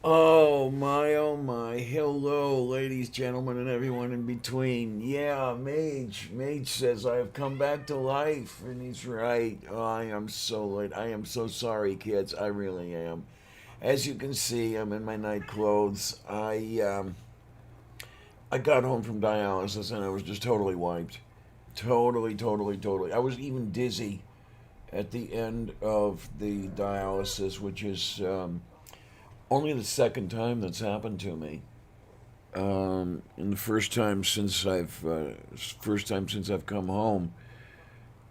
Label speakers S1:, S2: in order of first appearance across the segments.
S1: Oh my. Hello, ladies, gentlemen, and everyone in between. Yeah, Mage. Mage says I have come back to life, and he's right. Oh, I am so late. I am so sorry, kids. I really am. As you can see, I'm in my night clothes. I got home from dialysis, and I was just totally wiped. Totally, totally, totally. I was even dizzy at the end of the dialysis, which is only the second time that's happened to me. And the first time since I've come home.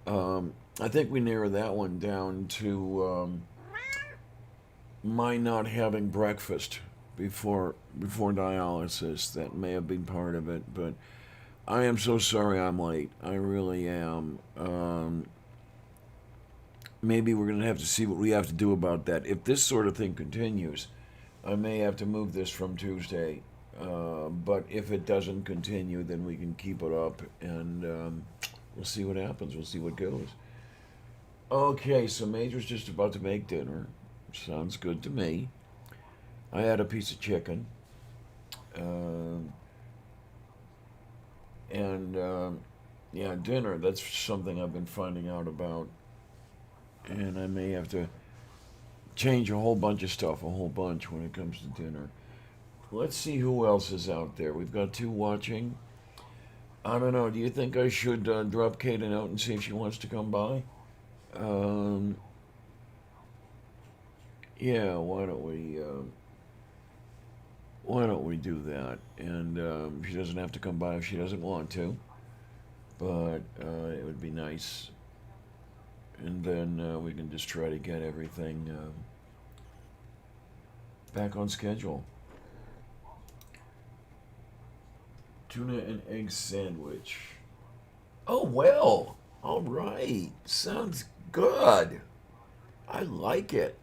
S1: I think we narrowed that one down to my not having breakfast before dialysis. That may have been part of it, but I am so sorry I'm late. I really am. Maybe we're gonna have to see what we have to do about that. If this sort of thing continues, I may have to move this from Tuesday. But if it doesn't continue, then we can keep it up, and we'll see what happens. We'll see what goes. Okay, so Major's just about to make dinner. Sounds good to me. I had a piece of chicken, uh, and yeah, dinner. That's something I've been finding out about, and I may have to change a whole bunch of stuff, a whole bunch when it comes to dinner. Let's see who else is out there. We've got two watching. I don't know. Do you think I should drop Kate a note and see if she wants to come by? Um, yeah. Why don't we do that? And she doesn't have to come by if she doesn't want to, but it would be nice. And then we can just try to get everything back on schedule. Tuna and egg sandwich. Oh well. All right. Sounds good. I like it.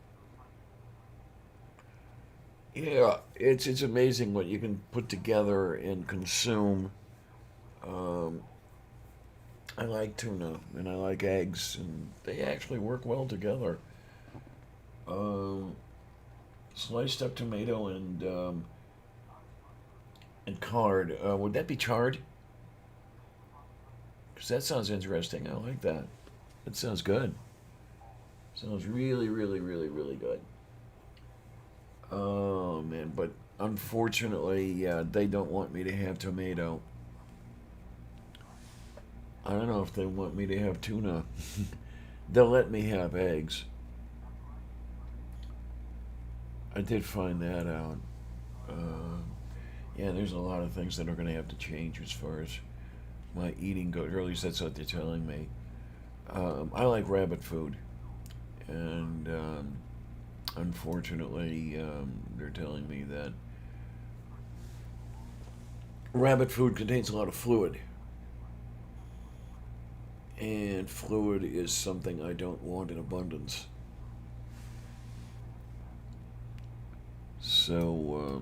S1: Yeah, it's amazing what you can put together and consume. Um, I like tuna and I like eggs, and they actually work well together. Um, Sliced up tomato and chard. Would that be chard? Because that sounds interesting. I like that. That sounds good. Sounds really, really, really, really good. Oh man, but unfortunately, yeah, they don't want me to have tomato. I don't know if they want me to have tuna. They'll let me have eggs. I did find that out. Uh, yeah, there's a lot of things that are going to have to change as far as my eating goes. Or at least that's what they're telling me. I like rabbit food, and unfortunately, they're telling me that rabbit food contains a lot of fluid, and fluid is something I don't want in abundance. So,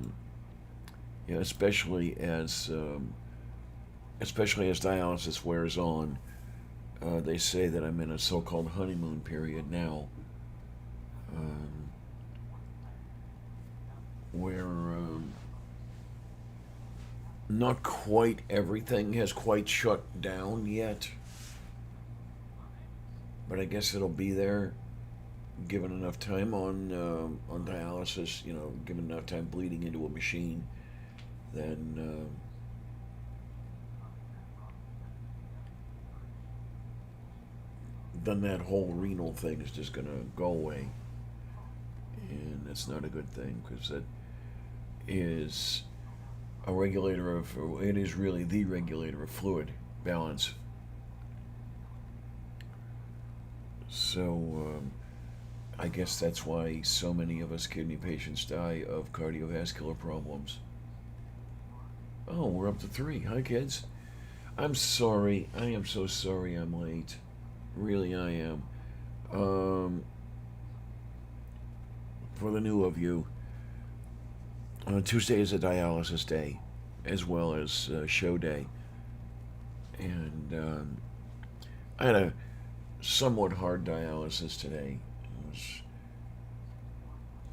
S1: yeah, especially as dialysis wears on, they say that I'm in a so-called honeymoon period now, um, where not quite everything has quite shut down yet, but I guess it'll be there given enough time on dialysis. Given enough time bleeding into a machine, then that whole renal thing is just gonna go away, and that's not a good thing because that is a regulator of it is really the regulator of fluid balance. So I guess that's why so many of us kidney patients die of cardiovascular problems. Oh, we're up to three. Hi, kids. I'm sorry. I am so sorry I'm late. Really, I am. Um, for the new of you, Tuesday is a dialysis day, as well as show day. And I had a somewhat hard dialysis today. It was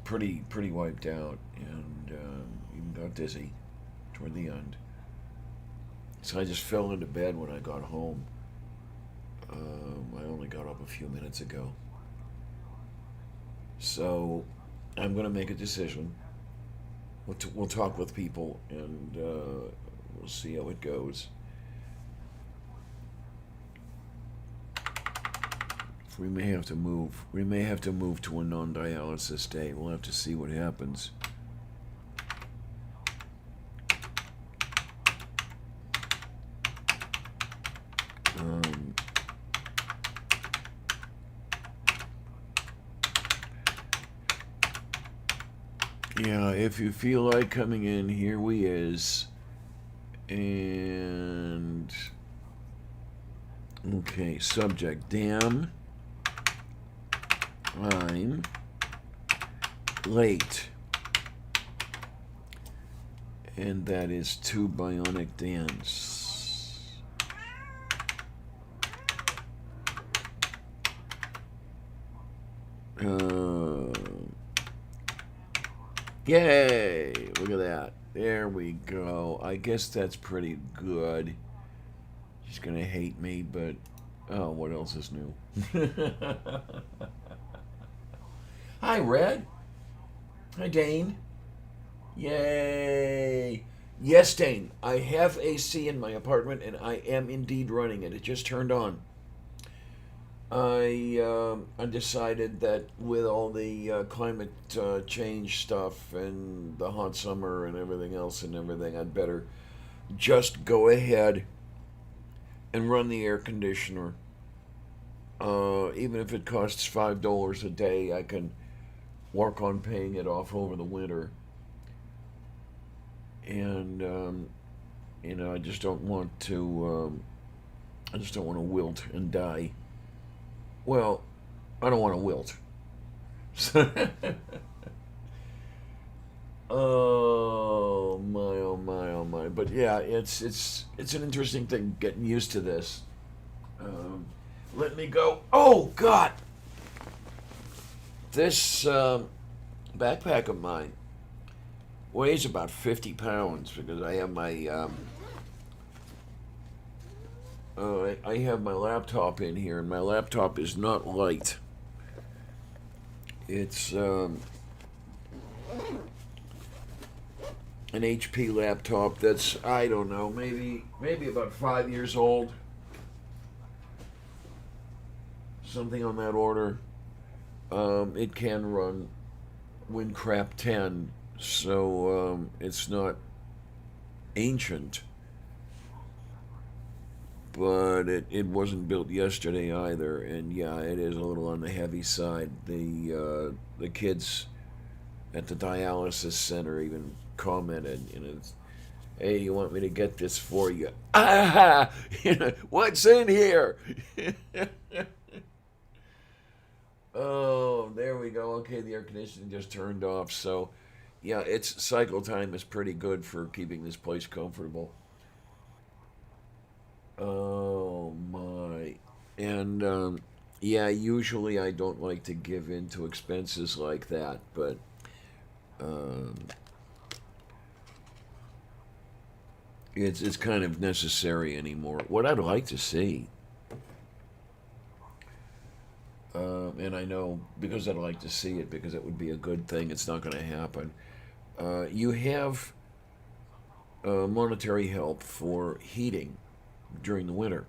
S1: pretty wiped out, and even got dizzy toward the end. So I just fell into bed when I got home. I only got up a few minutes ago. So I'm going to make a decision. We'll talk with people, and we'll see how it goes. We may have to move. We may have to move to a non-dialysis day. We'll have to see what happens. Yeah, if you feel like coming in, here we is. And okay, subject, damn, I'm late. And that is to Bionic Dance. Yay! Look at that. There we go. I guess that's pretty good. She's gonna hate me, but oh, what else is new? Hi, Red. Hi, Dane. Yay! Yes, Dane. I have AC in my apartment, and I am indeed running it. It just turned on. I decided that with all the climate change stuff and the hot summer and everything else and everything, I'd better just go ahead and run the air conditioner. Even if it costs $5 a day, I can work on paying it off over the winter. And I just don't want to. I just don't want to wilt and die. Well, I don't want to wilt. Oh my, oh my, oh my! But yeah, it's an interesting thing getting used to this. Let me go. Oh God! This backpack of mine weighs about 50 pounds because I have my I have my laptop in here, and my laptop is not light. It's an HP laptop that's, I don't know, maybe about 5 years old, something on that order. It can run WinCrap 10, so it's not ancient. But it wasn't built yesterday either, and yeah, it is a little on the heavy side. The kids at the dialysis center even commented, hey, you want me to get this for you? Ah, what's in here? Oh, there we go. Okay, the air conditioning just turned off, so yeah, its cycle time is pretty good for keeping this place comfortable. Oh my. And yeah, usually I don't like to give in to expenses like that, but um, it's kind of necessary anymore. What I'd like to see, and I know because I'd like to see it because it would be a good thing. It's not going to happen. You have monetary help for heating during the winter.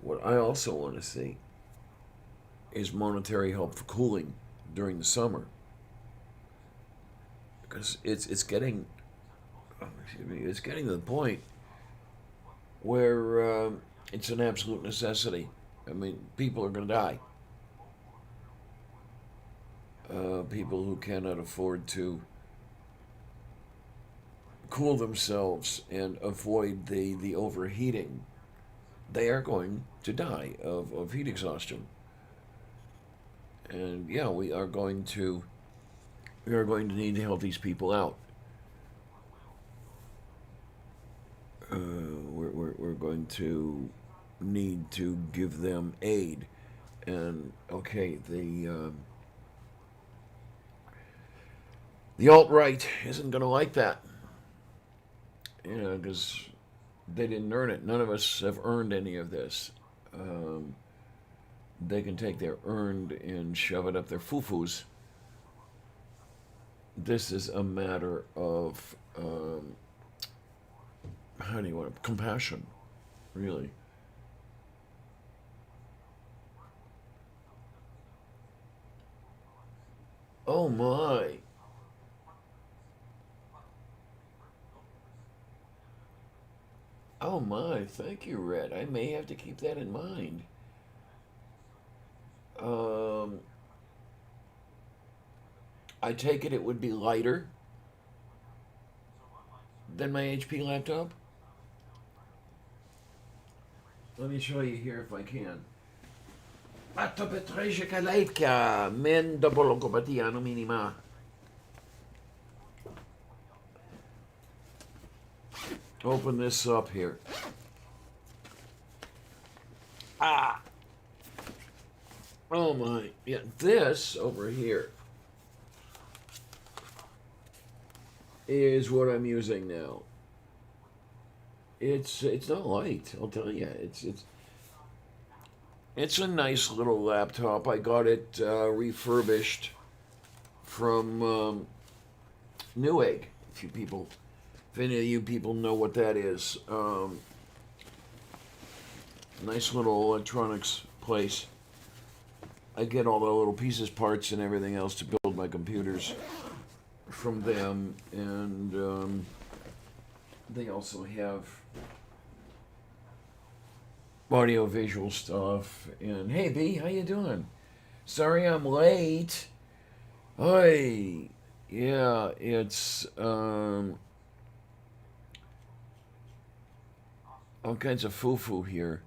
S1: What I also want to see is monetary help for cooling during the summer, because it's getting, it's getting to the point where it's an absolute necessity. I mean, people are going to die. People who cannot afford to cool themselves and avoid the overheating, they are going to die of heat exhaustion. And yeah, we are going to need to help these people out. We're going to need to give them aid. And okay, the alt right isn't going to like that, because they didn't earn it. None of us have earned any of this. Um, they can take their earned and shove it up their foo-foos. This is a matter of how do you want it? Compassion, really. Oh my. Oh my. Thank you, Red. I may have to keep that in mind. Um, I take it would be lighter than my HP laptop. Let me show you here if I can. Fatto Petresce Kaleitkia, men dopo logopatia no minima. Open this up here. Ah! Oh my. Yeah, this over here is what I'm using now. It's not light, I'll tell you. It's a nice little laptop. I got it refurbished from Newegg. If any of you people know what that is, nice little electronics place. I get all the little pieces, parts, and everything else to build my computers from them, and they also have audio visual stuff. And hey B, how you doing? Sorry I'm late. Hey, yeah, it's all kinds of foo-foo here.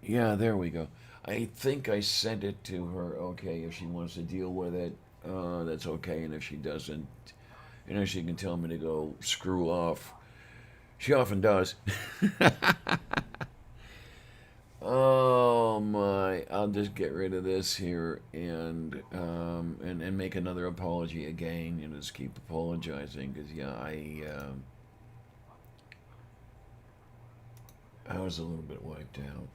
S1: Yeah, there we go. I think I sent it to her. Okay, if she wants to deal with it, that's okay. And if she doesn't, she can tell me to go screw off. She often does. Oh my! I'll just get rid of this here and make another apology again, and just keep apologizing because yeah, I was a little bit wiped out.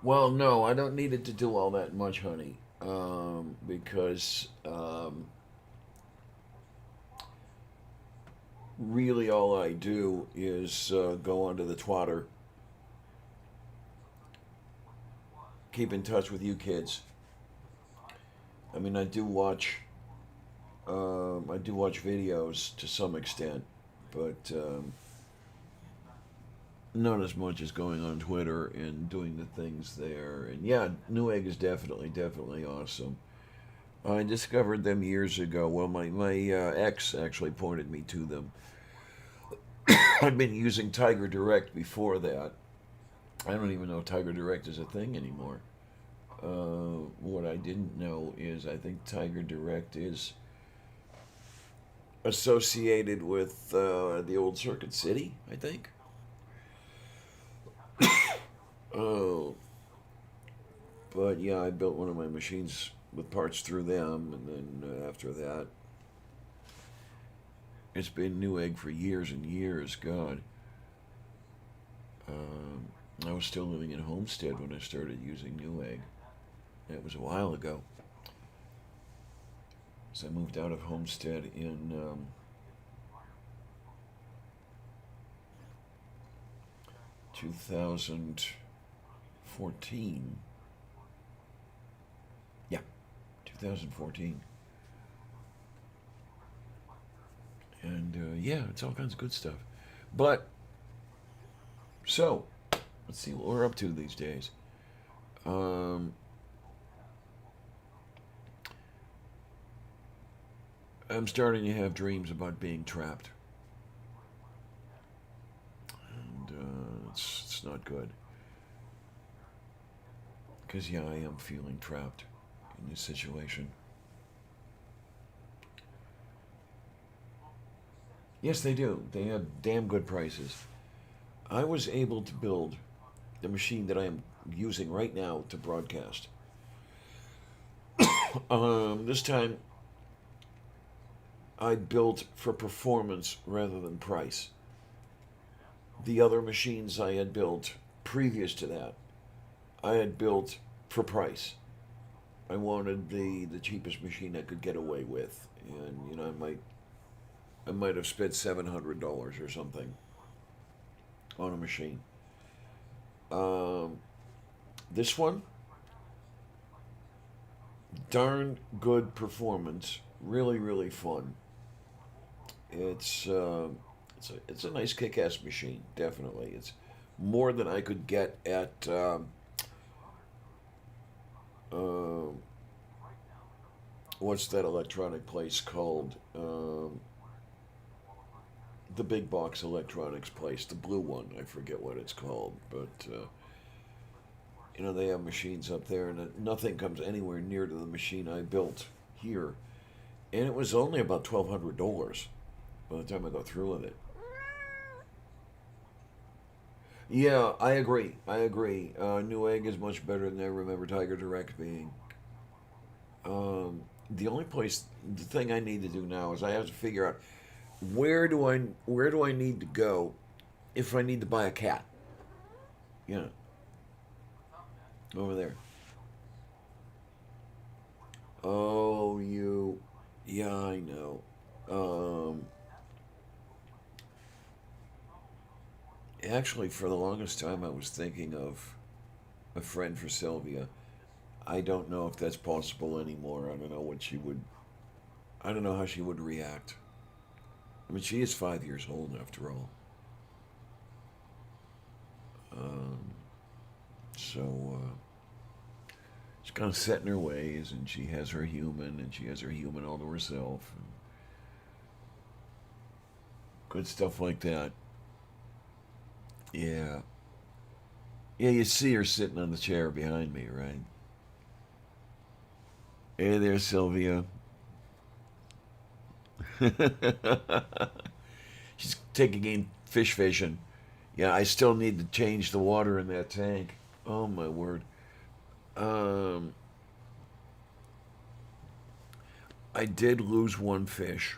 S1: Well, no, I don't need it to do all that much, honey, because really all I do is go onto the twatter, keep in touch with you kids. I mean, I do watch videos to some extent, but not as much as going on Twitter and doing the things there. And yeah, Newegg is definitely awesome. I discovered them years ago. Well, my ex actually pointed me to them. I'd been using Tiger Direct before that. I don't even know if Tiger Direct is a thing anymore. What I didn't know is I think Tiger Direct is associated with the old Circuit City, I think. Oh, but yeah, I built one of my machines with parts through them, and then after that, it's been Newegg for years and years. God, I was still living in Homestead when I started using Newegg. It was a while ago. So I moved out of Homestead in 2014. Yeah, 2014. And yeah, it's all kinds of good stuff. But, so, let's see what we're up to these days. Um, I'm starting to have dreams about being trapped. And it's not good. Because, yeah, I am feeling trapped in this situation. Yes, they do. They have damn good prices. I was able to build the machine that I am using right now to broadcast. This time I built for performance rather than price. The other machines I had built previous to that, I had built for price. I wanted the cheapest machine I could get away with, and I might have spent $700 or something on a machine. Um, this one, darn good performance, really really fun. It's it's a nice kick-ass machine, definitely. It's more than I could get at uh, what's that electronic place called? The big box electronics place, the blue one. I forget what it's called, but they have machines up there, and nothing comes anywhere near to the machine I built here. And it was only about $1,200 by the time I got through with it. Yeah, I agree. I agree. Newegg is much better than I remember Tiger Direct being. The only place, the thing I need to do now is I have to figure out where do I need to go if I need to buy a cat. Yeah, over there. Oh, you. Yeah, I know. Um, Actually, for the longest time, I was thinking of a friend for Sylvia. I don't know if that's possible anymore. I don't know what she would. I don't know how she would react. I mean, she is 5 years old after all. Um, so she's kind of set in her ways, and she has her human, and she has her human all to herself, and good stuff like that. Yeah, yeah. You see her sitting on the chair behind me, right? Hey there, Sylvia. She's taking in fish fishing. Yeah, I still need to change the water in that tank. Oh my word. Um, I did lose one fish.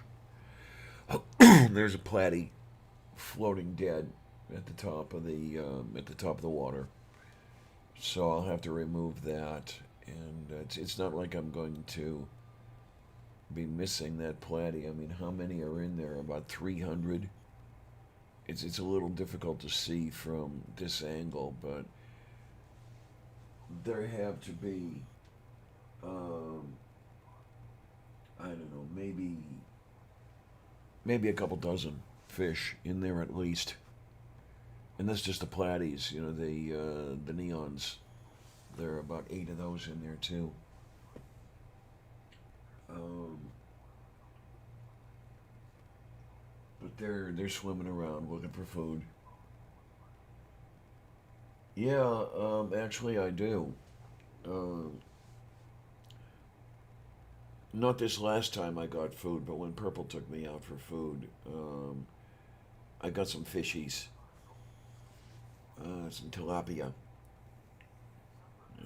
S1: There's a platy floating dead at the top of the water. So I'll have to remove that, and it's not like I'm going to be missing that platy. I mean, how many are in there? About 300. It's a little difficult to see from this angle, but there have to be um, I don't know, maybe a couple dozen fish in there at least, and that's just the platies. The neons. There are about 8 of those in there too. Um, but they're swimming around looking for food. Yeah, actually I do. Um, Not this last time I got food, but when Purple took me out for food, I got some fishies, some tilapia,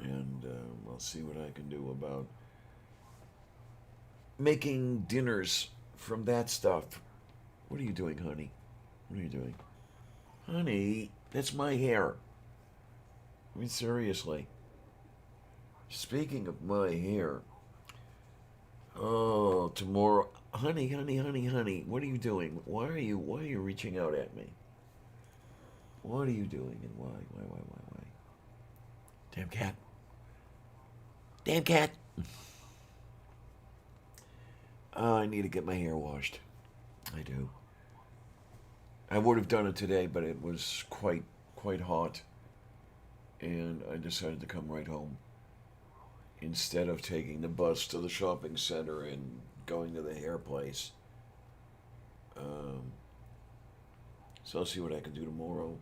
S1: and I'll see what I can do about making dinners from that stuff. What are you doing, honey? What are you doing? Honey, that's my hair. I mean, seriously. Speaking of my hair, oh, tomorrow, honey, honey, honey, honey, what are you doing? Why are you reaching out at me? What are you doing and why? Damn cat. Damn cat. I need to get my hair washed. I do. I would have done it today, but it was quite hot, and I decided to come right home instead of taking the bus to the shopping center and going to the hair place. Um, so I'll see what I can do tomorrow.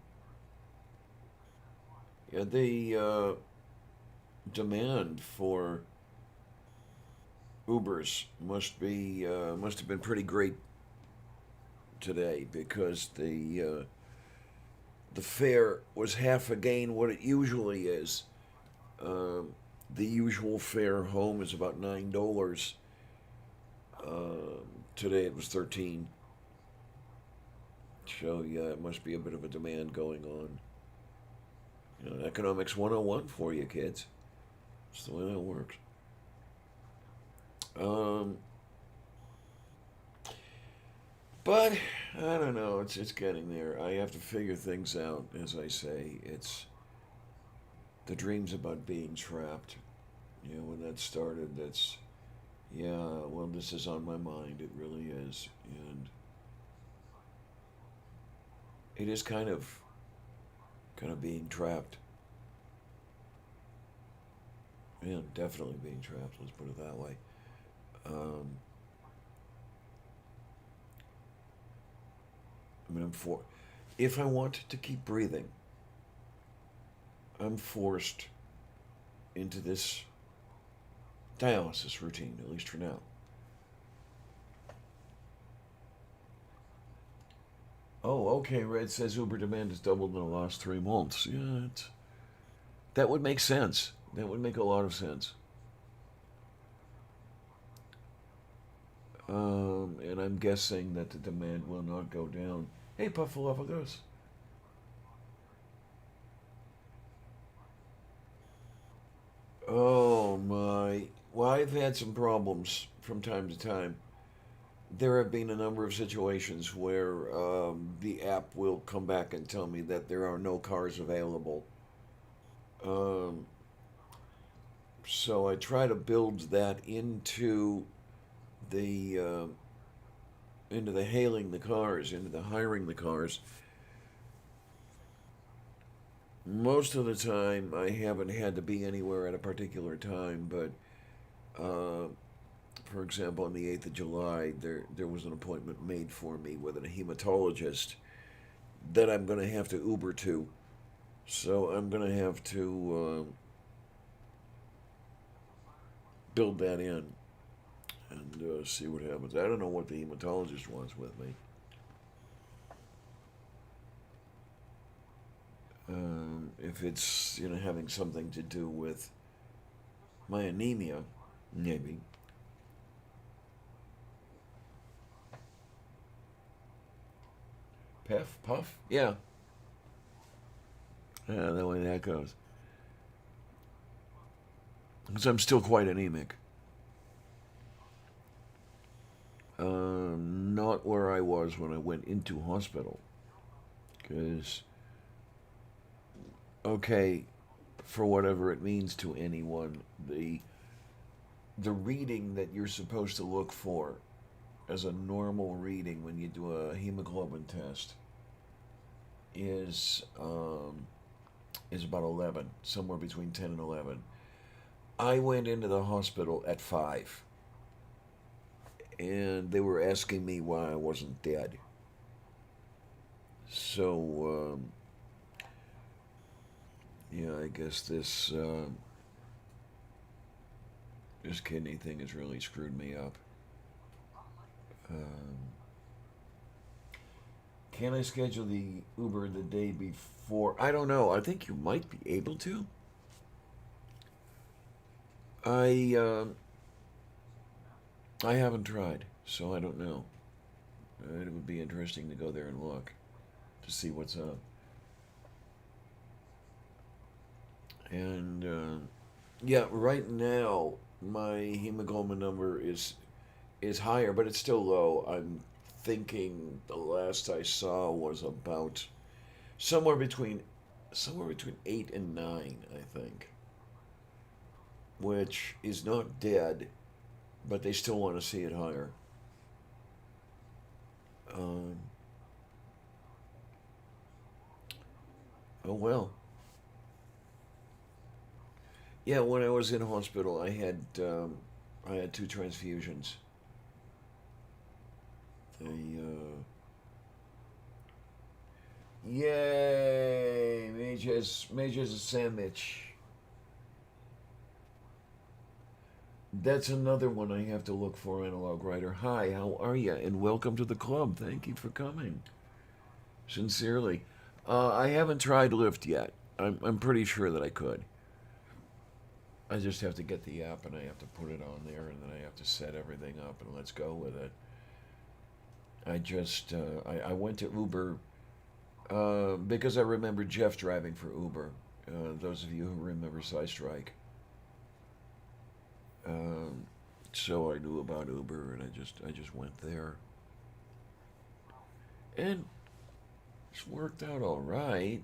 S1: Yeah, the demand for Ubers must have been pretty great today because the fare was half again what it usually is. Um, the usual fare home is about $9. Today it was 13. So yeah, it must be a bit of a demand going on. You know, economics 101 for you kids. That's the way that works. Um, but I don't know. It's getting there. I have to figure things out. As I say, it's the dreams about being trapped. You know, when that started, that's yeah. Well, this is on my mind. It really is, and it is kind of being trapped. Yeah, definitely being trapped. Let's put it that way. Um, I mean, if I want to keep breathing, I'm forced into this dialysis routine, at least for now. Oh, okay. Red says Uber demand has doubled in the last 3 months. Yeah, that would make sense. That would make a lot of sense. And I'm guessing that the demand will not go down. Hey, Puffalophagus. Oh my. Well, I've had some problems from time to time. There have been a number of situations where the app will come back and tell me that there are no cars available. Um, so I try to build that the into the hailing the cars, into the hiring the cars. Most of the time, I haven't had to be anywhere at a particular time, but uh, for example, on the 8th of July, there was an appointment made for me with a hematologist that I'm going to have to Uber to. So I'm going to have to build that in and see what happens. I don't know what the hematologist wants with me. If it's having something to do with my anemia, maybe. Puff, yeah. Yeah, the way that goes. Because I'm still quite anemic. Not where I was when I went into hospital. Because, okay, for whatever it means to anyone, the reading that you're supposed to look for as a normal reading when you do a hemoglobin test is is about 11, somewhere between 10 and 11. I went into the hospital at 5, and they were asking me why I wasn't dead. So, yeah, I guess this kidney thing has really screwed me up. Um, can I schedule the Uber the day before? I don't know. I think you might be able to. I I haven't tried, so I don't know. It would be interesting to go there and look to see what's up. And yeah, right now my hemoglobin number is higher, but it's still low. I'm thinking the last I saw was about somewhere between somewhere between 8 and 9, I think, which is not dead, but they still want to see it higher. Um, oh well. Yeah, when I was in hospital, I had two transfusions. They yay, Major's a sandwich. That's another one I have to look for, Analog Writer. Hi, how are you? And welcome to the club. Thank you for coming. Sincerely. I haven't tried Lyft yet. I'm pretty sure that I could. I just have to get the app and I have to put it on there and then I have to set everything up and let's go with it. I went to Uber because I remember Jeff driving for Uber. Those of you who remember Strike. Um, so I knew about Uber and I just went there. And it's worked out all right.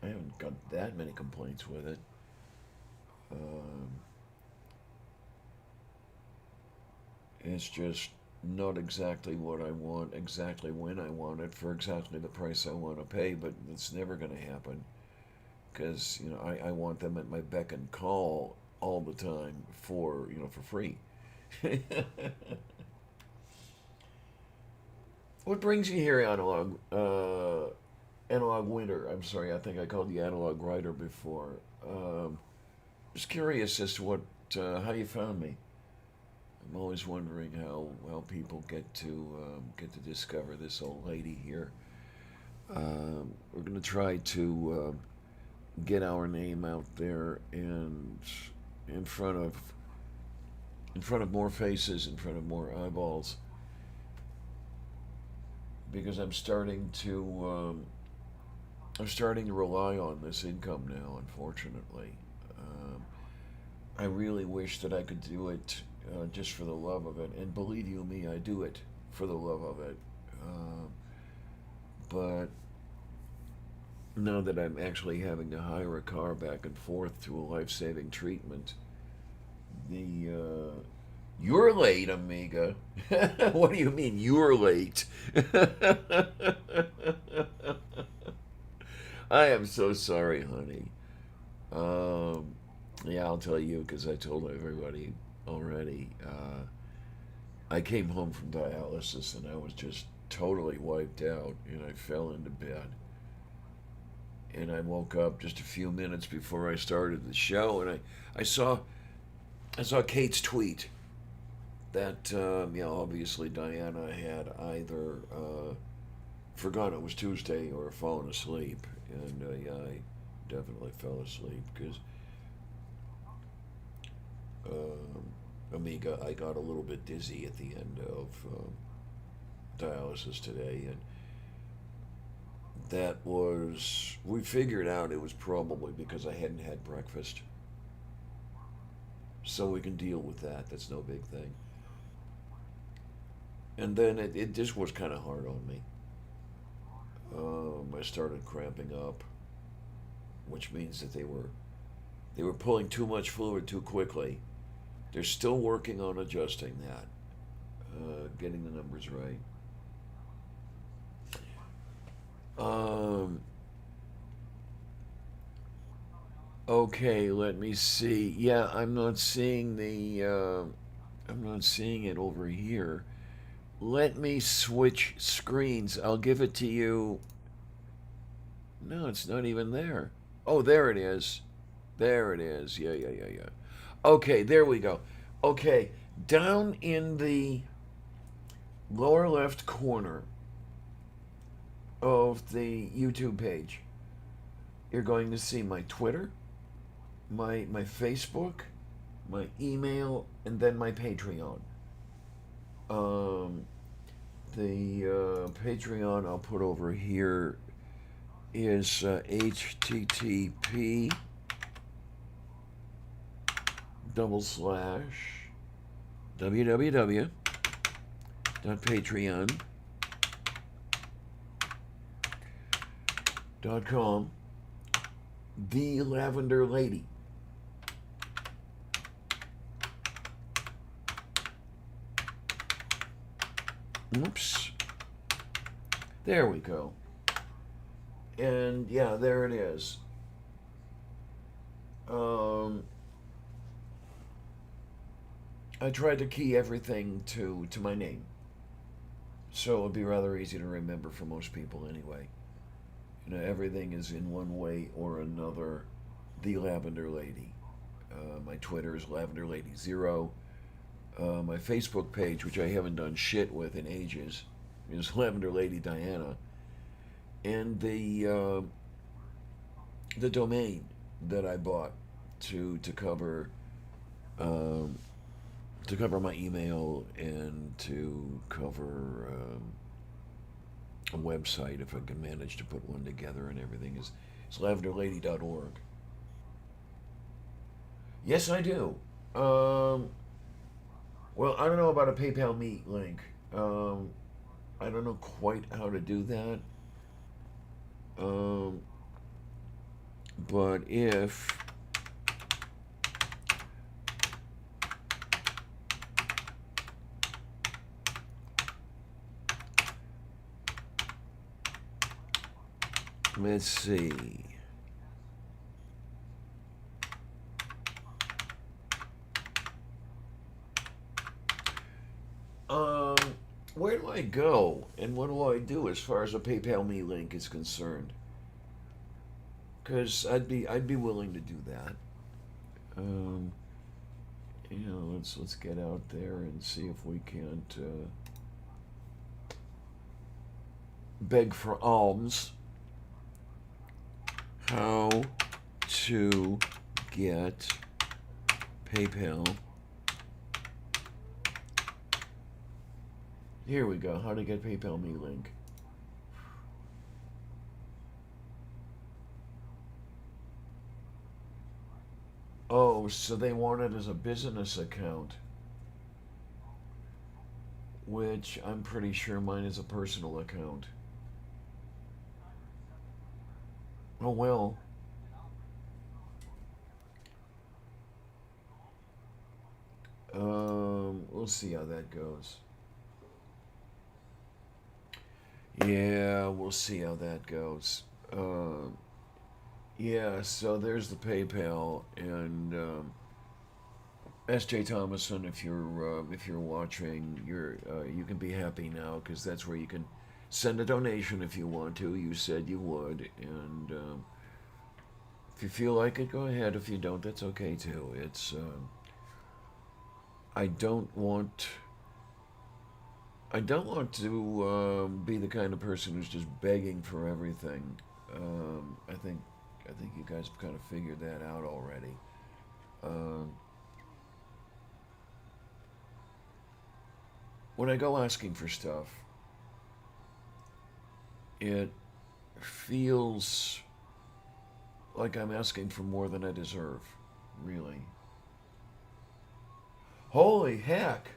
S1: I haven't got that many complaints with it. Um, it's just not exactly what I want, exactly when I want it, for exactly the price I want to pay, but it's never going to happen because, I want them at my beck and call all the time for free. What brings you here, Analog Winter? I'm sorry, I think I called you Analog Writer before. Just curious as to how you found me. I'm always wondering how people get to discover this old lady here. We're gonna try to get our name out there and in front of in front of more faces, in front of more eyeballs, because I'm starting to rely on this income now. Unfortunately, um, I really wish that I could do it just for the love of it, and believe you me, I do it for the love of it. Uh, but now that I'm actually having to hire a car back and forth to a life-saving treatment, the you're late, amiga. What do you mean you're late? I am so sorry, honey. Um, yeah, I'll tell you because I told everybody already. I came home from dialysis and I was just totally wiped out, and I fell into bed. And I woke up just a few minutes before I started the show, and I saw Kate's tweet that obviously Diana had either forgotten it was Tuesday or fallen asleep, and yeah, I definitely fell asleep because Amiga, I got a little bit dizzy at the end of dialysis today, and we figured out it was probably because I hadn't had breakfast. So we can deal with that. That's no big thing. And then it just was kind of hard on me. I started cramping up, which means that they were pulling too much fluid too quickly. They're still working on adjusting that, getting the numbers right. Um, okay, let me see. Yeah, I'm not seeing it over here. Let me switch screens. I'll give it to you. No, it's not even there. Oh, there it is. There it is. Yeah, yeah, yeah, yeah. Okay, there we go. Okay, down in the lower left corner of the YouTube page, you're going to see my Twitter, my Facebook, my email, and then my Patreon. Um, the Patreon I'll put over here is http double slash www.patreon.com the Lavender Lady. Oops. There we go. And yeah, there it is. Um, I tried to key everything to my name, so it would be rather easy to remember for most people anyway. Everything is in one way or another the Lavender Lady. My Twitter is Lavender Lady Zero. My Facebook page, which I haven't done shit with in ages, is Lavender Lady Diana. And the domain that I bought to cover to cover my email and to cover a website, if I can manage to put one together and everything, is lavenderlady.org. Yes, I do. Well, I don't know about a PayPal Meet link. I don't know quite how to do that. Um, but if let's see. Um, where do I go and what do I do as far as a PayPal Me link is concerned? Because I'd be willing to do that. Um, let's get out there and see if we can't beg for alms. How to get PayPal. Here we go. How to get PayPal Me link. Oh, so they want it as a business account, which I'm pretty sure mine is a personal account. Oh well. We'll see how that goes. Yeah, we'll see how that goes. Yeah, so there's the PayPal, and S.J. Thomason, if you're watching, you can be happy now because that's where you can send a donation if you want to. You said you would, and if you feel like it, go ahead. If you don't, that's okay too. I don't want I don't want to be the kind of person who's just begging for everything. I think you guys have kind of figured that out already. Um, when I go asking for stuff, it feels like I'm asking for more than I deserve. Really. Holy heck!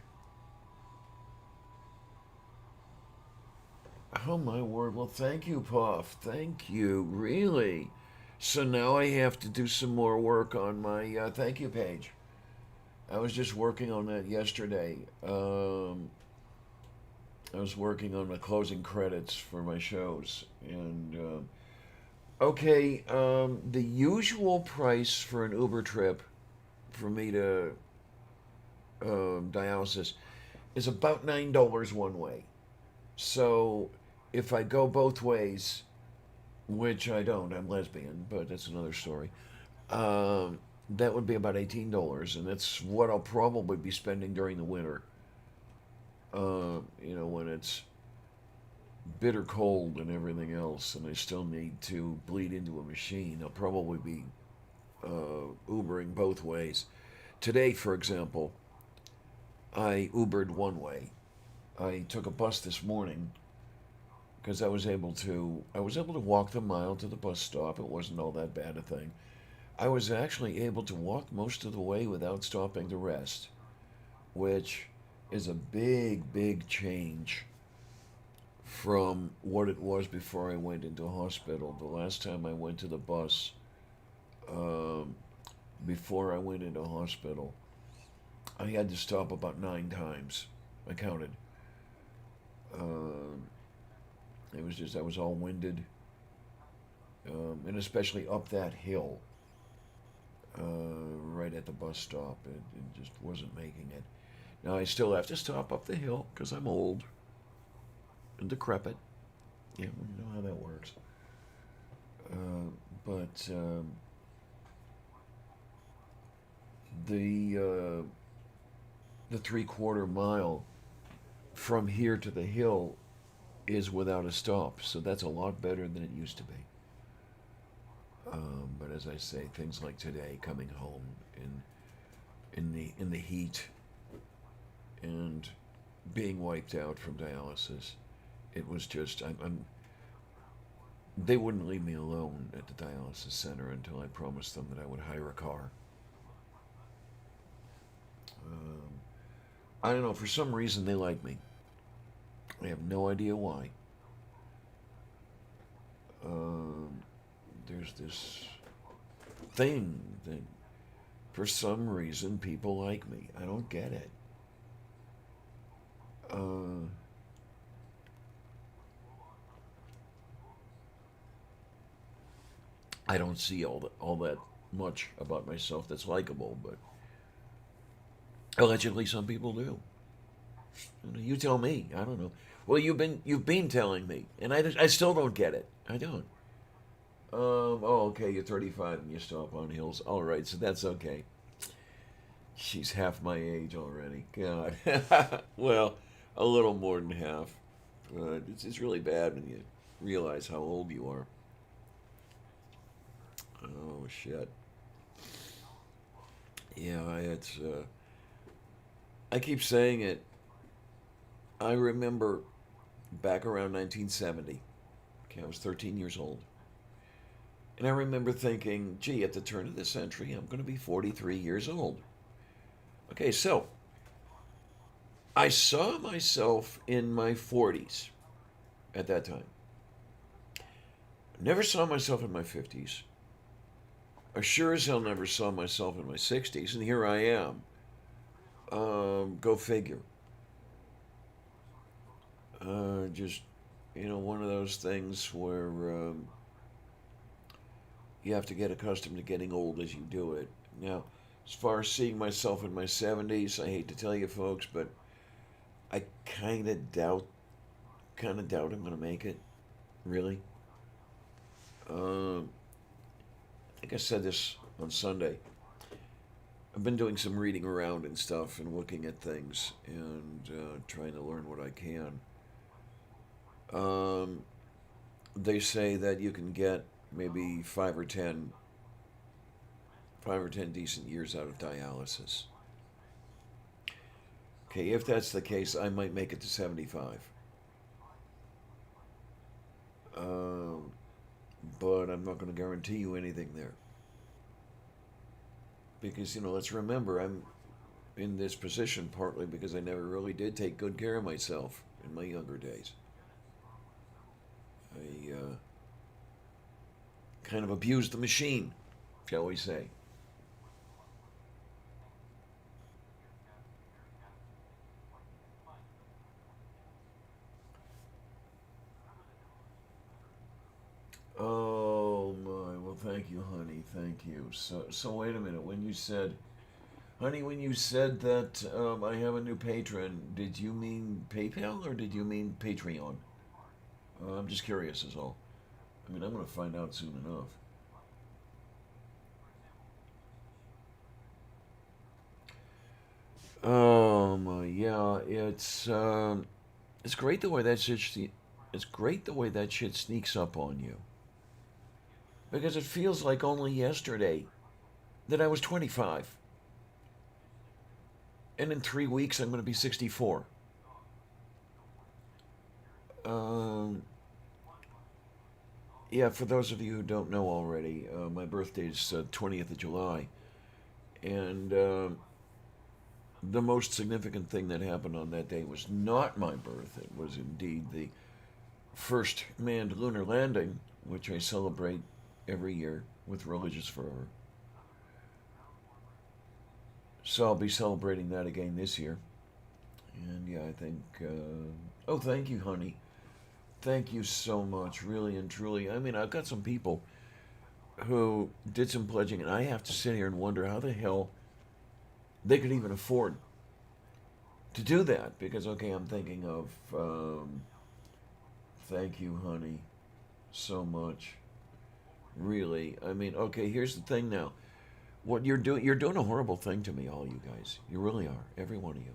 S1: Oh my word. Well, thank you, Puff. Thank you. Really. So now I have to do some more work on my thank you page. I was just working on that yesterday. I was working on my closing credits for my shows. And, okay, the usual price for an Uber trip for me to dialysis is about $9 one way. So if I go both ways, which I don't, I'm lesbian, but that's another story. That would be about $18, and that's what I'll probably be spending during the winter. When it's bitter cold and everything else, and I still need to bleed into a machine, I'll probably be Ubering both ways. Today, for example, I Ubered one way. I took a bus this morning because I was able to walk the mile to the bus stop. It wasn't all that bad a thing. I was actually able to walk most of the way without stopping to rest, which is a big, big change from what it was before I went into hospital. The last time I went to the bus, um, before I went into hospital, I had to stop about 9 times. I counted. Um, it was just I was all winded, and especially up that hill, right at the bus stop, it just wasn't making it. Now I still have to stop up the hill because I'm old and decrepit. Yeah, well, you know how that works. But the the 3/4 mile from here to the hill is without a stop, so that's a lot better than it used to be. But as I say, things like today, coming home in the heat and being wiped out from dialysis, it was just they wouldn't leave me alone at the dialysis center until I promised them that I would hire a car. Um, I don't know. For some reason, they like me. I have no idea why. Um, there's this thing that, for some reason, people like me. I don't get it. Uh, I don't see all that much about myself that's likable, but allegedly some people do. You tell me. I don't know. Well, you've been telling me, and I still don't get it. I don't. Oh, okay. You're 35 and you stop on hills. All right, so that's okay. She's half my age already. God. Well, a little more than half. But it's really bad when you realize how old you are. Oh shit. Yeah, it's. I keep saying it. I remember back around 1970. Okay, I was 13 years old. And I remember thinking, gee, at the turn of the century, I'm going to be 43 years old. Okay, so I saw myself in my 40s at that time. Never saw myself in my 50s. I sure as hell never saw myself in my 60s, and here I am. Go figure. Just, one of those things where you have to get accustomed to getting old as you do it. Now, as far as seeing myself in my 70s, I hate to tell you folks, but I kind of doubt I'm going to make it. Really. I think I said this on Sunday. I've been doing some reading around and stuff and looking at things and trying to learn what I can. Um, they say that you can get maybe 5 or ten decent years out of dialysis. Okay, if that's the case, I might make it to 75. Um, but I'm not going to guarantee you anything there. Because, let's remember, I'm in this position partly because I never really did take good care of myself in my younger days. I kind of abused the machine, shall we say. Oh my, well, thank you, honey, thank you. So wait a minute. Honey, when you said that I have a new patron, did you mean PayPal or did you mean Patreon? I'm just curious, is all. I mean, I'm going to find out soon enough. Yeah, it's great the way that it's great the way that shit sneaks up on you because it feels like only yesterday that I was 25, and in 3 weeks I'm going to be 64. Um, yeah, for those of you who don't know already, my birthday is 20th of July, and the most significant thing that happened on that day was not my birth. It was indeed the first manned lunar landing, which I celebrate every year with religious fervor. So I'll be celebrating that again this year. And yeah, I think. Oh, thank you, honey. Thank you so much, really and truly. I mean, I've got some people who did some pledging, and I have to sit here and wonder how the hell they could even afford to do that. Because, okay, I'm thinking of. Thank you, honey, so much. Really. I mean, okay, here's the thing now. What you're doing a horrible thing to me, all you guys. You really are, every one of you.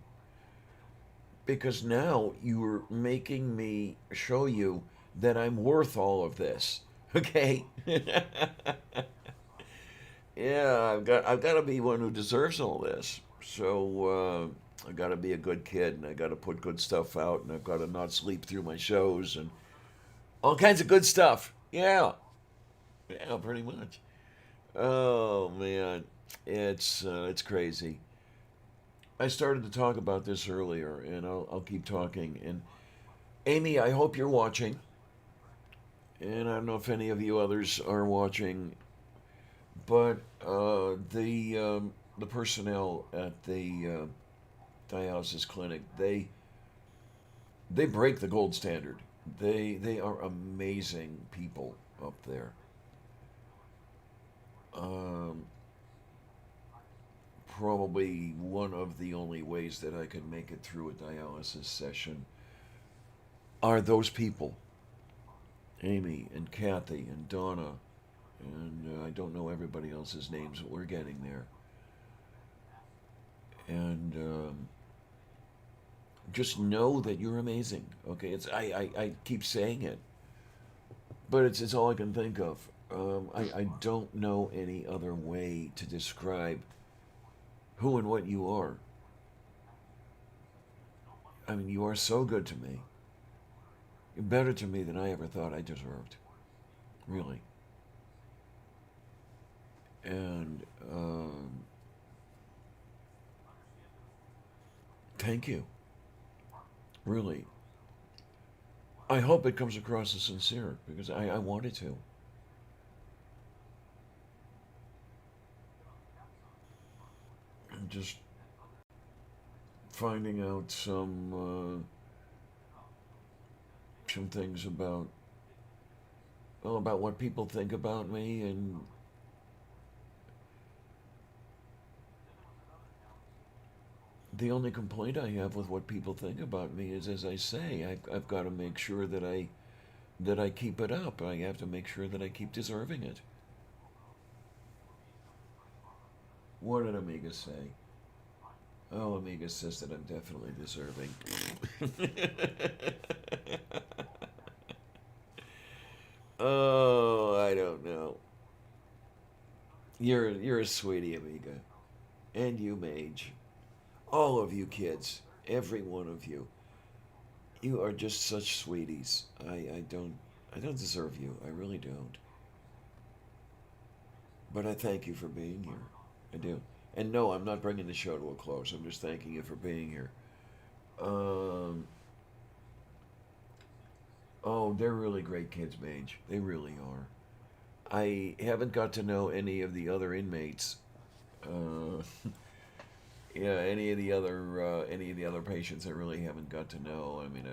S1: Because now you're making me show you that I'm worth all of this. Okay? Yeah, I've got to be one who deserves all this. So I got to be a good kid, and I got to put good stuff out, and I've got to not sleep through my shows, and all kinds of good stuff. Yeah, yeah, pretty much. Oh man, it's crazy. I started to talk about this earlier, and I'll keep talking. And Amy, I hope you're watching, and I don't know if any of you others are watching, but the personnel at the dialysis clinic, they break the gold standard. They are amazing people up there. Um, Probably one of the only ways that I could make it through a dialysis session are those people, Amy and Kathy and Donna, and I don't know everybody else's names, but we're getting there. And just know that you're amazing. Okay, I keep saying it, but it's all I can think of. I don't know any other way to describe who and what you are. I mean, you are so good to me. You're better to me than I ever thought I deserved. Really. And thank you. Really. I hope it comes across as sincere because I wanted to. I'm just finding out some things about, well, about what people think about me, and the only complaint I have with what people think about me is, as I say, I've got to make sure that I keep it up. I have to make sure that I keep deserving it. What did Amiga say? Oh, Amiga says that I'm definitely deserving. Oh, I don't know. You're a sweetie, Amiga, and you, Mage. All of you kids, every one of you. You are just such sweeties. I don't deserve you. I really don't. But I thank you for being here. I do. And no, I'm not bringing the show to a close. I'm just thanking you for being here. Um, oh, they're really great kids, Mage. They really are. I haven't got to know any of the other inmates. Uh, yeah, any of the other patients I really haven't got to know. I mean,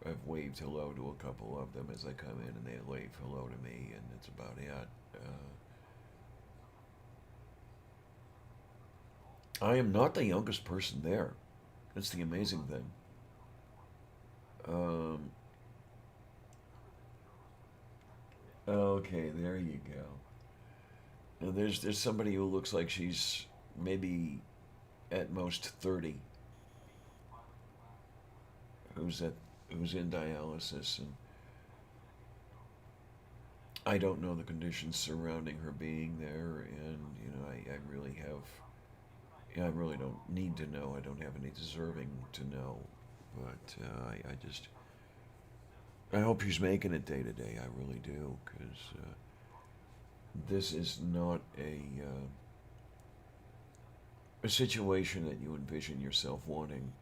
S1: I've waved hello to a couple of them as I come in, and they wave hello to me, and that's about it. I am not the youngest person there. That's the amazing thing. Um, okay, there you go. Now there's somebody who looks like she's maybe at most 30, who's at who's in dialysis, and I don't know the conditions surrounding her being there, and I really have. Yeah, I really don't need to know. I don't have any deserving to know, but I just I hope she's making it day to day. I really do, because this is not a situation that you envision yourself wanting.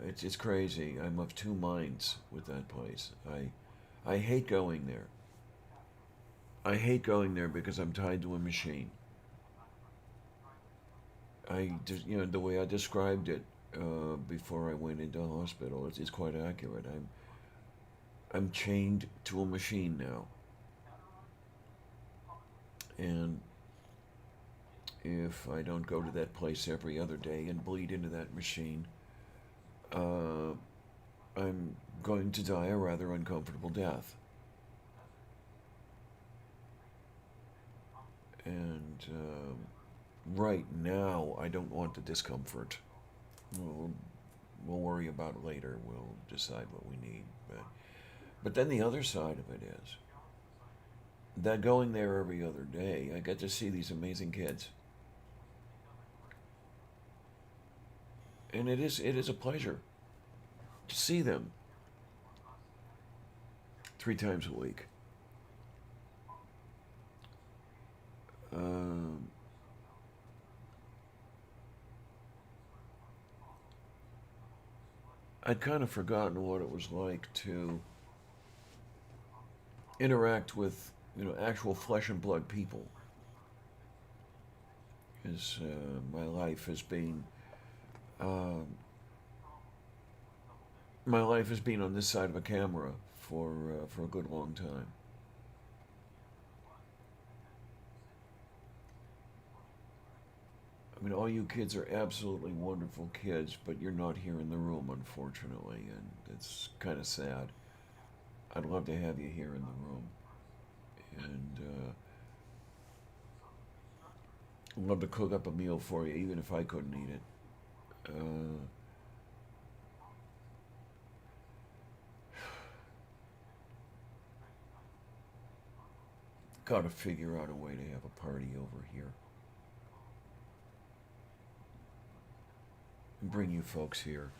S1: It's crazy. I'm of two minds with that place. I hate going there. I hate going there because I'm tied to a machine. I just, the way I described it before I went into hospital, it's quite accurate. I'm chained to a machine now, and if I don't go to that place every other day and bleed into that machine, uh, I'm going to die a rather uncomfortable death. And right now, I don't want the discomfort. We'll, we'll worry about it later. We'll decide what we need. But then the other side of it is that going there every other day, I get to see these amazing kids. And it is a pleasure to see them 3 times a week. Um, I'd kind of forgotten what it was like to interact with actual flesh and blood people. Because um, my life has been on this side of a camera for a good long time. I mean, all you kids are absolutely wonderful kids, but you're not here in the room, unfortunately, and it's kind of sad. I'd love to have you here in the room, and I'd love to cook up a meal for you, even if I couldn't eat it. Uh, Gotta figure out a way to have a party over here and bring you folks here.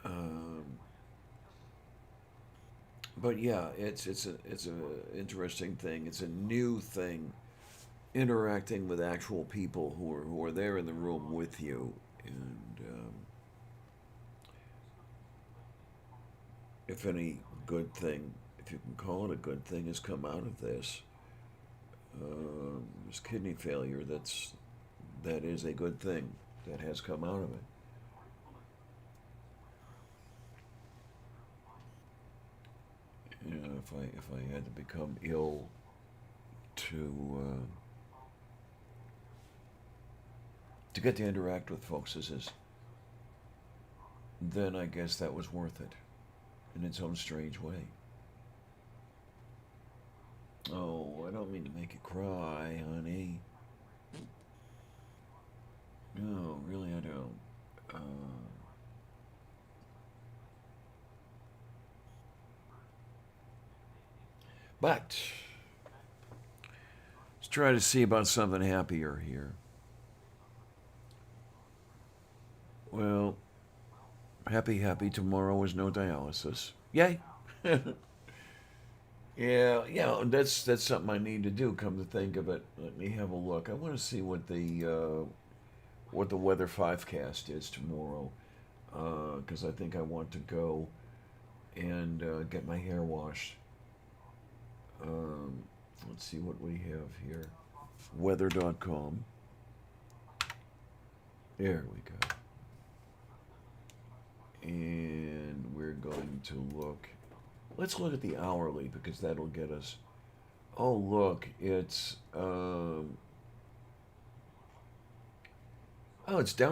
S1: Um, but yeah, it's a interesting thing. It's a new thing interacting with actual people who are there in the room with you, and if any good thing, if you can call it a good thing, has come out of this, this kidney failure. That is a good thing that has come out of it. If I had to become ill to get to interact with folks, then I guess that was worth it in its own strange way. Oh, I don't mean to make you cry, honey. No, really, I don't. But let's try to see about something happier here. Well, happy, happy. Tomorrow is no dialysis. Yay! Yeah, yeah. That's something I need to do. Come to think of it, let me have a look. I want to see what the weather cast is tomorrow, because I think I want to go and get my hair washed. Um, let's see what we have here. Weather.com. There we go. And we're going to look. Let's look at the hourly because that'll get us. Oh, look, it's down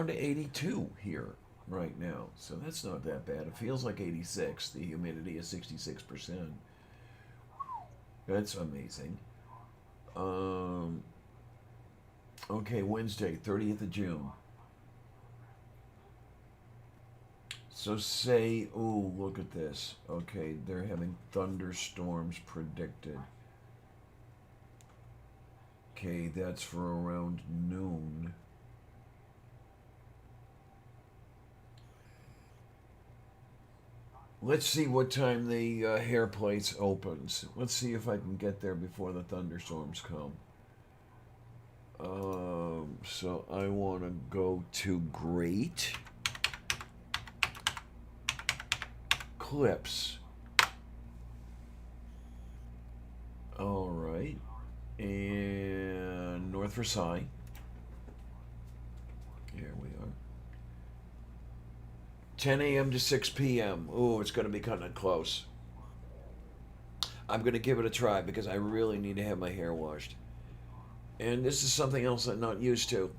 S1: to 82 here right now. So that's not that bad. It feels like 86. The humidity is 66%. That's amazing. Um, okay, Wednesday, 30th of June. So say, oh, look at this. Okay, they're having thunderstorms predicted. Okay, that's for around noon. Let's see what time the hair place opens. Let's see if I can get there before the thunderstorms come. So I want to go to Great Clips. All right. And North Versailles. Here we are. 10 a.m. to 6 p.m. Ooh, it's going to be kind of close. I'm going to give it a try because I really need to have my hair washed. And this is something else I'm not used to.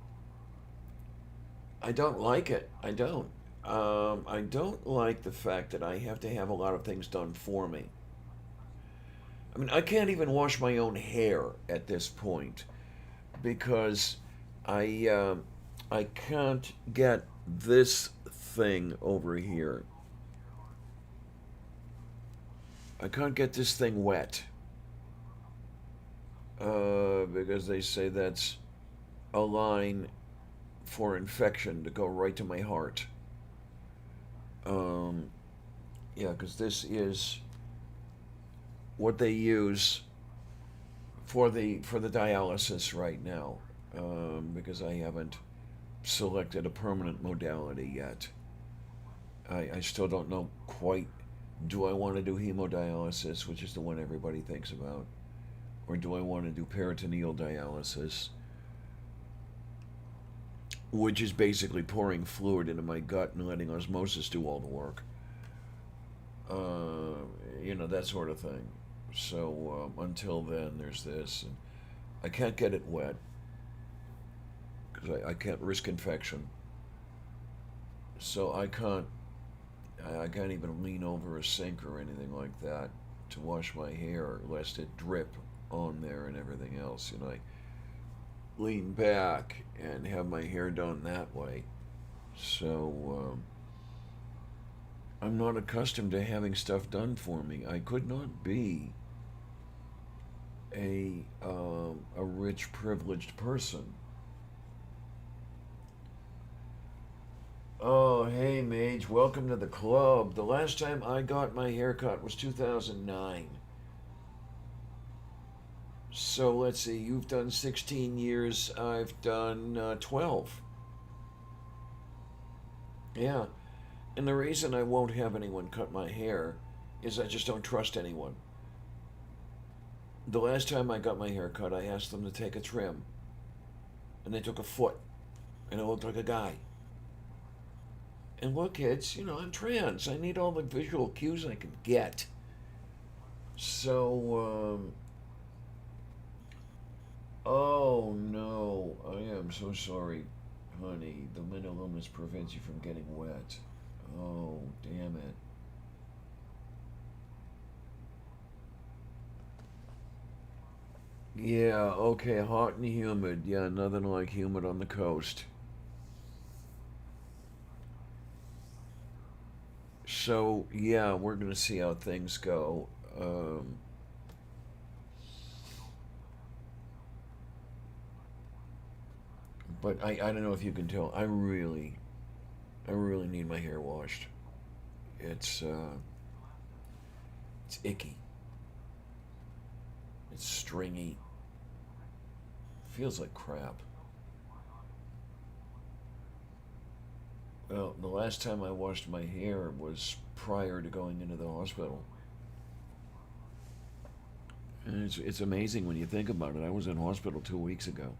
S1: I don't like it. I don't. I don't like the fact that I have to have a lot of things done for me. I mean, I can't even wash my own hair at this point because I I can't get this thing over here. I can't get this thing wet because they say that's a line for infection to go right to my heart. Um, yeah, because this is what they use for the dialysis right now. Because I haven't selected a permanent modality yet. I still don't know quite. Do I want to do hemodialysis, which is the one everybody thinks about, or do I want to do peritoneal dialysis, which is basically pouring fluid into my gut and letting osmosis do all the work? That sort of thing. So until then, there's this. And I can't get it wet because I can't risk infection. So I can't even lean over a sink or anything like that to wash my hair lest it drip on there and everything else. I lean back and have my hair done that way. So I'm not accustomed to having stuff done for me. I could not be a rich, privileged person. Oh, hey, Mage, welcome to the club. The last time I got my haircut was 2009. So let's see, you've done 16 years, I've done 12. Yeah, and the reason I won't have anyone cut my hair is I just don't trust anyone. The last time I got my hair cut, I asked them to take a trim, and they took a foot, and it looked like a guy. And look, kids, I'm trans. I need all the visual cues I can get. So, oh no, I am so sorry, honey. The mental illness prevents you from getting wet. Oh, damn it. Yeah, okay, hot and humid. Yeah, nothing like humid on the coast. So, yeah, we're going to see how things go. But I don't know if you can tell. I really need my hair washed. It's, uh, it's icky. It's stringy. Feels like crap. Well, the last time I washed my hair was prior to going into the hospital. And it's amazing when you think about it. I was in hospital 2 weeks ago.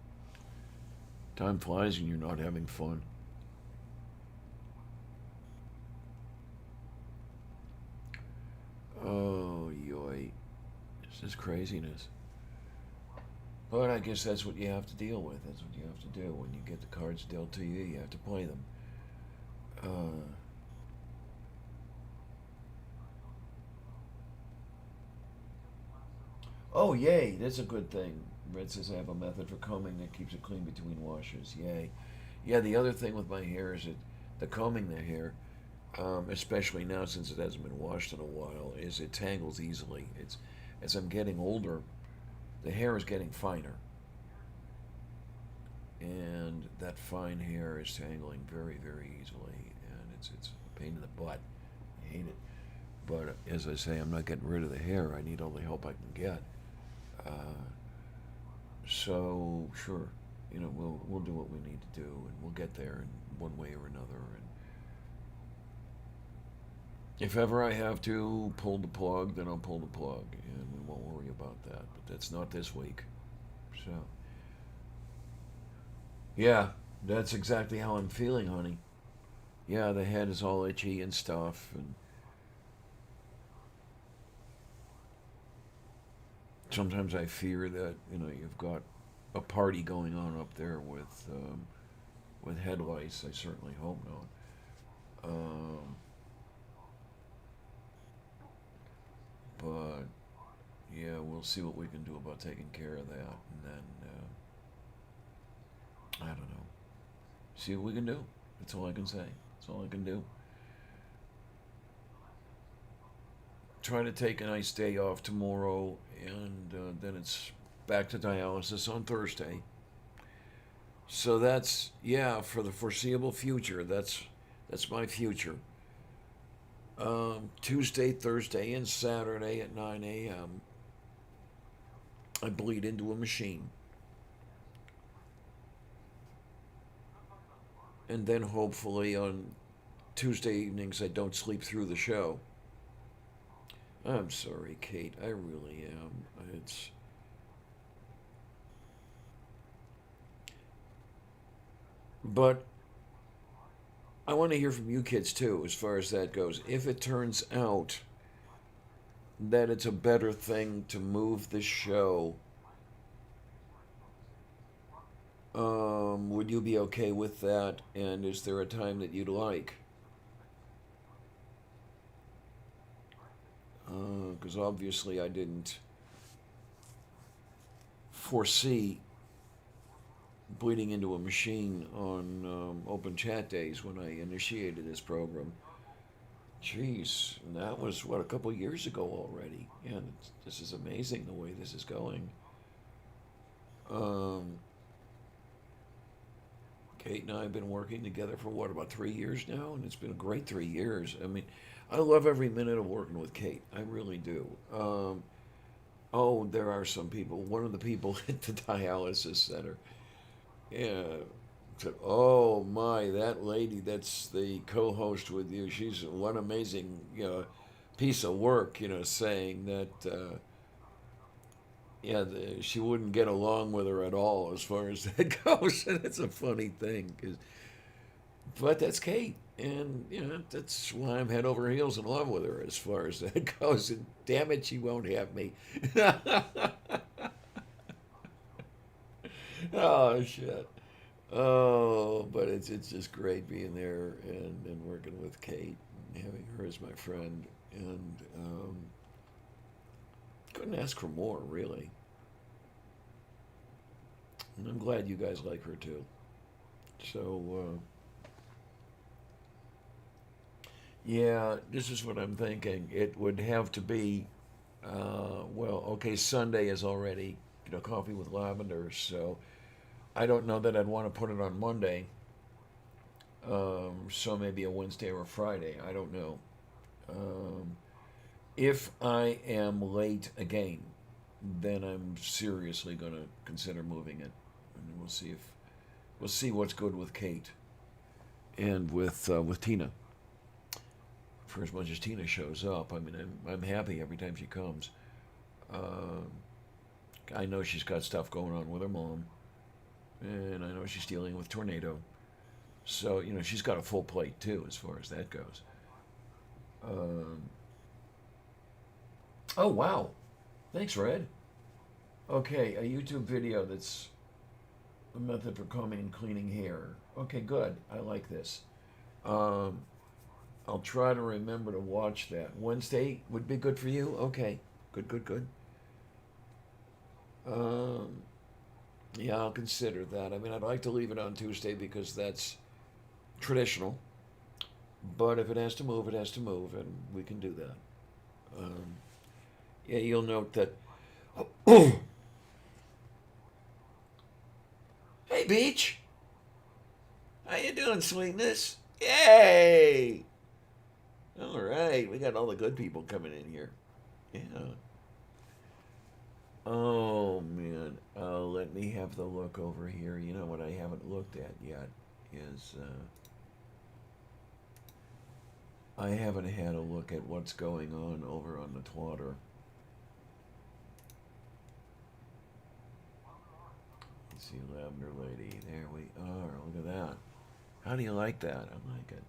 S1: Time flies and you're not having fun. Oh, yoy. This is craziness. But I guess that's what you have to deal with. That's what you have to do. When you get the cards dealt to you, you have to play them. Uh, oh, yay. That's a good thing. Red says I have a method for combing that keeps it clean between washes. Yay. Yeah, the other thing with my hair is that the combing the hair, especially now since it hasn't been washed in a while, is it tangles easily. It's as I'm getting older, the hair is getting finer, and that fine hair is tangling very, very easily, and it's a pain in the butt. I hate it. But as I say, I'm not getting rid of the hair. I need all the help I can get. Uh, so sure, we'll do what we need to do, and we'll get there in one way or another. And if ever I have to pull the plug, then I'll pull the plug, and we won't worry about that. But that's not this week. So yeah, that's exactly how I'm feeling, honey. Yeah, the head is all itchy and stuff, and sometimes I fear that you've got a party going on up there with head lice. I certainly hope not. Um, but yeah, we'll see what we can do about taking care of that, and then I don't know. See what we can do. That's all I can say. That's all I can do. Try to take a nice day off tomorrow, and then it's back to dialysis on Thursday. So that's yeah for the foreseeable future. That's my future. Tuesday, Thursday, and Saturday at 9 a.m. I bleed into a machine, and then hopefully on Tuesday evenings I don't sleep through the show. I'm sorry, Kate. I really am. It's but I want to hear from you kids too, as far as that goes. If it turns out that it's a better thing to move the show, would you be okay with that? And is there a time that you'd like? Because obviously I didn't foresee bleeding into a machine on open chat days when I initiated this program. Jeez, and that was what a couple years ago already. Yeah, this is amazing the way this is going. Um, Kate and I have been working together for what about 3 years now, and it's been a great 3 years. I mean, I love every minute of working with Kate. I really do. Oh, there are some people. One of the people at the dialysis center, yeah, said, "Oh my, that lady, that's the co-host with you. She's one amazing, piece of work." Saying that, yeah, she wouldn't get along with her at all as far as that goes. And it's a funny thing, but that's Kate, and that's why I'm head over heels in love with her as far as that goes. And damn it, she won't have me. Oh shit. Oh, but it's just great being there and working with Kate and having her as my friend. And couldn't ask for more, really. And I'm glad you guys like her too. So, yeah, this is what I'm thinking. It would have to be, well, okay, Sunday is already, coffee with lavender. So I don't know that I'd want to put it on Monday. So maybe a Wednesday or a Friday. I don't know. Um, if I am late again, then I'm seriously going to consider moving it, and we'll see what's good with Kate and with Tina. For as much as Tina shows up, I mean, I'm happy every time she comes. Uh, I know she's got stuff going on with her mom, and I know she's dealing with tornado. So she's got a full plate too, as far as that goes. Um, oh wow, thanks, Red. Okay, a YouTube video that's a method for combing and cleaning hair. Okay, good. I like this. Um, I'll try to remember to watch that. Wednesday would be good for you? Okay, good, good, good. Um, yeah, I'll consider that. I mean, I'd like to leave it on Tuesday because that's traditional. But if it has to move, it has to move, and we can do that. Um, yeah, you'll note that. Hey, Beach, how you doing, sweetness? Yay! All right, we got all the good people coming in here. Yeah. Oh man. Let me have the look over here. You know what I haven't looked at yet is I haven't had a look at what's going on over on the Twitter. Let's see, Lavender Lady. There we are. Look at that. How do you like that? I like it.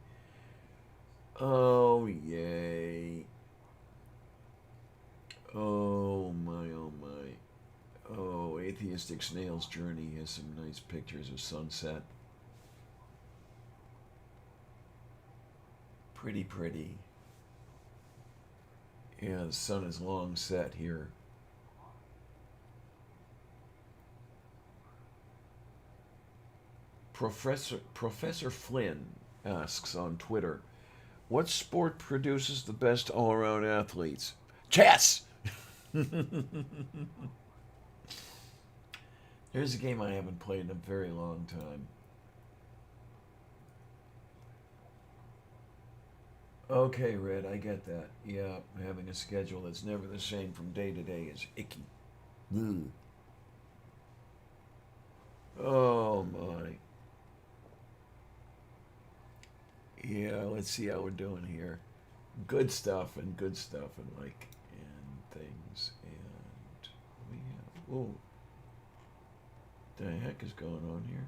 S1: Oh yay. Oh my, oh my. Oh, Atheistic Snail's Journey has some nice pictures of sunset. Pretty. Yeah, the sun is long set here. Professor Flynn asks on Twitter, "What sport produces the best all-around athletes?" Chess. Here's a game I haven't played in a very long time. Okay, Red, I get that. Yeah, having a schedule that's never the same from day to day is icky. Ugh. Oh my. Yeah, let's see how we're doing here. Good stuff and things and we have. Oh, the heck is going on here?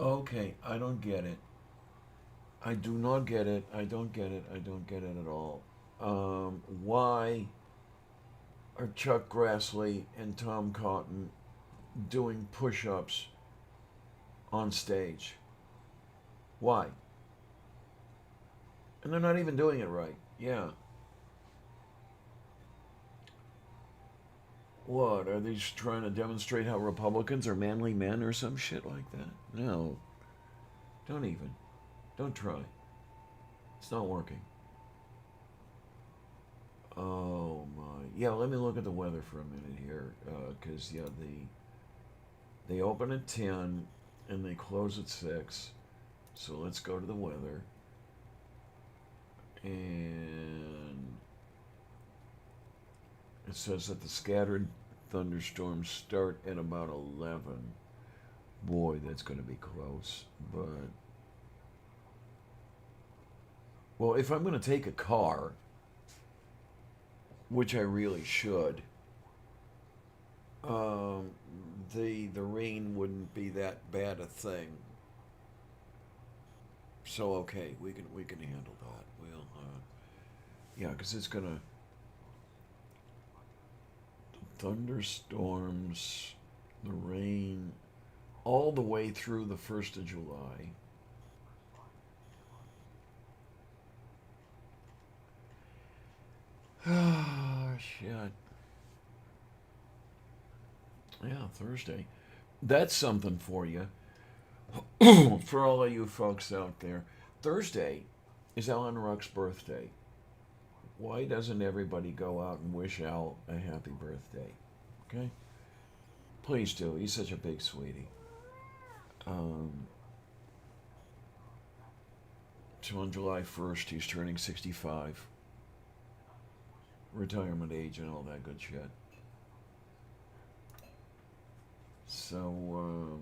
S1: Okay, I don't get it. I do not get it. I don't get it. I don't get it at all. Why are Chuck Grassley and Tom Cotton doing push ups on stage? Why? And they're not even doing it right. Yeah. What? Are they just trying to demonstrate how Republicans are manly men or some shit like that? No. Don't even. Don't try. It's not working. Oh my. Yeah, let me look at the weather for a minute here. Because, yeah, they open at 10 and they close at 6. So let's go to the weather. And it says that the scattered thunderstorms start at about 11. Boy, that's going to be close. But, well, if I'm going to take a car, which I really should, um, the rain wouldn't be that bad a thing. So okay, we can handle that. We'll yeah, because it's gonna thunderstorms, the rain, all the way through the 1st of July. Ah, shit. Yeah, Thursday. That's something for you. For all of you folks out there. Thursday is Alan Ruck's birthday. Why doesn't everybody go out and wish Al a happy birthday? Okay? Please do. He's such a big sweetie. Um, so on July 1st, he's turning 65. Retirement age and all that good shit. So,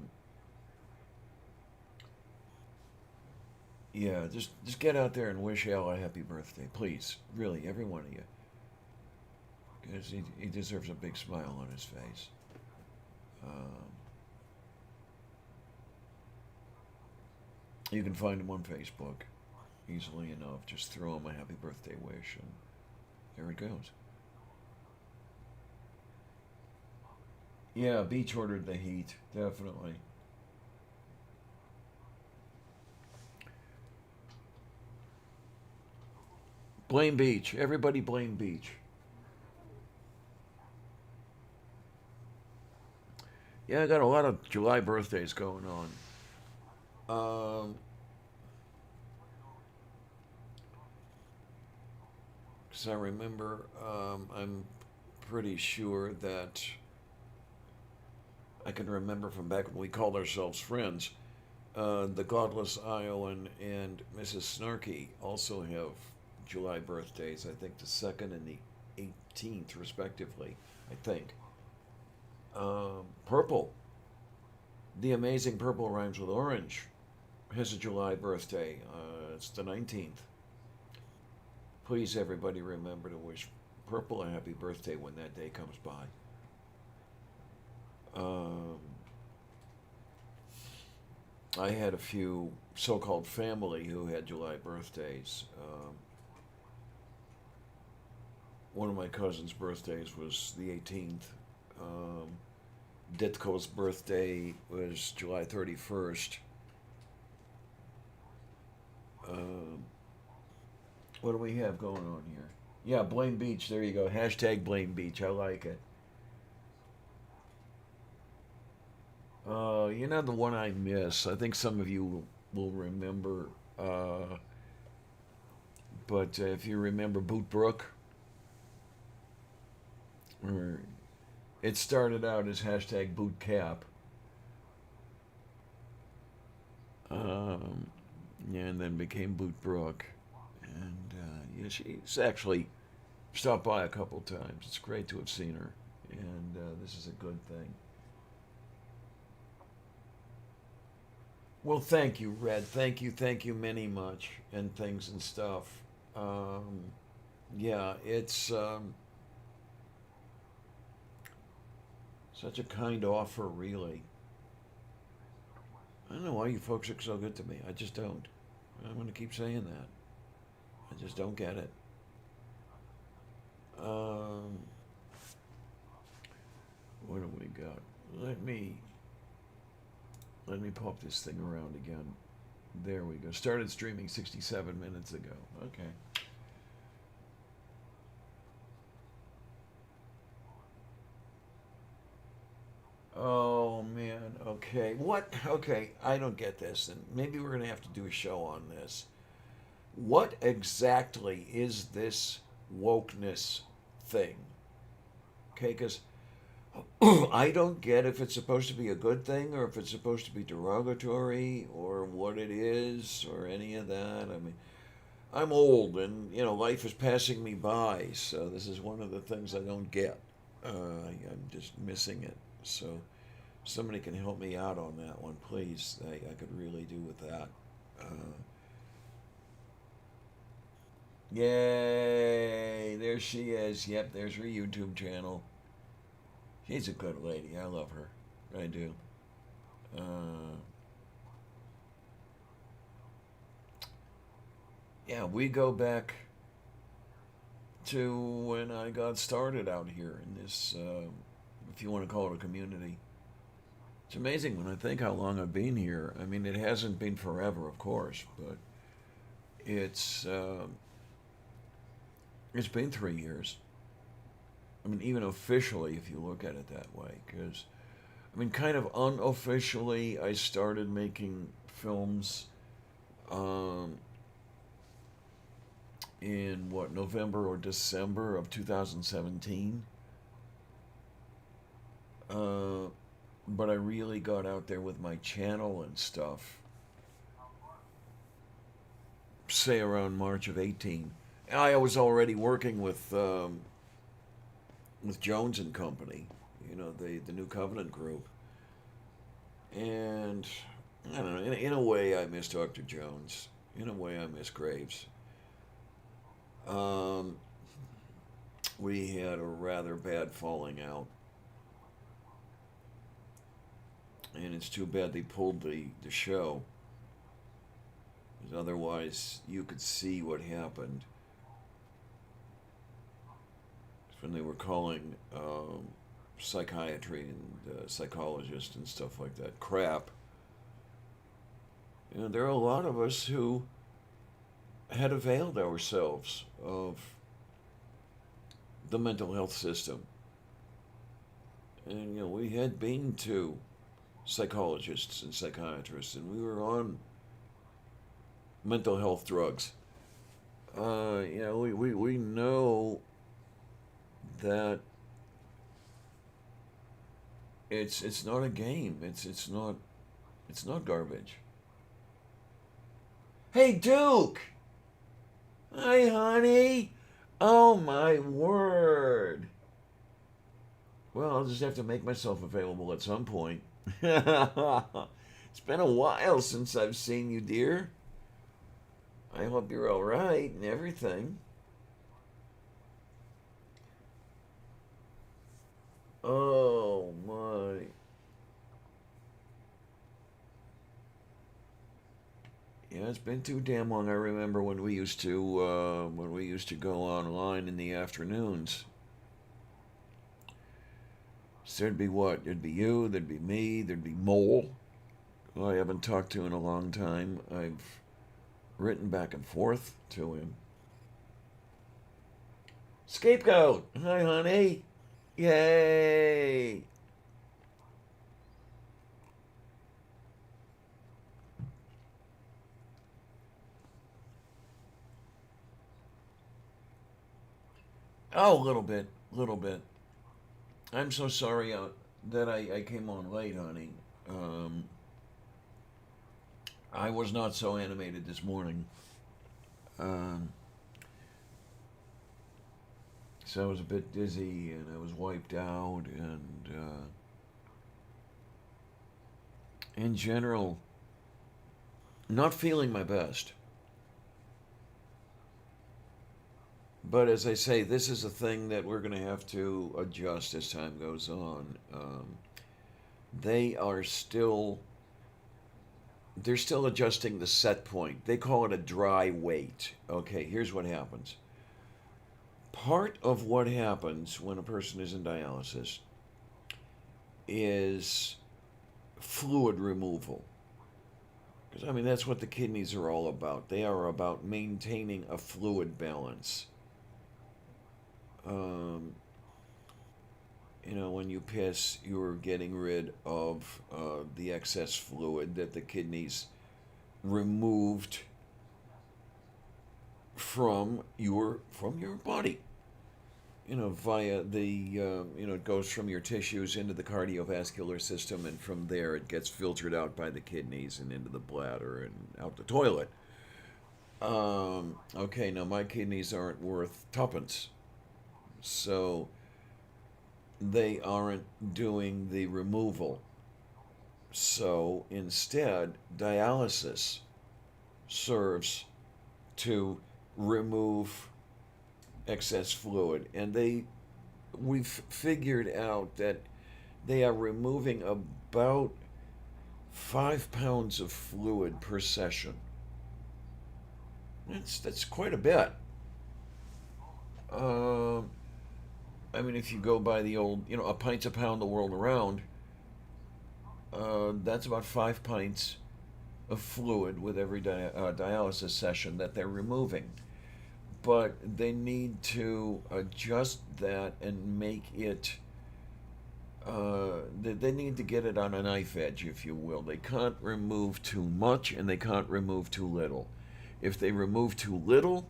S1: yeah, just get out there and wish Al a happy birthday, please. Really, every one of you, because he deserves a big smile on his face. Um, you can find him on Facebook easily enough. Just throw him a happy birthday wish, and there it goes. Yeah, Beach ordered the heat, definitely. Blame Beach. Everybody blame Beach. Yeah, I got a lot of July birthdays going on. 'Cause I remember, I'm pretty sure that I can remember from back when we called ourselves friends. The Godless Iowan and Mrs. Snarky also have July birthdays. I think the 2nd and the 18th, respectively. I think. Purple. The Amazing Purple Rhymes with Orange has a July birthday. It's the 19th. Please, everybody, remember to wish Purple a happy birthday when that day comes by. Um, I had a few so called family who had July birthdays. One of my cousin's birthdays was the 18th. Um, Ditko's birthday was July 31st. Um, what do we have going on here? Yeah, Blame Beach. There you go. Hashtag Blame Beach. I like it. The one I miss. I think some of you will remember. But if you remember Boot Brook, or it started out as hashtag Boot Cap. Um, yeah, and then became Boot Brook. And yeah, she's actually stopped by a couple times. It's great to have seen her, and this is a good thing. Well, thank you, Red. Thank you, many much, and things and stuff. Um, yeah, it's such a kind offer, really. I don't know why you folks are so good to me. I just don't. I'm going to keep saying that. I just don't get it. Um, what do we got? Let me let me pop this thing around again. There we go. Started streaming 67 minutes ago. Okay. Oh man. Okay. What? Okay. I don't get this. And maybe we're gonna have to do a show on this. What exactly is this wokeness thing? Okay, because I don't get if it's supposed to be a good thing or if it's supposed to be derogatory or what it is or any of that. I mean, I'm old and, life is passing me by, so this is one of the things I don't get. I'm just missing it. So, somebody can help me out on that one, please. I could really do with that. Uh, Yay! There she is. Yep, there's her YouTube channel. She's a good lady. I love her. I do. Uh, yeah, we go back to when I got started out here in this, if you want to call it a community. It's amazing when I think how long I've been here. I mean, it hasn't been forever, of course, but it's uh, it's been 3 years. I mean, even officially, if you look at it that way, because I mean, kind of unofficially, I started making films um, in what, November or December of 2017. Uh, but I really got out there with my channel and stuff, say around March of 18. I was already working with Jones and Company, the New Covenant group, and I don't know. In a way, I miss Dr. Jones. In a way, I miss Graves. Um, we had a rather bad falling out, and it's too bad they pulled the show. 'Cause otherwise, you could see what happened when they were calling psychiatry and psychologists and stuff like that crap. There are a lot of us who had availed ourselves of the mental health system. And, we had been to psychologists and psychiatrists, and we were on mental health drugs. We know that it's not a game. It's not garbage. Hey, Duke! Hi, honey! Oh, my word! Well, I'll just have to make myself available at some point. It's been a while since I've seen you, dear. I hope you're all right and everything. Oh my. Yeah, it's been too damn long. I remember when we used to go online in the afternoons. there'd be what? There'd be you, there'd be me, there'd be Mole, who I haven't talked to in a long time. I've written back and forth to him. Scapegoat! Hi, honey! Yay! Oh, a little bit, little bit. I'm so sorry that I came on late, honey. Um, I was not so animated this morning. Um, so I was a bit dizzy and I was wiped out, and in general, not feeling my best. But as I say, this is a thing that we're going to have to adjust as time goes on. They are still they're still adjusting the set point. They call it a dry weight. Okay, here's what happens. Part of what happens when a person is in dialysis is fluid removal. Because, I mean, that's what the kidneys are all about. They are about maintaining a fluid balance. Um, when you piss, you're getting rid of the excess fluid that the kidneys removed from your body. Via it goes from your tissues into the cardiovascular system, and from there it gets filtered out by the kidneys and into the bladder and out the toilet. Okay, now my kidneys aren't worth tuppence, so they aren't doing the removal. So instead, dialysis serves to remove excess fluid, and we've figured out that they are removing about 5 pounds of fluid per session. That's quite a bit. Um, I mean, if you go by the old, a pint's a pound the world around, that's about 5 pints of fluid with every dialysis session that they're removing. But they need to adjust that and make it. They need to get it on a knife edge, if you will. They can't remove too much and they can't remove too little. If they remove too little,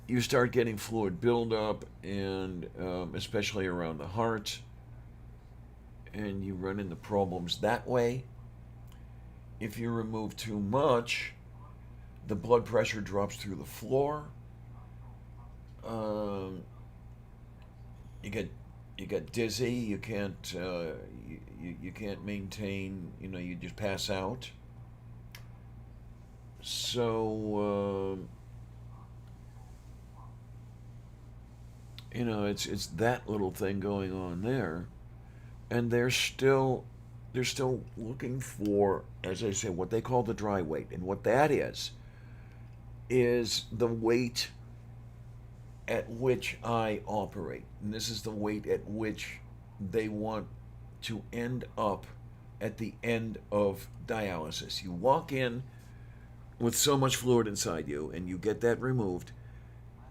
S1: you start getting fluid buildup, and especially around the heart, and you run into problems that way. If you remove too much, the blood pressure drops through the floor. Um, you get dizzy. You can't maintain. You just pass out. So it's that little thing going on there, and they're still looking for, as I say, what they call the dry weight, and what that is the weight at which I operate. And this is the weight at which they want to end up at the end of dialysis. You walk in with so much fluid inside you, and you get that removed,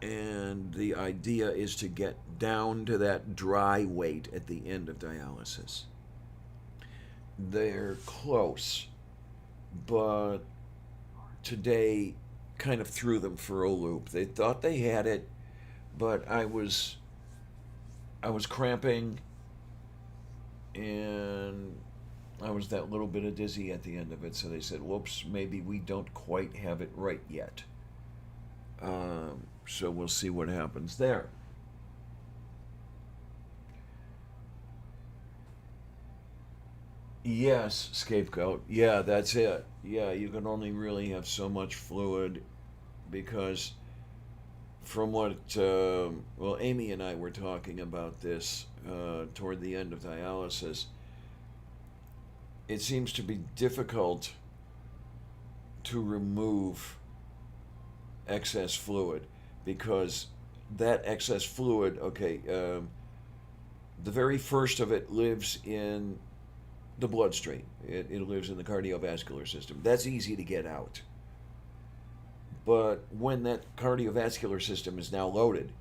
S1: and the idea is to get down to that dry weight at the end of dialysis. They're close, but today kind of threw them for a loop. They thought they had it, but I was cramping, and I was that little bit of dizzy at the end of it. So they said, "Whoops, maybe we don't quite have it right yet." So we'll see what happens there. Yes, scapegoat. Yeah, that's it. Yeah, you can only really have so much fluid, because from what, well, Amy and I were talking about this toward the end of dialysis. It seems to be difficult to remove excess fluid, because that excess fluid, okay, The very first of it lives in the bloodstream. It lives in the cardiovascular system. That's easy to get out. But when that cardiovascular system is now loaded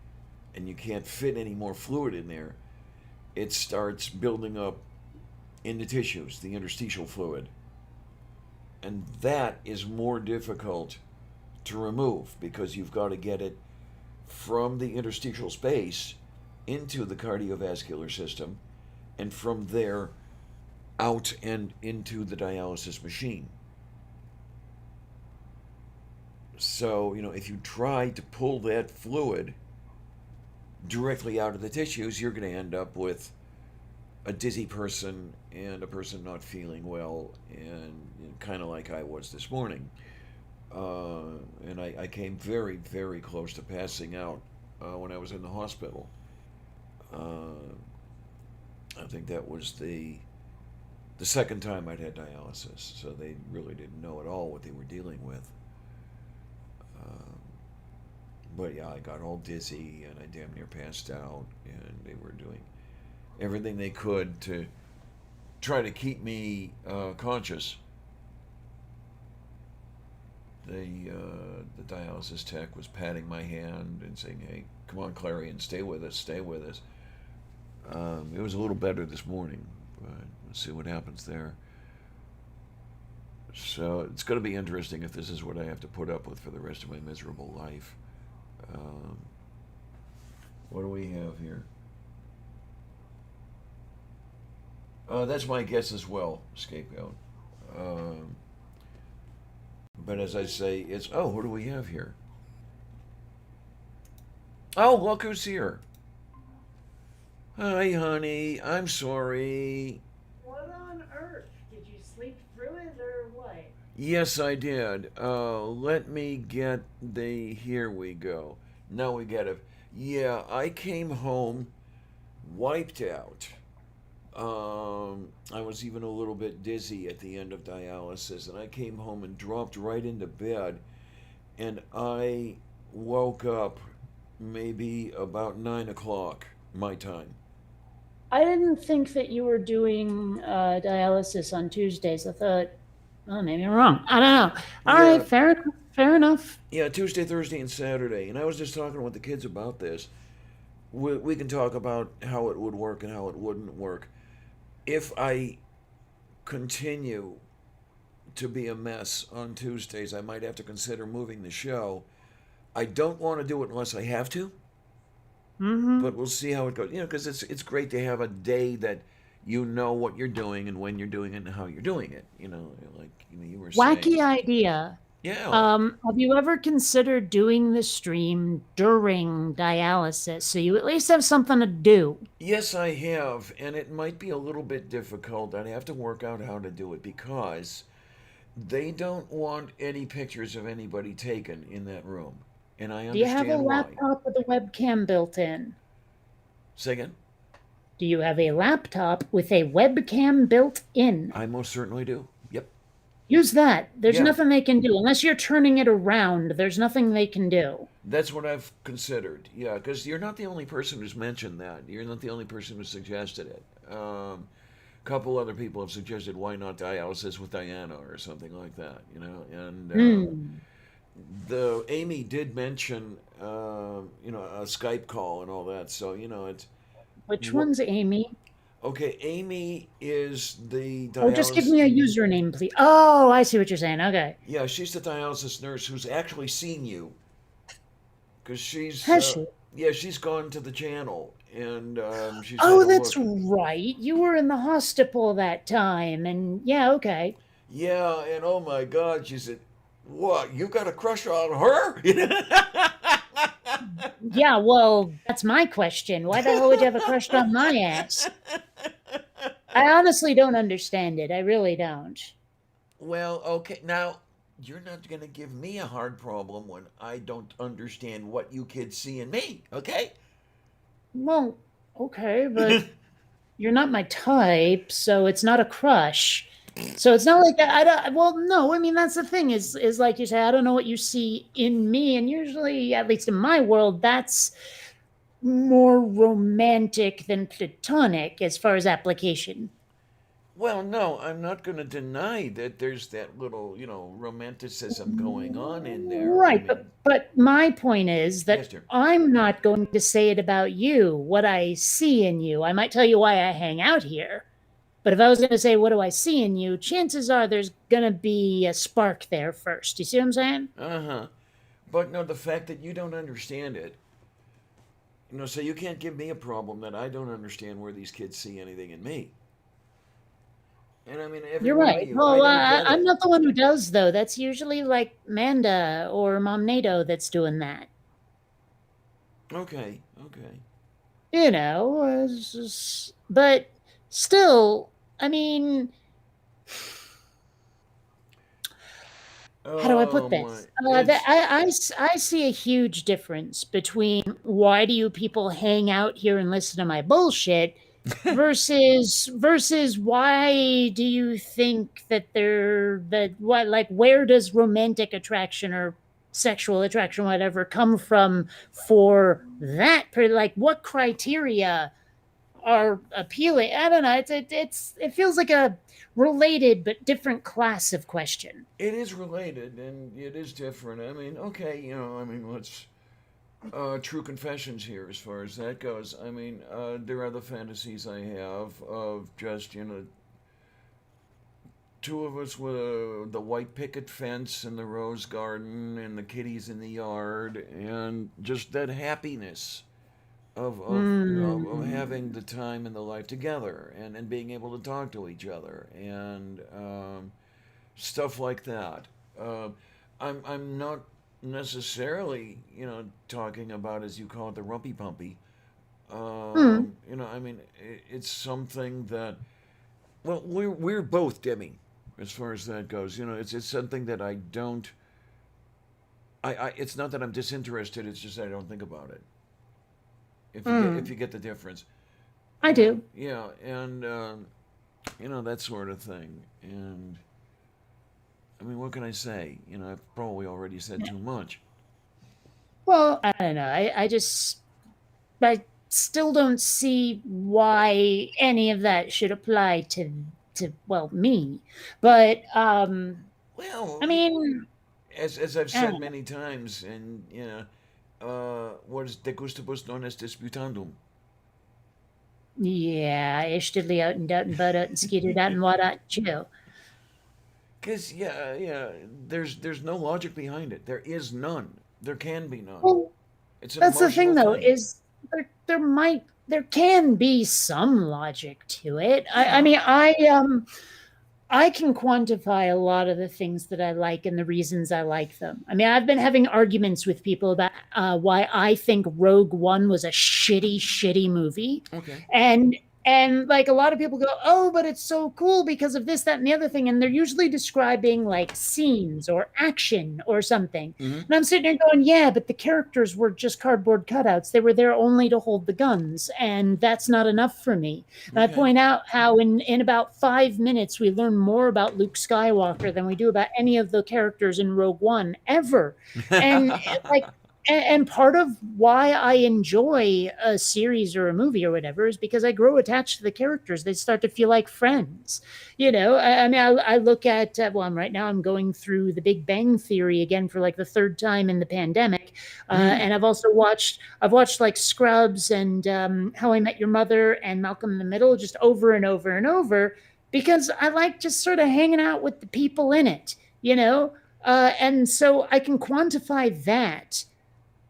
S1: and you can't fit any more fluid in there, it starts building up in the tissues, the interstitial fluid. And that is more difficult to remove because you've got to get it from the interstitial space into the cardiovascular system and from there out and into the dialysis machine. So, if you try to pull that fluid directly out of the tissues, you're going to end up with a dizzy person and a person not feeling well, and kind of like I was this morning. And I came very, very close to passing out when I was in the hospital. I think that was the second time I'd had dialysis, so they really didn't know at all what they were dealing with. Um, but yeah, I got all dizzy and I damn near passed out, and they were doing everything they could to try to keep me conscious. The dialysis tech was patting my hand and saying, "Hey, come on, Clarion, stay with us, stay with us." It was a little better this morning, but we'll see what happens there. So it's going to be interesting if this is what I have to put up with for the rest of my miserable life. Um, what do we have here? That's my guess as well, scapegoat. Um, but as I say, it's what do we have here? Oh, look who's here. Hi, honey. I'm sorry.
S2: What on earth? Did you sleep through it or what?
S1: Yes, I did. Let me get the. Here we go. Now we get it. Yeah, I came home wiped out. I was even a little bit dizzy at the end of dialysis, and I came home and dropped right into bed, and I woke up maybe about 9 o'clock my time.
S2: I didn't think that you were doing dialysis on Tuesdays. I thought, oh, maybe I'm wrong. I don't know. All right,
S1: Yeah,
S2: fair enough. Fair enough.
S1: yeah, Tuesday, Thursday, and Saturday, and I was just talking with the kids about this. We can talk about how it would work and how it wouldn't work. If I continue to be a mess on Tuesdays, I might have to consider moving the show. I don't want to do it unless I have to,
S2: Mm-hmm.
S1: but we'll see how it goes. Because it's great to have a day that you know what you're doing and when you're doing it and how you're doing it. Like you were saying.
S2: Wacky idea.
S1: Yeah.
S2: Have you ever considered doing the stream during dialysis so you at least have something to do?
S1: Yes, I have, and it might be a little bit difficult. I'd have to work out how to do it because they don't want any pictures of anybody taken in that room, and I
S2: Do you have a
S1: understand why.
S2: laptop with a webcam built in?
S1: Say again?
S2: Do you have a laptop with a webcam built in?
S1: I most certainly do. Yep.
S2: Use that. There's
S1: Yeah,
S2: nothing they can do. Unless you're turning it around, there's nothing they can do.
S1: that's what I've considered. Yeah, because you're not the only person who's mentioned that. You're not the only person who suggested it. A couple other people have suggested why not dialysis with Diana or something like that. And
S2: Hmm.
S1: the Amy did mention a Skype call and all that. So it's
S2: Which
S1: what.
S2: one's Amy?
S1: Okay, Amy is the
S2: Oh, just give
S1: dialysis.
S2: me a username, please. Oh, I see what you're saying. Okay.
S1: Yeah, she's the dialysis nurse who's actually seen you because
S2: Has she?
S1: she's gone to the channel and she's had
S2: Oh,
S1: a
S2: that's
S1: look.
S2: right. You were in the hospital that time. And yeah, okay.
S1: Yeah, and oh my God, she said, "What? You got a crush on her?"
S2: Yeah, well, that's my question. Why the hell would you have a crush on my ass? I honestly don't understand it. I really don't.
S1: Well, okay, now you're not going to give me a hard problem when I don't understand what you kids see in me, okay?
S2: Well, okay, but you're not my type, so it's not a crush. So it's not like that. I don't. Well, no. I mean, that's the thing. Is like you say. I don't know what you see in me, and usually, at least in my world, that's more romantic than platonic as far as application.
S1: Well, no, I'm not going to deny that there's that little, romanticism going on in there. I
S2: Right,
S1: mean,
S2: but my point is
S1: yes,
S2: that
S1: dear.
S2: I'm not going to say it about you, what I see in you. I might tell you why I hang out here, but if I was going to say what do I see in you, chances are there's going to be a spark there first. You see what I'm saying?
S1: Uh huh. But no, the fact that you don't understand it, so you can't give me a problem that I don't understand where these kids see anything in me. And I mean, every
S2: You're
S1: one of
S2: right.
S1: you, I
S2: Well,
S1: don't get
S2: I'm
S1: it.
S2: not the one who does though. That's usually like Manda or Mom Nato that's doing that.
S1: Okay, okay.
S2: But still, I mean, how do I
S1: Oh
S2: put
S1: my,
S2: this?
S1: it's
S2: I see a huge difference between why do you people hang out here and listen to my bullshit versus why do you think that what like where does romantic attraction or sexual attraction whatever come from for that like what criteria are appealing? I don't know. It feels like a related but different class of question.
S1: it is related and it is different. I mean, okay, I mean, let's true confessions here as far as that goes. I mean, there are the fantasies I have of just, two of us with the white picket fence and the rose garden and the kitties in the yard and just that happiness of having
S2: Mm.
S1: the time and the life together and being able to talk to each other and stuff like that. Uh, I'm not necessarily talking about, as you call it, the rumpy pumpy.
S2: Mm.
S1: I mean it's something that, well, we're both Demi as far as that goes. It's something that I don't. I it's not that I'm disinterested. It's just that I don't think about it. If
S2: Mm.
S1: you get the difference.
S2: I do.
S1: Yeah, and that sort of thing. And I mean, what can I say? I've probably already said too much.
S2: Well, I don't know. I still don't see why any of that should apply to well me. But
S1: Well,
S2: I mean,
S1: as I've
S2: I don't
S1: said
S2: know.
S1: many times, and what is de gustibus non est disputandum?
S2: Yeah, ich diddly out and doubt and butt out and skeeted out and what out chill.
S1: Because yeah, there's no logic behind it. There is none. There can be none.
S2: Well,
S1: It's an
S2: that's the
S1: emotional
S2: thing though,
S1: thing.
S2: is there can be some logic to it. I
S1: Yeah.
S2: mean I can quantify a lot of the things that I like and the reasons I like them. I mean, I've been having arguments with people about why I think Rogue One was a shitty movie,
S1: Okay.
S2: and like a lot of people go, "Oh, but it's so cool because of this, that, and the other thing," and they're usually describing like scenes or action or something.
S1: Mm-hmm.
S2: And I'm sitting there going, "Yeah, but the characters were just cardboard cutouts. They were there only to hold the guns, and that's not enough for me." And I
S1: Okay.
S2: point out how in about 5 minutes we learn more about Luke Skywalker than we do about any of the characters in Rogue One ever. And like and part of why I enjoy a series or a movie or whatever is because I grow attached to the characters. They start to feel like friends. I mean, I look at, well, right now I'm going through the Big Bang Theory again for like the third time in the pandemic.
S1: Mm.
S2: And I've watched like Scrubs and How I Met Your Mother and Malcolm in the Middle just over and over and over because I like just sort of hanging out with the people in it, and so I can quantify that.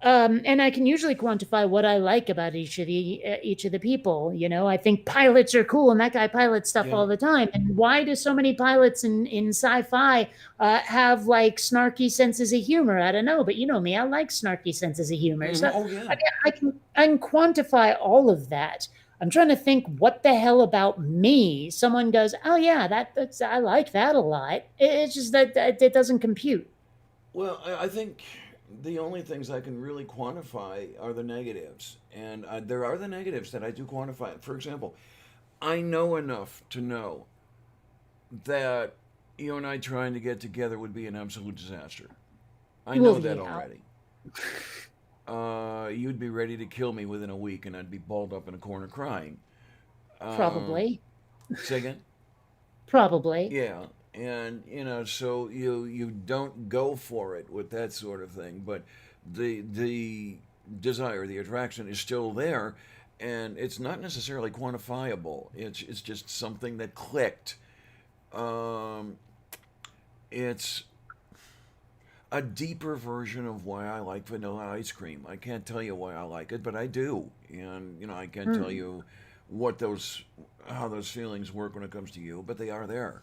S2: And I can usually quantify what I like about each of the people. I think pilots are cool, and that guy pilots stuff
S1: Yeah.
S2: all the time. And why do so many pilots in sci-fi have like snarky senses of humor? I don't know, but you know me, I like snarky senses of humor.
S1: Mhm.
S2: So
S1: Oh yeah.
S2: I mean, I can quantify all of that. I'm trying to think what the hell about me. Someone goes, oh yeah, that's I like that a lot. It's just that it doesn't compute.
S1: Well, I think the only things I can really quantify are the negatives, and there are the negatives that I do quantify. For example, I know enough to know that you and I trying to get together would be an absolute disaster. I know
S2: Well,
S1: that
S2: yeah.
S1: already. you'd be ready to kill me within a week, and I'd be balled up in a corner crying. Um,
S2: Probably.
S1: Say again?
S2: Probably.
S1: Yeah, and so you don't go for it with that sort of thing, but the desire, the attraction is still there, and it's not necessarily quantifiable. It's just something that clicked. Um, it's a deeper version of why I like vanilla ice cream. I can't tell you why I like it, but I do, and I can't tell
S2: Hmm.
S1: you what those how those feelings work when it comes to you, but they are there.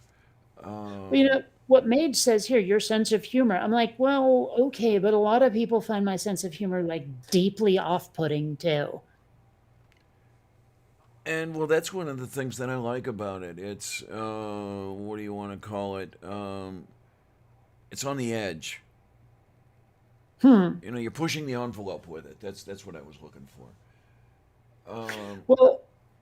S2: Well,
S1: Um,
S2: what Mage says here, your sense of humor. I'm like, well, okay, but a lot of people find my sense of humor like deeply off-putting too.
S1: And well, that's one of the things that I like about it. It's what do you want to call it? It's on the edge.
S2: Hmm.
S1: You're pushing the envelope with it. That's what I was looking for.
S2: Well,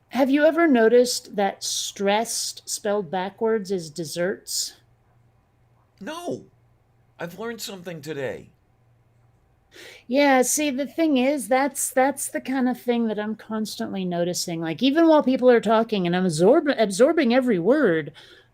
S2: have you ever noticed that stressed spelled backwards is desserts?
S1: No, I've learned something today.
S2: Yeah, see, the thing is, that's the kind of thing that I'm constantly noticing. Like even while people are talking and I'm absorbing every word,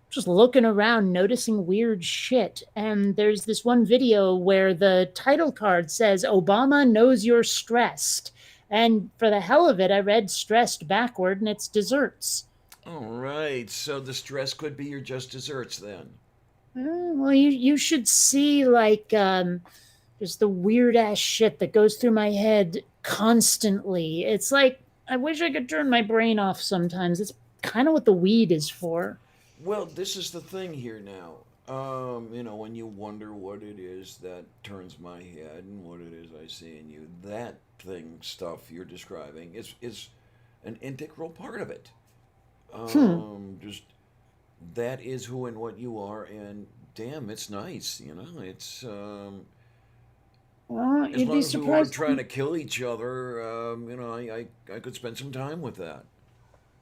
S2: just looking around, noticing weird shit. And there's this one video where the title card says, Obama knows you're stressed. And for the hell of it, I read stressed backward and it's desserts.
S1: All right, so the stress could be your just desserts then.
S2: Well, you should see like just the weird ass shit that goes through my head constantly. It's like I wish I could turn my brain off sometimes. It's kind of what the weed is for.
S1: Well, this is the thing here now. When you wonder what it is that turns my head and what it is I see in you, that thing stuff you're describing is an integral part of it.
S2: Hmm.
S1: Just that is who and what you are, and damn, it's nice. It's
S2: Well,
S1: as
S2: you'd be
S1: long as we weren't
S2: surprised.
S1: trying to kill each other. I could spend some time with that.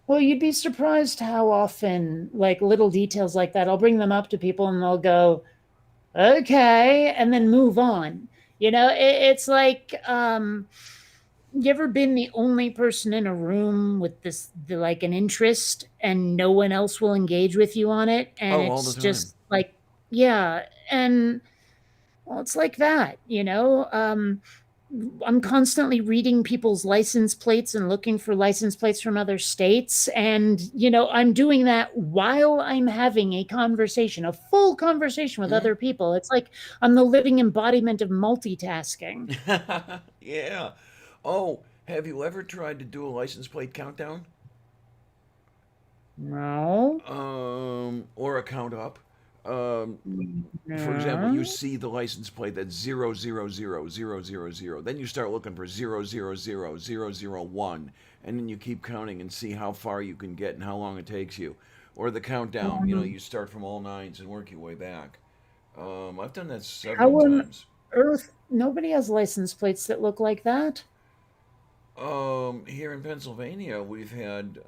S2: Well, you'd be surprised how often, like little details like that, I'll bring them up to people and they'll go, "Okay," and then move on. It's like you ever been the only person in a room with like an interest and no one else will engage with you on it? And
S1: Oh, all the
S2: it's
S1: time.
S2: just like, yeah. And well, it's like that. I'm constantly reading people's license plates and looking for license plates from other states. And I'm doing that while I'm having a conversation, a full conversation with
S1: Hmm.
S2: other people. It's like I'm the living embodiment of multitasking.
S1: Yeah. Oh, have you ever tried to do a license plate countdown?
S2: No.
S1: Or a count up? Um, for example, you
S2: No.
S1: see the license plate that's 0000000. Then you start looking for 0000001, and then you keep counting and see how far you can get and how long it takes you. Or the countdown,
S2: Um,
S1: you start from all nines and work your way back. I've done that several
S2: how on
S1: times.
S2: earth? Nobody has license plates that look like that.
S1: Here in Pennsylvania, we've had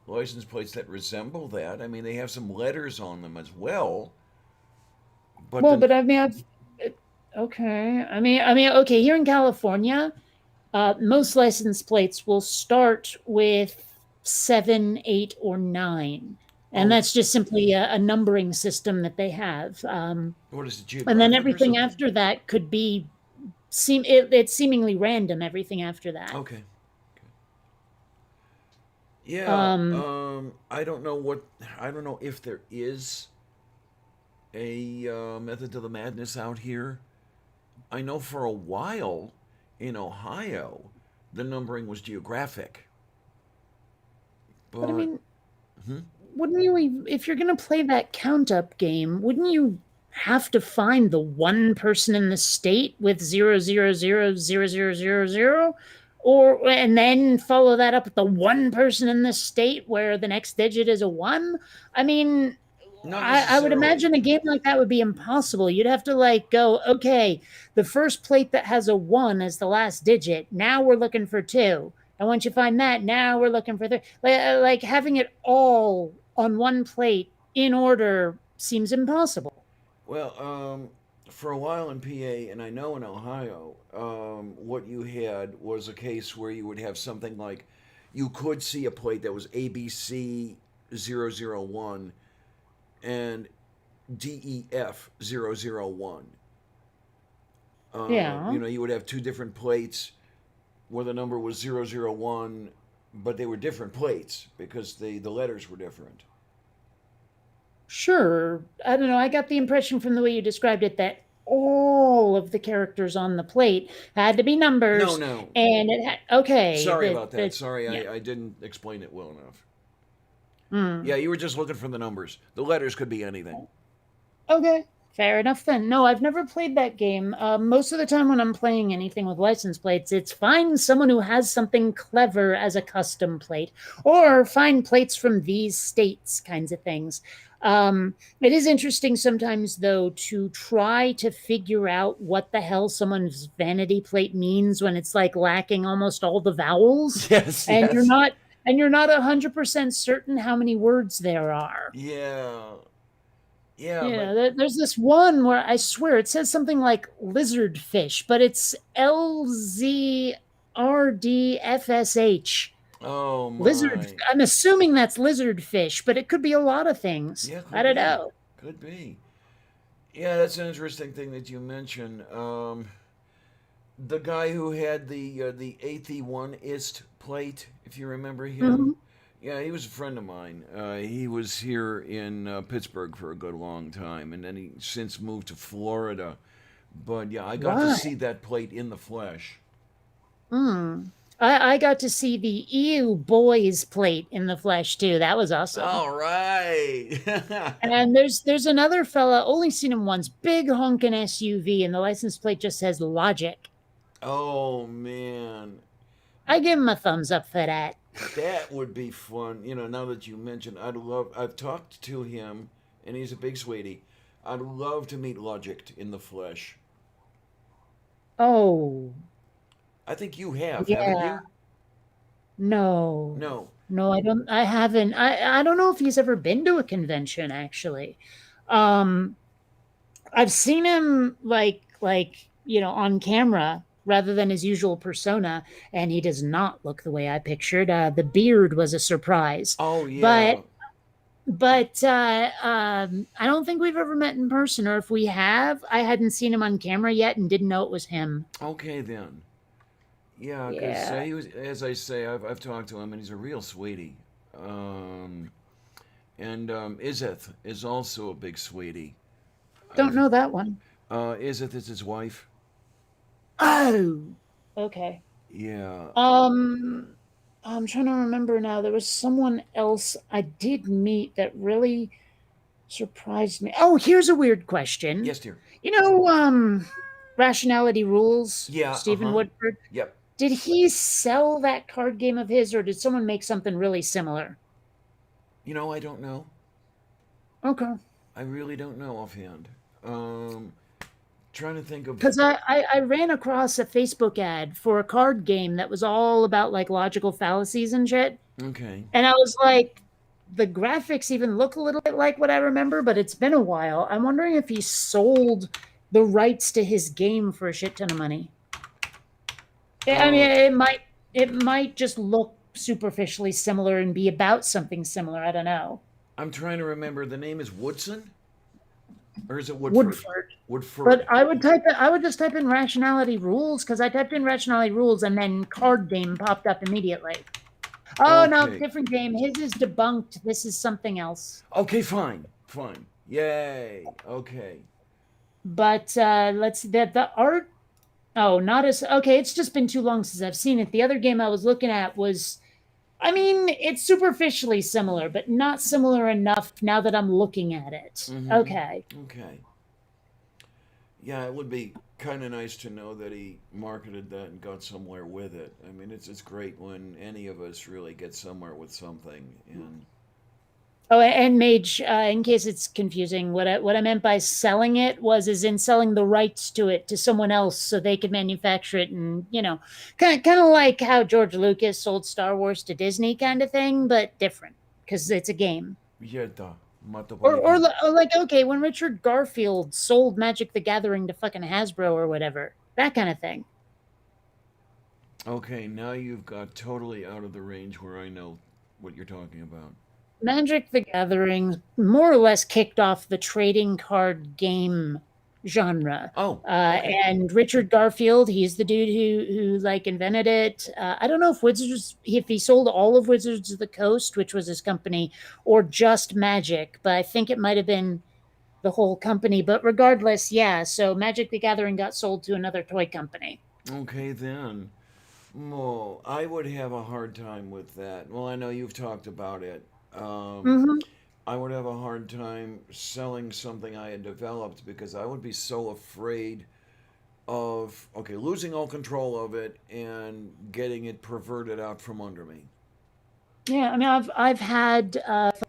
S1: license plates that resemble that. I mean, they have some letters on them as well, but
S2: Well,
S1: then,
S2: but I mean, okay. I mean, okay. Here in California, most license plates will start with 7, 8, or 9, and
S1: oh,
S2: that's just simply a numbering system that they have.
S1: what is it,
S2: And then
S1: geographic or
S2: everything
S1: something?
S2: after that could be it's seemingly random. Everything after that.
S1: Okay. Yeah,
S2: Um,
S1: I don't know if there is a method to the madness out here. I know for a while in Ohio, the numbering was geographic,
S2: but I
S1: but
S2: mean,
S1: hmm?
S2: wouldn't you, if you're going to play that count up game, wouldn't you have to find the one person in the state with 0000000, or and then follow that up with the one person in the state where the next digit is a one? I mean,
S1: Not
S2: I would
S1: necessarily.
S2: imagine a game like that would be impossible. You'd have to like go, okay, the first plate that has a one as the last digit. Now we're looking for two. And once you find that, now we're looking for three. Like having it all on one plate in order seems impossible.
S1: Well, for a while in PA, and I know in Ohio, what you had was a case where you would have something like you could see a plate that was ABC 001 and DEF 001.
S2: Yeah.
S1: You would have two different plates where the number was 001, but they were different plates because the letters were different.
S2: Sure. I don't know. I got the impression from the way you described it that all of the characters on the plate had to be
S1: No,
S2: numbers,
S1: no.
S2: and it had okay.
S1: Sorry
S2: That
S1: about that.
S2: that
S1: Sorry,
S2: yeah.
S1: I didn't explain it well enough. Yeah,
S2: Mm.
S1: you were just looking for the numbers. The letters could be anything.
S2: Okay. Fair enough then. No, I've never played that game. Most of the time when I'm playing anything with license plates, it's find someone who has something clever as a custom plate, or find plates from these states kinds of things. It is interesting sometimes, though, to try to figure out what the hell someone's vanity plate means when it's like lacking almost all the vowels,
S1: Yes,
S2: and you're
S1: yes.
S2: not and you're not 100% certain how many words there are.
S1: Yeah. Yeah, but
S2: Yeah, there's this one where I swear it says something like lizard fish, but it's LZRDFSH.
S1: oh
S2: Lizard.
S1: my.
S2: I'm assuming that's lizard fish, but it could be a lot of things.
S1: Yeah,
S2: I
S1: could
S2: don't
S1: be.
S2: know.
S1: Could be. Yeah, that's an interesting thing that you mentioned. The guy who had the AT1 ist plate, if you remember him.
S2: Mhm.
S1: Yeah, he was a friend of mine. He was here in Pittsburgh for a good long time, and then he since moved to Florida. But yeah, I got to
S2: Why?
S1: see that plate in the flesh.
S2: Hmm. I got to see the EU boys plate in the flesh too. That was awesome.
S1: All right.
S2: And there's another fella, only seen him once, big honkin' SUV, and the license plate just says Logic.
S1: oh man,
S2: I give him a thumbs up for that.
S1: that would be fun. Now that you mentioned, I'd love. I've talked to him, and he's a big sweetie. I'd love to meet Logic in the flesh.
S2: Oh,
S1: I think you have, haven't
S2: yeah.
S1: you?
S2: No.
S1: No.
S2: No, I don't I haven't. I don't know if he's ever been to a convention actually. Um I've seen him on camera rather than his usual persona, and he does not look the way I pictured. The beard was a surprise.
S1: Oh
S2: But
S1: yeah.
S2: I don't think we've ever met in person, or if we have, I hadn't seen him on camera yet and didn't know it was him.
S1: Okay then. Yeah, because
S2: Yeah.
S1: he was, as I say, I've talked to him, and he's a real sweetie. Um, and Izeth is also a big sweetie.
S2: Don't
S1: I've
S2: know that one.
S1: Izeth is his wife.
S2: Oh, okay.
S1: Yeah.
S2: Um, I'm trying to remember now. There was someone else I did meet that really surprised me. Oh, here's a weird question.
S1: Yes, dear.
S2: You know, Rationality Rules,
S1: Yeah. Uh
S2: Stephen
S1: huh.
S2: Woodford.
S1: Yep.
S2: Did he sell that card game of his, or did someone make something really similar?
S1: I don't know.
S2: Okay.
S1: I really don't know offhand. Um, trying to think of.
S2: Because I ran across a Facebook ad for a card game that was all about like logical fallacies and shit.
S1: Okay.
S2: And I was like, the graphics even look a little bit like what I remember, but it's been a while. I'm wondering if he sold the rights to his game for a shit ton of money. I mean,
S1: Uh,
S2: it might just look superficially similar and be about something similar. I don't know.
S1: I'm trying to remember. The name is Woodson, or is it Woodford?
S2: Woodford. But
S1: Woodford.
S2: I would just type in rationality rules because I typed in rationality rules and then card game popped up immediately. Oh no,
S1: Okay.
S2: different game. His is debunked. This is something else.
S1: Okay. Fine. Fine. Yay. Okay.
S2: But let's that the art. Oh, not as okay. It's just been too long since I've seen it. The other game I was looking at was. I mean, it's superficially similar, but not similar enough now that I'm looking at it.
S1: Mm-hmm.
S2: Okay.
S1: Okay. Yeah, it would be kind of nice to know that he marketed that and got somewhere with it. I mean, it's great when any of us really get somewhere with something. And
S2: Oh, and Mage, in case it's confusing, what I meant by selling it was as in selling the rights to it to someone else so they could manufacture it, and kind of like how George Lucas sold Star Wars to Disney, kind of thing, but different because it's a game.
S1: yeah, duh. Matapoliki.
S2: Or like, okay, when Richard Garfield sold Magic the Gathering to fucking Hasbro or whatever, that kind of thing.
S1: Okay, now you've got totally out of the range where I know what you're talking about.
S2: Magic the Gathering more or less kicked off the trading card game genre.
S1: Oh, okay.
S2: And Richard Garfield, he's the dude who like invented it. I don't know if he sold all of Wizards of the Coast, which was his company, or just Magic, but I think it might have been the whole company. But regardless, yeah. So Magic the Gathering got sold to another toy company.
S1: Okay, then. Well, I would have a hard time with that. Well, I know you've talked about it. Um,
S2: Hmm.
S1: I would have a hard time selling something I had developed because I would be so afraid of, okay, losing all control of it and getting it perverted out from under me.
S2: Yeah, I mean, I've had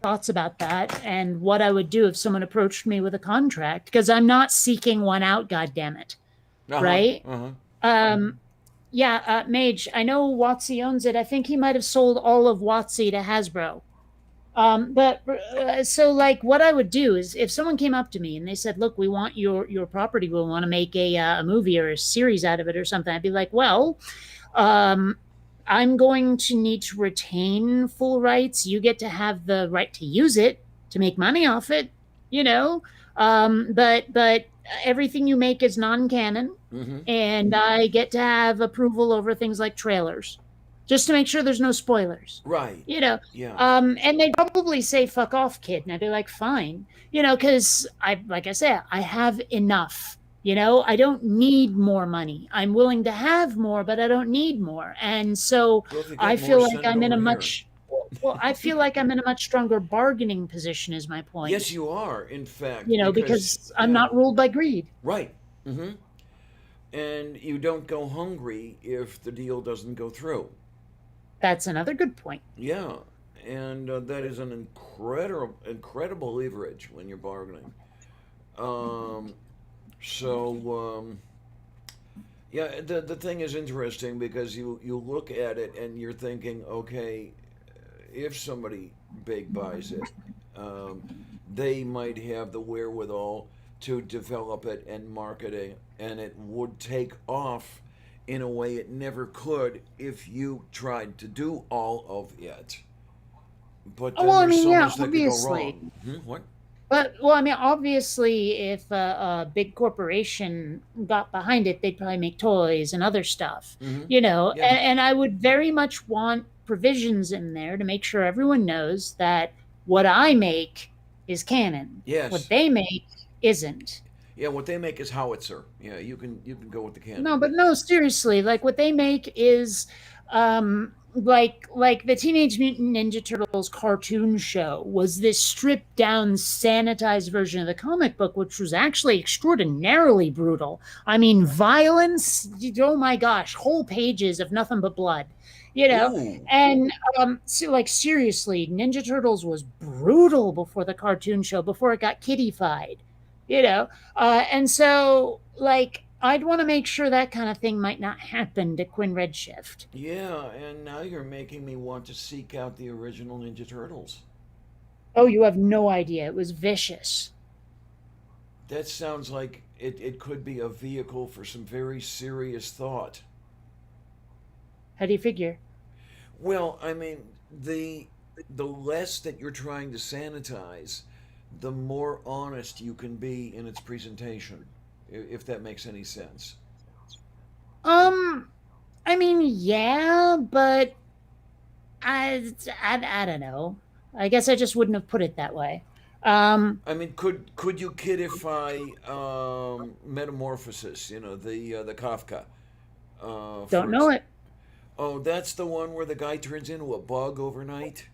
S2: thoughts about that and what I would do if someone approached me with a contract because I'm not seeking one out. God damn it,
S1: Uh huh.
S2: right?
S1: Uh huh.
S2: Um, yeah, Mage. I know Watsy owns it. I think he might have sold all of Watsy to Hasbro. But so like, what I would do is if someone came up to me and they said, "Look, we want your property. We want to make a movie or a series out of it or something," I'd be like, "Well." Um, I'm going to need to retain full rights. You get to have the right to use it to make money off it, you know. But everything you make is non-canon,
S1: Mm-hmm.
S2: and I get to have approval over things like trailers, just to make sure there's no spoilers,
S1: Right.
S2: you know.
S1: Yeah.
S2: And they'd probably say "fuck off, kid," and I'd be like, "Fine," because like I said, I have enough. I don't need more money. I'm willing to have more, but I don't need more. And so
S1: Well, if you
S2: I
S1: get more,
S2: feel like
S1: send it
S2: I'm in a
S1: over here.
S2: much I feel like I'm in a much stronger bargaining position is my
S1: Yes,
S2: point.
S1: you are, in fact, because,
S2: Because I'm
S1: yeah,
S2: not ruled by greed.
S1: right. Mm-hmm. And you don't go hungry if the deal doesn't go through.
S2: That's another good point.
S1: Yeah, and that is an incredible leverage when you're bargaining. Um, so yeah, the thing is interesting because you look at it and you're thinking, okay, if somebody big buys it, um, they might have the wherewithal to develop it and market it, and it would take off in a way it never could if you tried to do all of it. But
S2: Oh,
S1: then
S2: well, I
S1: there's
S2: mean,
S1: so
S2: yeah,
S1: much that could go
S2: obviously.
S1: wrong. Hmm? What?
S2: But well, I mean, obviously, if a big corporation got behind it, they'd probably make toys and other stuff,
S1: Hmm. Yeah.
S2: And I would very much want provisions in there to make sure everyone knows that what I make is canon. What
S1: Yes.
S2: they make isn't.
S1: Yeah. What they make is howitzer. Yeah. You can go with the cannon.
S2: No, but no, seriously, like what they make is like the Teenage Mutant Ninja Turtles cartoon show was this stripped down sanitized version of the comic book which was actually extraordinarily brutal. I mean, violence, oh my gosh, whole pages of nothing but blood. You know,
S1: Ooh.
S2: and so like seriously, Ninja Turtles was brutal before the cartoon show, before it got kiddified. You know, and so, like, I'd want to make sure that kind of thing might not happen to Quinn Redshift.
S1: Yeah. And now you're making me want to seek out the original Ninja Turtles.
S2: Oh, you have no idea. It was vicious.
S1: That sounds like it could be a vehicle for some very serious thought.
S2: How do you figure?
S1: Well, I mean, the less that you're trying to sanitize, the more honest you can be in its presentation, if that makes any sense.
S2: Um, I mean, yeah, but I don't know. I guess I just wouldn't have put it that way. Um,
S1: I mean, could you kidify Metamorphosis? The Kafka
S2: don't
S1: for
S2: know it.
S1: oh, that's the one where the guy turns into a bug overnight.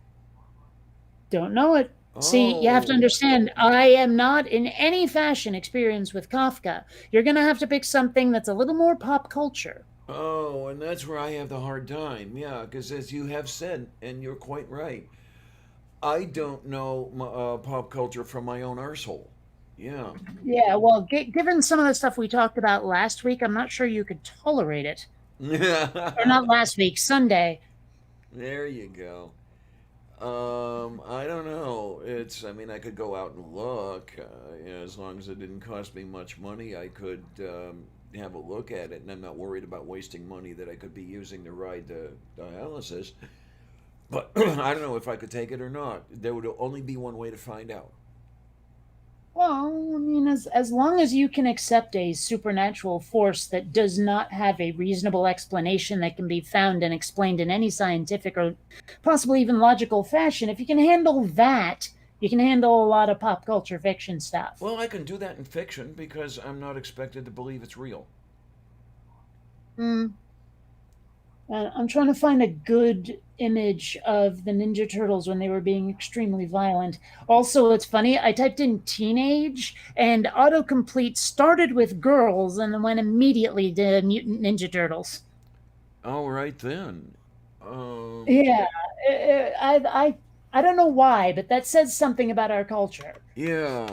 S2: Don't know it. See, you have to
S1: Oh,
S2: understand, I am not in any fashion experienced with Kafka. You're going to have to pick something that's a little more pop culture.
S1: oh, and that's where I have the hard time. Yeah, because as you have said, and you're quite right, I don't know pop culture from my own arsehole. Yeah.
S2: Yeah, well, given some of the stuff we talked about last week, I'm not sure you could tolerate it. Or not last week, Sunday.
S1: There you go. I don't know. I mean, I could go out and look. As long as it didn't cost me much money, I could have a look at it, and I'm not worried about wasting money that I could be using to ride the dialysis. But I don't know if I could take it or not. There would only be one way to find out.
S2: Well, I mean, as long as you can accept a supernatural force that does not have a reasonable explanation that can be found and explained in any scientific or possibly even logical fashion, if you can handle that, you can handle a lot of pop culture fiction stuff.
S1: Well, I can do that in fiction because I'm not expected to believe it's real.
S2: Hmm. I'm trying to find a good image of the Ninja Turtles when they were being extremely violent. Also, it's funny, I typed in teenage and autocomplete started with girls and then went immediately to Mutant Ninja Turtles.
S1: All right then. Um,
S2: Yeah, I don't know why, but that says something about our culture.
S1: yeah,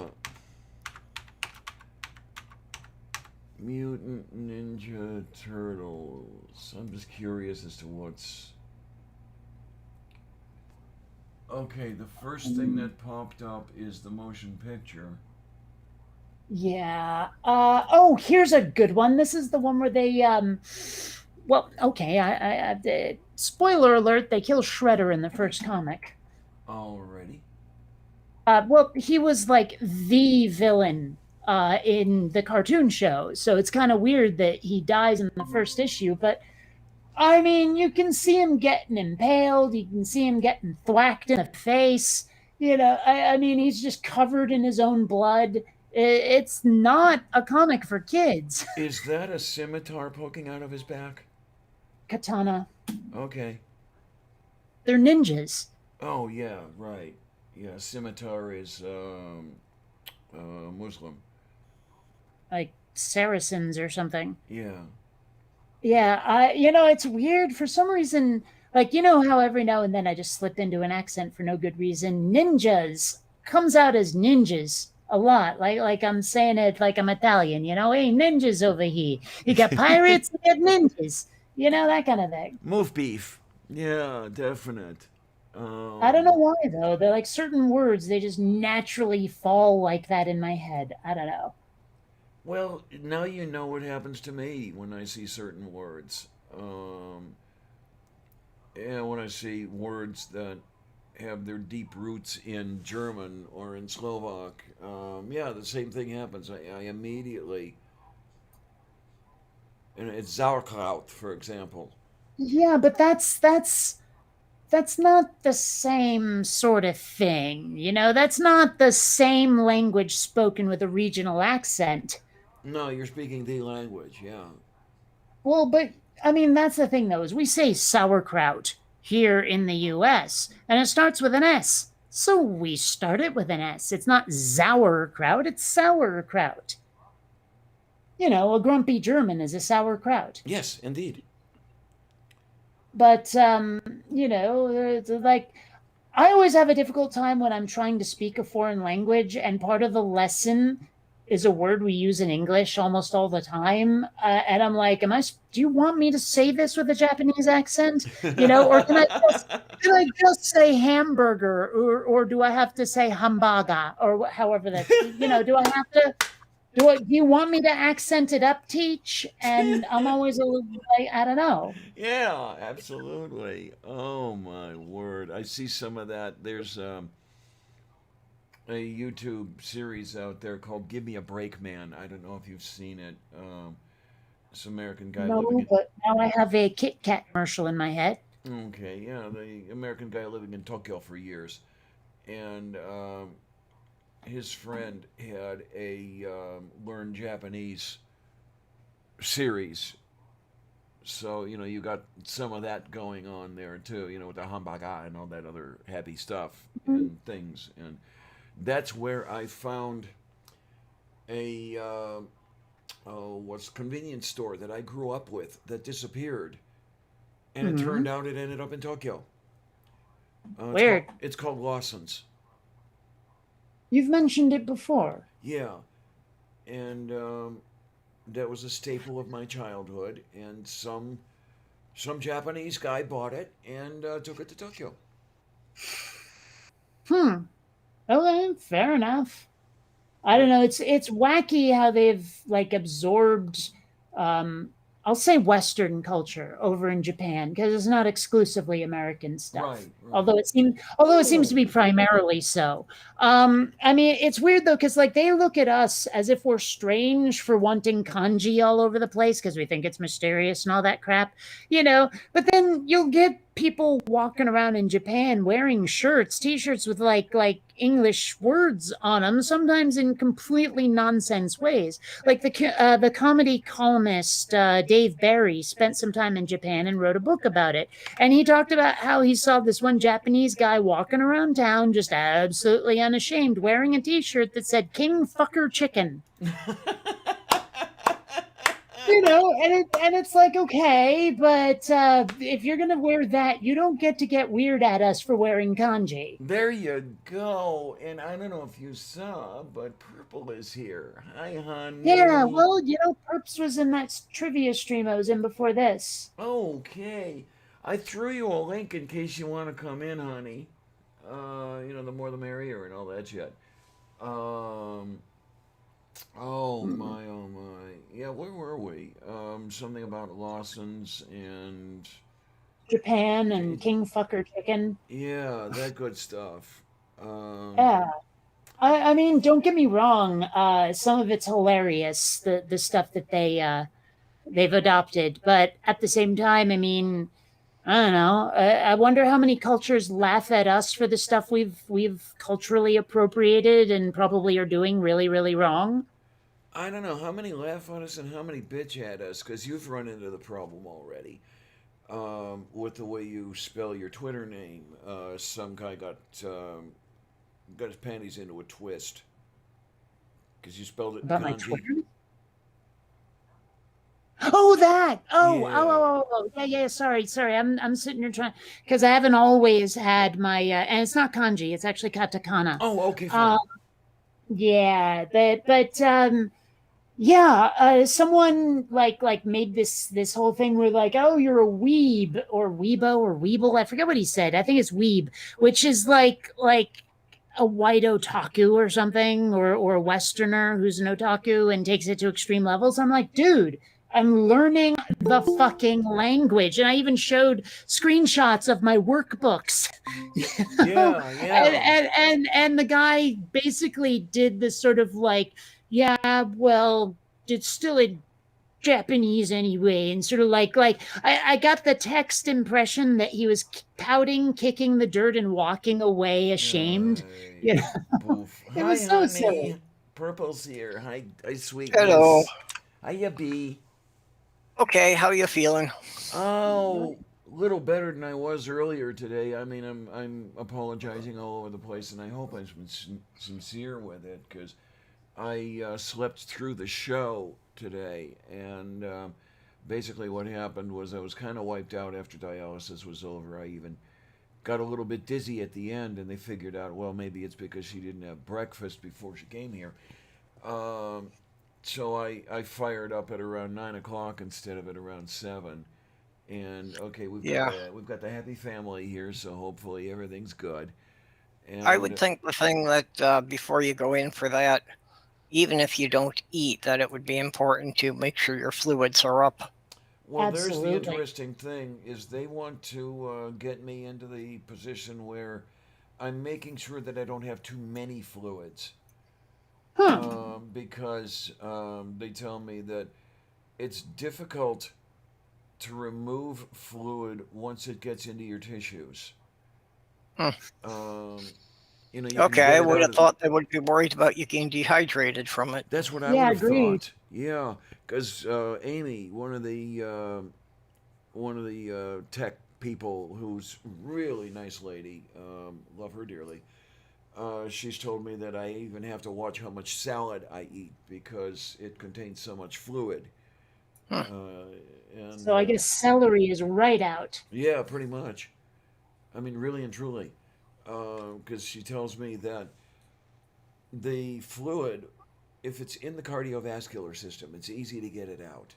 S1: Mutant Ninja Turtles. I'm just curious as to what's. Okay, the first thing that popped up is the motion picture.
S2: Yeah. Here's a good one. This is the one where they well, okay, spoiler alert, they kill Shredder in the first comic.
S1: Already.
S2: Well, he was like the villain in the cartoon show, so it's kind of weird that he dies in the first issue, but I mean, you can see him getting impaled, you can see him getting thwacked in the face. I mean, he's just covered in his own blood. It's not a comic for kids.
S1: Is that a scimitar poking out of his back?
S2: Katana.
S1: Okay.
S2: They're ninjas,
S1: Oh, yeah, right. Yeah, scimitar is Muslim.
S2: like Saracens or something.
S1: Yeah.
S2: Yeah, it's weird for some reason. Like, how every now and then I just slip into an accent for no good reason. Ninjas comes out as ninjas a lot. Like I'm saying it like I'm Italian, hey, ninjas over here. You got pirates, you got ninjas, that kind of thing.
S1: Move beef. Yeah, definite.
S2: I don't know
S1: Um,
S2: why though. They're like certain words, they just naturally fall like that in my head. I don't know.
S1: well, now you know what happens to me when I see certain words. Yeah, when I see words that have their deep roots in German or in Slovak, yeah, the same thing happens. I immediately, and it's sauerkraut, for example.
S2: Yeah, but that's not the same sort of thing. That's not the same language spoken with a regional accent.
S1: No, you're speaking the language, yeah.
S2: Well, but I mean, that's the thing though, is we say sauerkraut here in the US, and it starts with an S. So we start it with an S. It's not sauerkraut, it's sauerkraut. A grumpy German is a sauerkraut.
S1: Yes, indeed.
S2: But it's like I always have a difficult time when I'm trying to speak a foreign language, and part of the lesson is a word we use in English almost all the time. And I'm like, do you want me to say this with a Japanese accent? Or can I just say hamburger, or do I have to say hamburger, or however that's, do I have to, do you want me to accent it up, teach? And I'm always a little like, I don't know.
S1: Yeah, absolutely. Oh my word. I see some of that. There's a YouTube series out there called Give Me a Break Man. I don't know if you've seen it. This American guy living
S2: No, but now I have a Kit Kat commercial in my head.
S1: in. Okay, yeah, the American guy living in Tokyo for years. And his friend had a learn Japanese series. So, you got some of that going on there too, with the hamburger and all that other happy stuff
S2: Mhm.
S1: and things. And that's where I found a what's convenience store that I grew up with that disappeared, and it turned
S2: Mhm.
S1: out it ended up in Tokyo. It's called
S2: Weird.
S1: it's called Lawson's.
S2: You've mentioned it before.
S1: Yeah, and that was a staple of my childhood. And some Japanese guy bought it and took it to Tokyo.
S2: Hmm. Okay, fair enough. I
S1: Uh,
S2: don't know. It's wacky how they've like absorbed um I'll say Western culture over in Japan because it's not exclusively American stuff.
S1: right, right.
S2: Although it seems to be primarily so. I mean it's weird though, because like they look at us as if we're strange for wanting kanji all over the place because we think it's mysterious and all that crap, you know. But then you'll get people walking around in Japan wearing shirts, t-shirts with like English words on them, sometimes in completely nonsense ways. Like the comedy columnist Dave Barry spent some time in Japan and wrote a book about it, and he talked about how he saw this one Japanese guy walking around town just absolutely unashamed, wearing a T-shirt that said "King Fucker Chicken." You know, and it's like, okay, but if you're gonna wear that, you don't get weird at us for wearing kanji.
S1: There you go. And I don't know if you saw, but Purple is here. Hi,
S2: Yeah,
S1: honey.
S2: well, Perps was in that trivia stream I was in before this.
S1: Okay. I threw you a link in case you want to come in, honey. The more the merrier and all that shit. Um, oh
S2: Mm.
S1: my, oh my. Yeah, where were we? Something about Lawson's and
S2: Japan and King Fucker Chicken.
S1: yeah, that good stuff. Um,
S2: Yeah. I mean, don't get me wrong. Some of it's hilarious, the stuff that they've adopted, but at the same time, I mean, I don't know. I wonder how many cultures laugh at us for the stuff we've culturally appropriated and probably are doing really, really wrong.
S1: I don't know how many laugh at us and how many bitch at us because you've run into the problem already. With the way you spell your Twitter name, some guy got his panties into a twist because you spelled it in
S2: About my
S1: kanji.
S2: Twitter. Oh, that.
S1: Yeah.
S2: Yeah, yeah. Sorry. I'm sitting here trying because I haven't always had my and it's not kanji. It's actually katakana.
S1: Oh, okay,
S2: Um,
S1: fine.
S2: yeah, but yeah, someone like made this whole thing where like, oh, you're a weeb or weebo or weeble. I forget what he said. I think it's weeb, which is like a white otaku or something, or a Westerner who's an otaku and takes it to extreme levels. I'm like, dude, I'm learning the fucking language, and I even showed screenshots of my workbooks.
S1: Yeah, yeah.
S2: And the guy basically did this sort of like, yeah, well, it's still in Japanese anyway, and sort of like I got the text impression that he was pouting, kicking the dirt, and walking away ashamed.
S1: Uh,
S2: You know,
S1: Boof.
S2: it
S1: Hi,
S2: was so silly.
S1: honey. Purple's here. Hi,
S3: Hello.
S1: sweetness. Hiya, bee.
S3: Okay, how you feeling?
S1: Oh, little better than I was earlier today. I mean, I'm apologizing all over the place, and I hope I've been sincere with it because I slept through the show today, and basically what happened was I was kind of wiped out after dialysis was over. I even got a little bit dizzy at the end, and they figured out, well, maybe it's because she didn't have breakfast before she came here. Um, so I fired up at around 9 o'clock instead of at around 7. And okay,
S3: Yeah,
S1: we've got the happy family here, so hopefully everything's good.
S3: I would
S1: And
S3: think the thing that before you go in for that, even if you don't eat, that it would be important to make sure your fluids are up.
S1: well, there's the
S2: Absolutely.
S1: interesting thing is they want to get me into the position where I'm making sure that I don't have too many fluids.
S2: Huh.
S1: Because they tell me that it's difficult to remove fluid once it gets into your tissues.
S3: Hmm.
S1: Um, you can
S3: Okay,
S1: get
S3: I
S1: it
S3: would
S1: out
S3: have
S1: of.
S3: thought they would be worried about you getting dehydrated from it.
S1: That's what I would
S2: Yeah,
S1: have
S2: agreed.
S1: thought. Yeah, because Amy, one of the tech people, who's really nice lady, love her dearly. She's told me that I even have to watch how much salad I eat because it contains so much fluid.
S3: Hmm.
S1: Uh, and
S2: So I guess celery is right out.
S1: yeah, pretty much. I mean, really and truly, because she tells me that the fluid, if it's in the cardiovascular system, it's easy to get it out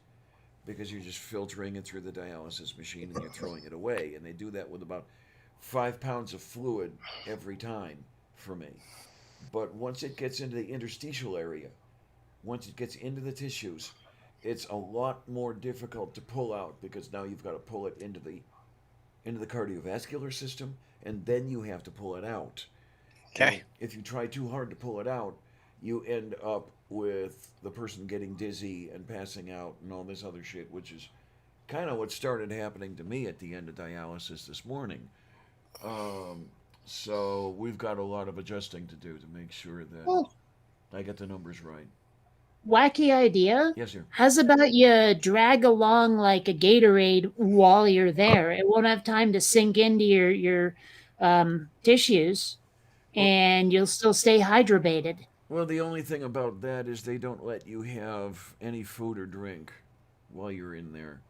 S1: because you're just filtering it through the dialysis machine and you're throwing it away. And they do that with about 5 pounds of fluid every time for me. But once it gets into the interstitial area, once it gets into the tissues, it's a lot more difficult to pull out because now you've got to pull it into the cardiovascular system, and then you have to pull it out. And
S3: Okay.
S1: if you try too hard to pull it out, you end up with the person getting dizzy and passing out and all this other shit, which is kind of what started happening to me at the end of dialysis this morning. Um, so we've got a lot of adjusting to do to make sure that
S2: Well,
S1: I get the numbers right.
S2: wacky idea.
S1: Yes, sir.
S2: How's about you drag along like a Gatorade while you're there? It won't have time to sink into your tissues,
S1: Well,
S2: and you'll still stay hydrated.
S1: well, the only thing about that is they don't let you have any food or drink while you're in there.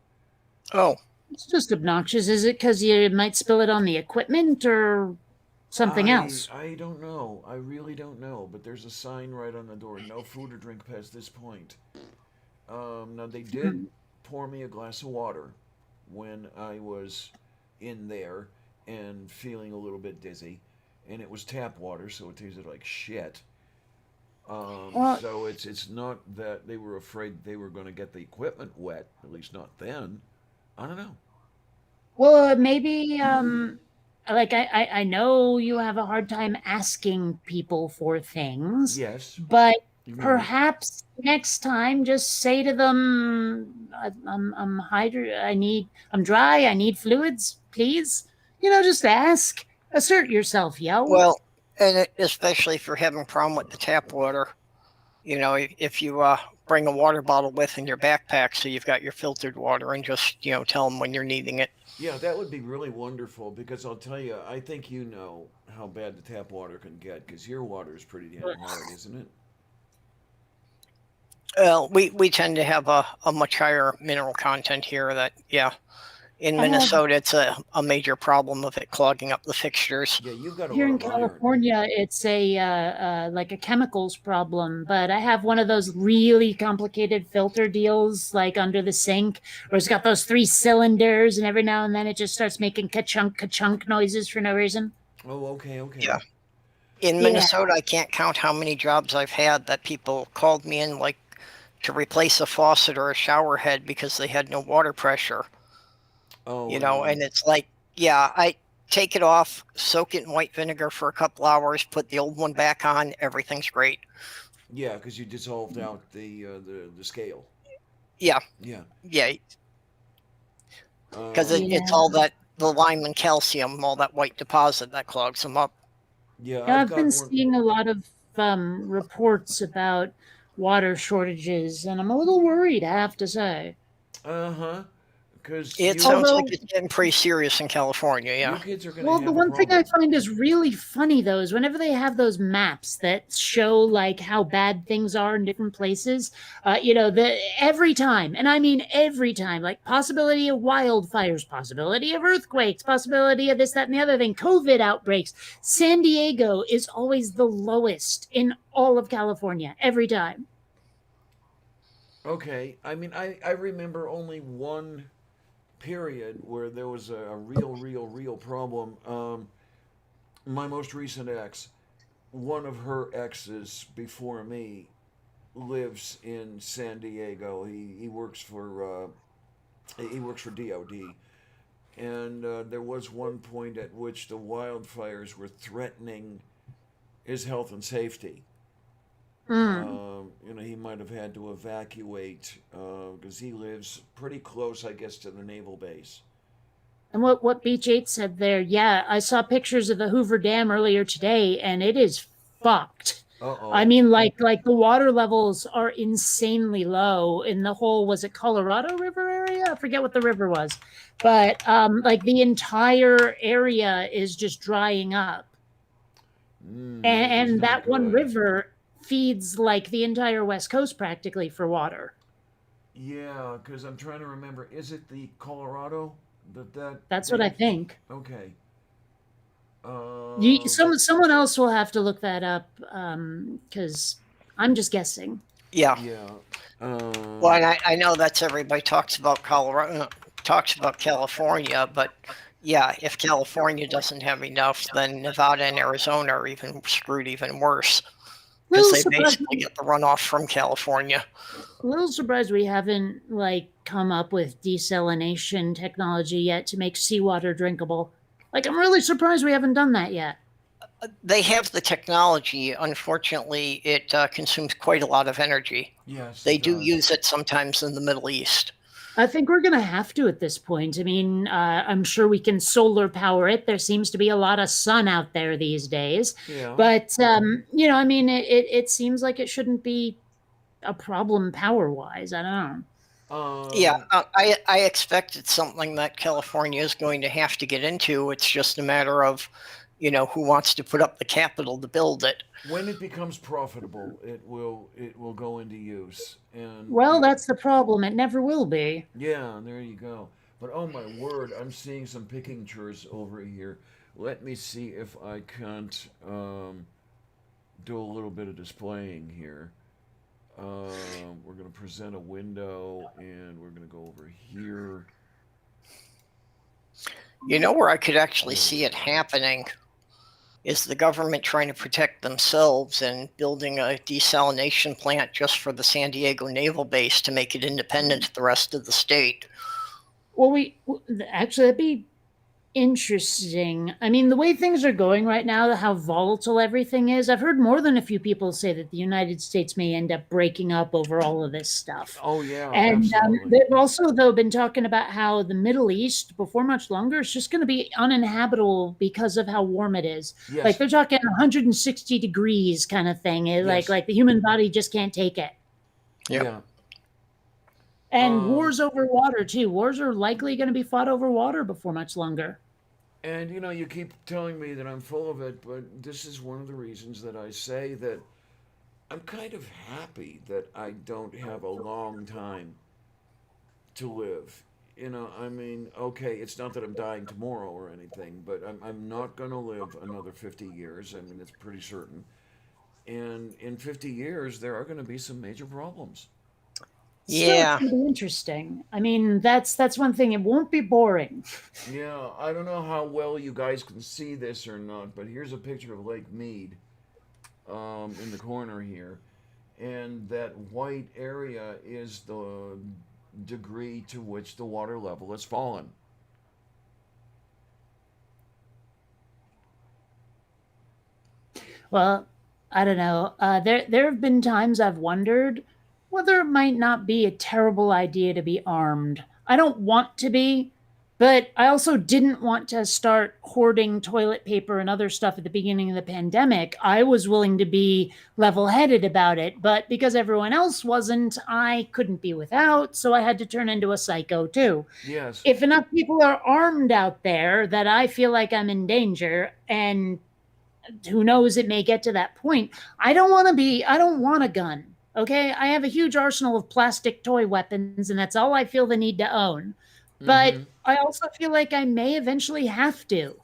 S3: Oh,
S2: It's just obnoxious. Is it because you might spill it on the equipment or something else?
S1: I don't know. I really don't know. But there's a sign right on the door: no food or drink past this point. Now they did
S2: Hmm.
S1: pour me a glass of water when I was in there and feeling a little bit dizzy, and it was tap water, so it tasted like shit.
S2: Well,
S1: So it's not that they were afraid they were going to get the equipment wet. At least not then. I don't know.
S2: well, maybe like I know you have a hard time asking people for things,
S1: Yes,
S2: but
S1: you're right.
S2: perhaps next time just say to them, I'm dry, I need fluids, please. Just ask. Assert yourself, yo.
S3: well, and especially if you're having a problem with the tap water, if you bring a water bottle with in your backpack so you've got your filtered water and just, tell them when you're needing it.
S1: Yeah, that would be really wonderful because I'll tell you, I think you know how bad the tap water can get because your water is pretty damn hard, isn't it?
S3: Well, we tend to have a much higher mineral content here that, yeah, in
S2: I have
S3: Minnesota, it's a major problem of it clogging up the fixtures.
S1: Yeah, you've got a
S2: Here
S1: lot
S2: in
S1: of iron.
S2: California, it's a like a chemicals problem, but I have one of those really complicated filter deals, like under the sink, where it's got those three cylinders, and every now and then it just starts making ka-chunk ka-chunk noises for no reason.
S1: Oh, okay,
S3: Yeah.
S1: okay.
S3: In
S2: Yeah,
S3: Minnesota, I can't count how many jobs I've had that people called me in, like, to replace a faucet or a shower head because they had no water pressure,
S1: Oh,
S3: and it's like, yeah, I take it off, soak it in white vinegar for a couple hours, put the old one back on, everything's great.
S1: yeah, because you dissolved out the scale.
S3: Yeah,
S1: Yeah.
S3: yeah, because it's
S1: Um,
S3: all
S2: yeah.
S3: that, the lime and calcium, all that white deposit that clogs them up.
S1: yeah,
S2: Yeah,
S1: I've
S2: I've been
S1: got one.
S2: seeing a lot of reports about water shortages, and I'm a little worried, I have to say.
S1: Uh-huh. Because
S3: It sounds like
S2: Although
S3: it's getting pretty serious in California,
S1: you
S3: yeah.
S1: kids are going to
S2: Well, the
S1: have a
S2: one thing I
S1: problem.
S2: find is really funny though is whenever they have those maps that show like how bad things are in different places, the every time, and I mean every time, like possibility of wildfires, possibility of earthquakes, possibility of this, that, and the other thing, COVID outbreaks. San Diego is always the lowest in all of California every time.
S1: Okay, I mean, I remember only one period where there was a real problem. My most recent ex, one of her exes before me, lives in San Diego. He works for DOD, and there was one point at which the wildfires were threatening his health and safety.
S2: Mm.
S1: He might have had to evacuate because he lives pretty close, I guess, to the naval base.
S2: And what Beach 8 said there, yeah, I saw pictures of the Hoover Dam earlier today, and it is fucked.
S1: Uh
S2: I
S1: oh.
S2: mean, like the water levels are insanely low in the whole, was it Colorado River area? I forget what the river was, but like the entire area is just drying up,
S1: Yeah, that's
S2: and
S1: not
S2: that one
S1: good.
S2: river feeds like the entire West Coast practically for water.
S1: Yeah, because I'm trying to remember. Is it the Colorado that
S2: That's what I
S1: they?
S2: think.
S1: Okay.
S2: Someone else will have to look that up because I'm just guessing.
S3: Yeah.
S1: Yeah.
S3: Well,
S1: Um.
S3: and I know that's everybody talks about Colorado, talks about California, but Yeah, if California doesn't have enough, then Nevada and Arizona are even screwed even worse because
S2: Little
S3: they
S2: surprised,
S3: basically get the runoff from California.
S2: little surprised we haven't like come up with desalination technology yet to make seawater drinkable. Like, I'm really surprised we haven't done that yet.
S3: They have the technology. Unfortunately, it consumes quite a lot of energy.
S1: Yes,
S3: They
S1: it
S3: do
S1: does.
S3: use it sometimes in the Middle East.
S2: I think we're going to have to at this point. I mean, I'm sure we can solar power it. There seems to be a lot of sun out there these days.
S1: Yeah.
S2: But, I mean, it seems like it shouldn't be a problem power wise. I don't
S3: Yeah,
S1: Um,
S3: I expect it's something that California is going to have to get into. It's just a matter of, who wants to put up the capital to build it.
S1: when it becomes profitable, it will go into use. And
S2: Well, that's the problem. It never will be.
S1: yeah, there you go. But oh my word, I'm seeing some pictures over here. Let me see if I can't do a little bit of displaying here. We're going to present a window, and we're going to go over here.
S3: Where I could actually see it happening is the government trying to protect themselves and building a desalination plant just for the San Diego Naval Base to make it independent of the rest of the state.
S2: Well, actually, that'd be interesting. I mean, the way things are going right now, how volatile everything is, I've heard more than a few people say that the United States may end up breaking up over all of this stuff.
S1: Oh yeah,
S2: And
S1: absolutely.
S2: they've also, though, been talking about how the Middle East, before much longer, is just going to be uninhabitable because of how warm it is. Like
S1: Yes,
S2: they're talking 160 degrees kind of thing.
S1: yes,
S2: Like the human body just can't take it.
S3: Yep.
S1: yeah.
S2: And
S1: Um,
S2: wars over water too. Wars are likely going to be fought over water before much longer.
S1: and you keep telling me that I'm full of it, but this is one of the reasons that I say that I'm kind of happy that I don't have a long time to live. I mean, okay, it's not that I'm dying tomorrow or anything, but I'm not going to live another 50 years. I mean, it's pretty certain. And in 50 years, there are going to be some major problems.
S2: Still, it's
S3: Yeah.
S2: going to be interesting. I mean, that's one thing. It won't be boring.
S1: Yeah, I don't know how well you guys can see this or not, but here's a picture of Lake Mead in the corner here. And that white area is the degree to which the water level has fallen.
S2: Well, I don't know. There have been times I've wondered whether it might not be a terrible idea to be armed. I don't want to be, but I also didn't want to start hoarding toilet paper and other stuff at the beginning of the pandemic. I was willing to be level-headed about it, but because everyone else wasn't, I couldn't be without, so I had to turn into a psycho too.
S1: Yes.
S2: If enough people are armed out there that I feel like I'm in danger, and who knows, it may get to that point. I don't want a gun. Okay. I have a huge arsenal of plastic toy weapons, and that's all I feel the need to own. But
S1: Mm-hmm.
S2: I also feel like I may eventually have to.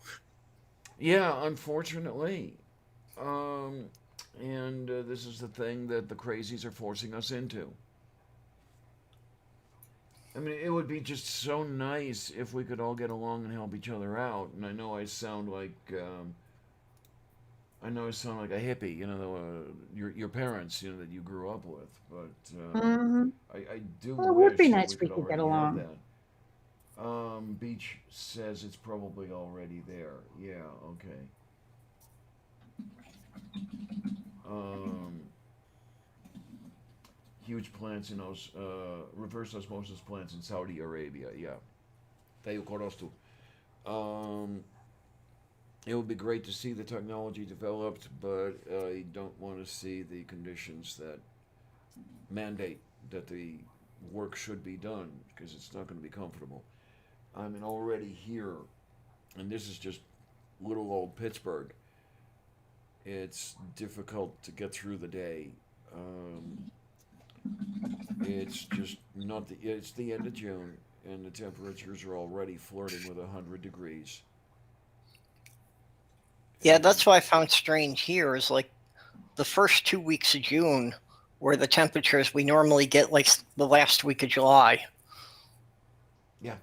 S1: Yeah, unfortunately. Um, and this is the thing that the crazies are forcing us into. I mean, it would be just so nice if we could all get along and help each other out. And I know I sound like a hippie, your parents, that you grew up with. But
S2: Mhm.
S1: I do
S2: Well, it would be
S1: wish that
S2: nice
S1: we
S2: if we
S1: could
S2: could get
S1: already have
S2: along.
S1: that. Beach says it's probably already there. Yeah, okay. Um, huge plants reverse osmosis plants in Saudi Arabia. Yeah, Tayo Korostu. Um, it would be great to see the technology developed, but I don't want to see the conditions that mandate that the work should be done because it's not going to be comfortable. I mean, already here, and this is just little old Pittsburgh. It's difficult to get through the day. Um, it's just not the. It's the end of June, and the temperatures are already flirting with 100 degrees.
S3: Yeah,
S1: And
S3: that's what I found strange here is like the first 2 weeks of June were the temperatures we normally get like the last week of July.
S1: yeah,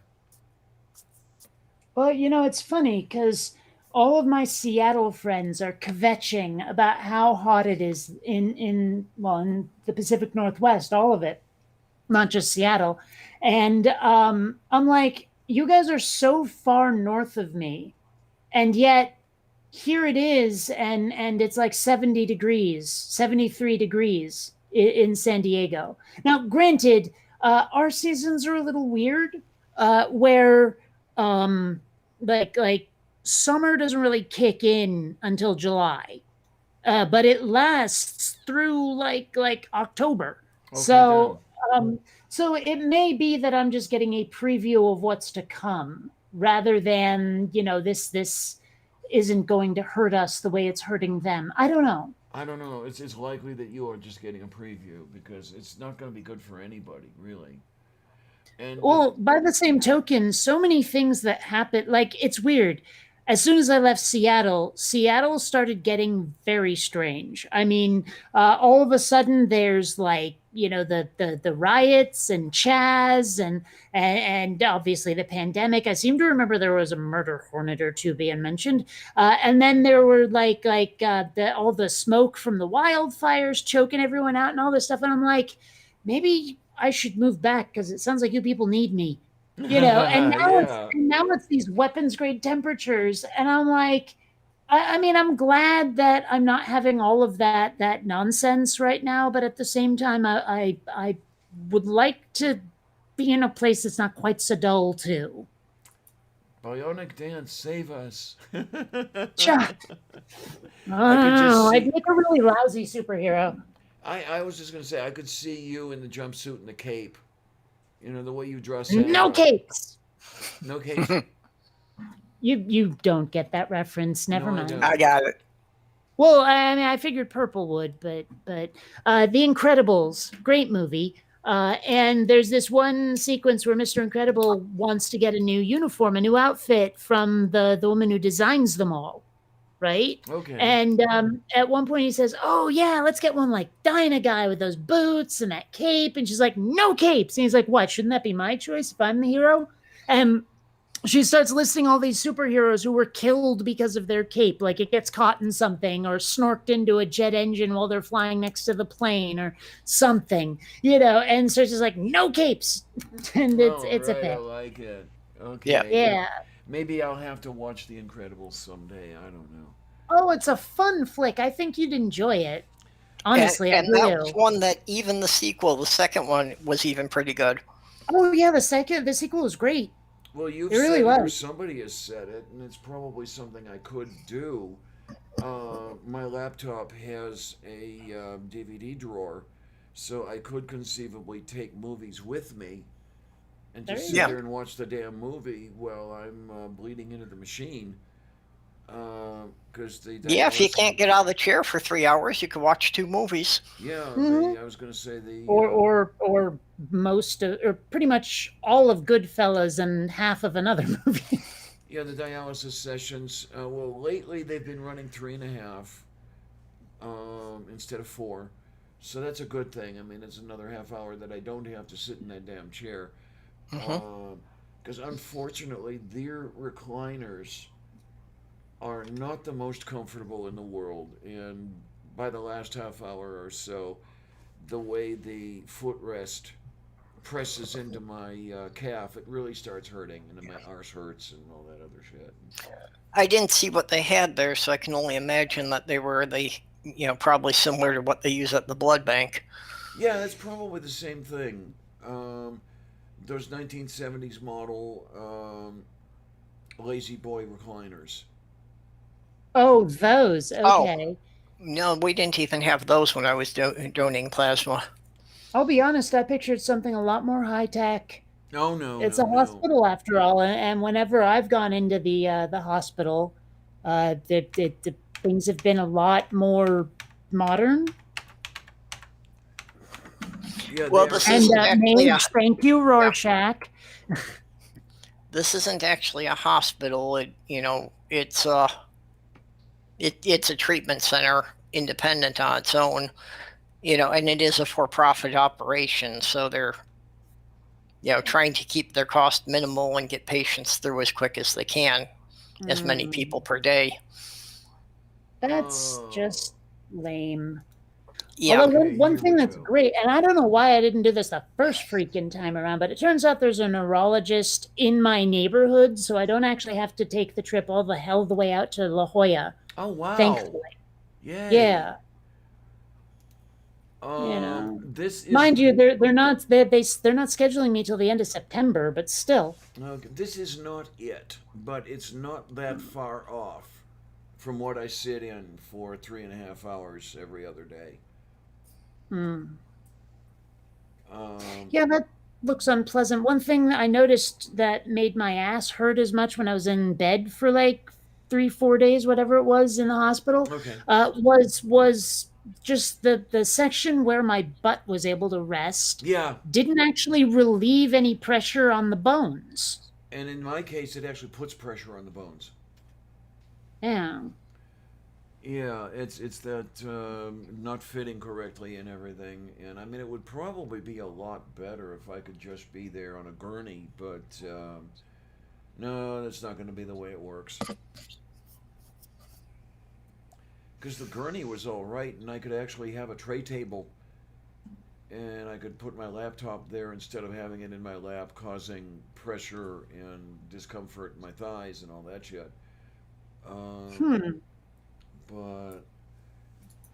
S2: Well, it's funny because all of my Seattle friends are kvetching about how hot it is in the Pacific Northwest, all of it, not just Seattle. And I'm like, you guys are so far north of me, and yet here it is, and it's like 70 degrees, 73 degrees in San Diego. Now, granted, our seasons are a little weird, where um like summer doesn't really kick in until July, but it lasts through like October.
S1: Okay, then.
S2: So it may be that I'm just getting a preview of what's to come, rather than this isn't going to hurt us the way it's hurting them. I don't know.
S1: I don't know. It's likely that you are just getting a preview because it's not going to be good for anybody, really. And
S2: Well, by the same token, so many things that happen, like it's weird. As soon as I left Seattle, Seattle started getting very strange. I mean, all of a sudden there's like, the riots and Chaz and obviously the pandemic. I seem to remember there was a murder hornet or two being mentioned. And then there were all the smoke from the wildfires choking everyone out and all this stuff. And I'm like, maybe I should move back because it sounds like you people need me. And now it's
S1: yeah.
S2: and now it's these weapons grade temperatures, and I'm like, I mean, I'm glad that I'm not having all of that nonsense right now, but at the same time, I would like to be in a place that's not quite so dull too.
S1: Bionic Dance, save us.
S2: Cha- I
S1: I could
S2: don't
S1: just
S2: know. I'd
S1: see.
S2: make a really lousy superhero.
S1: I was just going to say, I could see you in the jumpsuit and the cape. You know, the way you dress
S2: No
S1: out.
S2: capes.
S1: No capes?
S2: You don't get that reference. Never
S1: No, I
S2: mind.
S3: I
S1: don't.
S3: got it.
S2: Well, I mean, I figured Purple would, but The Incredibles, great movie. And there's this one sequence where Mr. Incredible wants to get a new uniform, a new outfit from the woman who designs them all, right?
S1: Okay.
S2: And at one point he says, "Oh yeah, let's get one like Dinah guy with those boots and that cape." And she's like, "No capes." And he's like, "What? Shouldn't that be my choice if I'm the hero?" And she starts listing all these superheroes who were killed because of their cape, like it gets caught in something or snorked into a jet engine while they're flying next to the plane or something, and so it's just like no capes. And
S1: Oh,
S2: it's a
S1: right. I
S2: bit.
S1: like it.
S3: Yeah.
S1: Okay.
S2: Yeah.
S1: Maybe I'll have to watch The Incredibles someday. I don't know.
S2: Oh, it's a fun flick. I think you'd enjoy it.
S3: And,
S2: Honestly, I
S3: and that was
S2: do.
S3: one that even the sequel, the second one, was even pretty good.
S2: Oh yeah, the sequel was great.
S1: Well, you've
S2: It really
S1: said it, or
S2: was.
S1: somebody has said it, and it's probably something I could do. My laptop has a DVD drawer, so I could conceivably take movies with me and
S2: There
S1: just
S2: you
S1: sit
S3: Yeah.
S2: go.
S1: there and watch the damn movie while I'm bleeding into the machine. Because the
S3: Yeah, if you
S1: dialysis.
S3: can't get out of the chair for 3 hours, you can watch two movies.
S1: Yeah,
S2: Mhm.
S1: I was going to say the.
S2: Or most of, or pretty much all of Goodfellas and half of another movie.
S1: Yeah, the dialysis sessions. Well, lately they've been running 3.5 instead of 4. So that's a good thing. I mean, it's another half hour that I don't have to sit in that damn chair.
S3: Hmm.
S1: Because unfortunately, their recliners are not the most comfortable in the world. And by the last half hour or so, the way the footrest presses into my calf, it really starts hurting, and then my arse hurts and all that other shit.
S3: I didn't see what they had there, so I can only imagine that they were probably similar to what they use at the blood bank.
S1: Yeah, that's probably the same thing. Those 1970s model lazy boy recliners.
S2: Oh, those.
S3: Oh,
S2: Okay.
S3: no, we didn't even have those when I was donating plasma.
S2: I'll be honest, I pictured something a lot more high tech.
S1: No, no,
S2: It's
S1: no,
S2: a
S1: no.
S2: hospital after all, and whenever I've gone into the hospital, the things have been a lot more modern.
S1: Yeah,
S3: Well,
S1: they're.
S3: this
S2: And
S3: isn't actually a
S2: Mage, thank you,
S3: yeah,
S2: Rorschach.
S3: this isn't actually a hospital. It's a treatment center independent on its own, and it is a for-profit operation. So trying to keep their cost minimal and get patients through as quick as they can, as many people per day.
S2: That's just lame.
S3: Yeah.
S2: Although
S1: Okay,
S2: one
S1: here
S2: thing
S1: we
S2: that's
S1: go.
S2: great, and I don't know why I didn't do this the first freaking time around, but it turns out there's a neurologist in my neighborhood, so I don't actually have to take the trip all the hell the way out to La Jolla.
S1: Oh wow!
S2: Thankfully,
S1: Yay!
S2: yeah. You know,
S1: This is
S2: mind you, they're not they're not scheduling me till the end of September, but still.
S1: okay, this is not it, but it's not that far off from what I sit in for 3.5 hours every other day.
S2: Hmm.
S1: Um,
S2: Yeah, that looks unpleasant. One thing that I noticed that made my ass hurt as much when I was in bed for like 3, 4 days, whatever it was in the hospital,
S1: okay.
S2: was just the section where my butt was able to rest
S1: Yeah,
S2: didn't actually relieve any pressure on the bones.
S1: and in my case, it actually puts pressure on the bones.
S2: Yeah.
S1: Yeah, it's that not fitting correctly and everything, and I mean it would probably be a lot better if I could just be there on a gurney, but no, that's not going to be the way it works. Because the gurney was all right, and I could actually have a tray table, and I could put my laptop there instead of having it in my lap, causing pressure and discomfort in my thighs and all that shit. Um,
S2: Hmm.
S1: but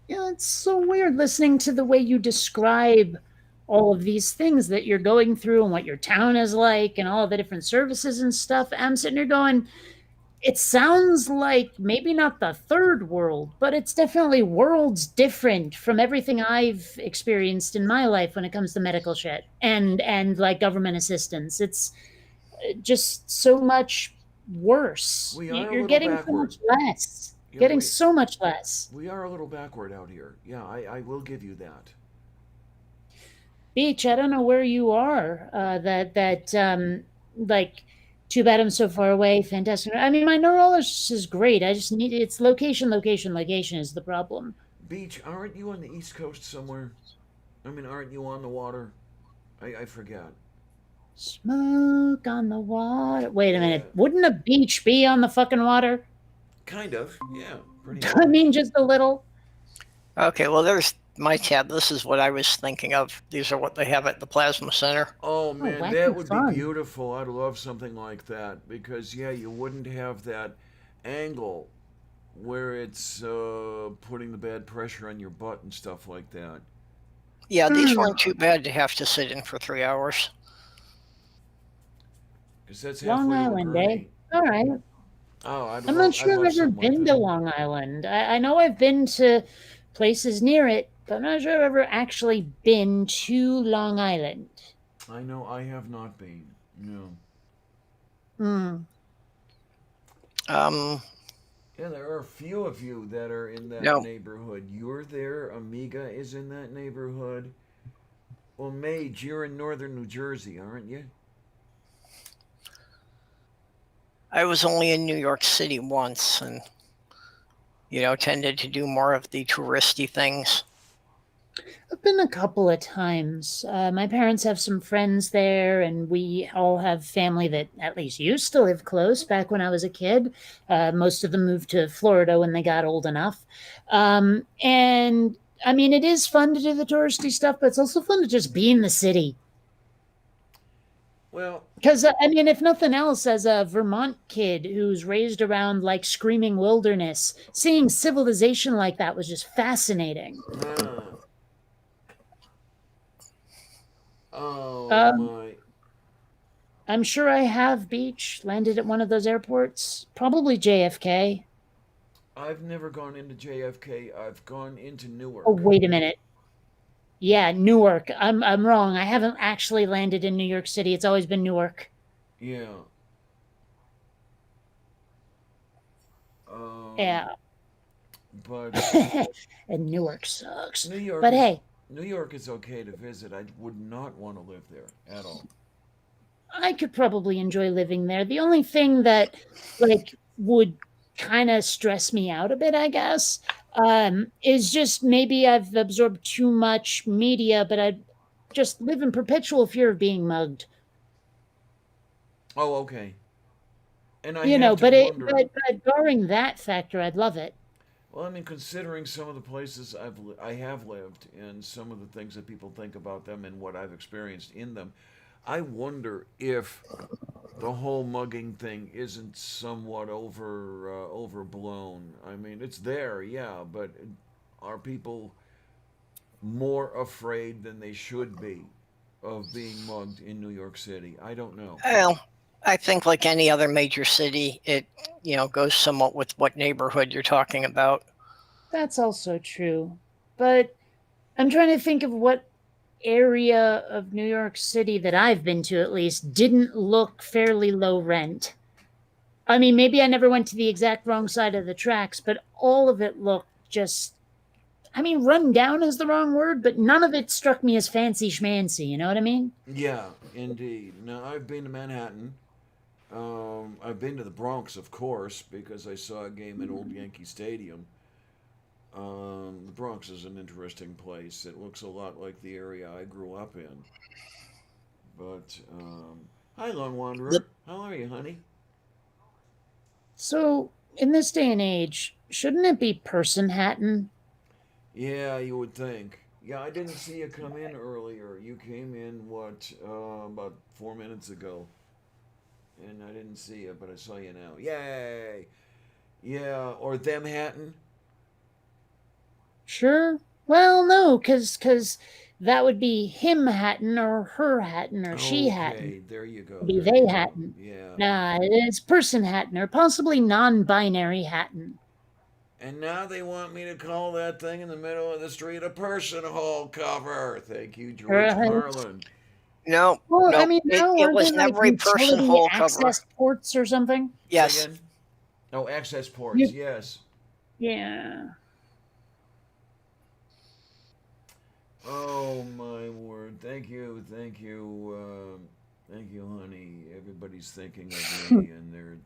S2: Yeah, it's so weird listening to the way you describe all of these things that you're going through and what your town is like and all of the different services and stuff. I'm sitting here going, it sounds like maybe not the third world, but it's definitely worlds different from everything I've experienced in my life when it comes to medical shit and like government assistance. It's just so much worse.
S1: we are a
S2: You're
S1: little
S2: getting so
S1: backward.
S2: much less.
S1: Yeah,
S2: Getting so much less.
S1: we are a little backward out here. Yeah, I will give you that.
S2: Beach, I don't know where you are. Like, too bad I'm so far away. Fantastic. I mean, my neurologist is great. I just need it's location, location, location is the problem.
S1: Beach, aren't you on the East Coast somewhere? I mean, aren't you on the water? I forgot.
S2: Smoke on the water. Wait a
S1: Yeah,
S2: minute. Wouldn't a beach be on the fucking water?
S1: kind of. Yeah, pretty
S2: I
S1: much.
S2: mean, just a little.
S3: Okay, well, there's my tab. This is what I was thinking of. These are what they have at the Plasma Center.
S1: Oh
S2: Oh,
S1: man, that
S2: wacky
S1: would be
S2: fun.
S1: beautiful. I'd love something like that because yeah, you wouldn't have that angle where it's putting the bad pressure on your butt and stuff like that.
S3: Yeah, these
S2: Hmm.
S3: weren't too bad to have to sit in for 3 hours.
S1: Because that's
S2: Long
S1: halfway to a
S2: Island, eh?
S1: gurney.
S2: All right.
S1: Oh,
S2: I'm not
S1: I'd
S2: sure
S1: love
S2: I've ever
S1: something like
S2: been
S1: that.
S2: to Long Island. I know I've been to places near it, but I'm not sure I've ever actually been to Long Island.
S1: I know I have not been. No.
S2: Hmm.
S3: Um,
S1: Yeah, there are a few of you that are in that
S3: no,
S1: neighborhood. You're there. Amiga is in that neighborhood. Well, Mage, you're in northern New Jersey, aren't you?
S3: I was only in New York City once, and tended to do more of the touristy things.
S2: I've been a couple of times. My parents have some friends there, and we all have family that at least used to live close back when I was a kid. Most of them moved to Florida when they got old enough. And I mean, it is fun to do the touristy stuff, but it's also fun to just be in the city.
S1: Well,
S2: Because, I mean, if nothing else, as a Vermont kid who's raised around like screaming wilderness, seeing civilization like that was just fascinating.
S1: uh, oh
S2: Um,
S1: my.
S2: I'm sure I have beach landed at one of those airports, probably JFK.
S1: I've never gone into JFK. I've gone into
S2: Oh,
S1: Newark.
S2: wait a minute. Yeah, Newark. I'm wrong. I haven't actually landed in New York City. It's always been Newark.
S1: Yeah. Um,
S2: Yeah.
S1: but
S2: And Newark sucks.
S1: New York
S2: But
S1: is
S2: hey,
S1: New York is okay to visit. I would not want to live there at all.
S2: I could probably enjoy living there. The only thing that like would kind of stress me out a bit, I guess, is just maybe I've absorbed too much media, but I just live in perpetual fear of being mugged.
S1: Oh, okay. And I
S2: You
S1: have
S2: know,
S1: to wonder.
S2: but barring that factor, I'd love it.
S1: Well, I mean, considering some of the places I have lived and some of the things that people think about them and what I've experienced in them, I wonder if the whole mugging thing isn't somewhat overblown. I mean, it's there, yeah, but are people more afraid than they should be of being mugged in New York City? I don't know.
S3: Well, I think like any other major city, it goes somewhat with what neighborhood you're talking about.
S2: That's also true. But I'm trying to think of what area of New York City that I've been to at least didn't look fairly low rent. I mean, maybe I never went to the exact wrong side of the tracks, but all of it looked just, I mean, run down is the wrong word, but none of it struck me as fancy schmancy. You know what I mean?
S1: Yeah, indeed. Now, I've been to Manhattan. I've been to the Bronx, of course, because I saw a game at Old Yankee Stadium. The Bronx is an interesting place. It looks a lot like the area I grew up in. But, hi, Lone
S3: The,
S1: Wanderer. How are you, honey?
S2: So, in this day and age, shouldn't it be Person Hatton?
S1: Yeah, you would think. Yeah, I didn't see you come in earlier. You came in, what, about 4 minutes ago. And I didn't see you, but I saw you now. Yay! Yeah, or them Hatton?
S2: Sure. Well, no, because that would be him Hatton or her Hatton or she Hatton.
S1: Okay, there you go,
S2: Be
S1: there you
S2: they
S1: go.
S2: Hatton.
S1: Yeah.
S2: Nah, it's Person Hatton or possibly non binary Hatton.
S1: And now they want me to call that thing in the middle of the street a person hole cover. Thank you, George
S2: Right?
S1: Carlin.
S3: no,
S2: Well, I
S3: no,
S2: mean, no,
S3: it
S2: aren't they
S3: was
S2: like
S3: never a person
S2: utility
S3: hole cover.
S2: access ports or something?
S1: Say
S3: Yes.
S1: again? Oh, access ports,
S2: You,
S1: yes.
S2: yeah.
S1: Oh, my word. Thank you, thank you, thank you, honey. Everybody's thinking of me, and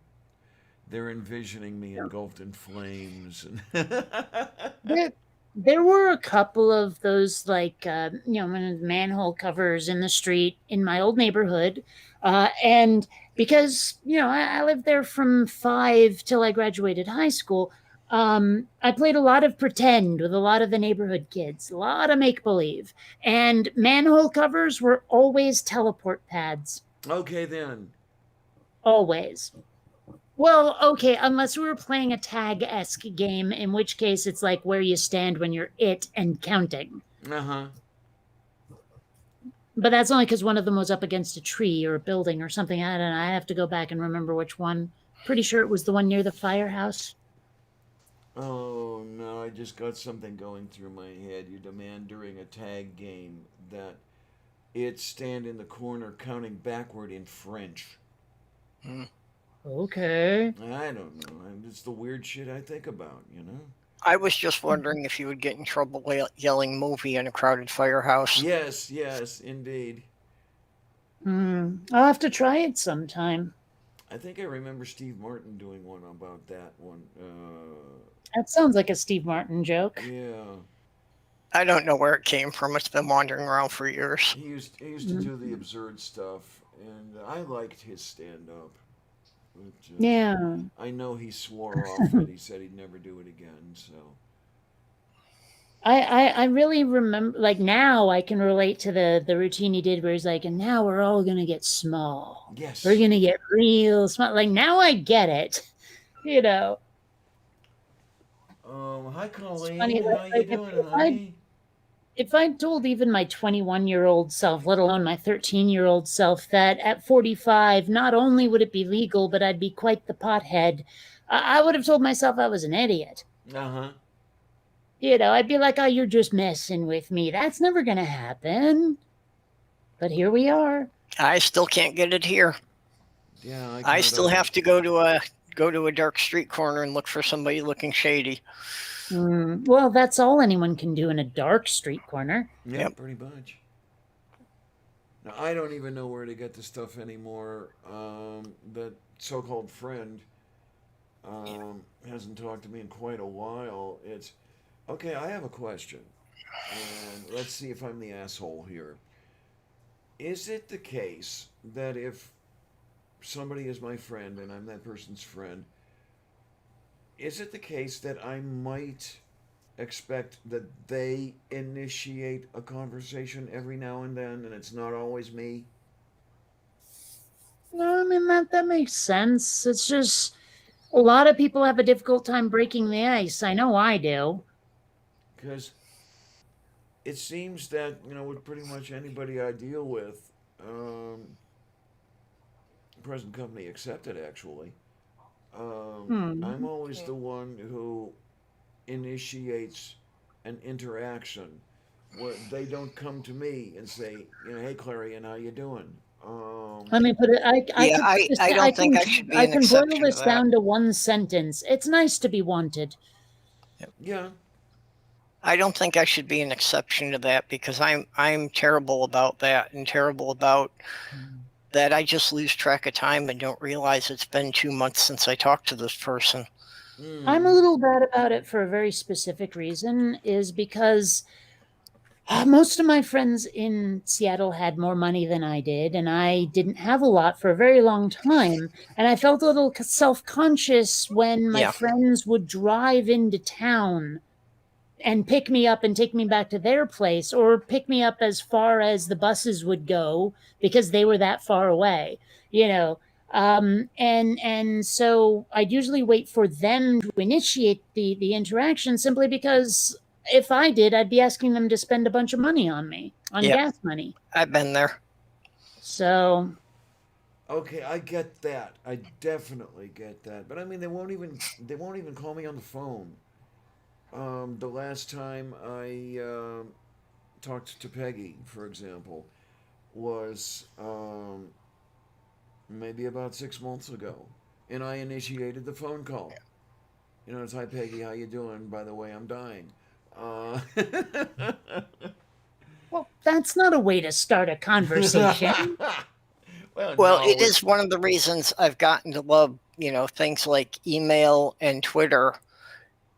S1: they're envisioning me engulfed in flames.
S2: There, there were a couple of those, like, manhole covers in the street in my old neighborhood. And because, I lived there from 5 till I graduated high school, I played a lot of pretend with a lot of the neighborhood kids, a lot of make believe. And manhole covers were always teleport pads.
S1: Okay, then.
S2: Always. Well, okay, unless we were playing a tag-esque game, in which case it's like where you stand when you're it and counting.
S1: Uh huh.
S2: But that's only because one of them was up against a tree or a building or something. I don't know. I have to go back and remember which one. Pretty sure it was the one near the firehouse.
S1: Oh no, I just got something going through my head. You demand during a tag game that it stand in the corner counting backward in French.
S3: Hmm.
S2: Okay.
S1: I don't know. It's the weird shit I think about, you know?
S3: I was just wondering if you would get in trouble yelling movie in a crowded firehouse.
S1: Yes, yes, indeed.
S2: I'll have to try it sometime.
S1: I think I remember Steve Martin doing one about that one.
S2: That sounds like a Steve Martin joke.
S1: Yeah,
S3: I don't know where it came from. It's been wandering around for years.
S1: he used to do the absurd stuff, and I liked his stand up. But
S2: Yeah.
S1: I know he swore off it. He said he'd never do it again. So
S2: I really remember, like, now I can relate to the routine he did where he's like, and now we're all gonna get small. We're
S1: yes.
S2: gonna get real small. Like, now I get it. You know,
S1: Hi
S2: it's funny.
S1: Colleen, how you doing,
S2: I
S1: honey?
S2: if I told even my 21-year-old self, let alone my 13-year-old self, that at 45, not only would it be legal, but I'd be quite the pothead, I would have told myself I was an idiot.
S1: Uh huh.
S2: I'd be like, oh, you're just messing with me. That's never gonna happen. But here we are.
S3: I still can't get it here.
S1: Yeah, I
S3: I
S1: can't
S3: still
S1: either.
S3: have to go to a dark street corner and look for somebody looking shady.
S2: Well, that's all anyone can do in a dark street corner.
S1: Yeah,
S3: Yep.
S1: pretty much. Now I don't even know where to get the stuff anymore. That so-called friend hasn't talked to me in quite a while. It's okay. I have a question, and let's see if I'm the asshole here. Is it the case that if somebody is my friend and I'm that person's friend, is it the case that I might expect that they initiate a conversation every now and then and it's not always me?
S2: No, I mean that makes sense. It's just a lot of people have a difficult time breaking the ice. I know I do.
S1: Because it seems that, with pretty much anybody I deal with, present company accepted, actually, I'm
S2: Hmm.
S1: always the one who initiates an interaction. What they don't come to me and say, hey, Clarion, how you doing?
S2: Let me put it. I
S3: Yeah,
S2: could just
S3: I don't think I should be
S2: I
S3: an
S2: can boil
S3: exception to
S2: this
S3: that.
S2: down to one sentence. It's nice to be wanted.
S1: Yeah.
S3: I don't think I should be an exception to that because I'm terrible about that and terrible about that I just lose track of time and don't realize it's been 2 months since I talked to this person.
S2: I'm a
S1: Mm.
S2: little bad about it for a very specific reason, is because most of my friends in Seattle had more money than I did, and I didn't have a lot for a very long time. And I felt a little self conscious when my
S3: Yeah,
S2: friends would drive into town and pick me up and take me back to their place, or pick me up as far as the buses would go because they were that far away, you know. And so I'd usually wait for them to initiate the interaction, simply because if I did, I'd be asking them to spend a bunch of money on me, on
S3: yep,
S2: gas money.
S3: I've been there.
S2: So
S1: Okay, I get that. I definitely get that. But I mean, they won't even call me on the phone. The last time I talked to Peggy, for example, was maybe about 6 months ago, and I initiated the phone call. It's, hi Peggy, how you doing? By the way, I'm dying. Uh,
S2: well, that's not a way to start a conversation.
S1: well,
S3: Well, it
S1: no,
S3: is one of the reasons I've gotten to love, things like email and Twitter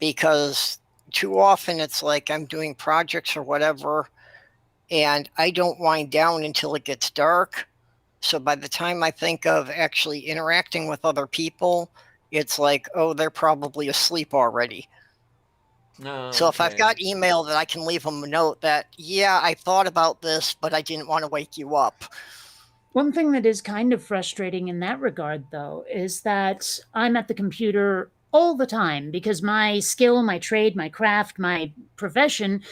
S3: because too often it's like I'm doing projects or whatever and I don't wind down until it gets dark. So by the time I think of actually interacting with other people, it's like, oh, they're probably asleep already. So if I've
S1: okay.
S3: got email that I can leave them a note that, yeah, I thought about this, but I didn't want to wake you up.
S2: One thing that is kind of frustrating in that regard, though, is that I'm at the computer all the time because my skill, my trade, my craft, my profession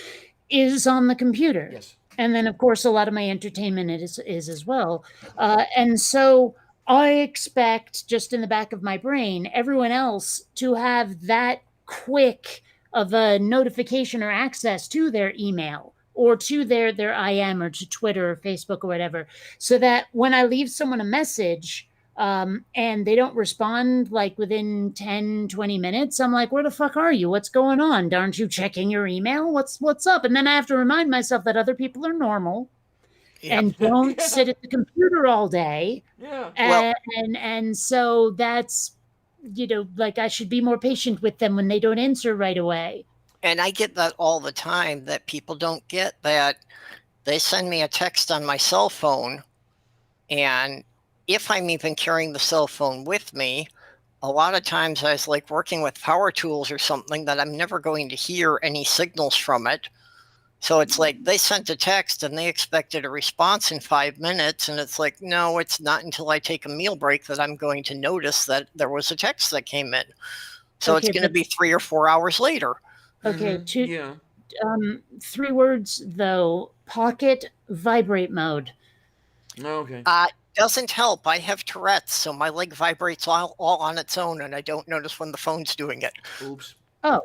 S2: is on the computer.
S1: Yes.
S2: And then, of course, a lot of my entertainment is as well. And so I expect, just in the back of my brain, everyone else to have that quick of a notification or access to their email or to their IM or to Twitter or Facebook or whatever, so that when I leave someone a message, and they don't respond like within 10-20 minutes, I'm like, where the fuck are you? What's going on? Aren't you checking your email? What's up? And then I have to remind myself that other people are normal
S3: Yep.
S2: and don't
S1: Yeah.
S2: sit at the computer all day.
S1: Yeah.
S3: Well,
S2: And so that's, like, I should be more patient with them when they don't answer right away.
S3: and I get that all the time that people don't get that they send me a text on my cell phone. And if I'm even carrying the cell phone with me, a lot of times I was like working with power tools or something that I'm never going to hear any signals from it. So it's like they sent a text and they expected a response in 5 minutes. And it's like, no, it's not until I take a meal break that I'm going to notice that there was a text that came in. So it's
S2: Okay,
S3: going to
S2: but
S3: be 3 or 4 hours later.
S2: okay,
S1: Mm-hmm.
S2: two
S1: Yeah.
S2: 3 words though: pocket vibrate mode.
S1: Okay.
S3: Doesn't help. I have Tourette's, so my leg vibrates all on its own, and I don't notice when the phone's doing it.
S1: Oops.
S2: Oh,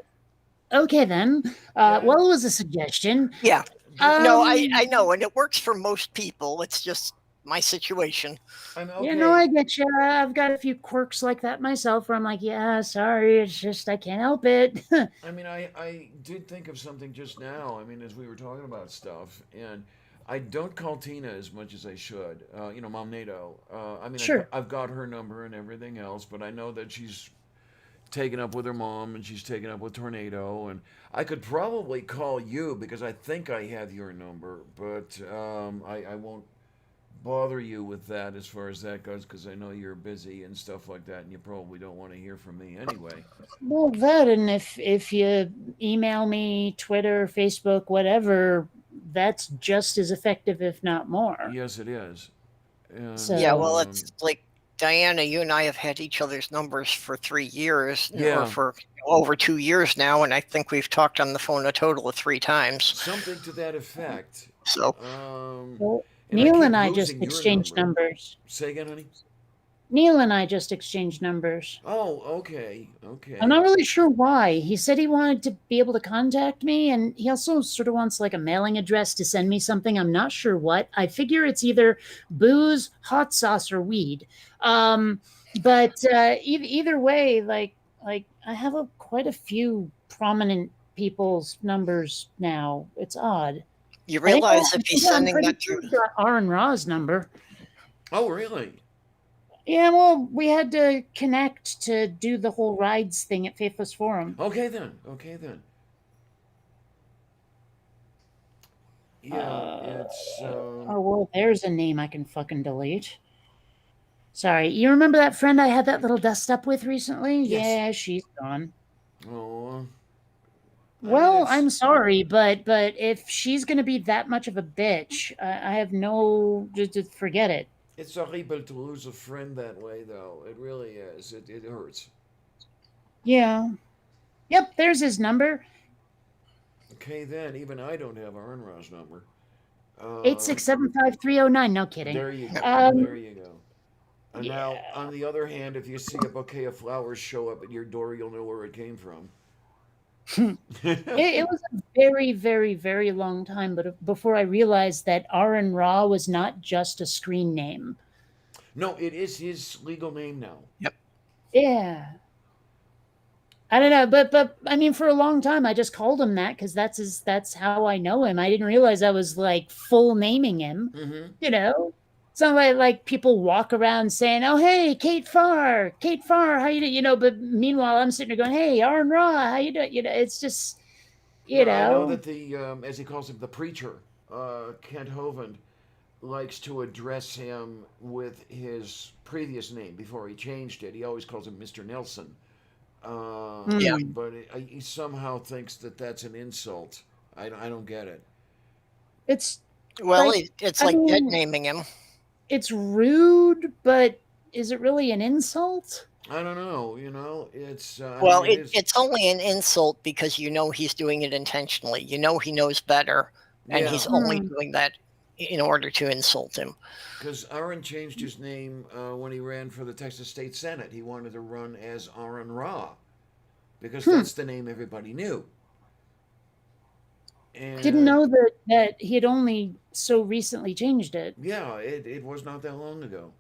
S2: okay then.
S1: Yeah.
S2: Well, it was a suggestion.
S3: Yeah.
S1: But
S3: No,
S2: Um,
S3: I know, and it works for most people. It's just my situation.
S1: I'm
S2: yeah, no,
S1: okay.
S2: I get you. I've got a few quirks like that myself, where I'm like, yeah, sorry, it's just I can't help it.
S1: I mean, I did think of something just now. I mean, as we were talking about stuff, and I don't call Tina as much as I should. Mom NATO. I mean,
S2: Sure.
S1: I've got her number and everything else, but I know that she's taken up with her mom and she's taken up with Tornado, and I could probably call you because I think I have your number, but I won't bother you with that as far as that goes, because I know you're busy and stuff like that, and you probably don't want to hear from me anyway.
S2: Well, that, and if you email me, Twitter, Facebook, whatever, that's just as effective, if not more.
S1: Yes, it is. And,
S2: So-
S3: Yeah, well, it's like Diana, you and I have had each other's numbers for 3 years,
S1: Yeah.
S3: or for over 2 years now, and I think we've talked on the phone a total of 3 times.
S1: something to that effect.
S3: So,
S2: Well,
S1: And I
S2: Neil
S1: keep
S2: and I just
S1: losing your
S2: exchanged
S1: number.
S2: numbers.
S1: Say again, honey.
S2: Neil and I just exchanged numbers.
S1: Oh, okay, okay.
S2: I'm not really sure why. He said he wanted to be able to contact me, and he also sort of wants like a mailing address to send me something. I'm not sure what. I figure it's either booze, hot sauce, or weed. But either way, like I have quite a few prominent people's numbers now. It's odd.
S3: you realize if he's sending
S2: I'm
S3: that
S2: pretty sure
S3: to.
S2: he got R and Ra's number.
S1: Oh, really?
S2: Yeah, well, we had to connect to do the whole rides thing at Faithless Forum.
S1: Okay then. Okay then. Yeah, it's.
S2: Oh, well, there's a name I can fucking delete. Sorry, you remember that friend I had that little dust up with recently?
S1: Yes.
S2: Yeah, she's gone.
S1: Oh.
S2: Well,
S1: it's-
S2: I'm sorry, but if she's gonna be that much of a bitch, I have no. Just forget it.
S1: It's horrible to lose a friend that way, though. It really is. It hurts.
S2: Yeah. Yep, there's his number.
S1: Okay, then. Even I don't have Arnrau's number.
S2: 8675309. No kidding.
S1: There you go.
S2: Um,
S1: There you go. And now, on the other hand, if you see a bouquet of flowers show up at your door, you'll know where it came from.
S2: It was a very, very, very long time, but before I realized that Aaron Ra was not just a screen name.
S1: No, it is his legal name now.
S2: Yeah. I don't know, but I mean, for a long time, I just called him that because that's how I know him. I didn't realize I was like full naming him.
S1: Mm-hmm.
S2: You know, it's not like people walk around saying, "Oh, hey, Kate Farr, how you doing?" You know, but meanwhile, I'm sitting there going, "Hey, Aaron Ra, how you doing?" You know, it's just, you
S1: I know
S2: know.
S1: that the, as he calls him, the preacher, Kent Hovind, likes to address him with his previous name before he changed it. He always calls him Mr. Nelson.
S3: Yeah.
S1: But he somehow thinks that that's an insult. I don't get it.
S2: It's
S3: Well,
S2: Like,
S3: it's
S2: I
S3: like
S2: mean-
S3: dead naming him.
S2: it's rude, but is it really an insult?
S1: I don't know. You know, it's
S3: Well,
S1: I mean, it is-
S3: it's only an insult because you know he's doing it intentionally. You know he knows better, and
S1: yeah,
S3: he's only doing that in order to insult him.
S1: because Aaron changed his name when he ran for the Texas State Senate. He wanted to run as Aaron Ra because that's the name everybody knew. And,
S2: Didn't know that he had only so recently changed it.
S1: Yeah, it was not that long ago.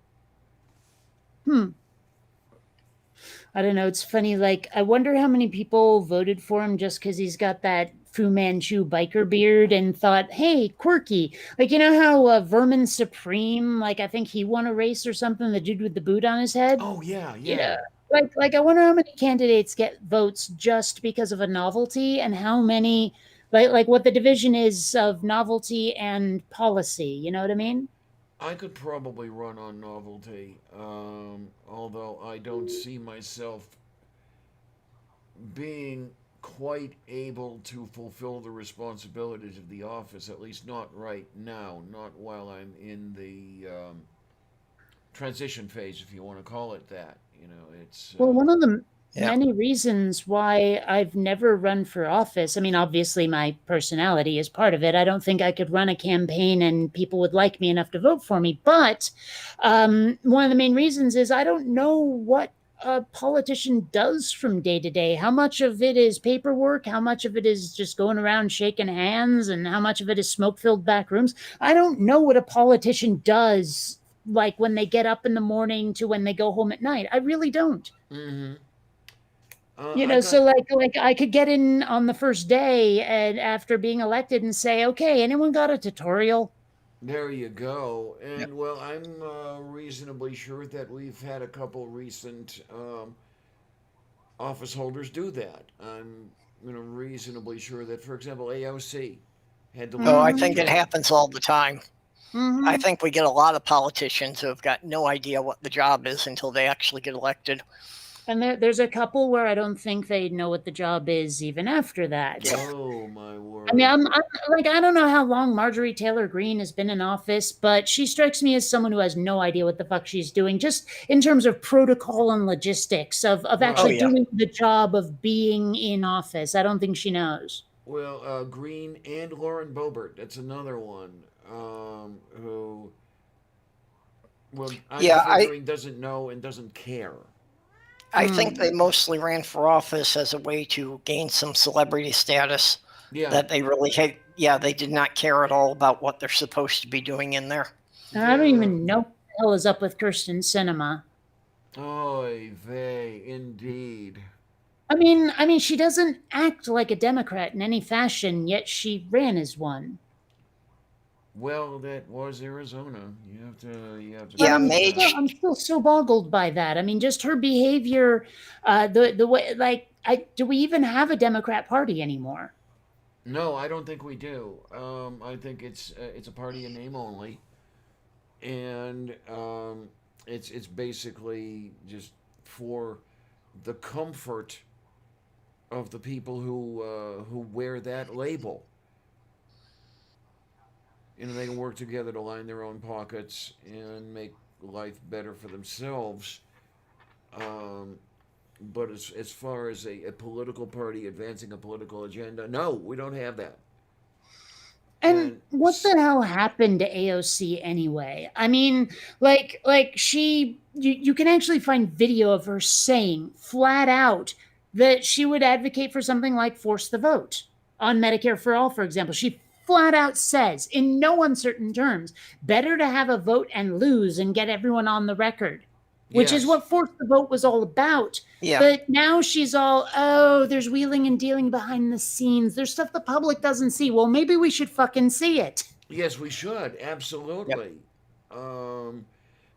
S2: I don't know. It's funny. Like, I wonder how many people voted for him just because he's got that Fu Manchu biker beard and thought, hey, quirky. Like, you know how Vermin Supreme, like, I think he won a race or something, the dude with the boot on his head?
S1: Oh yeah,
S2: You
S1: yeah.
S2: know, like I wonder how many candidates get votes just because of a novelty and how many, like what the division is of novelty and policy. You know what I mean?
S1: I could probably run on novelty, although I don't see myself being quite able to fulfill the responsibilities of the office, at least not right now, not while I'm in the transition phase, if you want to call it that. You know, it's
S2: Well, one of the
S3: Yeah.
S2: many reasons why I've never run for office, I mean, obviously my personality is part of it. I don't think I could run a campaign and people would like me enough to vote for me. But one of the main reasons is I don't know what a politician does from day to day. How much of it is paperwork? How much of it is just going around shaking hands? And how much of it is smoke-filled back rooms? I don't know what a politician does, like when they get up in the morning to when they go home at night. I really don't.
S1: mm-hmm.
S2: You know, so like I could get in on the first day and after being elected and say, okay, anyone got a tutorial?
S1: There you go. And well, I'm reasonably sure that we've had a couple recent office holders do that. I'm reasonably sure that, for example, AOC had to.
S3: Oh, I think it happens all the time.
S2: Mhm.
S3: I think we get a lot of politicians who have got no idea what the job is until they actually get elected.
S2: And there's a couple where I don't think they know what the job is even after that.
S3: Yep.
S1: Oh my
S2: I mean,
S1: word!
S2: I'm like, I don't know how long Marjorie Taylor Greene has been in office, but she strikes me as someone who has no idea what the fuck she's doing, just in terms of protocol and logistics of
S1: Right.
S3: Oh
S2: actually
S3: yeah.
S2: doing the job of being in office. I don't think she knows.
S1: Well, Green and Lauren Boebert. That's another one who, well, I'm
S3: Yeah,
S1: figuring doesn't know and doesn't care.
S3: I think they
S2: Hmm.
S3: mostly ran for office as a way to gain some celebrity status
S1: Yeah.
S3: that they really had. Yeah, they did not care at all about what they're supposed to be doing in there.
S2: And I don't
S1: They're
S2: even know what the hell is up with Kirsten Sinema.
S1: oy vey, indeed.
S2: I mean, she doesn't act like a Democrat in any fashion, yet she ran as one.
S1: Well, that was Arizona. You have to
S2: But
S3: Yeah,
S1: figure it out.
S2: I'm
S3: Mage.
S2: still so boggled by that. I mean, just her behavior, the way, like, do we even have a Democrat Party anymore?
S1: No, I don't think we do. I think it's a party in name only, and it's basically just for the comfort of the people who wear that label. They can work together to line their own pockets and make life better for themselves. Um, but as far as a political party advancing a political agenda, no, we don't have that.
S2: And
S1: And
S2: what the hell happened to AOC anyway? I mean, you can actually find video of her saying flat out that she would advocate for something like force the vote on Medicare for all, for example. She flat out says, in no uncertain terms, better to have a vote and lose and get everyone on the record, which is
S1: yes,
S2: what force the vote was all about.
S3: Yeah.
S2: But now she's all, oh, there's wheeling and dealing behind the scenes. There's stuff the public doesn't see. Well, maybe we should fucking see it.
S1: yes, we should
S3: Yep.
S1: absolutely. Um,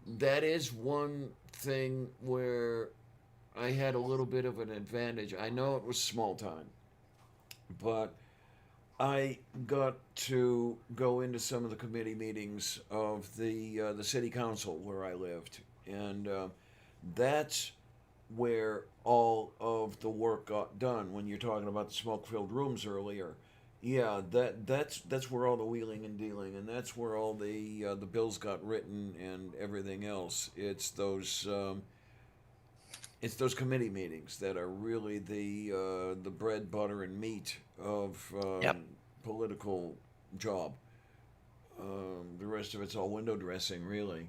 S1: that is one thing where I had a little bit of an advantage. I know it was small time, but I got to go into some of the committee meetings of the city council where I lived, and that's where all of the work got done. When you're talking about the smoke-filled rooms earlier, yeah, that's where all the wheeling and dealing, and that's where all the bills got written and everything else. It's those committee meetings that are really the bread, butter, and meat of
S3: Yep.
S1: political job. The rest of it's all window dressing, really.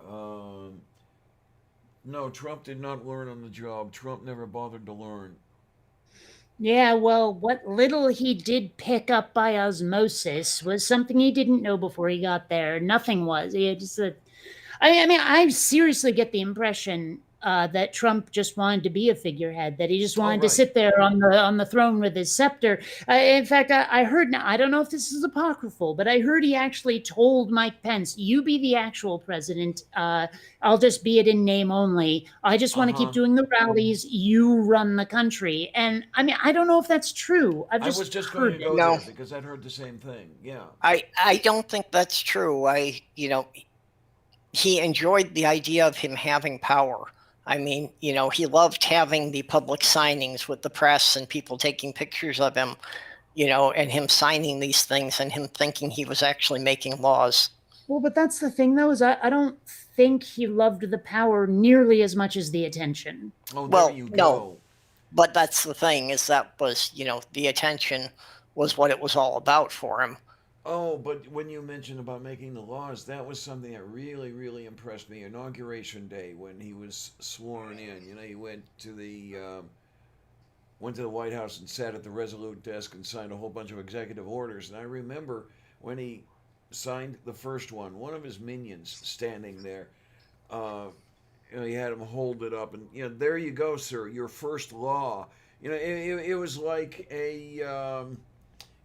S1: Um, no, Trump did not learn on the job. Trump never bothered to learn.
S2: Yeah, well, what little he did pick up by osmosis was something he didn't know before he got there. Nothing was. He had just I seriously get the impression that Trump just wanted to be a figurehead, that he just
S1: Oh,
S2: wanted to
S1: right.
S2: sit there on the throne with his scepter. In fact, I heard now. I don't know if this is apocryphal, but I heard he actually told Mike Pence, "You be the actual president. I'll just be it in name only. I just
S1: Uh
S2: want to keep
S1: huh.
S2: doing the rallies. You run the country." And I mean, I don't know if that's true. I've
S1: I was
S2: just
S1: just going to
S2: heard it.
S1: go
S3: No,
S1: there because I'd heard the same thing. Yeah.
S3: I don't think that's true. He enjoyed the idea of him having power. I mean, he loved having the public signings with the press and people taking pictures of him, and him signing these things and him thinking he was actually making laws.
S2: Well, but that's the thing, though, is I don't think he loved the power nearly as much as the attention.
S1: Oh, there
S3: Well,
S1: you
S3: no,
S1: go.
S3: but that's the thing is that was, the attention was what it was all about for him.
S1: Oh, but when you mentioned about making the laws, that was something that really, really impressed me. Inauguration day when he was sworn in, he went to the White House and sat at the Resolute desk and signed a whole bunch of executive orders. And I remember when he signed the first one of his minions standing there. Uh, he had him hold it up, and there you go, sir, your first law. It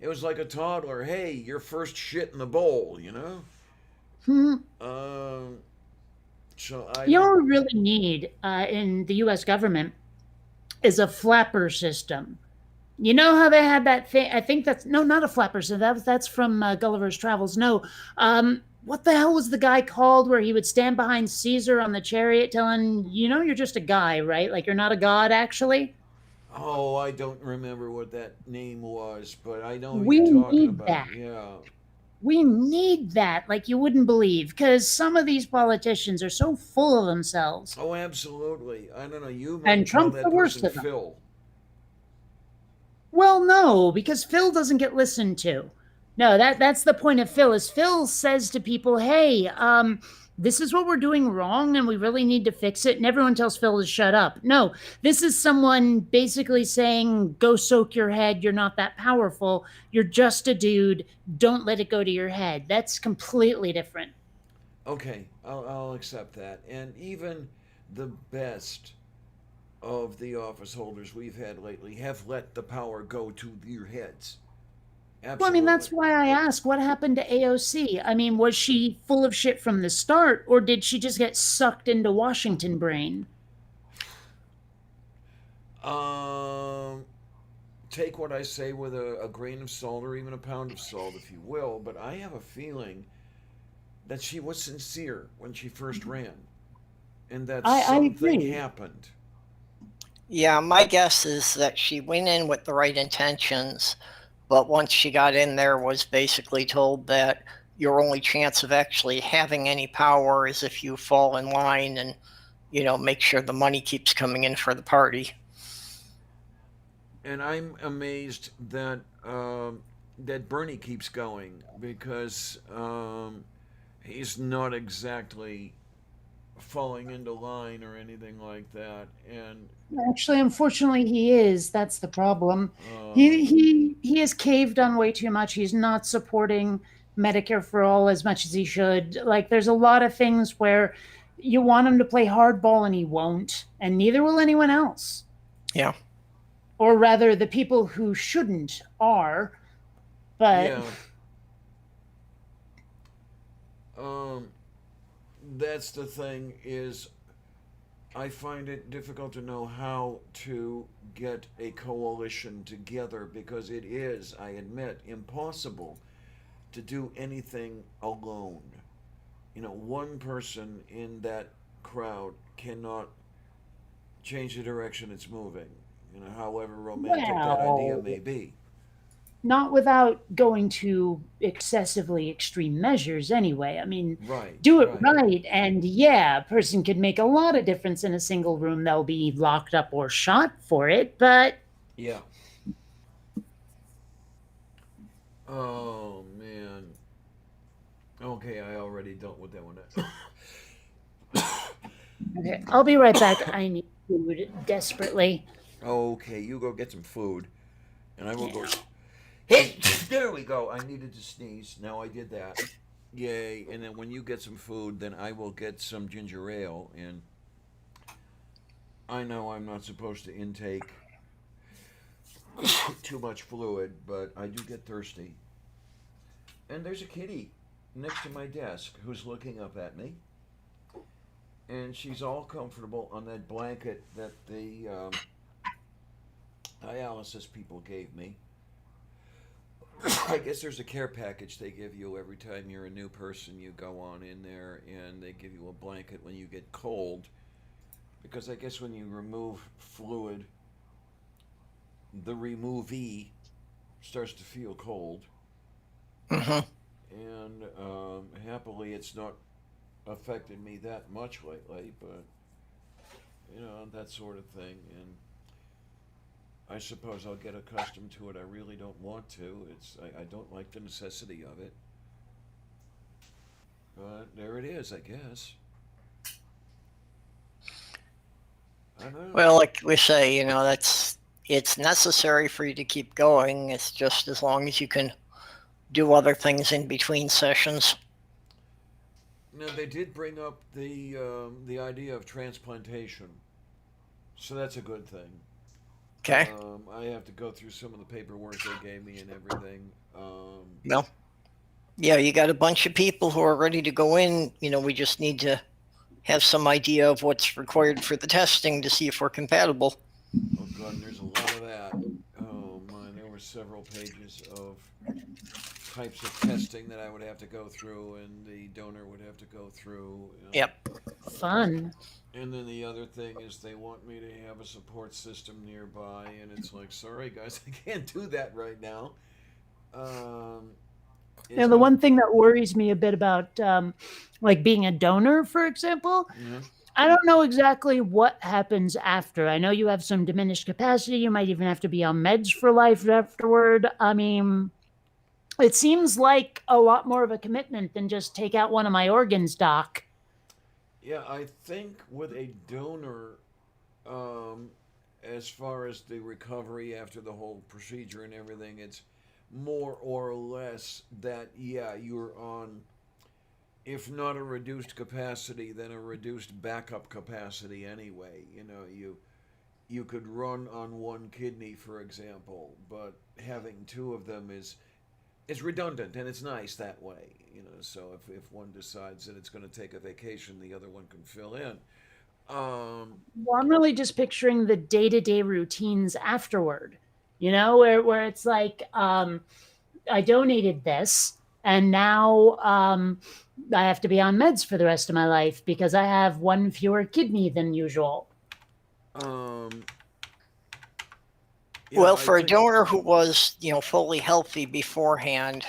S1: was like a toddler. Hey, your first shit in the bowl.
S2: Hmm.
S1: Um, so I
S2: You know
S1: don't.
S2: what we really need in the U.S. government is a flapper system. You know how they had that thing? I think that's no, not a flappers. So that's from Gulliver's Travels. No, what the hell was the guy called where he would stand behind Caesar on the chariot, telling you're just a guy, right? Like you're not a god, actually.
S1: Oh, I don't remember what that name was, but I know who
S2: We
S1: you're talking
S2: need
S1: about.
S2: that.
S1: Yeah.
S2: We need that, like you wouldn't believe, because some of these politicians are so full of themselves,
S1: Oh, absolutely. I don't know. You
S2: and
S1: might call
S2: Trump's the
S1: that
S2: worst
S1: person
S2: of them.
S1: Phil.
S2: Well, no, because Phil doesn't get listened to. No, that's the point of Phil. Is Phil says to people, "Hey, this is what we're doing wrong, and we really need to fix it." And everyone tells Phil to shut up. No, this is someone basically saying, "Go soak your head. You're not that powerful. You're just a dude. Don't let it go to your head." That's completely different.
S1: Okay, I'll accept that. And even the best of the office holders we've had lately have let the power go to your heads.
S2: Well, I mean,
S1: Absolutely.
S2: that's why I asked what happened to AOC. I mean, was she full of shit from the start, or did she just get sucked into Washington brain?
S1: Um, Take what I say with a grain of salt or even a pound of salt, if you will, but I have a feeling that she was sincere when she first ran and that
S2: I
S1: something
S2: agree.
S1: happened.
S3: Yeah, my guess is that she went in with the right intentions, but once she got in there was basically told that your only chance of actually having any power is if you fall in line and make sure the money keeps coming in for the party.
S1: And I'm amazed that Bernie keeps going because he's not exactly falling into line or anything like that. And
S2: Actually, unfortunately, he is. That's the problem. He
S1: um,
S2: he he has caved on way too much. He's not supporting Medicare for all as much as he should. Like, there's a lot of things where you want him to play hardball and he won't, and neither will anyone else.
S3: Yeah.
S2: Or rather, the people who shouldn't are. But
S1: yeah, um, that's the thing is I find it difficult to know how to get a coalition together because it is, I admit, impossible to do anything alone. One person in that crowd cannot change the direction it's moving, however romantic that idea
S2: well,
S1: may be.
S2: not without going to excessively extreme measures anyway. I mean,
S1: Right,
S2: do it
S1: right.
S2: right and yeah, a person could make a lot of difference in a single room. They'll be locked up or shot for it, but
S1: Yeah. Oh, man. Okay, I already dealt with that one.
S2: okay, I'll be right back. I need food desperately.
S1: Okay, you go get some food, and I will go.
S2: Yeah.
S1: Hey, there we go. I needed to sneeze. Now I did that. Yay. And then when you get some food, then I will get some ginger ale. And I know I'm not supposed to intake too much fluid, but I do get thirsty. And there's a kitty next to my desk who's looking up at me. And she's all comfortable on that blanket that the dialysis people gave me. I guess there's a care package they give you every time you're a new person. You go on in there and they give you a blanket when you get cold. Because I guess when you remove fluid, the removee starts to feel cold.
S3: Hmm.
S1: And happily, it's not affected me that much lately, but that sort of thing. And I suppose I'll get accustomed to it. I really don't want to. I don't like the necessity of it. But there it is, I guess. I don't know.
S3: Well, like we say, that's it's necessary for you to keep going. It's just as long as you can do other things in between sessions.
S1: Now they did bring up the idea of transplantation, so that's a good thing.
S3: Okay.
S1: I have to go through some of the paperwork they gave me and everything.
S3: Well, yeah, you got a bunch of people who are ready to go in. We just need to have some idea of what's required for the testing to see if we're compatible.
S1: Oh God, and there's a lot of that. Oh were several pages of types of testing that I would have to go through, and the donor would have to go through.
S3: Yep.
S2: Fun.
S1: And then the other thing is they want me to have a support system nearby, and it's like, sorry guys, I can't do that right now.
S2: Now, the one thing that worries me a bit about like being a donor, for example, I don't know exactly what happens after. I know you have some diminished capacity. You might even have to be on meds for life afterward. I mean, it seems like a lot more of a commitment than just take out one of my organs, doc.
S1: Yeah, I think with a donor, as far as the recovery after the whole procedure and everything, it's more or less that, yeah, you're on, if not a reduced capacity, then a reduced backup capacity anyway. You could run on one kidney, for example, but having two of them is redundant, and it's nice that way. So if one decides that it's going to take a vacation, the other one can fill in.
S2: Well, I'm really just picturing the day-to-day routines afterward, where it's like, I donated this, and now I have to be on meds for the rest of my life because I have one fewer kidney than usual.
S3: Well, for a donor who was, fully healthy beforehand,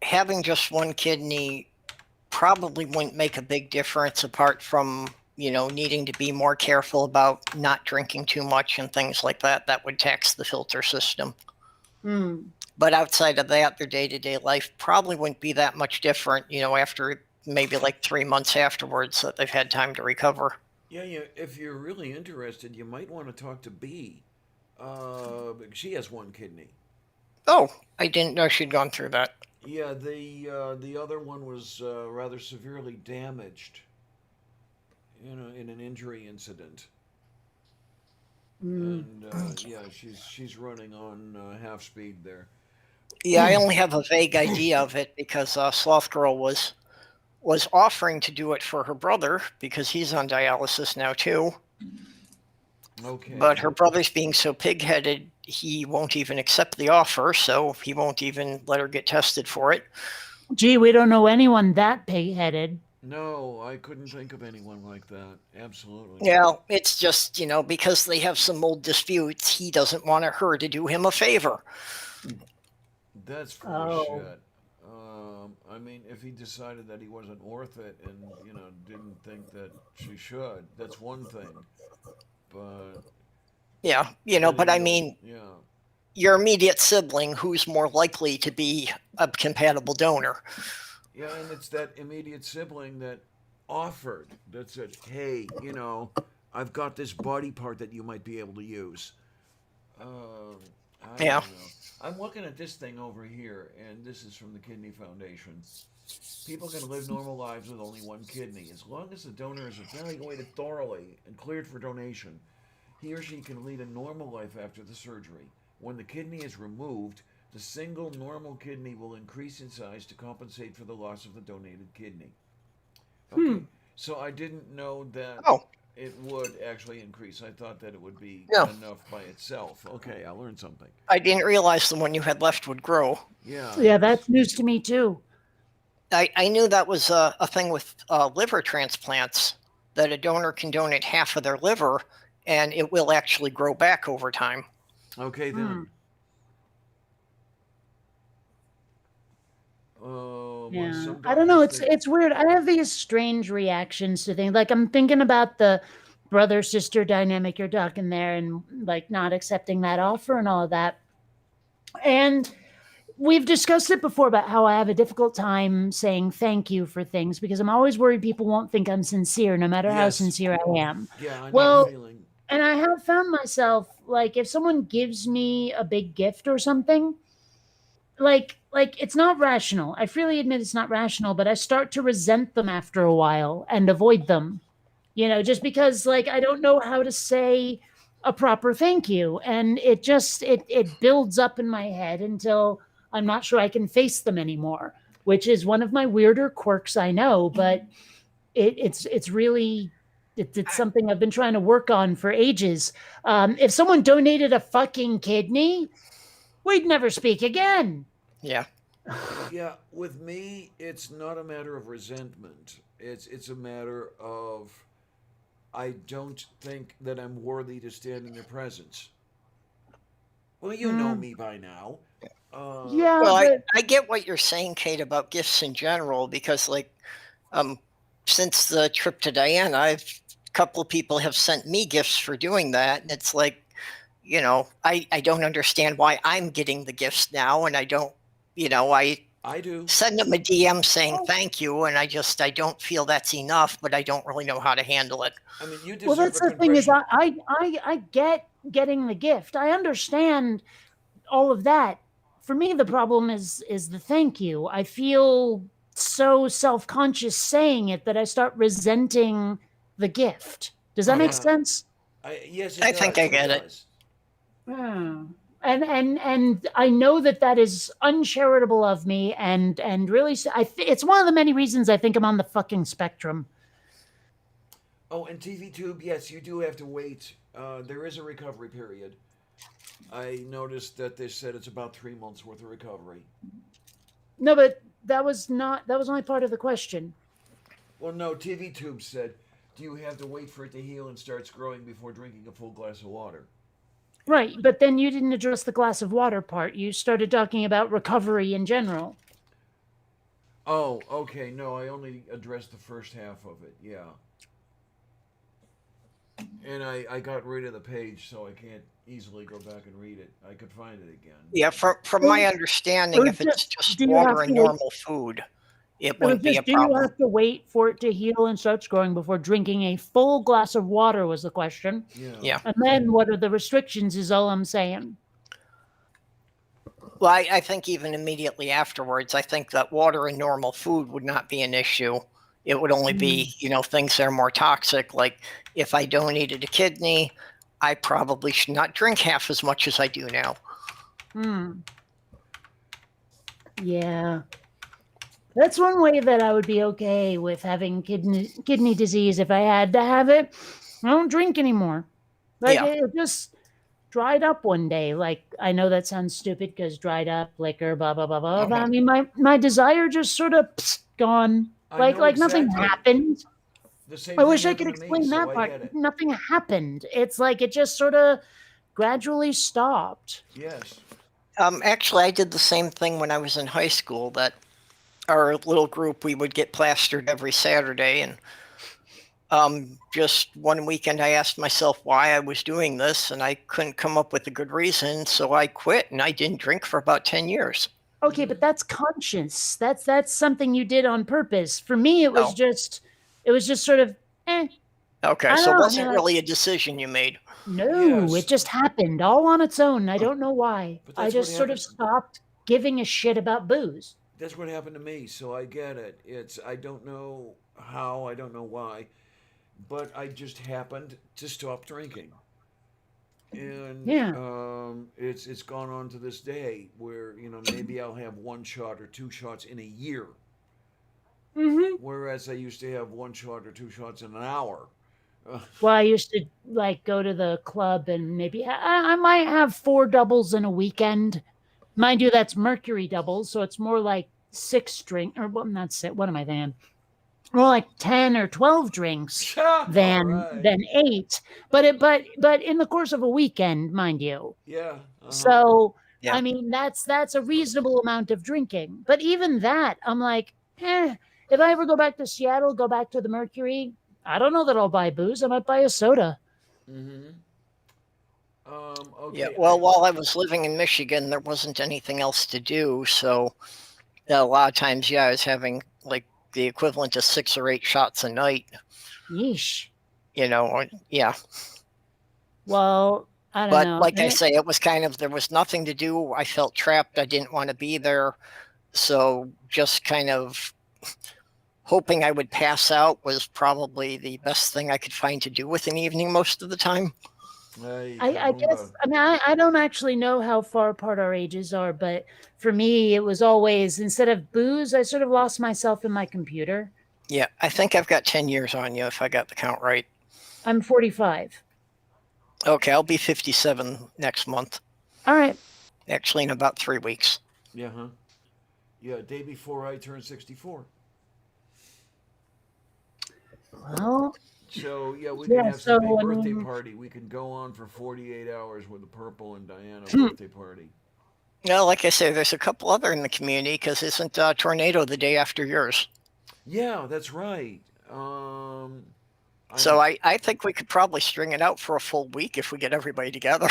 S3: having just one kidney probably wouldn't make a big difference apart from, needing to be more careful about not drinking too much and things like that. That would tax the filter system. But outside of that, their day-to-day life probably wouldn't be that much different, after maybe like 3 months afterwards that they've had time to recover.
S1: Yeah, if you're really interested, you might want to talk to B. She has one kidney.
S3: Oh, I didn't know she'd gone through that.
S1: Yeah, the other one was rather severely damaged, in an injury incident. And yeah, she's running on half speed there.
S3: Yeah, I only have a vague idea of it because Sloth Girl was offering to do it for her brother because he's on dialysis now too.
S1: Okay.
S3: But her brother's being so pig-headed, he won't even accept the offer, so he won't even let her get tested for it.
S2: Gee, we don't know anyone that pig-headed.
S1: No, I couldn't think of anyone like that. Absolutely.
S3: Yeah, it's just, because they have some old disputes, he doesn't want her to do him a favor.
S1: That's full of shit. I mean, if he decided that he wasn't worth it and, didn't think that she should, that's one thing. But
S3: yeah, but I mean, your immediate sibling who's more likely to be a compatible donor.
S1: Yeah, and it's that immediate sibling that offered, that said, hey, I've got this body part that you might be able to use. I don't know. I'm looking at this thing over here, and this is from the Kidney Foundation. People can live normal lives with only one kidney. As long as the donor is evaluated thoroughly and cleared for donation, he or she can lead a normal life after the surgery. When the kidney is removed, the single normal kidney will increase in size to compensate for the loss of the donated kidney. Okay, so I didn't know that it would actually increase. I thought that it would be enough by itself. Okay, I learned something.
S3: I didn't realize the one you had left would grow.
S2: Yeah, that's news to me too.
S3: I knew that was a thing with liver transplants, that a donor can donate half of their liver and it will actually grow back over time.
S1: Okay, then.
S2: Yeah, I don't know. It's weird. I have these strange reactions to things. Like I'm thinking about the brother-sister dynamic you're talking there, and like not accepting that offer and all of that. And we've discussed it before about how I have a difficult time saying thank you for things because I'm always worried people won't think I'm sincere, no matter how sincere I am.
S1: Yeah, I know the feeling.
S2: And I have found myself, like, if someone gives me a big gift or something, like it's not rational. I freely admit it's not rational, but I start to resent them after a while and avoid them, just because like I don't know how to say a proper thank you. And it just, it builds up in my head until I'm not sure I can face them anymore, which is one of my weirder quirks, I know, but it's really, it's something I've been trying to work on for ages. If someone donated a fucking kidney, we'd never speak again.
S3: Yeah.
S1: Yeah, with me, it's not a matter of resentment. It's a matter of I don't think that I'm worthy to stand in their presence. Well, you know
S2: Mm,
S1: me by now.
S2: yeah,
S3: Well,
S2: but
S3: I get what you're saying, Kate, about gifts in general, because um, since the trip to Diana, a couple of people have sent me gifts for doing that. And it's like, I don't understand why I'm getting the gifts now. And I don't, I
S1: I do.
S3: send them a DM saying
S2: oh,
S3: thank you. And I don't feel that's enough, but I don't really know how to handle it.
S1: I mean, you
S2: well,
S1: deserve
S2: that's
S1: a
S2: the thing is,
S1: congressional.
S2: I get getting the gift. I understand all of that. For me, the problem is the thank you. I feel so self conscious saying it that I start resenting the gift. Does that make
S3: Okay.
S1: Yeah,
S2: sense?
S1: yes, it
S3: I think
S1: does.
S3: I
S1: It
S3: get it.
S1: does.
S2: Hmm. And I know that that is uncharitable of me, and really, it's one of the many reasons I think I'm on the fucking spectrum.
S1: Oh, and TV Tube, yes, you do have to wait. There is a recovery period. I noticed that they said it's about 3 months worth of recovery.
S2: No, but that was only part of the question.
S1: Well, no, TV Tube said, do you have to wait for it to heal and starts growing before drinking a full glass of water?
S2: Right, but then you didn't address the glass of water part. You started talking about recovery in general.
S1: Oh, okay. No, I only addressed the first half of it. Yeah. And I got rid of the page, so I can't easily go back and read it. I could find it again.
S3: Yeah, from my
S2: So,
S3: understanding,
S2: so
S3: if it's just
S2: do you
S3: water
S2: have to
S3: and
S2: wait?
S3: normal food, it
S2: It was
S3: wouldn't be a
S2: just, do you
S3: problem.
S2: have to wait for it to heal and start growing before drinking a full glass of water? Was the question.
S1: Yeah.
S3: Yeah.
S2: And then what are the restrictions? Is all I'm saying.
S3: Well, I think even immediately afterwards, I think that water and normal food would not be an issue. It would only
S2: Mm.
S3: be, things that are more toxic. Like if I donated a kidney, I probably should not drink half as much as I do now.
S2: Hmm. Yeah. That's one way that I would be okay with having kidney disease if I had to have it. I don't drink anymore. Like
S3: Yeah.
S2: it just dried up one day. Like I know that sounds stupid because dried up liquor, blah blah blah blah. But
S3: Uh-huh.
S2: I mean, my desire just sort of gone.
S1: I know
S2: Like nothing
S1: exactly.
S2: happened.
S1: The same
S2: I
S1: thing
S2: wish I could
S1: happened to me,
S2: explain
S1: so
S2: that
S1: I
S2: part.
S1: get it.
S2: Nothing happened. It's like it just sort of gradually stopped.
S1: Yes.
S3: Actually, I did the same thing when I was in high school. That our little group, we would get plastered every Saturday, and just one weekend, I asked myself why I was doing this, and I couldn't come up with a good reason, so I quit, and I didn't drink for about 10 years.
S2: Okay, but that's conscious. That's something you did on purpose. For me,
S3: Oh,
S2: it was just sort of eh.
S3: okay.
S2: I don't
S3: So it
S2: know. I mean,
S3: wasn't
S2: like
S3: really a decision you made.
S2: no, it
S1: Yes.
S2: just happened all on its own. I don't know why.
S1: But
S2: I
S1: that's what
S2: just sort of
S1: happened.
S2: stopped giving a shit about booze.
S1: That's what happened to me, so I get it. It's I don't know how, I don't know why, but I just happened to stop drinking. And
S2: Yeah.
S1: it's gone on to this day where maybe I'll have one shot or two shots in a year,
S2: Hmm.
S1: whereas I used to have one shot or two shots in an hour. Uh,
S2: Well, I used to like go to the club and maybe I might have four doubles in a weekend. Mind you, that's Mercury doubles, so it's more like six drink or well, not six. What am I thinking? More like 10 or 12 drinks
S1: all right.
S2: than eight. But in the course of a weekend, mind you.
S1: Yeah. Uh huh.
S2: So
S3: Yeah.
S2: I mean that's a reasonable amount of drinking. But even that, I'm like, if I ever go back to Seattle, go back to the Mercury, I don't know that I'll buy booze. I might buy a soda.
S1: Mm-hmm.
S3: Yeah.
S1: Okay.
S3: Well, while I was living in Michigan, there wasn't anything else to do. So a lot of times, yeah, I was having like the equivalent of 6 or 8 shots a night,
S2: Yeesh.
S3: Yeah.
S2: Well, I don't
S3: But
S2: know.
S3: like I say, it was kind of, there was nothing to do. I felt trapped. I didn't want to be there. So just kind of hoping I would pass out was probably the best thing I could find to do with an evening most of the time.
S2: I guess I mean I don't actually know how far apart our ages are, but for me it was always instead of booze, I sort of lost myself in my computer.
S3: Yeah, I think I've got 10 years on you if I got the count right.
S2: I'm 45.
S3: Okay, I'll be 57 next month.
S2: All right.
S3: Actually, in about 3 weeks.
S1: Yeah, huh? Yeah, day before I turn 64.
S2: Well,
S1: So yeah, we can
S2: yeah.
S1: have some big
S2: So I
S1: birthday
S2: mean,
S1: party. We can go on for 48 hours with the Purple and Diana birthday party.
S3: Well, like I say, there's a couple other in the community because isn't Tornado the day after yours?
S1: Yeah, that's right. Um,
S3: So
S1: I'm.
S3: I think we could probably string it out for a full week if we get everybody together.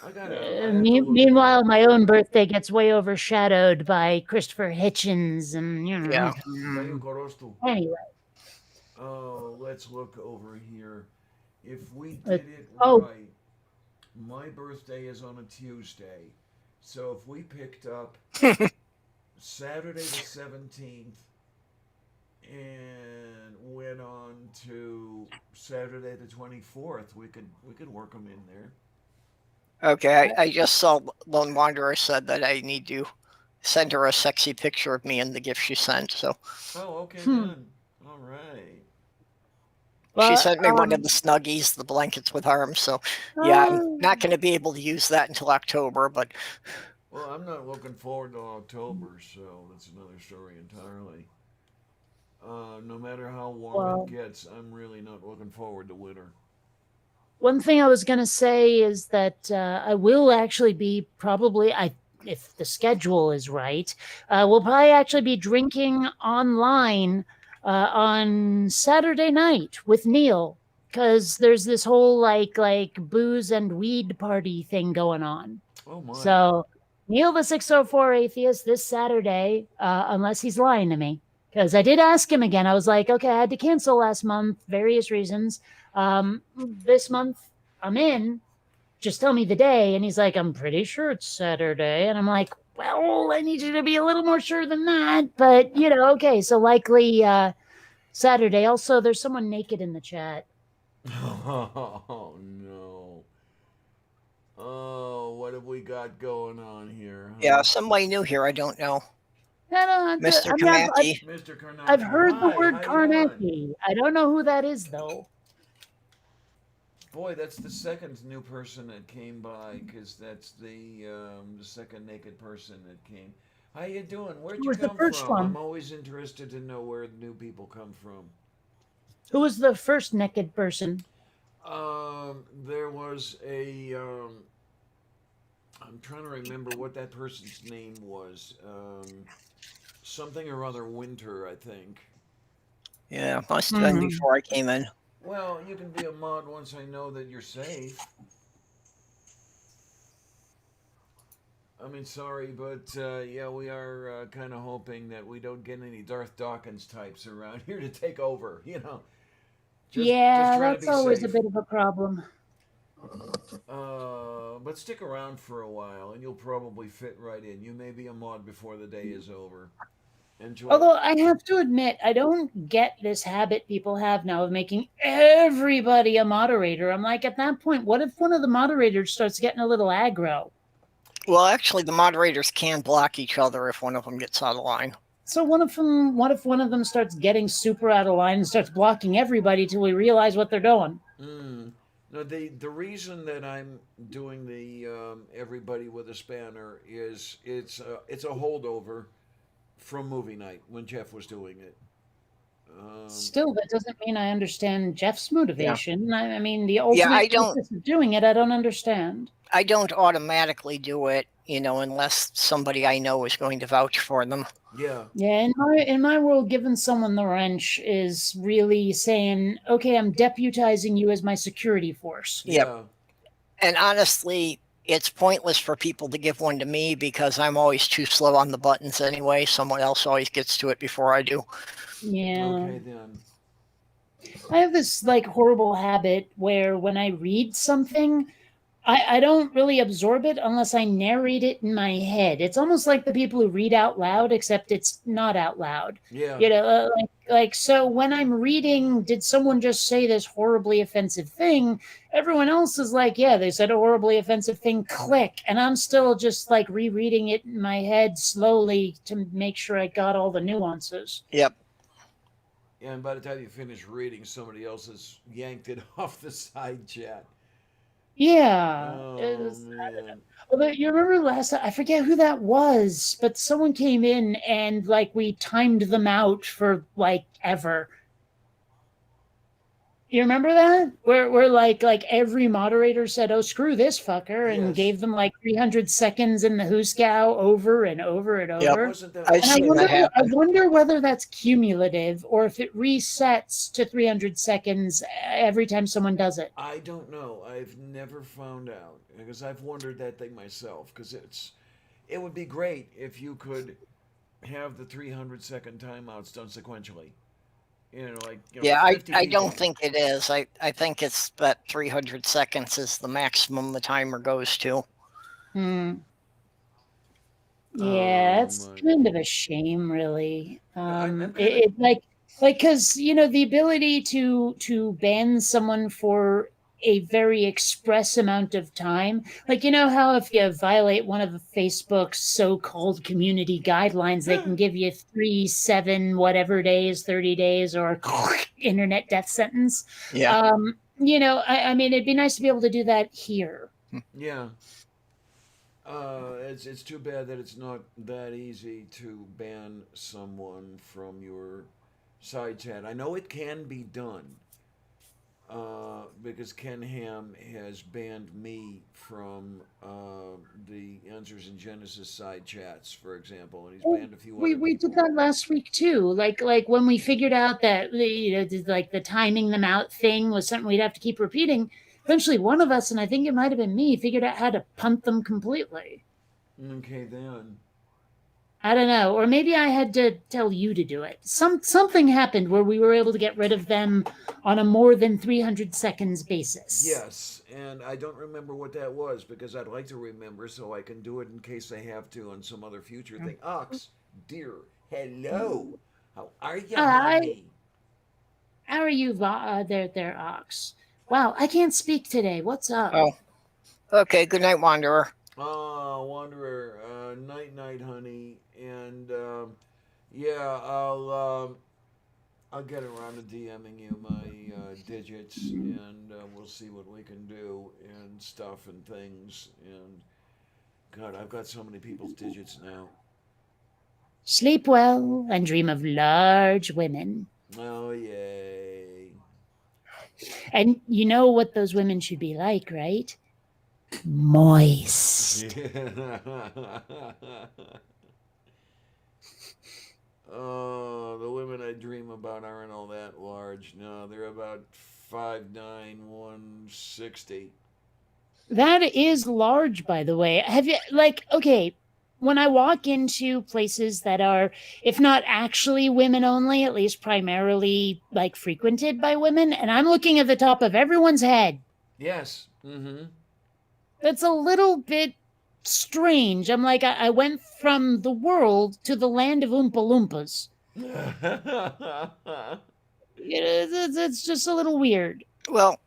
S1: I have to look at that.
S2: meanwhile, my own birthday gets way overshadowed by Christopher Hitchens, and
S3: Yeah.
S1: Cayo Corosto.
S2: anyway.
S1: Oh, let's look over here. If we
S2: Uh,
S1: did it
S2: oh,
S1: right, my birthday is on a Tuesday. So if we picked up Saturday the 17th and went on to Saturday the 24th, we could work them in there.
S3: Okay, I just saw Lone Wanderer said that I need to send her a sexy picture of me in the gift she sent. So
S1: Oh, okay
S2: hmm.
S1: then. All right.
S3: she
S2: But
S3: sent me one of the Snuggies, the blankets with arms. So yeah, I'm
S2: uh,
S3: not going to be able to use that until October, but
S1: Well, I'm not looking forward to October, so that's another story entirely. No matter how warm it
S2: well,
S1: gets, I'm really not looking forward to winter.
S2: one thing I was gonna say is that I will actually be probably I if the schedule is right, we'll probably actually be drinking online on Saturday night with Neil because there's this whole like booze and weed party thing going on.
S1: Oh my.
S2: So Neil the 604 atheist this Saturday, unless he's lying to me. Because I did ask him again. I was like, okay, I had to cancel last month, various reasons. This month I'm in. Just tell me the day. And he's like, I'm pretty sure it's Saturday. And I'm like, well, I need you to be a little more sure than that. But, okay. So likely Saturday. Also, there's someone naked in the chat.
S1: Oh no. Oh, what have we got going on here,
S3: yeah,
S1: huh?
S3: somebody new here. I don't know.
S2: I
S3: Mr.
S2: mean,
S3: Kamaki.
S1: Mr.
S2: I've
S1: Karnacki,
S2: heard the
S1: hi,
S2: word
S1: how you doing?
S2: Carnacki. I don't know who that is, though.
S1: Boy, that's the second new person that came by, because that's the second naked person that came. How you doing? Where'd
S2: Who
S1: you
S2: was the
S1: come
S2: first
S1: from? I'm
S2: one?
S1: always interested to know where new people come from.
S2: Who was the first naked person?
S1: There was I'm trying to remember what that person's name was. Something or other Winter, I think.
S3: Yeah, must have been
S2: Hmm.
S3: before I came in.
S1: Well, you can be a mod once I know that you're safe. I mean, sorry, but yeah, we are kind of hoping that we don't get any Darth Dawkins types around here to take over. Just
S2: Yeah,
S1: trying to
S2: that's
S1: be
S2: always a
S1: safe.
S2: bit of a problem.
S1: But stick around for a while, and you'll probably fit right in. You may be a mod before the day is over. Enjoy.
S2: Although I have to admit, I don't get this habit people have now of making everybody a moderator. I'm like, at that point, what if one of the moderators starts getting a little aggro?
S3: Well, actually, the moderators can block each other if one of them gets out of line.
S2: So what if one of them starts getting super out of line and starts blocking everybody till we realize what they're doing?
S1: Mm. No, the reason that I'm doing the everybody with a spanner is it's a holdover from movie night when Jeff was doing it. Um,
S2: Still, that doesn't mean I understand Jeff's
S3: Yeah.
S2: motivation. I mean, the
S3: Yeah,
S2: ultimate purpose of doing it, I don't understand.
S3: I don't automatically do it, unless somebody I know is going to vouch for them.
S1: yeah,
S2: Yeah, in my world, giving someone the wrench is really saying, "Okay, I'm deputizing you as my security force."
S3: Yep.
S1: yeah.
S3: And honestly, it's pointless for people to give one to me because I'm always too slow on the buttons anyway. Someone else always gets to it before I do.
S2: Yeah,
S1: Okay then.
S2: I have this like horrible habit where when I read something, I don't really absorb it unless I narrate it in my head. It's almost like the people who read out loud, except it's not out loud.
S1: Yeah,
S2: Like so when I'm reading, did someone just say this horribly offensive thing? Everyone else is like, yeah, they said a horribly offensive thing, click. And I'm still just like rereading it in my head slowly to make sure I got all the nuances.
S3: Yep.
S1: yeah. And by the time you finish reading, somebody else has yanked it off the side chat.
S2: Yeah.
S1: Oh man.
S2: Although you remember last, I forget who that was, but someone came in and like we timed them out for like ever. You remember that? Where like every moderator said, "Oh, screw this fucker," and
S1: Yes.
S2: gave them like 300 seconds in the Hooskow over and over and
S3: Yep.
S2: over.
S1: Wasn't that
S3: I've
S2: And I
S3: seen that
S2: wonder,
S1: wonderful?
S2: I
S3: happen.
S2: wonder whether that's cumulative or if it resets to 300 seconds every time someone does it.
S1: I don't know. I've never found out because I've wondered that thing myself. Because it would be great if you could have the 300-second timeouts done sequentially. Like
S3: Yeah,
S1: 50
S3: I don't
S1: people.
S3: think it is. I think it's that 300 seconds is the maximum the timer goes to.
S2: Hmm. Yeah, it's
S1: My
S2: kind of a shame, really.
S1: I'm kind of.
S2: It like because the ability to ban someone for a very express amount of time, like how if you violate one of Facebook's so-called community guidelines, they can give you 3, 7, whatever days, 30 days, or internet death sentence.
S3: Yeah.
S2: I mean, it'd be nice to be able to do that here.
S1: Yeah. It's too bad that it's not that easy to ban someone from your side chat. I know it can be done, because Ken Ham has banned me from the Answers in Genesis side chats, for example, and he's
S2: Oh,
S1: banned a few
S2: we
S1: other
S2: we did
S1: people.
S2: that last week too. Like when we figured out that like the timing them out thing was something we'd have to keep repeating. Eventually, one of us, and I think it might have been me, figured out how to punt them completely.
S1: Okay, then.
S2: I don't know, or maybe I had to tell you to do it. Something happened where we were able to get rid of them on a more than 300 seconds basis.
S1: Yes, and I don't remember what that was because I'd like to remember so I can do it in case I have to on some other future thing. Ox, dear, hello. How are you,
S2: Hi,
S1: honey?
S2: how are you, there, Ox? Wow, I can't speak today. What's up?
S3: Oh, okay. Good night, Wanderer.
S1: Oh, Wanderer, night night, honey, and yeah, I'll get around to DMing you my digits, and we'll see what we can do and stuff and things. And God, I've got so many people's digits now.
S2: Sleep well and dream of large women.
S1: Oh yay!
S2: And you know what those women should be like, right? Moist.
S1: Oh, the women I dream about aren't all that large. No, they're about 5'9", 160.
S2: That is large, by the way. Have you, like, okay, when I walk into places that are, if not actually women only, at least primarily like frequented by women, and I'm looking at the top of everyone's head,
S1: Yes. Mm-hmm.
S2: that's a little bit strange. I'm like, I went from the world to the land of Oompa Loompas. It's just a little weird.
S3: Well,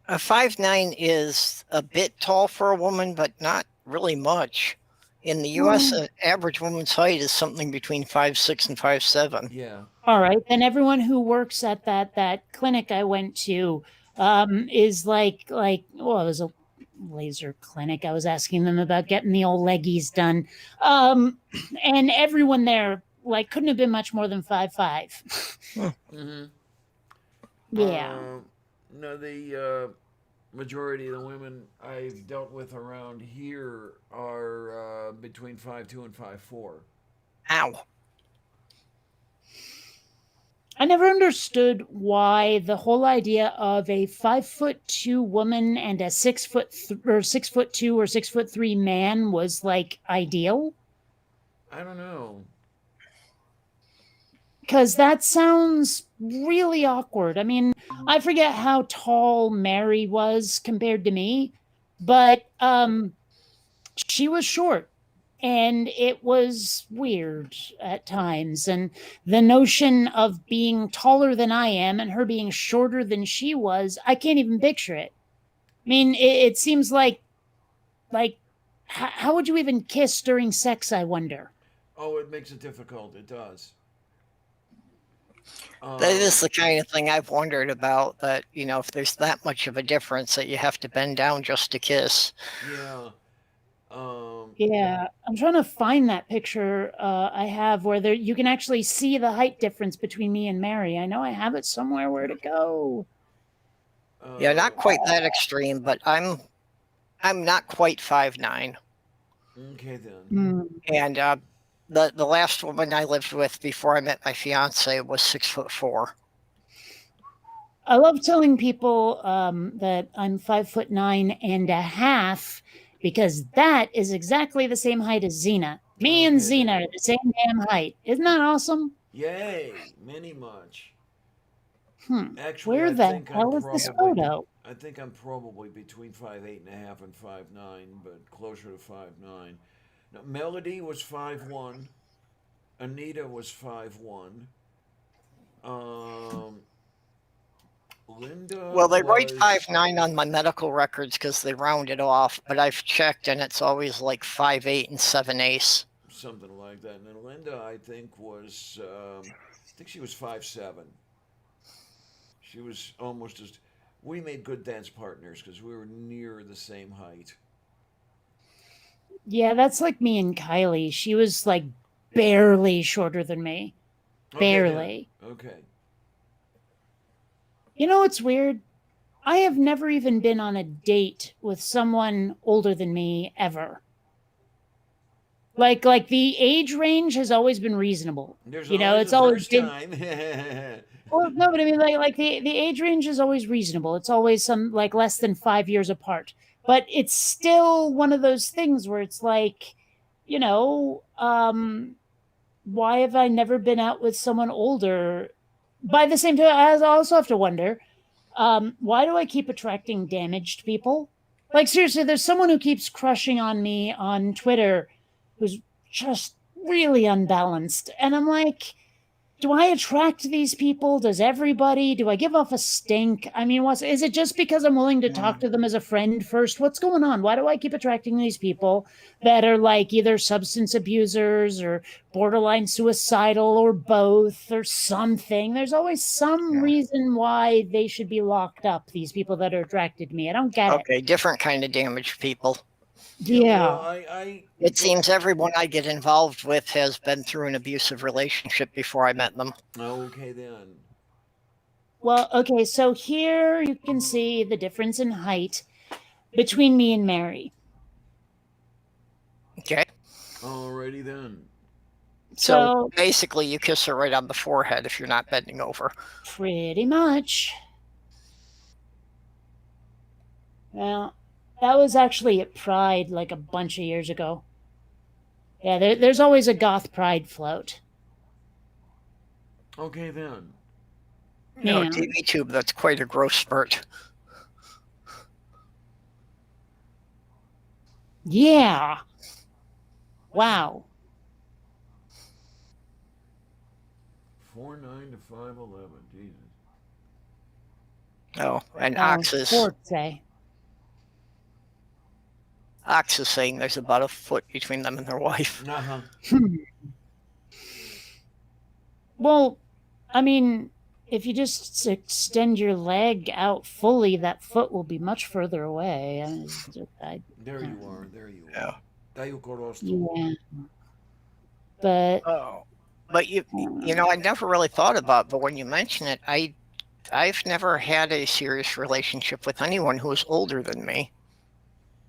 S3: a 5'9" is a bit tall for a woman, but not really much. In the U.S.,
S2: Well,
S3: an average woman's height is something between 5'6" and 5'7".
S1: Yeah.
S2: all right, then everyone who works at that clinic I went to is well, it was a laser clinic. I was asking them about getting the old leggies done, um, and everyone there like couldn't have been much more than 5'5".
S1: Mm-hmm.
S2: Yeah.
S1: No, the majority of the women I've dealt with around here are between 5'2" and 5'4".
S3: Ow.
S2: I never understood why the whole idea of a 5'2" woman and a 6'2" or 6'3" man was like ideal.
S1: I don't know.
S2: Because that sounds really awkward. I mean, I forget how tall Mary was compared to me, but she was short and it was weird at times. And the notion of being taller than I am and her being shorter than she was, I can't even picture it. I mean, it seems like how would you even kiss during sex, I wonder?
S1: Oh, it makes it difficult. It does.
S3: That is
S1: Um,
S3: the kind of thing I've wondered about. That if there's that much of a difference that you have to bend down just to kiss.
S1: yeah. Um,
S2: Yeah, I'm trying to find that picture I have where there you can actually see the height difference between me and Mary. I know I have it somewhere. Where to go?
S3: Yeah,
S1: uh,
S3: not quite that extreme, but I'm not quite 5'9".
S1: okay then.
S2: Hmm.
S3: And the last woman I lived with before I met my fiance was 6'4".
S2: I love telling people that I'm 5'9.5" because that is exactly the same height as Xena. Me and
S1: Okay
S2: Xena
S1: then.
S2: are the same damn height. Isn't that awesome?
S1: Yay, many much. Actually,
S2: Where
S1: I
S2: the
S1: think I'm
S2: hell is this
S1: probably
S2: photo?
S1: I think I'm probably between 5'8.5" and 5'9", but closer to 5'9". Now, Melody was 5'1". Anita was 5'1". Um, Linda
S3: Well, they write
S1: was
S3: 5'9" on my medical records because they round it off, but I've checked and it's always like 5'8" and 7/8".
S1: something like that, and then Linda, I think, was I think she was 5'7". She was almost as. We made good dance partners because we were near the same height.
S2: Yeah, that's like me and Kylie. She was like barely shorter than me.
S1: Okay then.
S2: Barely.
S1: Okay.
S2: You know what's weird? I have never even been on a date with someone older than me ever. Like the age range has always been reasonable.
S1: There's
S2: You know,
S1: always
S2: it's
S1: a
S2: always
S1: first
S2: been
S1: time.
S2: well, no, but I mean like the age range is always reasonable. It's always some like less than 5 years apart. But it's still one of those things where it's like, you know, why have I never been out with someone older? By the same time, I also have to wonder, why do I keep attracting damaged people? Like seriously, there's someone who keeps crushing on me on Twitter who's just really unbalanced. And I'm like, do I attract these people? Does everybody? Do I give off a stink? I mean, is it just because I'm willing to talk to them as a friend first? What's going on? Why do I keep attracting these people that are like either substance abusers or borderline suicidal or both or something? There's always some
S3: Yeah.
S2: reason why they should be locked up, these people that are attracted to me. I don't get it.
S3: Okay, different kind of damaged people.
S1: Yeah, well,
S2: Yeah.
S3: It seems everyone I get involved with has been through an abusive relationship before I met them.
S1: okay then.
S2: Well, okay, so here you can see the difference in height between me and Mary.
S3: Okay.
S1: Alrighty then.
S3: So
S2: So
S3: basically, you kiss her right on the forehead if you're not bending over.
S2: pretty much. Well, that was actually at Pride like a bunch of years ago. Yeah, there's always a goth Pride float.
S1: Okay then.
S2: Yeah.
S3: TV tube, that's quite a growth spurt.
S2: Yeah. Wow.
S1: 4'9" to 5'11". Jesus.
S3: Oh, and
S2: Oh, Forte.
S3: Ox is saying there's about a foot between them and their wife.
S1: Uh huh.
S2: Well, I mean, if you just extend your leg out fully, that foot will be much further away.
S1: There you are. There you
S3: Yeah.
S1: are. Dayo Corosto.
S2: Yeah. But
S3: Oh, but I never really thought about it, but when you mention it, I've never had a serious relationship with anyone who is older than me.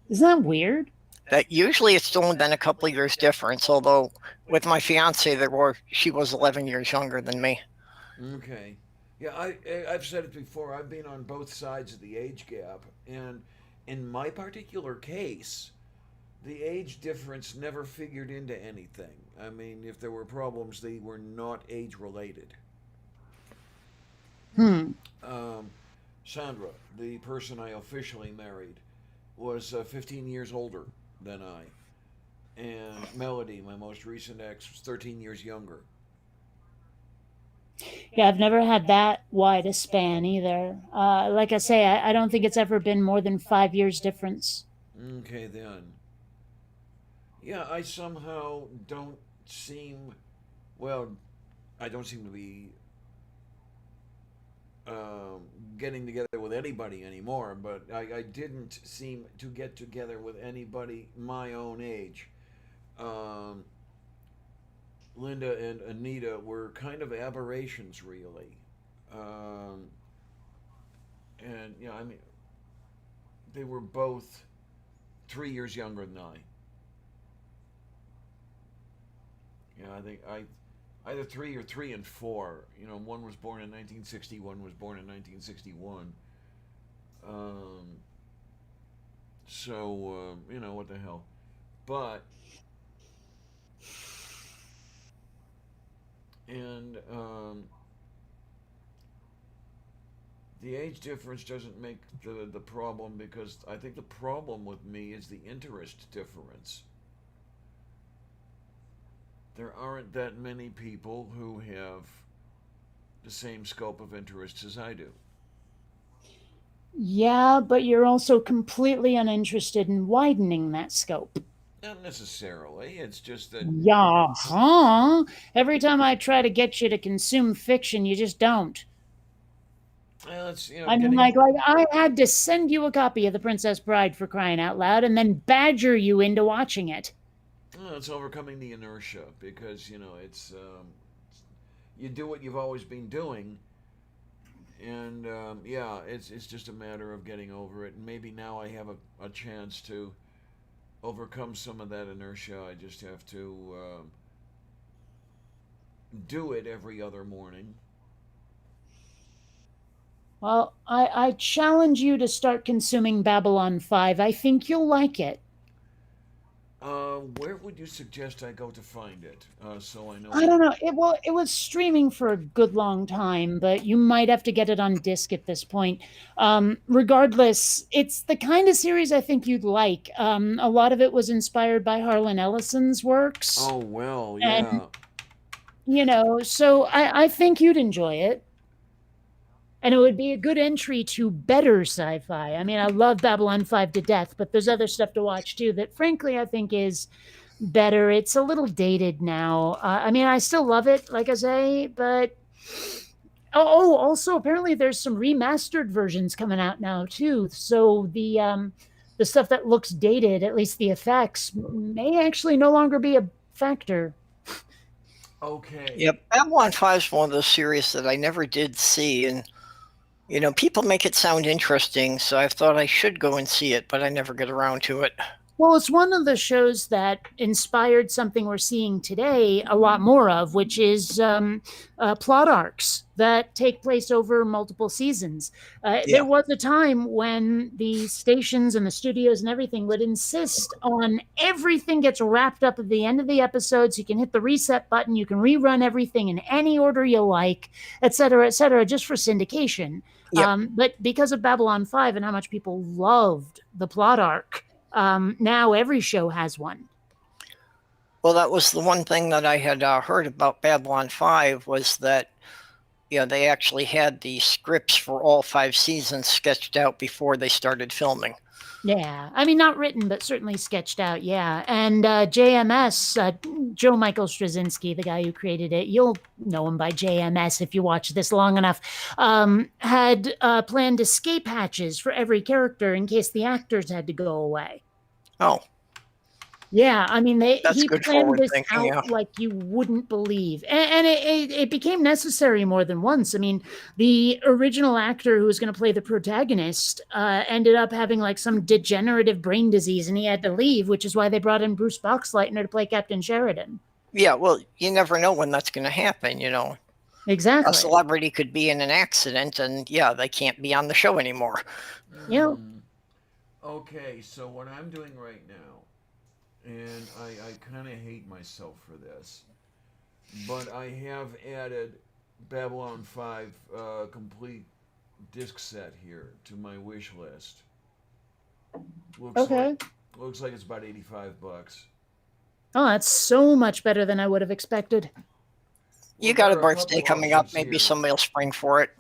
S2: isn't that weird?
S3: That usually it's only been a couple of years difference, although with my fiance she was 11 years younger than me.
S1: Okay. Yeah, I've said it before. I've been on both sides of the age gap, and in my particular case, the age difference never figured into anything. I mean, if there were problems, they were not age related.
S2: Hmm.
S1: Sandra, the person I officially married, was 15 years older than I, and Melody, my most recent ex, was 13 years younger.
S2: Yeah, I've never had that wide a span either. Like I say, I don't think it's ever been more than 5 years difference.
S1: Okay, then. Yeah, I somehow don't seem. Well, I don't seem to be getting together with anybody anymore, but I didn't seem to get together with anybody my own age. Um, Linda and Anita were kind of aberrations, really. Um, and, I mean, they were both 3 years younger than I. I think either three or 3 and 4. One was born in 1960, one was born in 1961. So, what the hell. But, and the age difference doesn't make the problem, because I think the problem with me is the interest difference. There aren't that many people who have the same scope of interests as I do.
S2: Yeah, but you're also completely uninterested in widening that scope.
S1: Not necessarily. It's just that.
S2: Yeah, huh? Every time I try to get you to consume fiction, you just don't.
S1: Well, it's
S2: I mean,
S1: getting.
S2: like I had to send you a copy of The Princess Bride, for crying out loud, and then badger you into watching it.
S1: Well, it's overcoming the inertia, because it's you do what you've always been doing, and yeah, it's just a matter of getting over it. And maybe now I have a chance to overcome some of that inertia. I just have to do it every other morning.
S2: Well, I challenge you to start consuming Babylon 5. I think you'll like it.
S1: Where would you suggest I go to find it? So I know.
S2: I don't know. It was streaming for a good long time, but you might have to get it on disc at this point. Regardless, it's the kind of series I think you'd like. A lot of it was inspired by Harlan Ellison's works.
S1: Oh, well, yeah.
S2: And, so I think you'd enjoy it. And it would be a good entry to better sci-fi. I mean, I love Babylon 5 to death, but there's other stuff to watch too that frankly I think is better. It's a little dated now. I mean, I still love it, like I say, but also apparently there's some remastered versions coming out now too. So the stuff that looks dated, at least the effects, may actually no longer be a factor.
S1: Okay.
S3: Yep, Babylon 5 is one of those series that I never did see, and people make it sound interesting, so I thought I should go and see it, but I never get around to it.
S2: Well, it's one of the shows that inspired something we're seeing today a lot more of, which is plot arcs that take place over multiple seasons. There was a time when the stations and the studios and everything would insist on everything gets wrapped up at the end of the episode, so you can hit the reset button, you can rerun everything in any order you like, et cetera, just for syndication.
S3: Yep.
S2: But because of Babylon 5 and how much people loved the plot arc, now every show has one.
S3: Well, that was the one thing that I had heard about Babylon 5 was that they actually had the scripts for all 5 seasons sketched out before they started filming.
S2: Yeah, I mean, not written, but certainly sketched out. Yeah, and JMS, Joe Michael Straczynski, the guy who created it, you'll know him by JMS if you watch this long enough, had planned escape hatches for every character in case the actors had to go away.
S3: Oh.
S2: Yeah, I mean, he planned this out
S3: yeah.
S2: like you wouldn't believe. And it became necessary more than once. I mean, the original actor who was going to play the protagonist ended up having like some degenerative brain disease and he had to leave, which is why they brought in Bruce Boxleitner to play Captain Sheridan.
S3: Yeah, well, you never know when that's going to happen,
S2: Exactly.
S3: A celebrity could be in an accident and, yeah, they can't be on the show anymore.
S2: Yeah.
S1: Okay, so what I'm doing right now, and I kind of hate myself for this, but I have added Babylon 5 complete disc set here to my wish list. Looks like it's about $85.
S2: Oh, that's so much better than I would have expected.
S3: You got a birthday coming up. Maybe somebody will spring for it.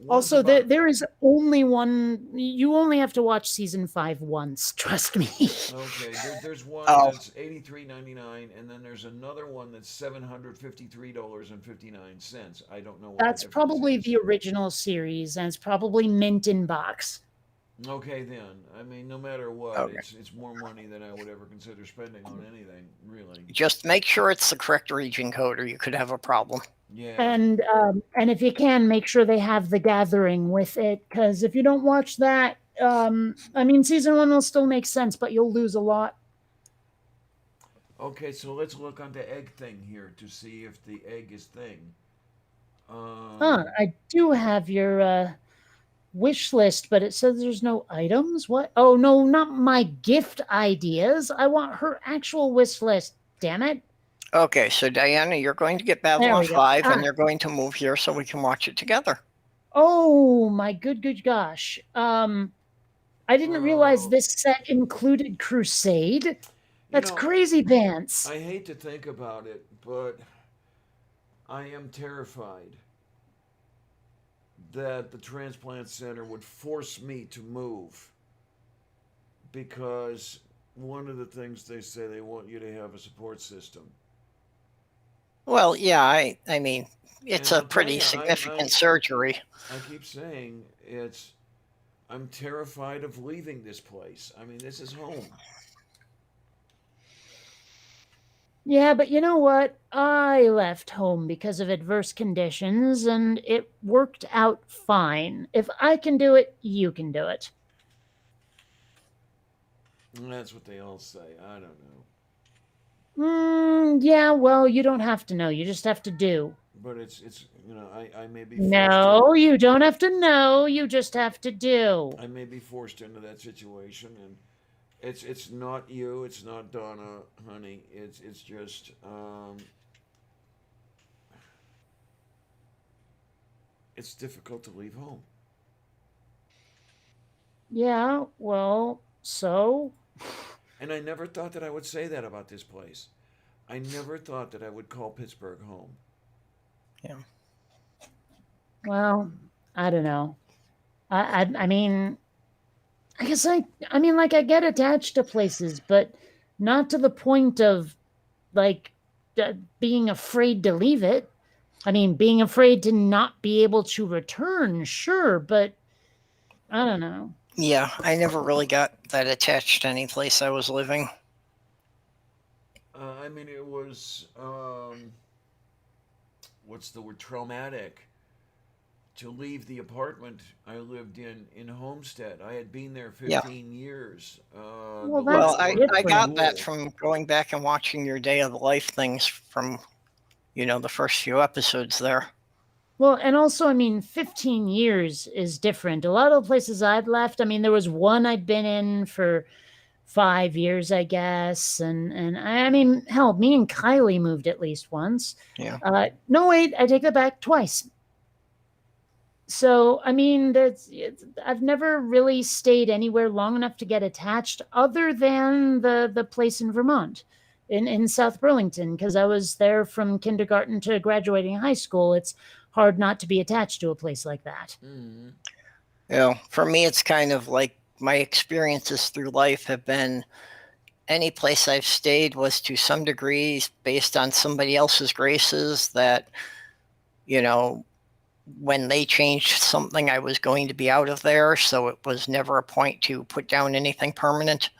S2: Also, there is only one. You only have to watch season 5 once. Trust me.
S1: Okay, there's one
S3: Oh,
S1: that's $83.99, and then there's another one that's $753.59. I don't know what the
S2: That's
S1: difference
S2: probably
S1: is.
S2: the original series, and it's probably mint in box.
S1: Okay, then. I mean, no matter what,
S3: okay.
S1: it's more money than I would ever consider spending on anything, really.
S3: Just make sure it's the correct region code, or you could have a problem.
S1: Yeah.
S2: And if you can, make sure they have The Gathering with it, because if you don't watch that, I mean, season 1 will still make sense, but you'll lose a lot.
S1: Okay, so let's look on the egg thing here to see if the egg is thing.
S2: Huh,
S1: Um,
S2: I do have your wish list, but it says there's no items. What? Oh, no, not my gift ideas. I want her actual wish list. Damn it.
S3: Okay, so Diana, you're going to get
S2: There
S3: Babylon
S2: we go.
S3: 5, and you're going to move here so we can watch it together.
S2: Oh, my good gosh. I didn't realize
S1: uh,
S2: this set included Crusade.
S1: you
S2: That's
S1: know,
S2: crazy pants.
S1: I hate to think about it, but I am terrified that the transplant center would force me to move because one of the things they say they want you to have a support system.
S3: Well, yeah, I mean, it's
S1: And
S3: a
S1: I'll tell
S3: pretty
S1: you,
S3: significant surgery.
S1: I keep saying I'm terrified of leaving this place. I mean, this is home.
S2: Yeah, but you know what? I left home because of adverse conditions, and it worked out fine. If I can do it, you can do it.
S1: And that's what they all say. I don't know.
S2: Yeah, well, you don't have to know. You just have to do.
S1: But it's I may be forced to
S2: No, you don't have to know. You just have to do.
S1: I may be forced into that situation, and it's not you, it's not Donna, honey. It's just it's difficult to leave home.
S2: Yeah, well, so.
S1: And I never thought that I would say that about this place. I never thought that I would call Pittsburgh home.
S3: Yeah.
S2: Well, I don't know. I mean, I guess I mean, like, I get attached to places, but not to the point of, like, being afraid to leave it. I mean, being afraid to not be able to return, sure, but I don't know.
S3: Yeah, I never really got that attached to any place I was living.
S1: I mean, it was what's the word? Traumatic to leave the apartment I lived in Homestead. I had been there
S3: Yeah.
S1: 15 years.
S2: Well,
S1: The
S2: that's
S3: Well,
S1: landlord
S3: I
S1: was
S3: got that
S1: cool.
S3: from going back and watching your day of the life things from, the first few episodes there.
S2: Well, and also, I mean, 15 years is different. A lot of the places I'd left, I mean, there was one I'd been in for 5 years, I guess. And I mean, hell, me and Kylie moved at least once.
S3: Yeah.
S2: No, wait, I take that back, twice. So, I mean, I've never really stayed anywhere long enough to get attached other than the place in Vermont. In South Burlington, because I was there from kindergarten to graduating high school. It's hard not to be attached to a place like that.
S1: Mm-hmm.
S3: For me, it's kind of like my experiences through life have been any place I've stayed was to some degree based on somebody else's graces that, when they changed something, I was going to be out of there. So it was never a point to put down anything permanent.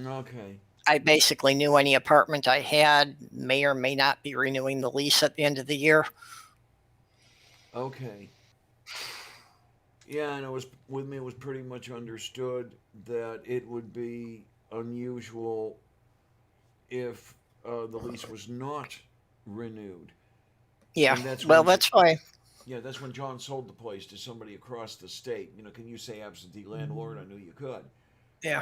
S1: Okay.
S3: I basically knew any apartment I had may or may not be renewing the lease at the end of the year.
S1: Okay. Yeah, and it was with me. It was pretty much understood that it would be unusual if the lease was not renewed.
S3: Yeah.
S1: And that's
S3: Well,
S1: when
S3: that's why.
S1: yeah, that's when John sold the place to somebody across the state. Can you say absentee landlord? I knew you could.
S3: Yeah.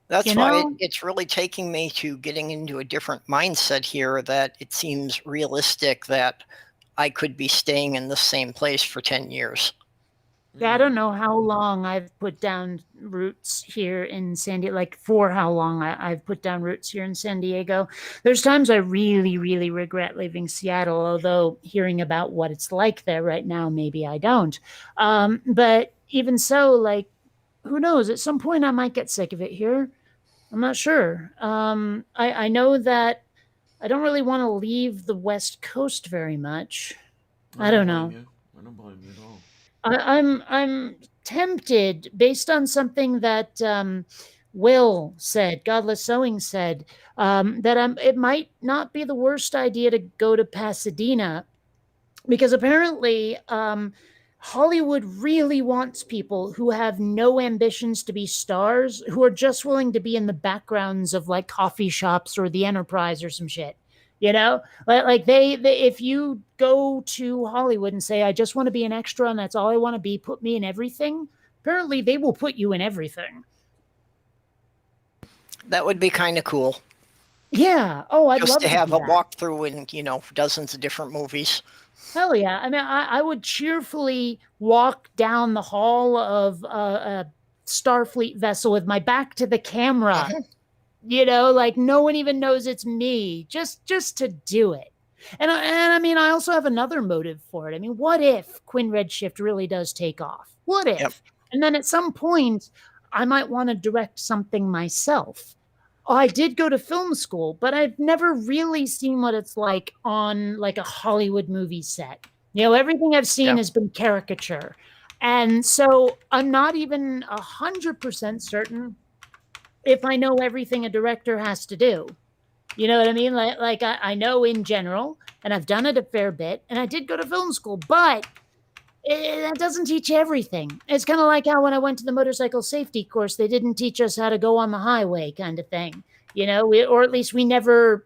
S3: That's
S2: You
S3: why
S2: know,
S3: it's really taking me to getting into a different mindset here that it seems realistic that I could be staying in the same place for 10 years.
S2: I don't know how long I've put down roots here in San Diego, like for how long I've put down roots here in San Diego. There's times I really, really regret leaving Seattle, although hearing about what it's like there right now, maybe I don't. But even so, like, who knows? At some point, I might get sick of it here. I'm not sure. I know that I don't really want to leave the West Coast very much. I don't know.
S1: I don't blame you at all.
S2: I'm tempted based on something that Will said, Godless Sewing said, that it might not be the worst idea to go to Pasadena because apparently Hollywood really wants people who have no ambitions to be stars, who are just willing to be in the backgrounds of like coffee shops or the Enterprise or some shit. You know, like they if you go to Hollywood and say, I just want to be an extra and that's all I want to be, put me in everything, apparently they will put you in everything.
S3: That would be kind of cool.
S2: Yeah. Oh, I'd
S3: Just
S2: love
S3: to have
S2: do
S3: a
S2: that.
S3: walkthrough in, dozens of different movies.
S2: Hell yeah. I mean, I would cheerfully walk down the hall of a Starfleet vessel with my back to the camera. Like no one even knows it's me, just to do it. And I mean, I also have another motive for it. I mean, what if Quinn Redshift really does take off? What if?
S3: Yep.
S2: And then at some point, I might want to direct something myself. I did go to film school, but I've never really seen what it's like on like a Hollywood movie set. Everything I've seen has been caricature. And so I'm not even 100% certain if I know everything a director has to do. You know what I mean? Like I know in general, and I've done it a fair bit, and I did go to film school, but that doesn't teach you everything. It's kind of like how when I went to the motorcycle safety course, they didn't teach us how to go on the highway kind of thing, or at least we never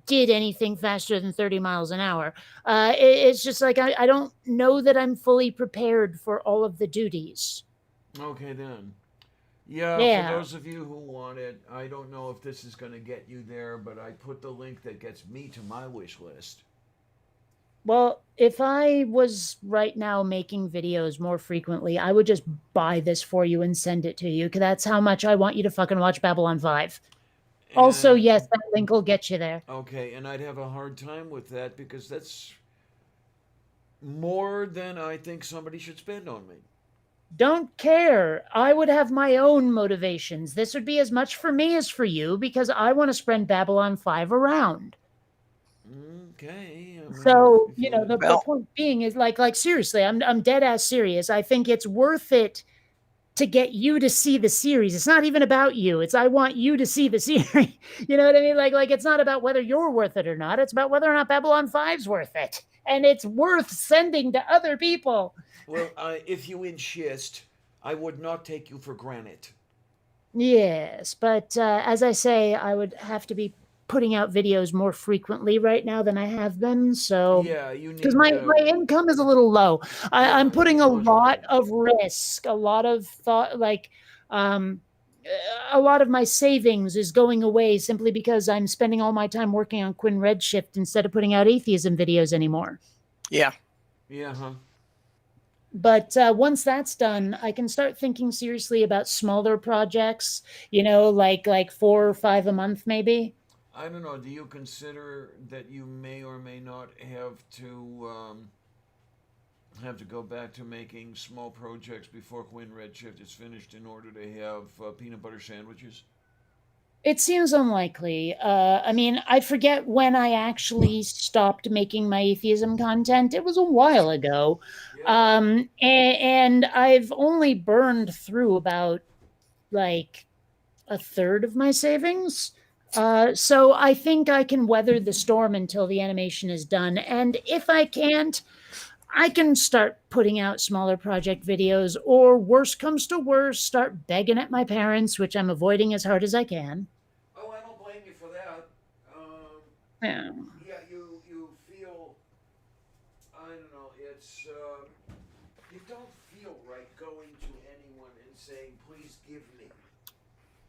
S2: did anything faster than 30 miles an hour. It's just like I don't know that I'm fully prepared for all of the duties.
S1: Okay, then. Yeah, for those of you who want it, I don't know if this is going to get you there, but I put the link that gets me to my wish list.
S2: Well, if I was right now making videos more frequently, I would just buy this for you and send it to you, because that's how much I want you to fucking watch Babylon 5. Also, yes, that link will get you there.
S1: Okay, and I'd have a hard time with that because that's more than I think somebody should spend on me.
S2: Don't care. I would have my own motivations. This would be as much for me as for you because I want to spread Babylon 5 around.
S1: Okay.
S2: So, the point being is like seriously, I'm dead ass serious. I think it's worth it to get you to see the series. It's not even about you. It's I want you to see the series. You know what I mean? Like it's not about whether you're worth it or not. It's about whether or not Babylon 5's worth it. And it's worth sending to other people.
S1: Well, if you insist, I would not take you for granted.
S2: Yes, but as I say, I would have to be putting out videos more frequently right now than I have been. So
S1: yeah, you need
S2: because my income is a little low. I'm putting a lot of risk, a lot of thought, like a lot of my savings is going away simply because I'm spending all my time working on Quinn Redshift instead of putting out atheism videos anymore.
S3: Yeah.
S1: Yeah, huh?
S2: But once that's done, I can start thinking seriously about smaller projects, like 4 or 5 a month, maybe.
S1: I don't know. Do you consider that you may or may not have to go back to making small projects before Quinn Redshift is finished in order to have peanut butter sandwiches?
S2: It seems unlikely. I mean, I forget when I actually stopped making my atheism content. It was a while ago. Yeah. And I've only burned through about like a third of my savings. So I think I can weather the storm until the animation is done. And if I can't, I can start putting out smaller project videos, or worst comes to worst, start begging at my parents, which I'm avoiding as hard as I can.
S1: Oh, I don't blame you for that.
S2: Yeah.
S1: Yeah, you feel, I don't know, it's, you don't feel right going to anyone and saying, please give me.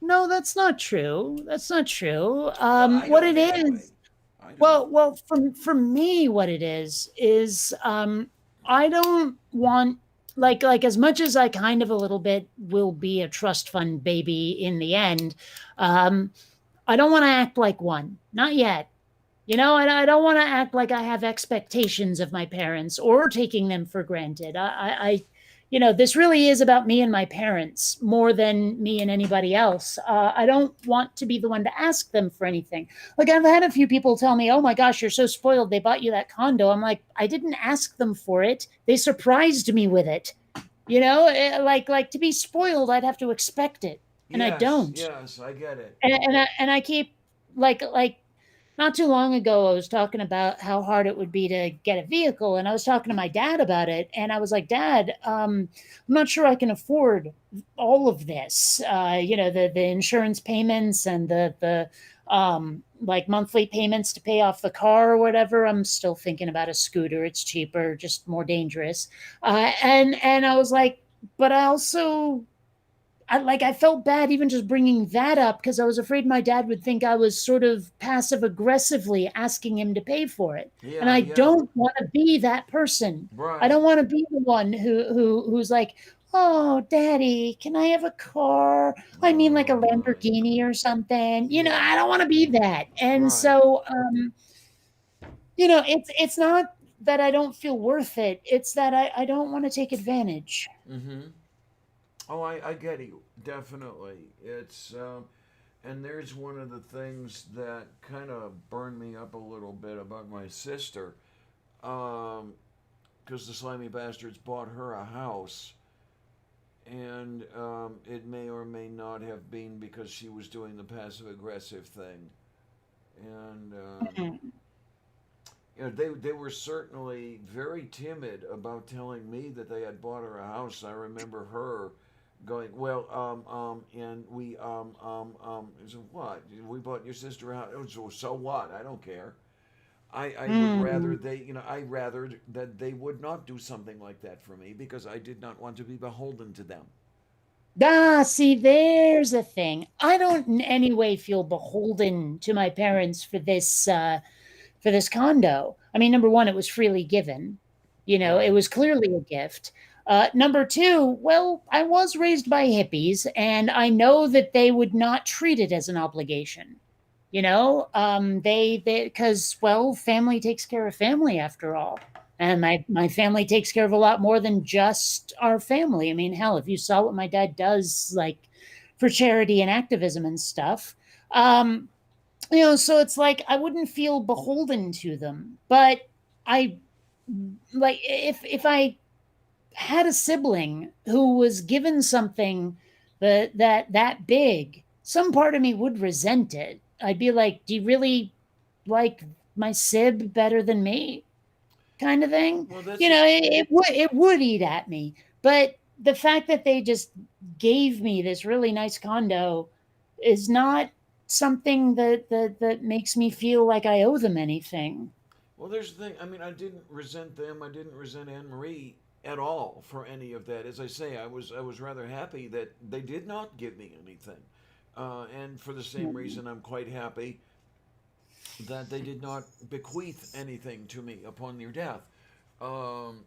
S2: No, that's not true. That's not true. What it is, well, for me, what it is I don't want like as much as I kind of a little bit will be a trust fund baby in the end, um, I don't want to act like one. Not yet. I don't want to act like I have expectations of my parents or taking them for granted. This really is about me and my parents more than me and anybody else. I don't want to be the one to ask them for anything. Like, I've had a few people tell me, "Oh my gosh, you're so spoiled. They bought you that condo." I'm like, I didn't ask them for it. They surprised me with it. Like to be spoiled, I'd have to expect it, and I
S1: Yes,
S2: don't.
S1: yes, I get it.
S2: And I keep like not too long ago, I was talking about how hard it would be to get a vehicle, and I was talking to my dad about it, and I was like, "Dad, I'm not sure I can afford all of this. The insurance payments and the like monthly payments to pay off the car or whatever. I'm still thinking about a scooter. It's cheaper, just more dangerous." And I was like, "But I also." I felt bad even just bringing that up because I was afraid my dad would think I was sort of passive aggressively asking him to pay for it. And
S1: Yeah,
S2: I
S1: yeah,
S2: don't want to be that person. I
S1: right,
S2: don't want to be the one who's like, "Oh, daddy, can I have a car? I mean like a
S1: right,
S2: Lamborghini or something."
S1: yeah,
S2: I don't want to be that. And
S1: right.
S2: so it's not that I don't feel worth it. It's that I don't want to take advantage.
S1: Mm-hmm. Oh, I get you, definitely. It's, and there's one of the things that kind of burned me up a little bit about my sister, because the slimy bastards bought her a house, and it may or may not have been because she was doing the passive aggressive thing, and
S2: Mhm.
S1: they were certainly very timid about telling me that they had bought her a house. I remember her going, well, and we, so what? We bought your sister a house. Oh, so what? I don't care. I would rather
S2: Mm.
S1: I rather that they would not do something like that for me because I did not want to be beholden to them.
S2: See, there's a thing. I don't in any way feel beholden to my parents for this condo. I mean, number one, it was freely given. It
S1: Right.
S2: was clearly a gift. Number two, well, I was raised by hippies, and I know that they would not treat it as an obligation. They because well, family takes care of family after all, and my family takes care of a lot more than just our family. I mean, hell, if you saw what my dad does, like for charity and activism and stuff, um, so it's like I wouldn't feel beholden to them, but I like if I had a sibling who was given something that big, some part of me would resent it. I'd be like, "Do you really like my sib better than me?" Kind of thing.
S1: Well, that's
S2: It would eat at me. But the fact that they just gave me this really nice condo is not something that makes me feel like I owe them anything.
S1: well. There's the thing. I mean, I didn't resent them. I didn't resent Anne Marie at all for any of that. As I say, I was rather happy that they did not give me anything, and for the same reason, I'm quite happy that they did not bequeath anything to me upon their death. Um,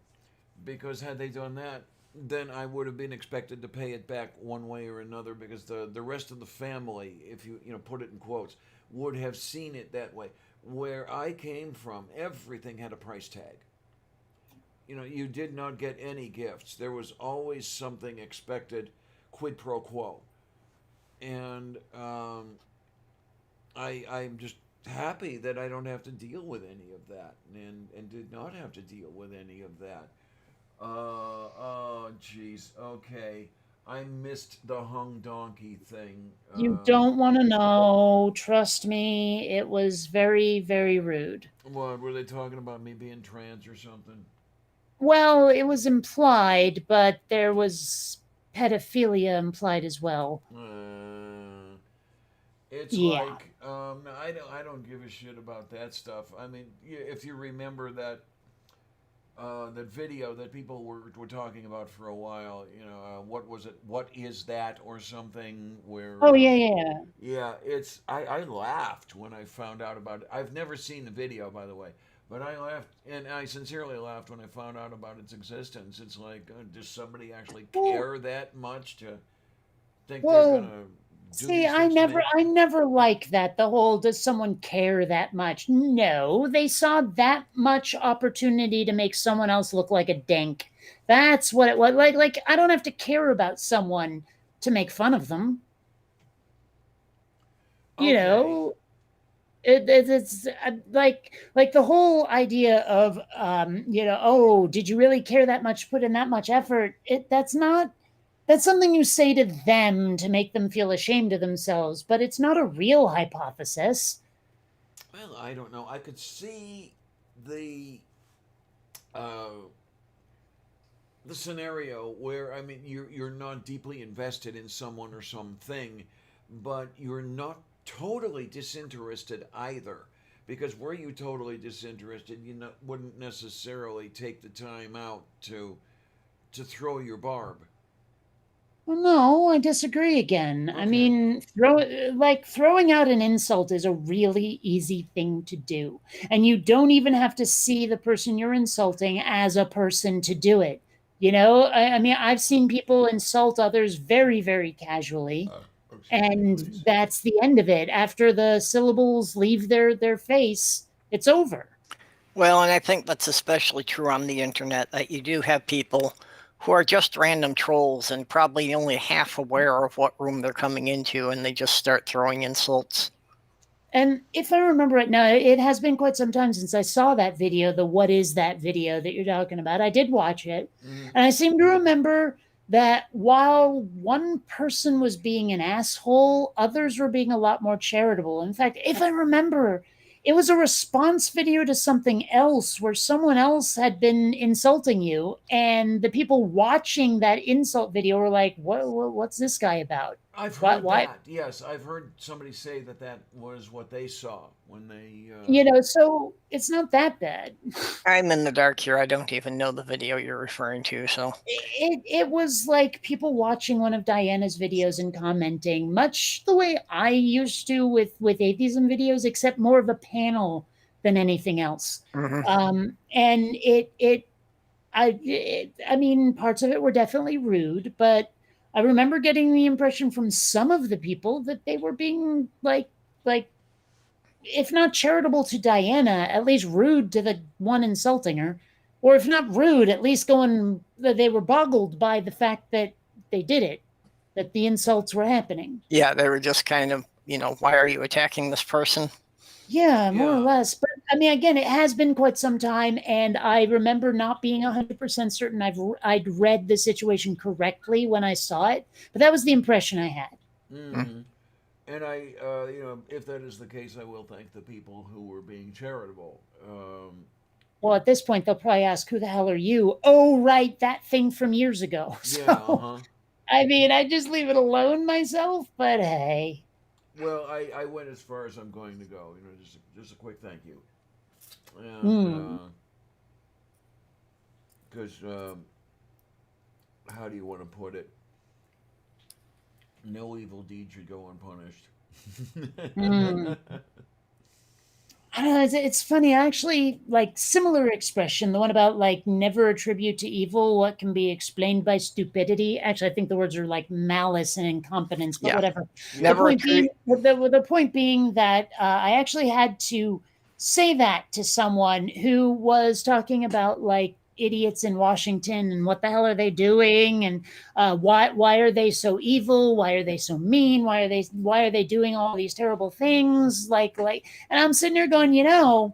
S1: because had they done that, then I would have been expected to pay it back one way or another. Because the rest of the family, if you put it in quotes, would have seen it that way. Where I came from, everything had a price tag. You did not get any gifts. There was always something expected, quid pro quo, and I'm just happy that I don't have to deal with any of that, and did not have to deal with any of that. Oh, jeez. Okay. I missed the hung donkey thing.
S2: You don't want to know. Trust me, it was very, very rude.
S1: What were they talking about? Me being trans or something?
S2: Well, it was implied, but there was pedophilia implied as well.
S1: Uh, it's
S2: Yeah.
S1: like no, I don't give a shit about that stuff. I mean, if you remember that video that people were talking about for a while, what was it? What is that or something? Where
S2: Oh, yeah, yeah.
S1: yeah, I laughed when I found out about it. I've never seen the video, by the way, But I laughed, and I sincerely laughed when I found out about its existence. It's like, does somebody actually
S2: Well,
S1: care that much to think they're
S2: well,
S1: gonna do
S2: see,
S1: these things to me?
S2: I never like that. The whole, does someone care that much? No, they saw that much opportunity to make someone else look like a dink. That's what it was. Like I don't have to care about someone to make fun of them. You
S1: Okay.
S2: know, it's like the whole idea of oh, did you really care that much, put in that much effort? That's something you say to them to make them feel ashamed of themselves, but it's not a real hypothesis.
S1: Well, I don't know. I could see the uh, the scenario where, I mean, you're not deeply invested in someone or something, but you're not totally disinterested either. Because were you totally disinterested, wouldn't necessarily take the time out to throw your barb.
S2: Well, no, I disagree again. I
S1: Okay.
S2: mean, throwing out an insult is a really easy thing to do. And you don't even have to see the person you're insulting as a person to do it. I mean, I've seen people insult others very, very casually,
S1: Excuse me,
S2: and
S1: please.
S2: that's the end of it. After the syllables leave their face, it's over.
S3: Well, and I think that's especially true on the internet, that you do have people who are just random trolls and probably only half aware of what room they're coming into, and they just start throwing insults.
S2: And if I remember right now, it has been quite some time since I saw that video, the what is that video that you're talking about. I did watch it.
S1: Hmm.
S2: And I seem to remember that while one person was being an asshole, others were being a lot more charitable. In fact, if I remember, it was a response video to something else where someone else had been insulting you, and the people watching that insult video were like, what's this guy about?
S1: I've
S2: What,
S1: heard
S2: what?
S1: that. Yes, I've heard somebody say that that was what they saw when they.
S2: So it's not that bad.
S3: I'm in the dark here. I don't even know the video you're referring to, so.
S2: It was like people watching one of Diana's videos and commenting, much the way I used to with atheism videos, except more of a panel than anything else.
S3: Mhm.
S2: And I mean, parts of it were definitely rude, but I remember getting the impression from some of the people that they were being like if not charitable to Diana, at least rude to the one insulting her. Or if not rude, at least they were boggled by the fact that they did it, that the insults were happening.
S3: Yeah, they were just kind of, why are you attacking this person?
S2: Yeah, more or
S1: Yeah.
S2: less. But I mean, again, it has been quite some time, and I remember not being 100% certain I'd read the situation correctly when I saw it, but that was the impression I had.
S3: Mm.
S1: Hmm. And if that is the case, I will thank the people who were being charitable.
S2: Well, at this point, they'll probably ask, "Who the hell are you?" Oh, right, that thing from years ago.
S1: Yeah. Uh
S2: So
S1: huh.
S2: I mean, I just leave it alone myself, but hey.
S1: Well, I went as far as I'm going to go. Just a quick thank you, and
S2: Hmm.
S1: because how do you want to put it? No evil deed should go unpunished.
S2: Hmm. I don't know. It's funny. I actually like similar expression, the one about like never attribute to evil what can be explained by stupidity. Actually, I think the words are like malice and incompetence, but
S3: Yeah,
S2: whatever. The
S1: Yeah.
S3: never
S2: point being,
S3: attribute.
S2: the point being that I actually had to say that to someone who was talking about like idiots in Washington and what the hell are they doing, and why are they so evil? Why are they so mean? Why are they doing all these terrible things? And I'm sitting there going, I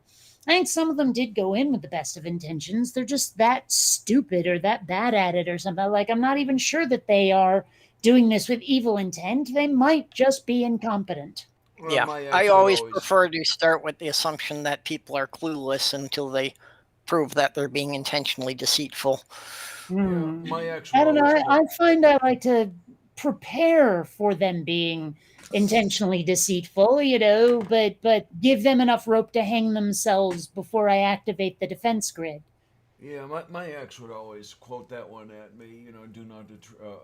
S2: think some of them did go in with the best of intentions. They're just that stupid or that bad at it or something. Like, I'm not even sure that they are doing this with evil intent. They might just be incompetent.
S1: Well,
S3: Yeah,
S1: my
S3: I
S1: ex would
S3: always
S1: always.
S3: prefer to start with the assumption that people are clueless until they prove that they're being intentionally deceitful.
S1: Yeah,
S2: Hmm.
S1: my ex
S2: I
S1: would
S2: don't know.
S1: always
S2: I
S1: put.
S2: find I like to prepare for them being intentionally deceitful, but give them enough rope to hang themselves before I activate the defense grid.
S1: Yeah, my ex would always quote that one at me. Do not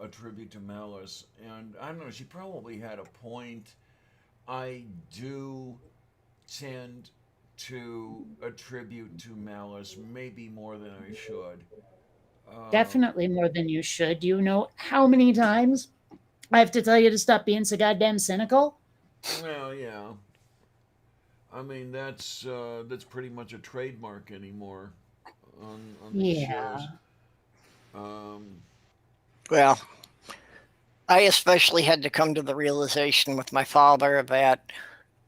S1: attribute to malice, and I don't know. She probably had a point. I do tend to attribute to malice, maybe more than I should.
S2: Definitely more than you should. Do you know how many times I have to tell you to stop being so goddamn cynical?
S1: Well, yeah. I mean, that's pretty much a trademark anymore on these shows.
S2: Yeah.
S1: Um,
S3: Well, I especially had to come to the realization with my father that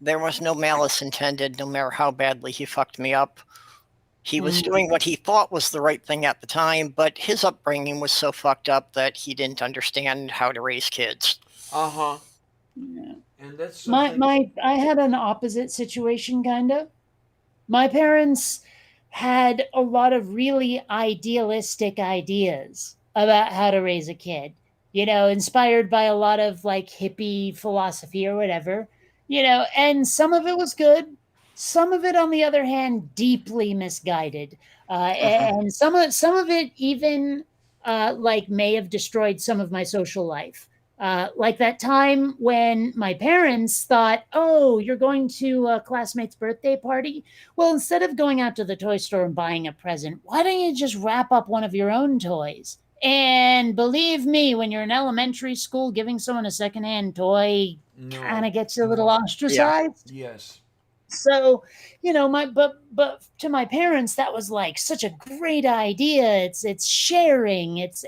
S3: there was no malice intended, no matter how badly he fucked me up. He was
S2: Mm,
S3: doing what he thought was the right thing at the time, but his upbringing was so fucked up that he didn't understand how to raise kids.
S1: uh huh.
S2: yeah.
S1: And that's
S2: My
S1: something.
S2: my I had an opposite situation kind of. My parents had a lot of really idealistic ideas about how to raise a kid, inspired by a lot of like hippie philosophy or whatever, and some of it was good. Some of it, on the other hand, deeply misguided.
S3: Mhm.
S2: And some of it even like may have destroyed some of my social life. Like that time when my parents thought, oh, you're going to a classmate's birthday party? Well, instead of going out to the toy store and buying a present, why don't you just wrap up one of your own toys? And believe me, when you're in elementary school, giving someone a secondhand toy kind
S1: No.
S2: of gets you a little
S3: Yeah.
S2: ostracized.
S1: Yes.
S2: So, but to my parents, that was like such a great idea. It's sharing. It's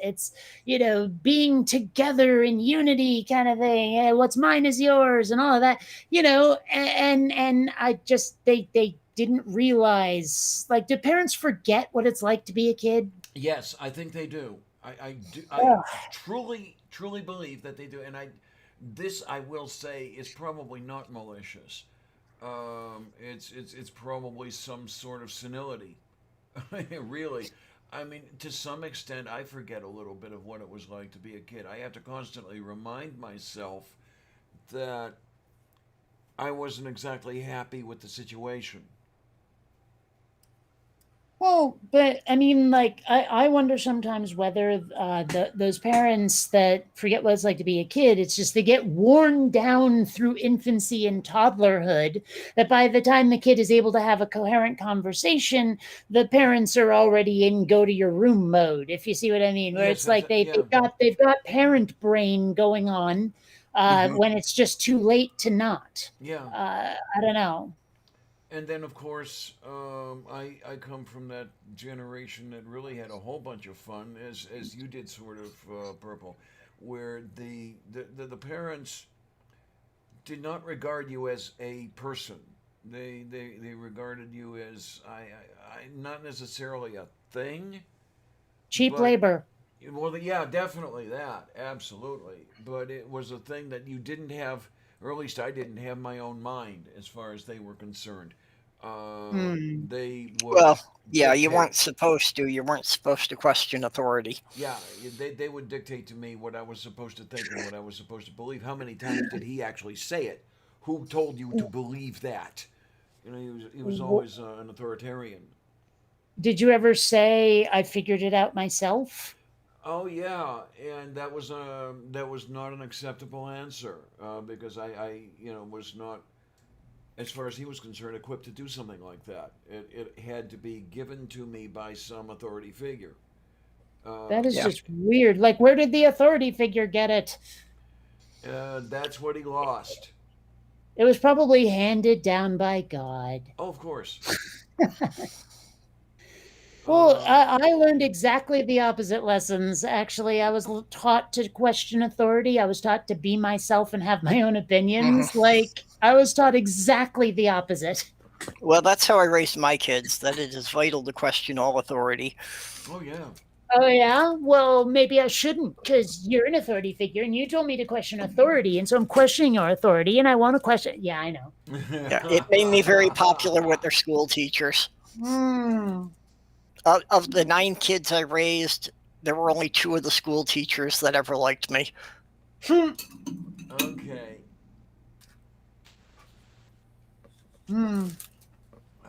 S2: being together in unity kind of thing. Hey, what's mine is yours, and all of that. And I just they didn't realize, like, do parents forget what it's like to be a kid?
S1: Yes, I think they do. I do. I
S2: Ugh.
S1: truly believe that they do. And this I will say is probably not malicious. It's probably some sort of senility. Really. I mean, to some extent, I forget a little bit of what it was like to be a kid. I have to constantly remind myself that I wasn't exactly happy with the situation.
S2: Well, but I mean, like, I wonder sometimes whether those parents that forget what it's like to be a kid, it's just they get worn down through infancy and toddlerhood, that by the time the kid is able to have a coherent conversation, the parents are already in go to your room mode, if you see what I mean, where
S1: Yes,
S2: it's like
S1: yeah.
S2: they've got parent brain going on
S3: Hmm.
S2: when it's just too late to not.
S1: Yeah.
S2: I don't know.
S1: And then, of course, I come from that generation that really had a whole bunch of fun, as you did, sort of, Purple, where the parents did not regard you as a person. They regarded you as not necessarily a thing,
S2: Cheap
S1: but
S2: labor.
S1: well, yeah, definitely that, absolutely. But it was a thing that you didn't have, or at least I didn't have my own mind as far as they were concerned.
S2: Hmm.
S1: They would
S3: Well, yeah, you
S1: dictate.
S3: weren't supposed to. You weren't supposed to question authority.
S1: Yeah, they would dictate to me what I was supposed to think and what I was supposed to believe. How many times did he actually say it? Who told you to believe that? He was always an authoritarian.
S2: Did you ever say, I figured it out myself?
S1: Oh yeah, and that was not an acceptable answer because I was not, as far as he was concerned, equipped to do something like that. It had to be given to me by some authority figure.
S2: That is
S3: Yeah.
S2: just weird. Like, where did the authority figure get it?
S1: That's what he lost.
S2: It was probably handed down by God.
S1: Oh, of course.
S2: Well,
S1: Um,
S2: I learned exactly the opposite lessons. Actually, I was taught to question authority. I was taught to be myself and have my own
S3: Hmm.
S2: opinions. Like, I was taught exactly the opposite.
S3: Well, that's how I raised my kids, that it is vital to question all authority.
S1: oh yeah.
S2: Oh, yeah? Well, maybe I shouldn't, because you're an authority figure and you told me to question authority. And so I'm questioning your authority and I want to question. Yeah, I know.
S3: Yeah, it made me very popular with their school teachers.
S2: Hmm.
S3: Of the 9 kids I raised, there were only 2 of the school teachers that ever liked me.
S2: Hmm.
S1: Okay.
S2: Hmm.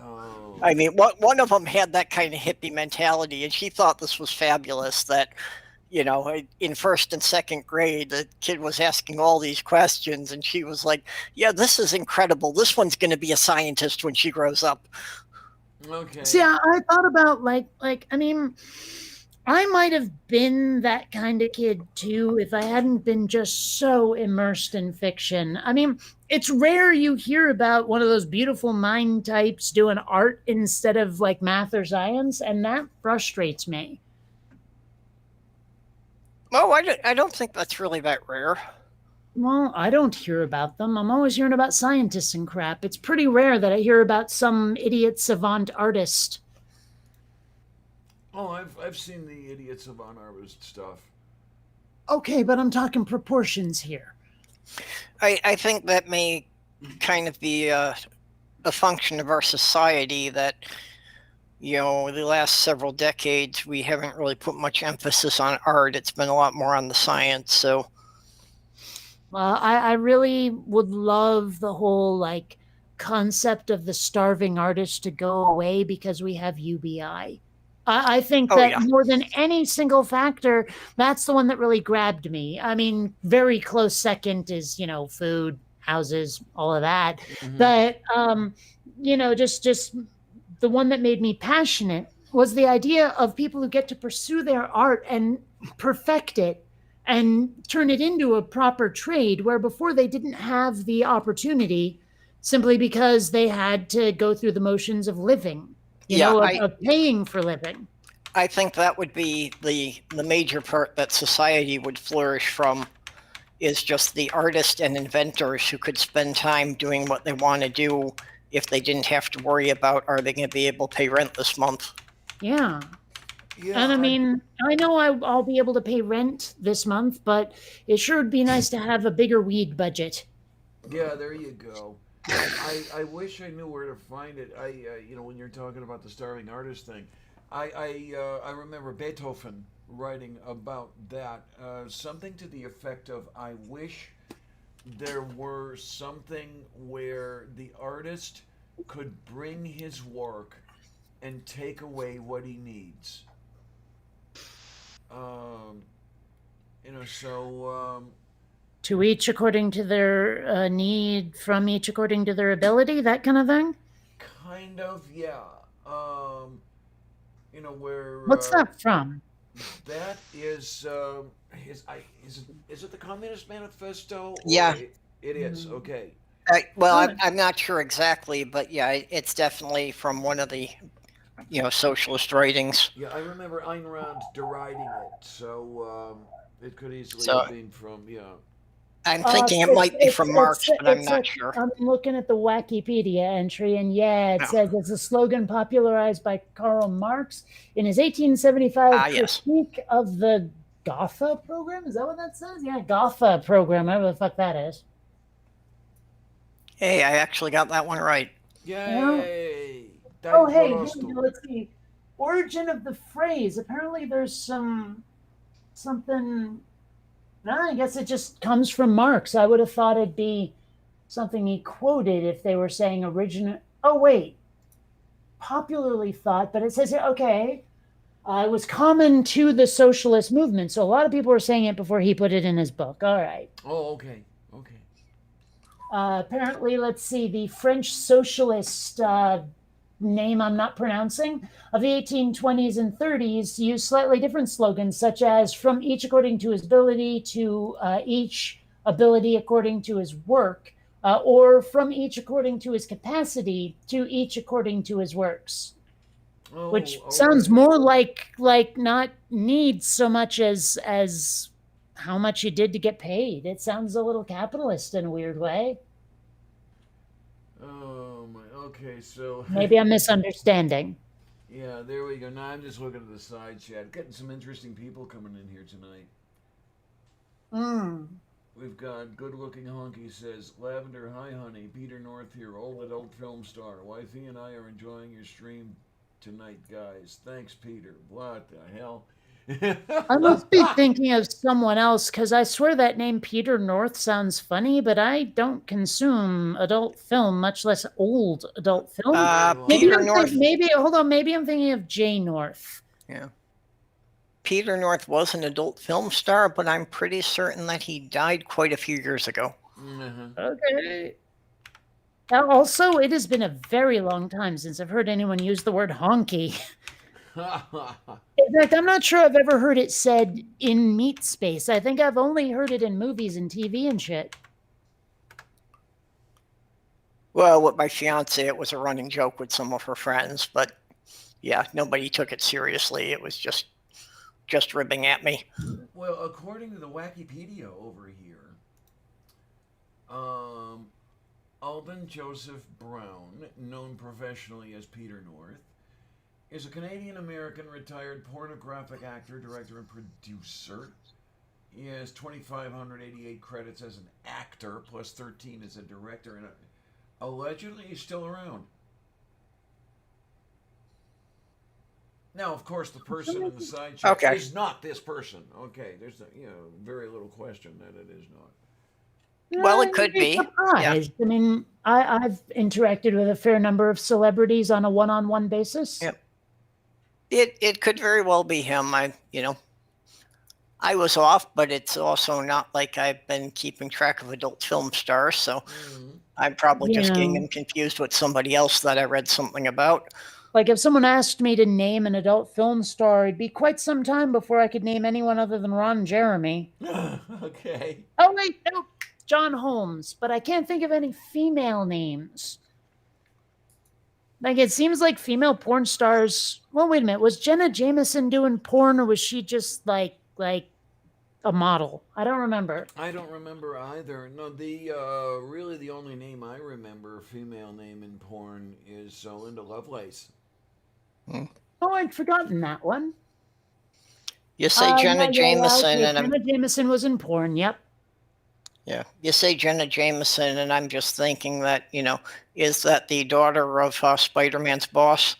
S1: Oh.
S3: I mean, one of them had that kind of hippie mentality, and she thought this was fabulous. That you know, in first and second grade, the kid was asking all these questions, and she was like, "Yeah, this is incredible. This one's going to be a scientist when she grows up."
S1: Okay.
S2: See, I thought about I mean, I might have been that kind of kid too if I hadn't been just so immersed in fiction. I mean, it's rare you hear about one of those beautiful mind types doing art instead of like math or science, and that frustrates me.
S3: Oh, I don't think that's really that rare.
S2: Well, I don't hear about them. I'm always hearing about scientists and crap. It's pretty rare that I hear about some idiot savant artist.
S1: Oh, I've seen the idiots of on harvest stuff.
S2: Okay, but I'm talking proportions here.
S3: I think that may kind of be a function of our society that, you know, the last several decades we haven't really put much emphasis on art. It's been a lot more on the science. So
S2: I really would love the whole like concept of the starving artist to go away because we have UBI. I think
S3: oh
S2: that
S3: yeah,
S2: more than any single factor, that's the one that really grabbed me. I mean, very close second is, food, houses, all of that.
S1: Mm-hmm.
S2: But just the one that made me passionate was the idea of people who get to pursue their art and perfect it and turn it into a proper trade where before they didn't have the opportunity simply because they had to go through the motions of living,
S3: yeah.
S2: of paying for living.
S3: I think that would be the major part that society would flourish from, is just the artists and inventors who could spend time doing what they want to do if they didn't have to worry about, are they going to be able to pay rent this month?
S2: Yeah.
S1: Yeah.
S2: And I mean, I know I'll be able to pay rent this month, but it sure would be nice to have a bigger weed budget.
S1: Yeah, there you go. I wish I knew where to find it. When you're talking about the starving artist thing, I remember Beethoven writing about that, something to the effect of, I wish there were something where the artist could bring his work and take away what he needs. Um,
S2: To each according to their need, from each according to their ability, that kind of thing.
S1: kind of, yeah. Where
S2: What's that from?
S1: that is, is it the Communist Manifesto? Or
S3: Yeah.
S1: it is. Okay.
S3: I'm not sure exactly, but yeah, it's definitely from one of the, socialist writings.
S1: Yeah, I remember Ayn Rand deriding it, so it could easily
S3: So
S1: have been from, yeah.
S3: I'm thinking it might be from Marx, but I'm not sure.
S2: I'm looking at the Wikipedia entry, and yeah, it
S3: No.
S2: says it's a slogan popularized by Karl Marx in his 1875
S3: Yes.
S2: critique of the Gotha program. Is that what that says? Yeah, Gotha program, whatever the fuck that is.
S3: Hey, I actually got that one right.
S1: Yay!
S2: Oh, hey,
S1: Dai
S2: here we
S1: Prosto.
S2: go. Let's see. Origin of the phrase. Apparently, there's something. No, I guess it just comes from Marx. I would have thought it'd be something he quoted if they were saying original. Oh, wait. Popularly thought, but it says here, okay, it was common to the socialist movement. So a lot of people were saying it before he put it in his book. All right.
S1: Oh, okay. Okay.
S2: Apparently, let's see, the French socialist name I'm not pronouncing of the 1820s and 30s used slightly different slogans, such as from each according to his ability to each ability according to his work, or from each according to his capacity to each according to his works.
S1: Oh,
S2: Which
S1: okay.
S2: sounds more like not needs so much as how much you did to get paid. It sounds a little capitalist in a weird way.
S1: Oh my. Okay, so
S2: Maybe I'm misunderstanding.
S1: yeah, there we go. Now I'm just looking at the side chat, getting some interesting people coming in here tonight.
S2: Mm.
S1: We've got good-looking honky says, Lavender, hi honey, Peter North here, old adult film star. Wifey and I are enjoying your stream tonight, guys. Thanks, Peter. What the hell?
S2: I must be thinking of someone else because I swear that name Peter North sounds funny, but I don't consume adult film, much less old adult film.
S1: Well,
S2: maybe
S3: Peter North.
S2: maybe I'm thinking of Jay North.
S3: Yeah. Peter North was an adult film star, but I'm pretty certain that he died quite a few years ago.
S1: Mhm.
S2: Okay. Now, also, it has been a very long time since I've heard anyone use the word honky. In fact, I'm not sure I've ever heard it said in meat space. I think I've only heard it in movies and TV and shit.
S3: Well, with my fiance, it was a running joke with some of her friends, but yeah, nobody took it seriously. It was just ribbing at me.
S1: Well, according to the Wikipedia over here, um, Alban Joseph Brown, known professionally as Peter North, is a Canadian American retired pornographic actor, director, and producer. He has 2,588 credits as an actor, plus 13 as a director, and allegedly he's still around. Now, of course, the person in the side chat
S3: Okay.
S1: is not this person. Okay, there's very little question that it is not.
S3: Well, it could be.
S2: Surprised. I mean, I've interacted with a fair number of celebrities on a one-on-one basis.
S3: Yep. It could very well be him. I was off, but it's also not like I've been keeping track of adult film stars, so I'm probably just getting them confused with somebody else that I read something about.
S2: Like if someone asked me to name an adult film star, it'd be quite some time before I could name anyone other than Ron Jeremy.
S1: Okay.
S2: Oh wait, no, John Holmes, but I can't think of any female names. Like it seems like female porn stars. Well, wait a minute. Was Jenna Jameson doing porn, or was she just like a model? I don't remember.
S1: I don't remember either. No, the really the only name I remember, female name in porn, is Linda Lovelace.
S2: Oh, I'd forgotten that one.
S3: You say Jenna Jameson,
S2: and Jenna Jameson was in porn. Yep.
S3: Yeah, you say Jenna Jameson, and I'm just thinking that is that the daughter of Spider-Man's boss?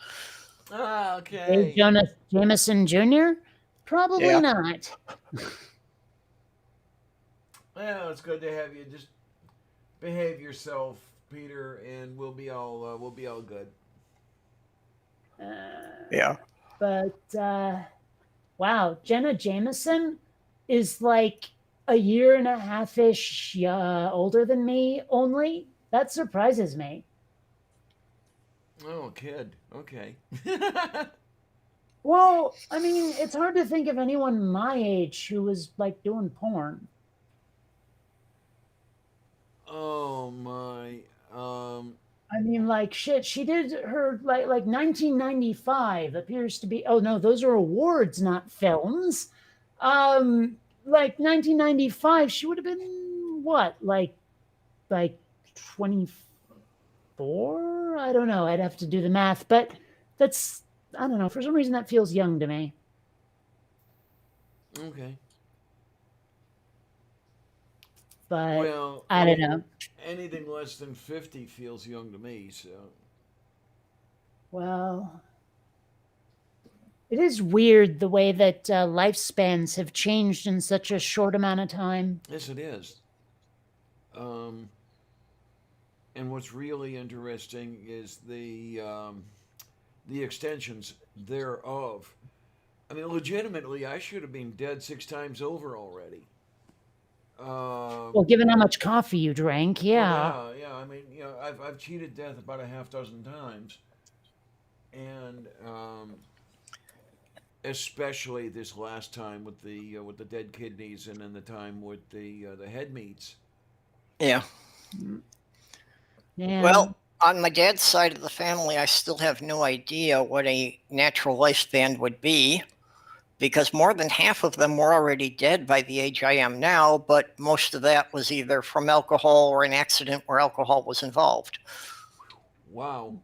S1: Ah, okay.
S2: Jonah Jameson Jr. Probably not.
S1: Well, it's good to have you. Just behave yourself, Peter, and we'll be all good.
S3: Yeah.
S2: But wow, Jenna Jameson is like a year and a half-ish older than me. Only that surprises me.
S1: Oh, kid. Okay.
S2: Well, I mean, it's hard to think of anyone my age who was like doing porn.
S1: Oh my.
S2: I mean, like shit. She did her like 1995 appears to be. Oh no, those are awards, not films. Like 1995, she would have been what, like 24? I don't know. I'd have to do the math, but that's I don't know. For some reason, that feels young to me.
S1: Okay.
S2: But
S1: well,
S2: I don't know.
S1: Anything less than 50 feels young to me, so.
S2: Well, it is weird the way that lifespans have changed in such a short amount of time.
S1: Yes, it is. And what's really interesting is the extensions thereof. I mean, legitimately, I should have been dead 6 times over already.
S2: Well, given how much coffee you drank, yeah.
S1: Yeah. I mean, I've cheated death about a half dozen times, and especially this last time with the dead kidneys, and then the time with the head meats.
S3: Yeah.
S2: Yeah.
S3: Well, on my dad's side of the family, I still have no idea what a natural lifespan would be, because more than half of them were already dead by the age I am now, but most of that was either from alcohol or an accident where alcohol was involved.
S1: Wow.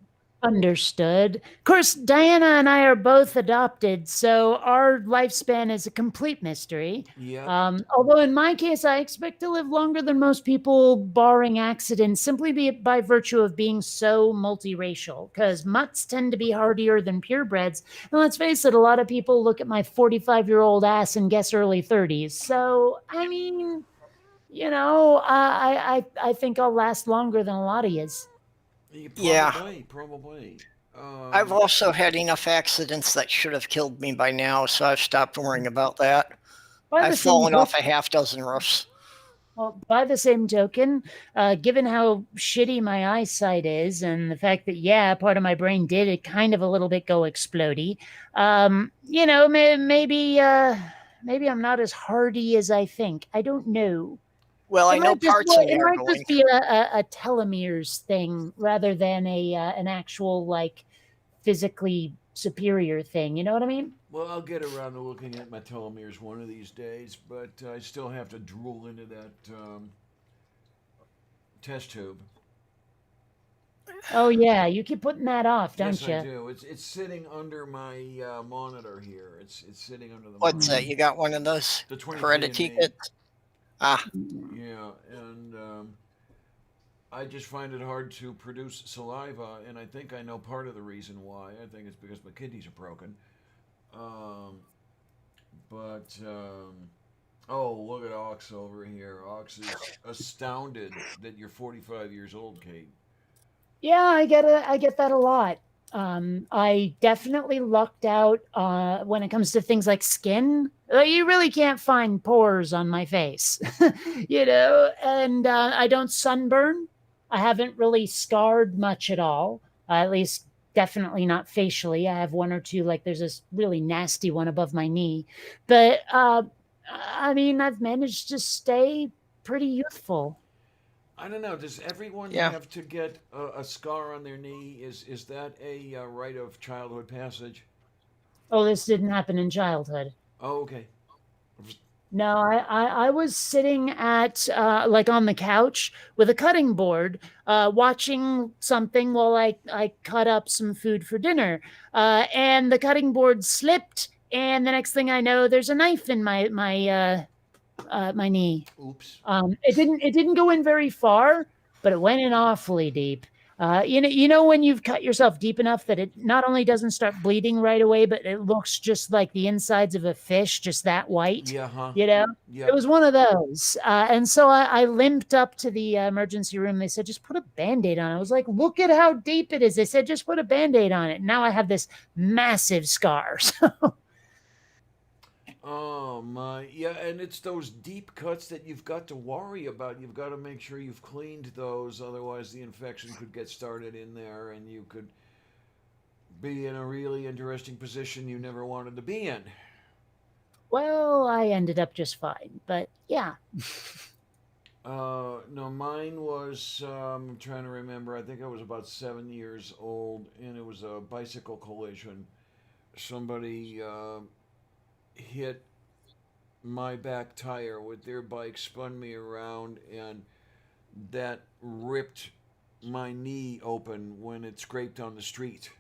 S2: Understood. Of course, Diana and I are both adopted, so our lifespan is a complete mystery.
S1: Yeah.
S2: Although in my case, I expect to live longer than most people, barring accidents, simply by virtue of being so multiracial, because mutts tend to be hardier than purebreds. And let's face it, a lot of people look at my 45-year-old ass and guess early 30s. So, I mean, I think I'll last longer than a lot of yous.
S1: Probably.
S3: I've also had enough accidents that should have killed me by now, so I've stopped worrying about that.
S2: By the
S3: I've
S2: same
S3: fallen off
S2: token,
S3: a half dozen roofs.
S2: well, by the same token, given how shitty my eyesight is, and the fact that yeah, part of my brain did it kind of a little bit go explodey, maybe I'm not as hardy as I think. I don't know.
S3: Well, I
S2: It
S3: know
S2: might just
S3: parts of me
S2: it
S3: are
S2: might
S3: going.
S2: just be a telomeres thing rather than an actual like physically superior thing. You know what I mean?
S1: Well, I'll get around to looking at my telomeres one of these days, but I still have to drool into that test tube.
S2: Oh yeah, you keep putting that off,
S1: Yes,
S2: don't
S1: I
S2: you?
S1: do. It's sitting under my monitor here. It's sitting under the
S3: What's
S1: monitor.
S3: that? You got one of those
S1: The 23
S3: heredity
S1: and Me.
S3: kits? Ah,
S1: Yeah, and I just find it hard to produce saliva, and I think I know part of the reason why. I think it's because my kidneys are broken. Um, but oh, look at Ox over here. Ox is astounded that you're 45 years old, Kate.
S2: Yeah, I get that a lot. I definitely lucked out when it comes to things like skin. You really can't find pores on my face, and I don't sunburn. I haven't really scarred much at all, at least definitely not facially. I have one or two, like there's this really nasty one above my knee. But I mean, I've managed to stay pretty youthful.
S1: I don't know. Does everyone
S3: yeah.
S1: have to get a scar on their knee? Is that a rite of childhood passage?
S2: Oh, this didn't happen in childhood.
S1: Oh, okay.
S2: No, I was sitting at like on the couch with a cutting board, watching something while I cut up some food for dinner, and the cutting board slipped, and the next thing I know, there's a knife in my knee.
S1: Oops.
S2: It didn't go in very far, but it went in awfully deep. You know when you've cut yourself deep enough that it not only doesn't start bleeding right away, but it looks just like the insides of a fish, just that white.
S1: Yeah, huh?
S2: You know, it
S1: Yep.
S2: was one of those, and so I limped up to the emergency room. They said just put a band-aid on it. I was like, look at how deep it is. They said just put a band-aid on it. Now I have this massive scar.
S1: Oh my, yeah, and it's those deep cuts that you've got to worry about. You've got to make sure you've cleaned those, otherwise the infection could get started in there, and you could be in a really interesting position you never wanted to be in.
S2: Well, I ended up just fine, but yeah.
S1: No, mine was. I'm trying to remember. I think I was about 7 years old, and it was a bicycle collision. Somebody hit my back tire with their bike, spun me around, and that ripped my knee open when it scraped on the street.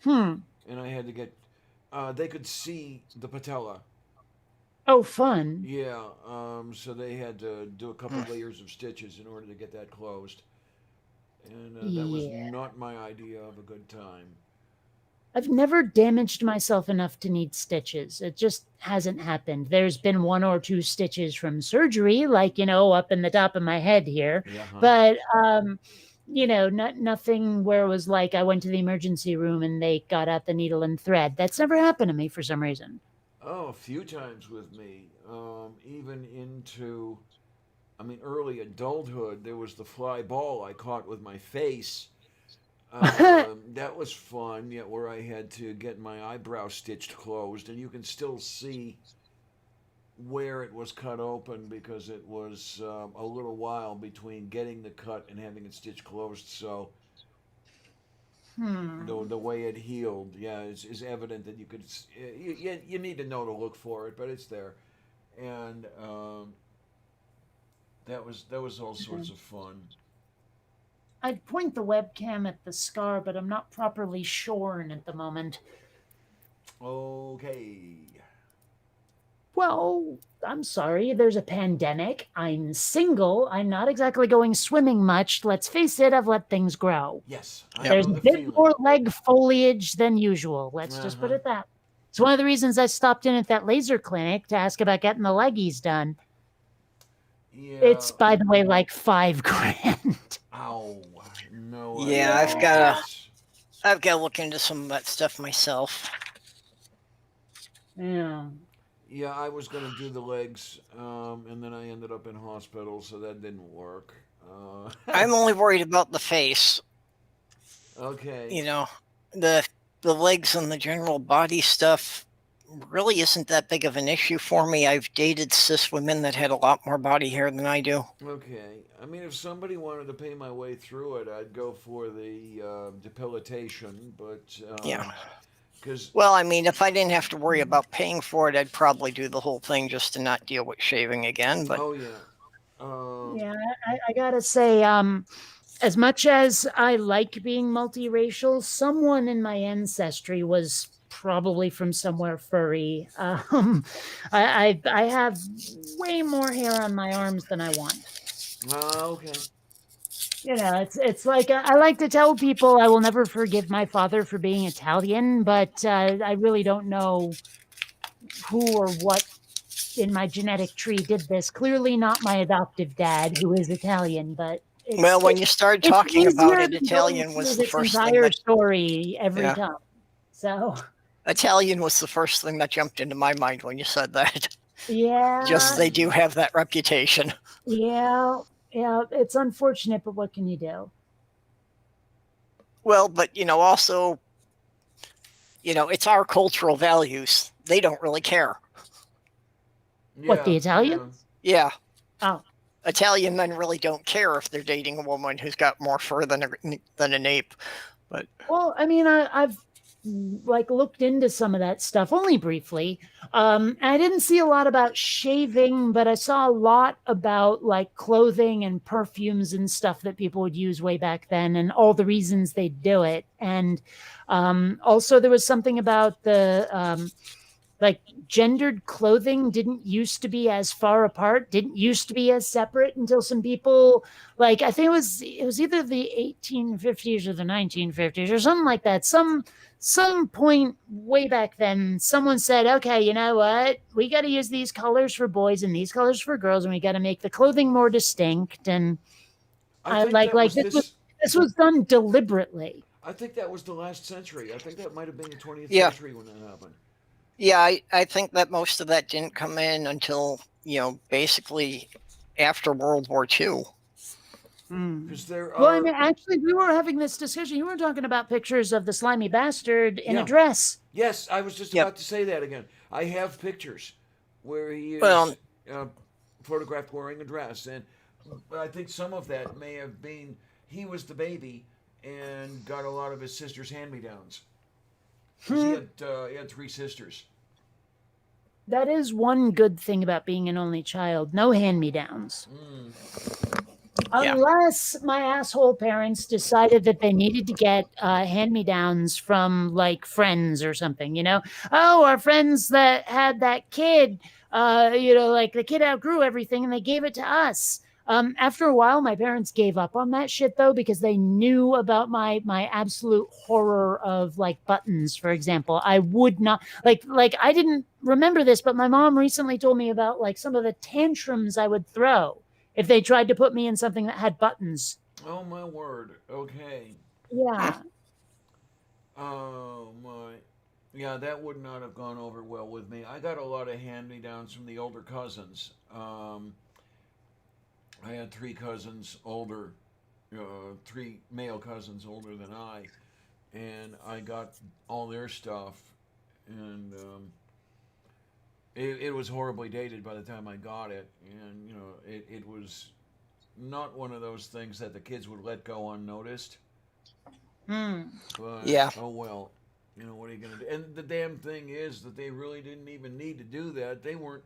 S2: Hmm.
S1: And I had to get. They could see the patella.
S2: Oh, fun.
S1: Yeah. So they had to do a couple layers of stitches in order to get that closed. And that was
S2: Yeah.
S1: not my idea of a good time.
S2: I've never damaged myself enough to need stitches. It just hasn't happened. There's been one or two stitches from surgery, like, up in the top of my head here.
S1: Yeah. Huh?
S2: But, nothing where it was like I went to the emergency room and they got out the needle and thread. That's never happened to me for some reason.
S1: Oh, a few times with me. Even into, I mean, early adulthood, there was the fly ball I caught with my face. That was fun, yet where I had to get my eyebrow stitched closed, and you can still see where it was cut open because it was a little while between getting the cut and having it stitched closed. So the way it healed, yeah, is evident that you could. You need to know to look for it, but it's there, and that was all sorts of fun.
S2: I'd point the webcam at the scar, but I'm not properly shorn at the moment.
S1: Okay.
S2: Well, I'm sorry, there's a pandemic. I'm single. I'm not exactly going swimming much. Let's face it, I've let things grow.
S1: Yes,
S3: Yep.
S2: There's a
S1: know the
S2: bit
S1: feeling.
S2: more leg foliage than usual. Let's just put it that. It's one of the reasons I stopped in at that laser clinic to ask about getting the leggies done.
S1: Yeah.
S2: It's, by the way, like $5,000.
S1: Ow. No.
S3: Yeah, I've got to look into some of that stuff myself.
S2: Yeah.
S1: Yeah, I was going to do the legs, and then I ended up in hospital, so that didn't work.
S3: I'm only worried about the face.
S1: Okay.
S3: You know, the the legs and the general body stuff really isn't that big of an issue for me. I've dated cis women that had a lot more body hair than I do.
S1: Okay. I mean, if somebody wanted to pay my way through it, I'd go for the depilatation, but
S3: Yeah.
S1: because
S3: Well, I mean, if I didn't have to worry about paying for it, I'd probably do the whole thing just to not deal with shaving again. But
S1: oh yeah, um,
S2: Yeah, I gotta say, as much as I like being multiracial, someone in my ancestry was probably from somewhere furry. I have way more hair on my arms than I want.
S1: okay.
S2: It's like I like to tell people I will never forgive my father for being Italian, but I really don't know who or what in my genetic tree did this. Clearly not my adoptive dad, who is Italian, but
S3: well, when you start
S2: it's
S3: talking about
S2: easier
S3: it,
S2: than going
S3: Italian was
S2: through
S3: the
S2: this
S3: first thing
S2: entire
S3: that
S2: story every
S3: yeah,
S2: time. So
S3: Italian was the first thing that jumped into my mind when you said that. Just
S2: yeah,
S3: they do have that reputation.
S2: yeah, yeah. It's unfortunate, but what can you do?
S3: Well, but also, it's our cultural values. They don't really care.
S2: What,
S1: Yeah,
S2: the
S1: yeah.
S2: Italians?
S3: Yeah,
S2: Oh,
S3: Italian men really don't care if they're dating a woman who's got more fur than an ape. But
S2: well, I mean, I've like looked into some of that stuff only briefly. I didn't see a lot about shaving, but I saw a lot about like clothing and perfumes and stuff that people would use way back then, and all the reasons they do it. And also, there was something about the like gendered clothing didn't used to be as far apart, didn't used to be as separate until some people, like, I think it was either the 1850s or the 1950s or something like that. Some point way back then, someone said, okay, you know what, we got to use these colors for boys and these colors for girls, and we got to make the clothing more distinct. And
S1: I
S2: I
S1: think that
S2: like
S1: was
S2: this was
S1: this.
S2: this was done deliberately.
S1: I think that was the last century. I think that might have been the 20th
S3: yeah,
S1: century when that happened.
S3: yeah, I think that most of that didn't come in until basically after World War II.
S1: Because there
S2: Well, I
S1: are,
S2: mean, actually, we were having this discussion. You were talking about pictures of the slimy bastard in a
S1: yeah,
S2: dress.
S1: yes, I was just
S3: Yep.
S1: about to say that again. I have pictures where he
S3: Well,
S1: is photographed wearing a dress, and I think some of that may have been he was the baby and got a lot of his sister's hand-me-downs because he had three sisters.
S2: That is one good thing about being an only child. No hand-me-downs.
S1: Mm.
S3: yeah.
S2: Unless my asshole parents decided that they needed to get hand-me-downs from like friends or something, Oh, our friends that had that kid, like the kid outgrew everything and they gave it to us. After a while, my parents gave up on that shit though, because they knew about my absolute horror of like buttons, for example. I would not like I didn't remember this, but my mom recently told me about like some of the tantrums I would throw if they tried to put me in something that had buttons.
S1: Oh my word. Okay.
S2: Yeah.
S1: Oh my. Yeah, that would not have gone over well with me. I got a lot of hand-me-downs from the older cousins. I had three cousins older, three male cousins older than I, and I got all their stuff, and it was horribly dated by the time I got it, and it was not one of those things that the kids would let go unnoticed.
S2: Hmm.
S1: But
S3: Yeah.
S1: oh well, what are you gonna do? And the damn thing is that they really didn't even need to do that. They weren't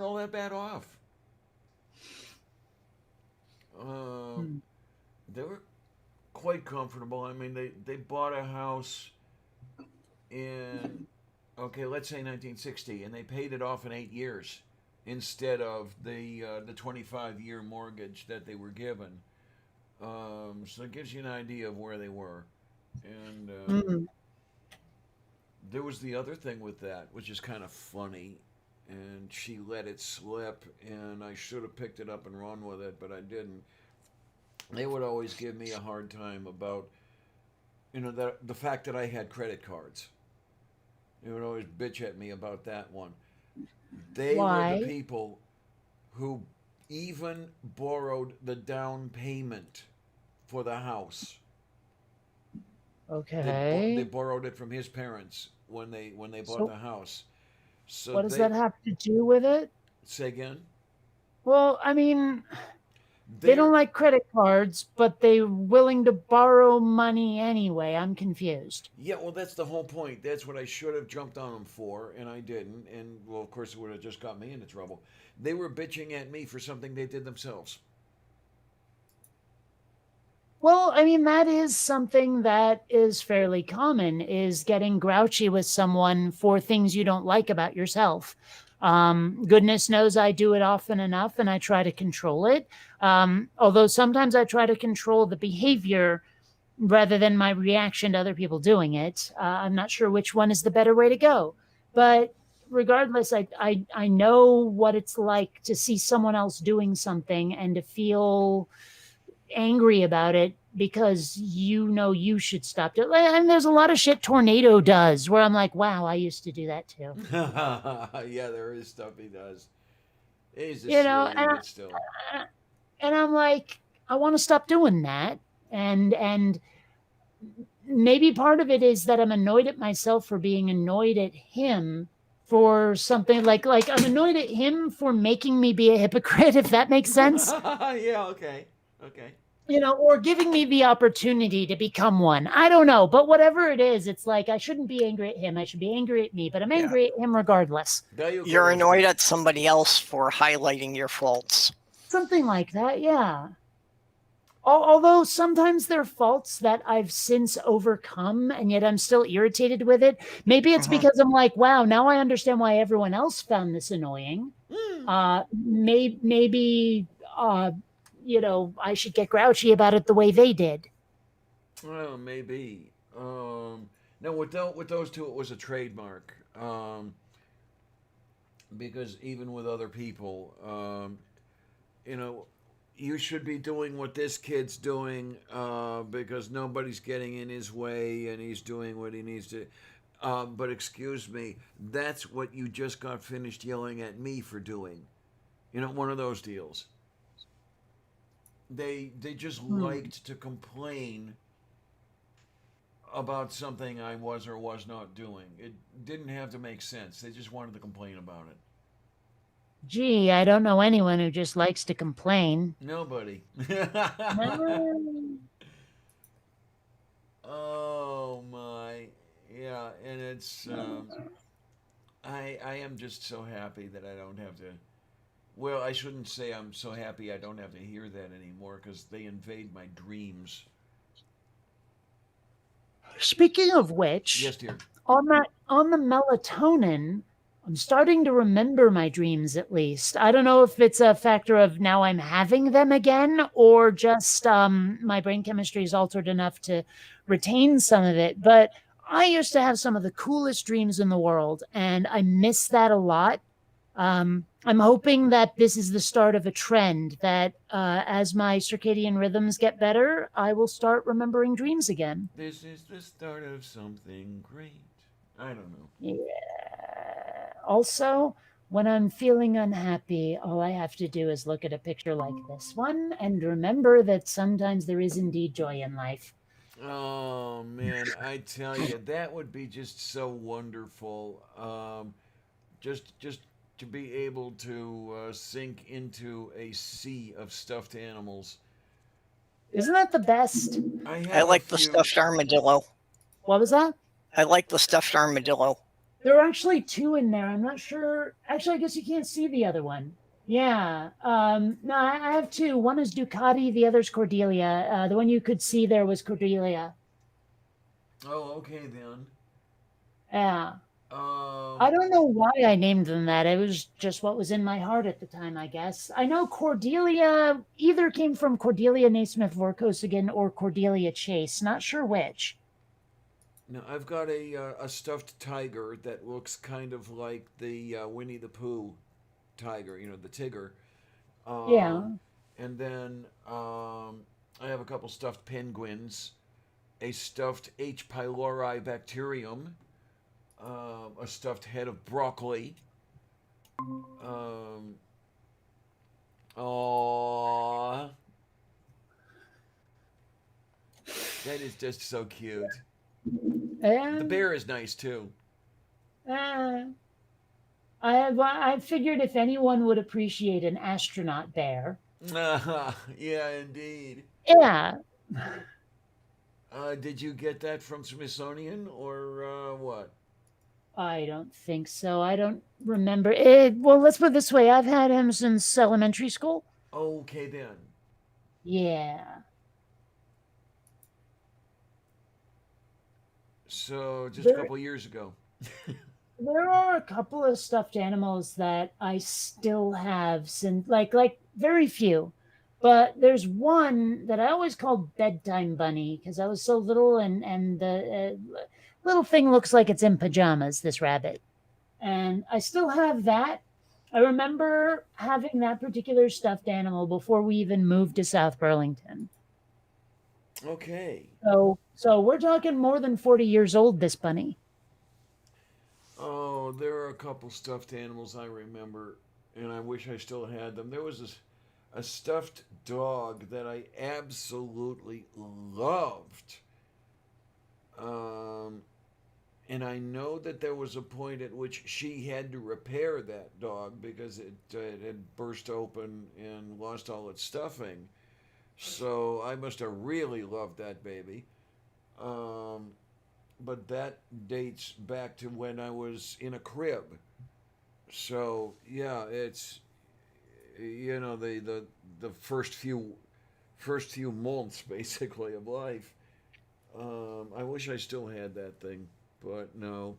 S1: all that bad off. Uh,
S2: Hmm.
S1: they were quite comfortable. I mean, they bought a house in, okay, let's say 1960, and they paid it off in 8 years instead of the 25-year mortgage that they were given. So it gives you an idea of where they were. And
S2: Hmm.
S1: there was the other thing with that, which is kind of funny. And she let it slip, and I should have picked it up and run with it, but I didn't. They would always give me a hard time about that the fact that I had credit cards. They would always bitch at me about that one. They were the
S2: Why?
S1: people who even borrowed the down payment for the house. They
S2: Okay.
S1: borrowed it from his parents when they bought
S2: So
S1: the house. So
S2: what does that
S1: they
S2: have to do with it?
S1: say again.
S2: Well, I mean, they don't
S1: They're
S2: like credit cards, but they're willing to borrow money anyway. I'm confused.
S1: Yeah, well, that's the whole point. That's what I should have jumped on them for, and I didn't. And well, of course, it would have just got me into trouble. They were bitching at me for something they did themselves.
S2: Well, I mean, that is something that is fairly common is getting grouchy with someone for things you don't like about yourself. Goodness knows I do it often enough and I try to control it. Although sometimes I try to control the behavior rather than my reaction to other people doing it. I'm not sure which one is the better way to go. But regardless, I know what it's like to see someone else doing something and to feel angry about it because you know you should stop it. And there's a lot of shit Tornado does where I'm like, wow, I used to do that too.
S1: Yeah, there is stuff he does. He's a
S2: You know,
S1: silly, but still.
S2: and I'm like, I want to stop doing that. And maybe part of it is that I'm annoyed at myself for being annoyed at him for something like I'm annoyed at him for making me be a hypocrite, if that makes sense.
S1: Yeah, okay, okay.
S2: Or giving me the opportunity to become one. I don't know, but whatever it is, it's like I shouldn't be angry at him. I should be angry at me, but I'm
S3: Yeah.
S2: angry at him regardless.
S1: Dayo
S3: You're
S1: conozco.
S3: annoyed at somebody else for highlighting your faults.
S2: Something like that, yeah. Although sometimes they're faults that I've since overcome, and yet I'm still irritated with it. Maybe it's
S3: Mhm.
S2: because I'm like, wow, now I understand why everyone else found this annoying.
S1: Hmm.
S2: Maybe I should get grouchy about it the way they did.
S1: Well, maybe. No, with those two, it was a trademark. Because even with other people, you know, you should be doing what this kid's doing because nobody's getting in his way and he's doing what he needs to. But excuse me, that's what you just got finished yelling at me for doing. One of those deals. They just
S2: Hmm.
S1: liked to complain about something I was or was not doing. It didn't have to make sense. They just wanted to complain about it.
S2: Gee, I don't know anyone who just likes to complain.
S1: Nobody.
S2: Mm.
S1: Oh my, yeah, and it's I am just so happy that I don't have to. Well, I shouldn't say I'm so happy I don't have to hear that anymore because they invade my dreams.
S2: Speaking of which,
S1: Yes, dear.
S2: on the melatonin, I'm starting to remember my dreams at least. I don't know if it's a factor of now I'm having them again or just my brain chemistry is altered enough to retain some of it. But I used to have some of the coolest dreams in the world, and I miss that a lot. I'm hoping that this is the start of a trend that as my circadian rhythms get better, I will start remembering dreams again.
S1: This is the start of something great. I don't know.
S2: Yeah. Also, when I'm feeling unhappy, all I have to do is look at a picture like this one and remember that sometimes there is indeed joy in life.
S1: Oh man, I tell you, that would be just so wonderful. Just to be able to sink into a sea of stuffed animals.
S2: Isn't that the best?
S1: I
S3: I
S1: have a
S3: like the
S1: few.
S3: stuffed armadillo.
S2: What was that?
S3: I like the stuffed armadillo.
S2: There are actually two in there. I'm not sure. Actually, I guess you can't see the other one. Yeah. No, I have two. One is Ducati, the other's Cordelia. The one you could see there was Cordelia.
S1: Oh, okay then.
S2: Yeah. I
S1: Um,
S2: don't know why I named them that. It was just what was in my heart at the time, I guess. I know Cordelia either came from Cordelia Naismith Vorkosigan or Cordelia Chase. Not sure which.
S1: Now I've got a stuffed tiger that looks kind of like the Winnie the Pooh tiger. The tiger. Um,
S2: Yeah.
S1: and then I have a couple stuffed penguins. a stuffed H. pylori bacterium, a stuffed head of broccoli. Oh, that is just so cute. The
S2: And
S1: bear is nice too.
S2: uh, I figured if anyone would appreciate an astronaut bear,
S1: Yeah, indeed.
S2: yeah,
S1: Did you get that from Smithsonian or what?
S2: I don't think so. I don't remember it. Well, let's put it this way: I've had him since elementary school.
S1: Okay, then.
S2: Yeah.
S1: So just a
S2: There,
S1: couple years ago.
S2: there are a couple of stuffed animals that I still have since, like very few. But there's one that I always called bedtime bunny because I was so little, and the little thing looks like it's in pajamas. This rabbit, and I still have that. I remember having that particular stuffed animal before we even moved to South Burlington.
S1: Okay.
S2: So we're talking more than 40 years old. This bunny.
S1: Oh, there are a couple stuffed animals I remember, and I wish I still had them. There was a stuffed dog that I absolutely loved. Um, and I know that there was a point at which she had to repair that dog because it had burst open and lost all its stuffing. So I must have really loved that baby. Um, but that dates back to when I was in a crib. So yeah, it's the first few months basically of life. I wish I still had that thing, but no.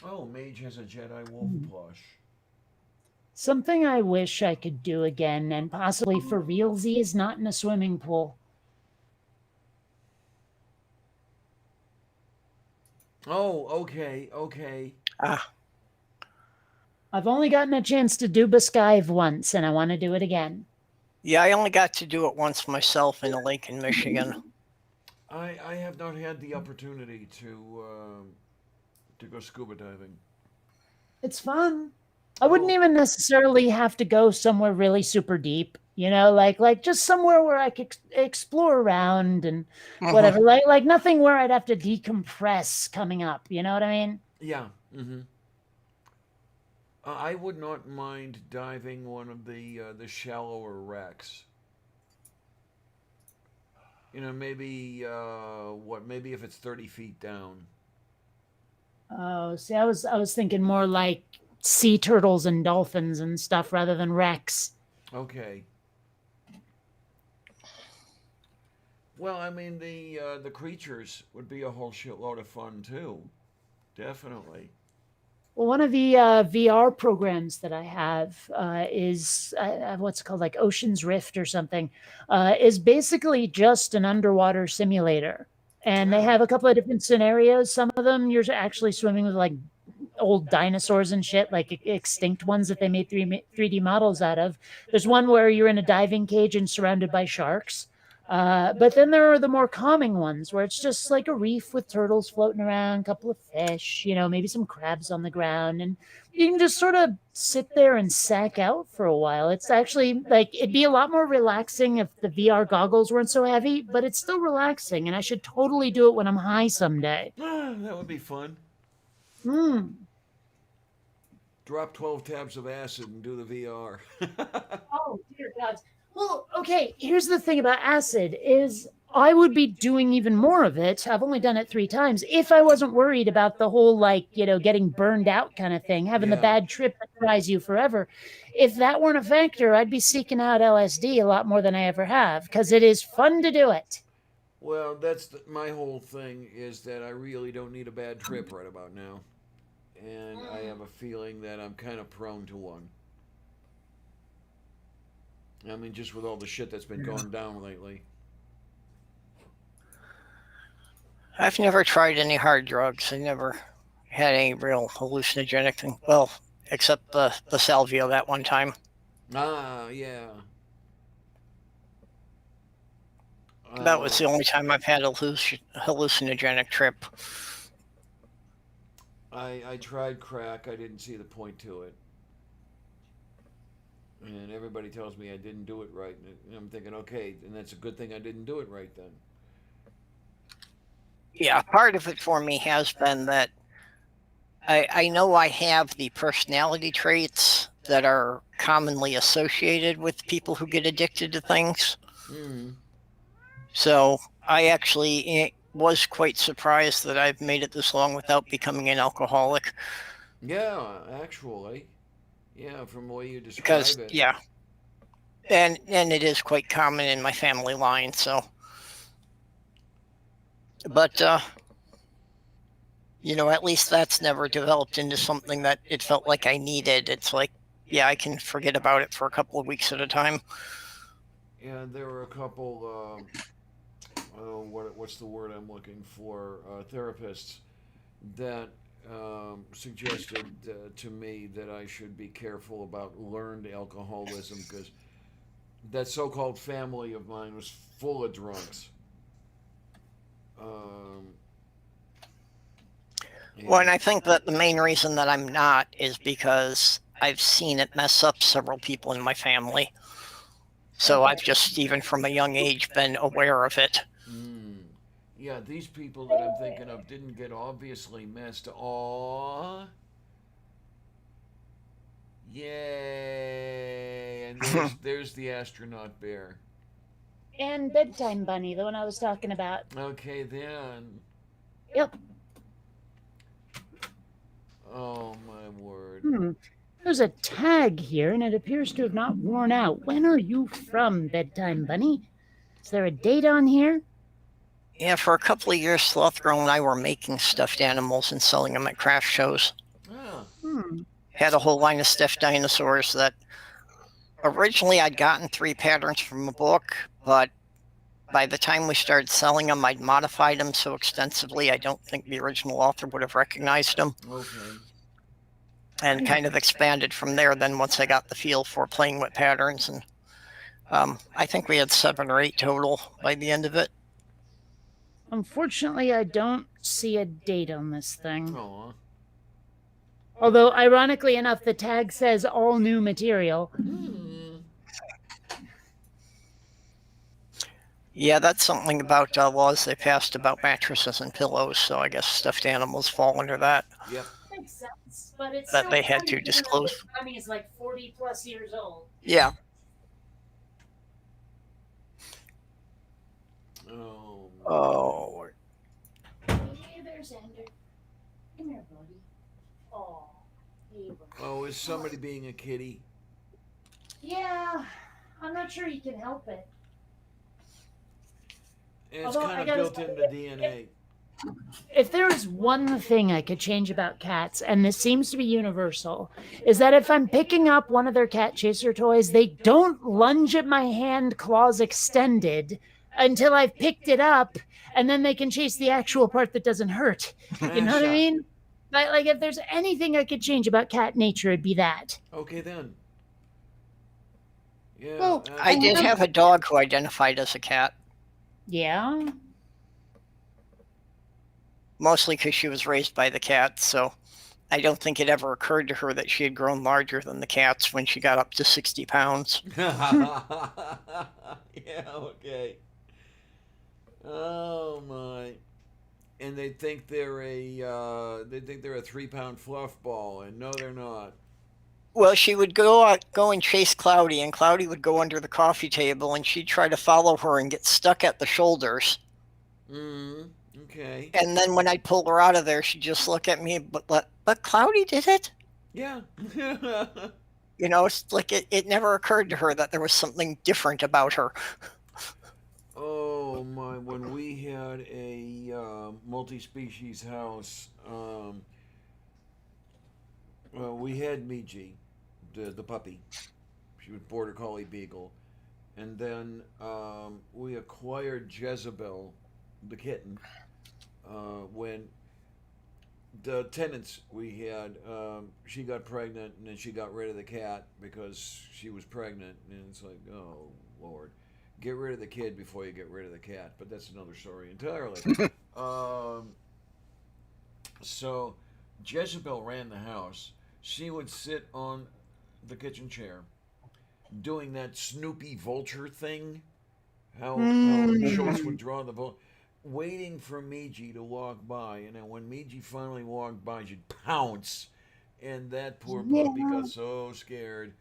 S1: Oh, Mage has a Jedi Wolf plush.
S2: Something I wish I could do again, and possibly for realsies, not in a swimming pool.
S1: Oh, okay, okay.
S3: Ah,
S2: I've only gotten a chance to do Skive once, and I want to do it again.
S3: yeah, I only got to do it once myself in a lake in Michigan.
S1: I have not had the opportunity to go scuba diving.
S2: It's fun. I wouldn't
S1: Oh,
S2: even necessarily have to go somewhere really super deep, like just somewhere where I could explore around and
S3: Mhm.
S2: whatever. Like nothing where I'd have to decompress coming up. You know what I mean?
S1: yeah. I would not mind diving one of the shallower wrecks. Maybe maybe if it's 30 feet down.
S2: Oh, see, I was thinking more like sea turtles and dolphins and stuff rather than wrecks.
S1: Okay. Well, I mean the creatures would be a whole shitload of fun too. Definitely.
S2: Well, one of the VR programs that I have is what's called like Ocean's Rift or something, is basically just an underwater simulator. And they
S1: Ah,
S2: have a couple of different scenarios. Some of them you're actually swimming with like old dinosaurs and shit, like extinct ones that they made 3D models out of. There's one where you're in a diving cage and surrounded by sharks. But then there are the more calming ones where it's just like a reef with turtles floating around, a couple of fish, maybe some crabs on the ground. And you can just sort of sit there and sack out for a while. It's actually like it'd be a lot more relaxing if the VR goggles weren't so heavy, but it's still relaxing. And I should totally do it when I'm high someday.
S1: that would be fun.
S2: Hmm.
S1: Drop 12 tabs of acid and do the VR.
S2: Oh, dear God. Well, okay, here's the thing about acid is I would be doing even more of it. I've only done it 3 times if I wasn't worried about the whole getting burned out kind of thing, having the
S1: Yeah.
S2: bad trip that tries you forever. If that weren't a factor, I'd be seeking out LSD a lot more than I ever have because it is fun to do it.
S1: Well, that's my whole thing is that I really don't need a bad trip right about now. And I have a feeling that I'm kind of prone to one. I mean, just with all the shit that's been going down lately.
S3: I've never tried any hard drugs. I never had any real hallucinogenic thing. Well, except the salvia that one time.
S1: Ah, yeah.
S3: That was the only time I've had a hallucinogenic trip.
S1: I tried crack. I didn't see the point to it. And everybody tells me I didn't do it right. And I'm thinking, okay, and that's a good thing I didn't do it right then.
S3: Yeah, part of it for me has been that I know I have the personality traits that are commonly associated with people who get addicted to things.
S1: Mm.
S3: So I actually was quite surprised that I've made it this long without becoming an alcoholic.
S1: Yeah, actually. Yeah, from the way you describe
S3: Because,
S1: it.
S3: yeah. And it is quite common in my family line, so. But, at least that's never developed into something that it felt like I needed. It's like, yeah, I can forget about it for a couple of weeks at a time.
S1: And there were a couple, what's the word I'm looking for? Therapists that suggested to me that I should be careful about learned alcoholism because that so-called family of mine was full of drunks.
S3: Well, and I think that the main reason that I'm not is because I've seen it mess up several people in my family. So I've just, even from a young age, been aware of it.
S1: Yeah, these people that I'm thinking of didn't get obviously messed. Aw. Yay. And there's the astronaut bear.
S2: And bedtime bunny, the one I was talking about.
S1: Okay, then.
S2: Yep.
S1: Oh, my word.
S2: There's a tag here, and it appears to have not worn out. When are you from, bedtime bunny? Is there a date on here?
S3: Yeah, for a couple of years, Sloth Girl and I were making stuffed animals and selling them at craft shows.
S1: Ah.
S3: Had a whole line of stuffed dinosaurs that originally I'd gotten 3 patterns from a book, but by the time we started selling them, I'd modified them so extensively I don't think the original author would have recognized them.
S1: Okay.
S3: And kind of expanded from there then once I got the feel for playing with patterns. And I think we had 7 or 8 total by the end of it.
S2: Unfortunately, I don't see a date on this thing.
S1: Aw.
S2: Although, ironically enough, the tag says all new material.
S3: Yeah, that's something about laws they passed about mattresses and pillows, so I guess stuffed animals fall under that.
S1: Yep.
S2: Makes sense, but it's
S3: that they had to disclose.
S2: I mean, it's like 40 plus years old.
S3: Yeah. Oh.
S2: Hey there, Xander. Come here, buddy. Oh, hey, buddy.
S1: Oh, is somebody being a kitty?
S2: Yeah, I'm not sure you can help it.
S1: And it's
S2: Although,
S1: kind of built into DNA.
S2: If there is one thing I could change about cats, and this seems to be universal, is that if I'm picking up one of their cat chaser toys, they don't lunge at my hand, claws extended, until I've picked it up, and then they can chase the actual part that doesn't hurt. You know what I mean? Like, if there's anything I could change about cat nature, it'd be that.
S1: Okay, then. Yeah.
S2: Well,
S3: I did have a dog who identified as a cat.
S2: Yeah?
S3: Mostly because she was raised by the cats, so I don't think it ever occurred to her that she had grown larger than the cats when she got up to 60 pounds.
S1: Yeah, okay. Oh my. And they think they're a 3-pound fluff ball, and no, they're not.
S3: Well, she would go and chase Cloudy, and Cloudy would go under the coffee table, and she'd try to follow her and get stuck at the shoulders.
S1: Okay.
S3: And then when I'd pull her out of there, she'd just look at me, but Cloudy did it?
S1: Yeah.
S3: It's like it never occurred to her that there was something different about her.
S1: Oh my! When we had a multi-species house, we had Miji, the puppy. She was border collie beagle, and then we acquired Jezebel, the kitten, when the tenants we had, she got pregnant, and then she got rid of the cat because she was pregnant, and it's like, oh Lord. get rid of the kid before you get rid of the cat, but that's another story entirely. um, so Jezebel ran the house. She would sit on the kitchen chair doing that Snoopy vulture thing. How Schultz would draw the vulture, waiting for Miji to walk by, and then when Miji finally walked by, she'd pounce, and that poor puppy
S2: Yeah.
S1: got so scared.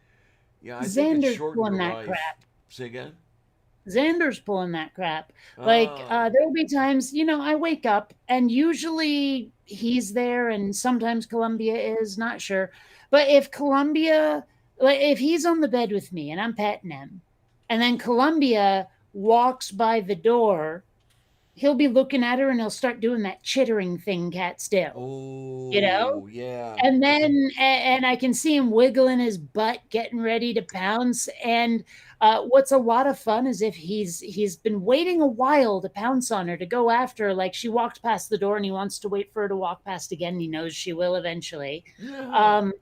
S1: Yeah, I think it
S2: Xander's
S1: shortened
S2: pulling
S1: her
S2: that
S1: life.
S2: crap.
S1: Say again?
S2: Xander's pulling that crap. Like,
S1: Ah,
S2: there'll be times, I wake up and usually he's there and sometimes Columbia is, not sure. But if Columbia, like, if he's on the bed with me and I'm petting him, and then Columbia walks by the door, he'll be looking at her and he'll start doing that chittering thing cats do, you know?
S1: oh, yeah.
S2: And then, and I can see him wiggling his butt, getting ready to pounce. And what's a lot of fun is if he's been waiting a while to pounce on her, to go after her. Like she walked past the door, and he wants to wait for her to walk past again. And he knows she will eventually.
S1: Yeah.
S2: Um,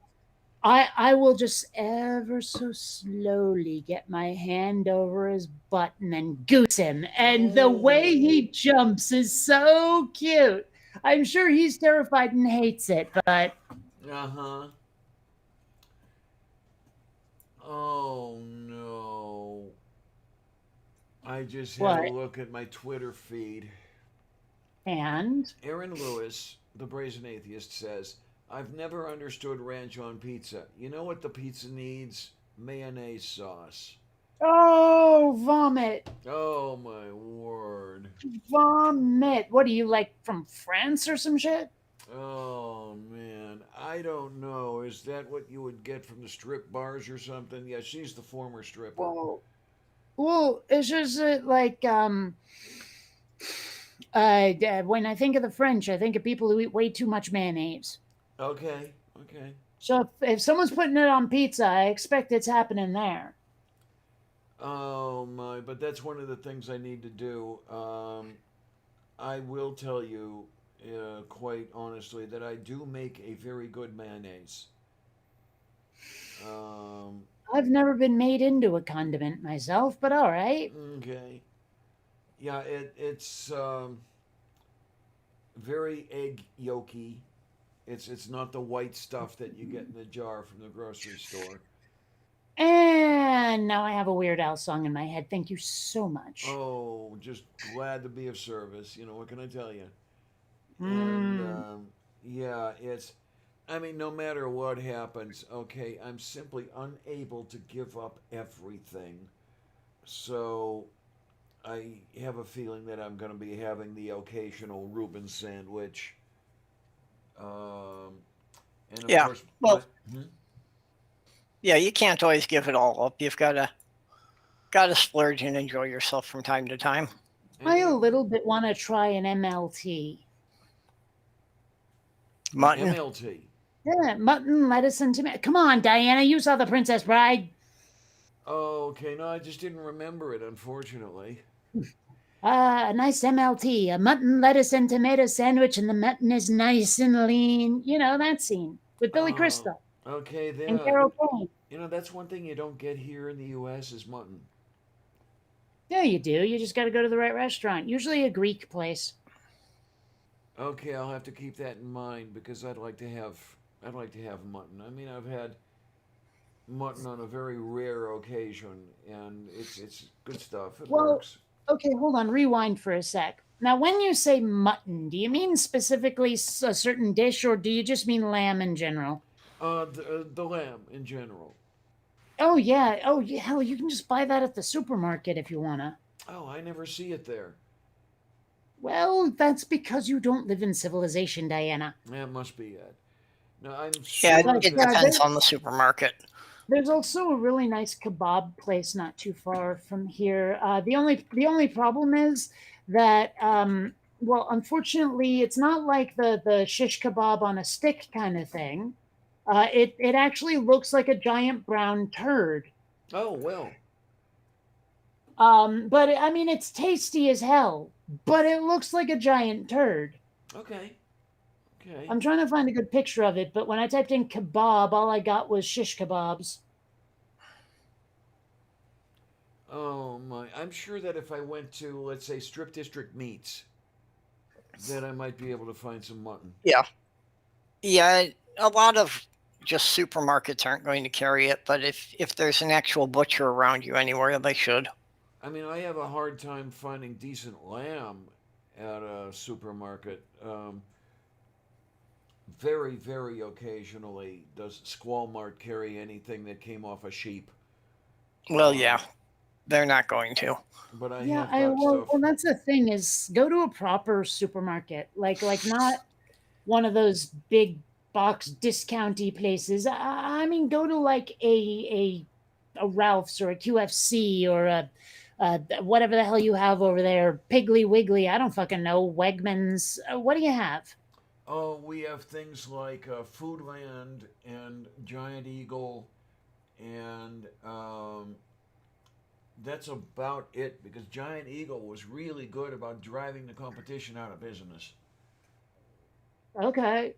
S2: I will just ever so slowly get my hand over his butt and then goose him. And the way
S1: Oh,
S2: he jumps is so cute. I'm sure he's terrified and hates it, but
S1: uh huh. Oh, no. I just had a
S2: what?
S1: look at my Twitter feed.
S2: And
S1: Aaron Lewis, the brazen atheist, says, I've never understood ranch on pizza. You know what the pizza needs? Mayonnaise sauce.
S2: oh, vomit.
S1: Oh my word.
S2: Vomit. What are you, like, from France or some shit?
S1: Oh man. I don't know. Is that what you would get from the strip bars or something? Yeah, she's the former stripper.
S2: Well, well, it's just like when I think of the French, I think of people who eat way too much mayonnaise.
S1: Okay, okay.
S2: So if someone's putting it on pizza, I expect it's happening there.
S1: Oh my, but that's one of the things I need to do. I will tell you, quite honestly, that I do make a very good mayonnaise. Um,
S2: I've never been made into a condiment myself, but all right.
S1: okay. Yeah, it's very egg yolky. It's not the white stuff that you get in the jar from the grocery store.
S2: And now I have a Weird Al song in my head. Thank you so much.
S1: Oh, just glad to be of service. You know, what can I tell you? And
S2: Mm.
S1: yeah, it's. I mean, no matter what happens, okay, I'm simply unable to give up everything. So I have a feeling that I'm going to be having the occasional Reuben sandwich. Um, and of
S3: Yeah.
S1: course, my.
S3: Well, yeah, you can't always give it all up. You've got to splurge and enjoy yourself from time to time.
S2: I a
S1: And
S2: little bit want to try an MLT.
S1: an
S3: Mutton.
S1: MLT.
S2: Yeah, mutton, lettuce, and tomato. Come on, Diana, you saw The Princess Bride.
S1: Oh, okay. No, I just didn't remember it, unfortunately.
S2: A nice MLT, a mutton, lettuce, and tomato sandwich, and the mutton is nice and lean. You know that scene with Billy
S1: Oh,
S2: Crystal
S1: okay.
S2: and
S1: There.
S2: Carol Kane.
S1: You know, that's one thing you don't get here in the U.S. is mutton.
S2: Yeah, you do. You just got to go to the right restaurant. Usually a Greek place.
S1: Okay, I'll have to keep that in mind because I'd like to have mutton. I mean, I've had mutton on a very rare occasion, and it's good stuff. It
S2: Well,
S1: works.
S2: okay, hold on. Rewind for a sec. Now, when you say mutton, do you mean specifically a certain dish, or do you just mean lamb in general?
S1: The lamb in general.
S2: Oh yeah. Oh yeah. Hell, you can just buy that at the supermarket if you wanna.
S1: Oh, I never see it there.
S2: Well, that's because you don't live in civilization, Diana.
S1: That must be it. No, I'm
S3: Yeah,
S1: sure
S2: Like
S3: it
S1: that.
S3: depends on the supermarket.
S2: there's also a really nice kebab place not too far from here. The only problem is that well, unfortunately, it's not like the shish kebab on a stick kind of thing. It actually looks like a giant brown turd.
S1: Oh well.
S2: But I mean, it's tasty as hell. But it looks like a giant turd.
S1: Okay. Okay.
S2: I'm trying to find a good picture of it, but when I typed in kebab, all I got was shish kebabs.
S1: Oh my! I'm sure that if I went to, let's say, Strip District Meats, that I might be able to find some mutton.
S3: Yeah. Yeah, a lot of just supermarkets aren't going to carry it, but if there's an actual butcher around you anywhere, they should.
S1: I mean, I have a hard time finding decent lamb at a supermarket. Very, very occasionally does Squall Mart carry anything that came off a sheep.
S3: Well,
S1: Um,
S3: yeah, they're not going to.
S1: but I
S2: Yeah,
S1: have got stuff.
S2: well, that's the thing is go to a proper supermarket, like not one of those big box discounty places. I mean, go to like a Ralph's or a QFC or a whatever the hell you have over there, Piggly Wiggly. I don't fucking know. Wegmans. What do you have?
S1: Oh, we have things like Foodland and Giant Eagle, and that's about it because Giant Eagle was really good about driving the competition out of business.
S2: Okay.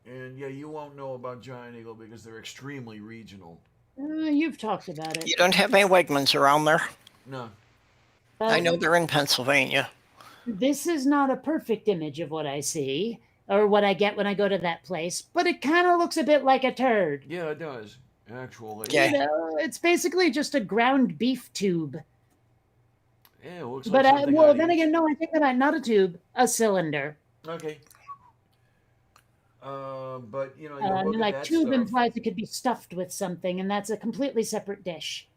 S1: And yeah, you won't know about Giant Eagle because they're extremely regional.
S2: You've talked about it.
S3: You don't have any Wegmans around there.
S1: No.
S3: I
S2: Uh,
S3: know they're in Pennsylvania.
S2: this is not a perfect image of what I see or what I get when I go to that place, but it kind of looks a bit like a turd.
S1: Yeah, it does. Actually.
S3: Yeah.
S2: You know, it's basically just a ground beef tube.
S1: Yeah, it looks
S2: But
S1: like something
S2: well,
S1: I'd
S2: then
S1: eat.
S2: again, no, I think about not a tube, a cylinder.
S1: Okay. But you know, you look at
S2: Like
S1: that
S2: tube
S1: stuff
S2: implies it could be stuffed with something, and that's a completely separate dish.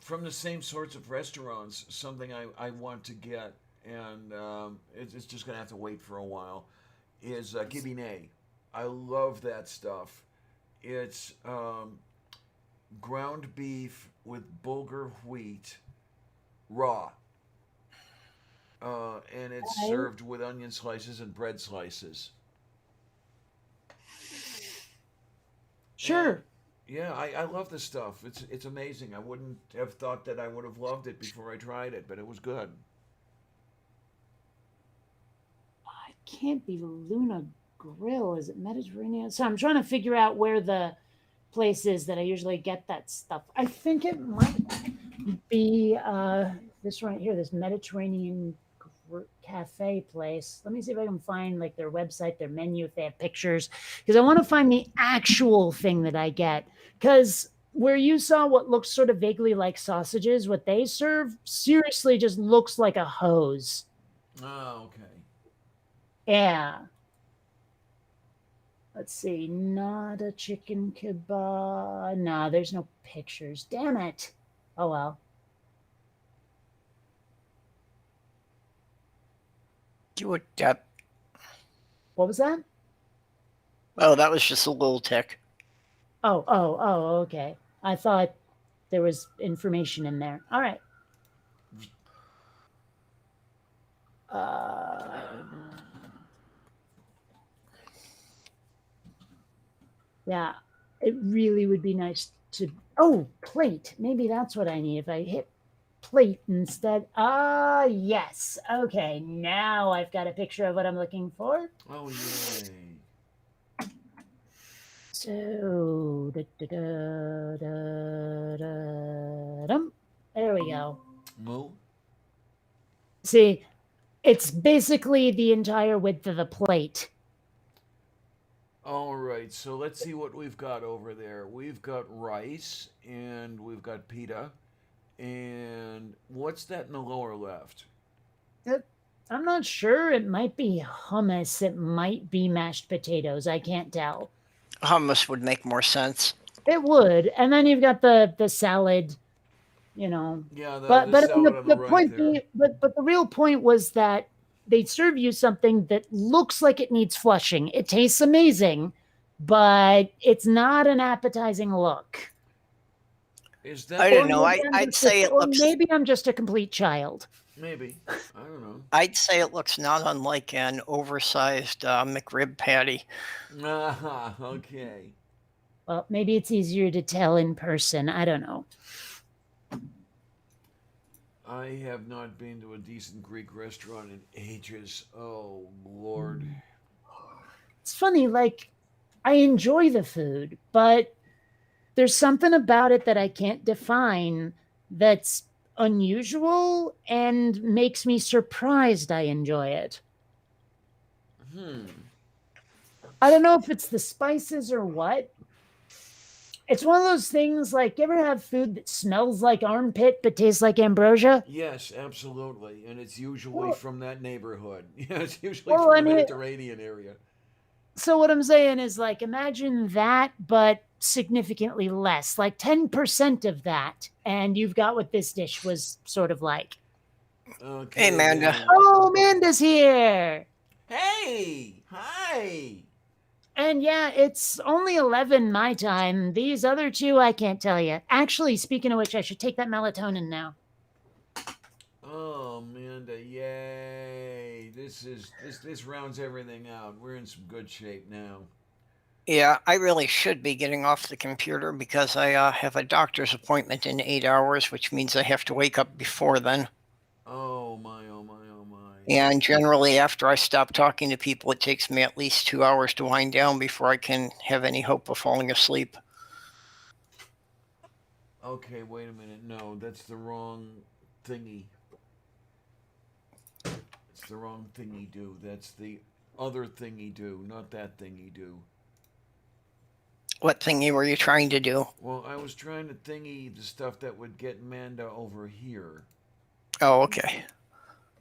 S1: from the same sorts of restaurants. Something I want to get, and it's just gonna have to wait for a while. Is Gibine. I love that stuff. It's ground beef with bulgur wheat, raw, and it's
S2: Okay.
S1: served with onion slices and bread slices.
S2: Sure.
S1: Yeah, I love this stuff. It's amazing. I wouldn't have thought that I would have loved it before I tried it, but it was good.
S2: It can't be Luna Grill. Is it Mediterranean? So I'm trying to figure out where the place is that I usually get that stuff. I think it might be this right here, this Mediterranean cafe place. Let me see if I can find like their website, their menu, if they have pictures, because I want to find the actual thing that I get. Because where you saw what looks sort of vaguely like sausages, what they serve seriously just looks like a hose.
S1: Oh, okay.
S2: Yeah. Let's see. Not a chicken kebab. No, there's no pictures. Damn it. Oh well.
S3: You would. Yep.
S2: What was that?
S3: Oh, that was just a little tick.
S2: Oh, okay. I thought there was information in there. All right. Yeah, it really would be nice to. Oh, plate. Maybe that's what I need. If I hit plate instead. Ah, yes. Okay, now I've got a picture of what I'm looking for.
S1: Oh, yay.
S2: So, da-da-da-da-da-dum. There we go.
S1: Moo?
S2: See, it's basically the entire width of the plate.
S1: All right, so let's see what we've got over there. We've got rice and we've got pita. And what's that in the lower left?
S2: I'm not sure. It might be hummus. It might be mashed potatoes. I can't tell.
S3: Hummus would make more sense.
S2: It would. And then you've got the salad, you know.
S1: Yeah,
S2: But
S1: the
S2: I mean,
S1: salad on the right
S2: point
S1: there.
S2: being, but the real point was that they serve you something that looks like it needs flushing. It tastes amazing, but it's not an appetizing look.
S1: Is that
S3: I don't
S2: Or
S3: know.
S2: maybe I'm
S3: I'd
S2: just
S3: say it
S2: or
S3: looks.
S2: maybe I'm just a complete child.
S1: maybe? I don't know.
S3: I'd say it looks not unlike an oversized McRib patty.
S1: Ah, okay.
S2: Well, maybe it's easier to tell in person. I don't know.
S1: I have not been to a decent Greek restaurant in ages. Oh, Lord.
S2: It's funny, like I enjoy the food, but there's something about it that I can't define that's unusual and makes me surprised I enjoy it. I don't know if it's the spices or what. It's one of those things like, you ever have food that smells like armpit but tastes like ambrosia?
S1: Yes, absolutely, and it's usually
S2: Well,
S1: from that neighborhood. Yeah, it's usually
S2: well,
S1: from
S2: I
S1: the
S2: mean,
S1: Mediterranean area.
S2: so what I'm saying is like, imagine that, but significantly less, like 10% of that. And you've got what this dish was sort of like.
S3: Hey,
S1: Okay,
S3: Amanda.
S1: then.
S2: Oh, Amanda's here.
S1: Hey, hi.
S2: And yeah, it's only 11 my time. These other two, I can't tell you. Actually, speaking of which, I should take that melatonin now.
S1: Oh, Amanda, yay! This rounds everything out. We're in some good shape now.
S3: Yeah, I really should be getting off the computer because I have a doctor's appointment in 8 hours, which means I have to wake up before then.
S1: Oh my, oh my, oh my.
S3: And generally, after I stop talking to people, it takes me at least 2 hours to wind down before I can have any hope of falling asleep.
S1: Okay, wait a minute. No, that's the wrong thingy. It's the wrong thingy do. That's the other thingy do, not that thingy do.
S3: What thingy were you trying to do?
S1: Well, I was trying to thingy the stuff that would get Amanda over here.
S3: Oh, okay.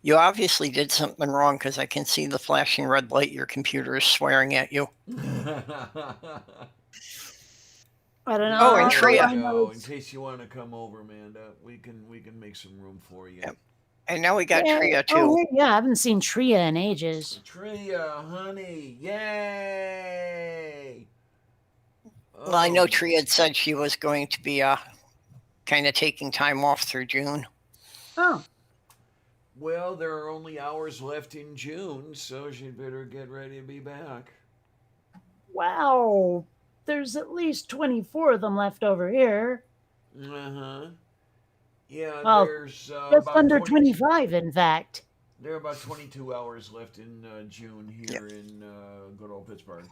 S3: You obviously did something wrong because I can see the flashing red light your computer is swearing at you.
S2: I don't know.
S3: Oh, and
S1: There
S3: Tria.
S1: you go. In case you want to come over, Amanda, we can make some room for you.
S3: Yep. And now we got
S2: Yeah.
S3: Tria too.
S2: Oh, yeah, I haven't seen Tria in ages.
S1: Tria, honey, yay!
S3: Well, I know
S1: Oh,
S3: Tria had said she was going to be kind of taking time off through June.
S2: Oh,
S1: well, there are only hours left in June, so she'd better get ready to be back.
S2: wow. There's at least 24 of them left over here.
S1: Uh huh. Yeah,
S2: Well,
S1: there's
S2: just
S1: about
S2: under
S1: 20.
S2: 25, in fact.
S1: There are about 22 hours left in June
S3: Yep.
S1: here in good old Pittsburgh.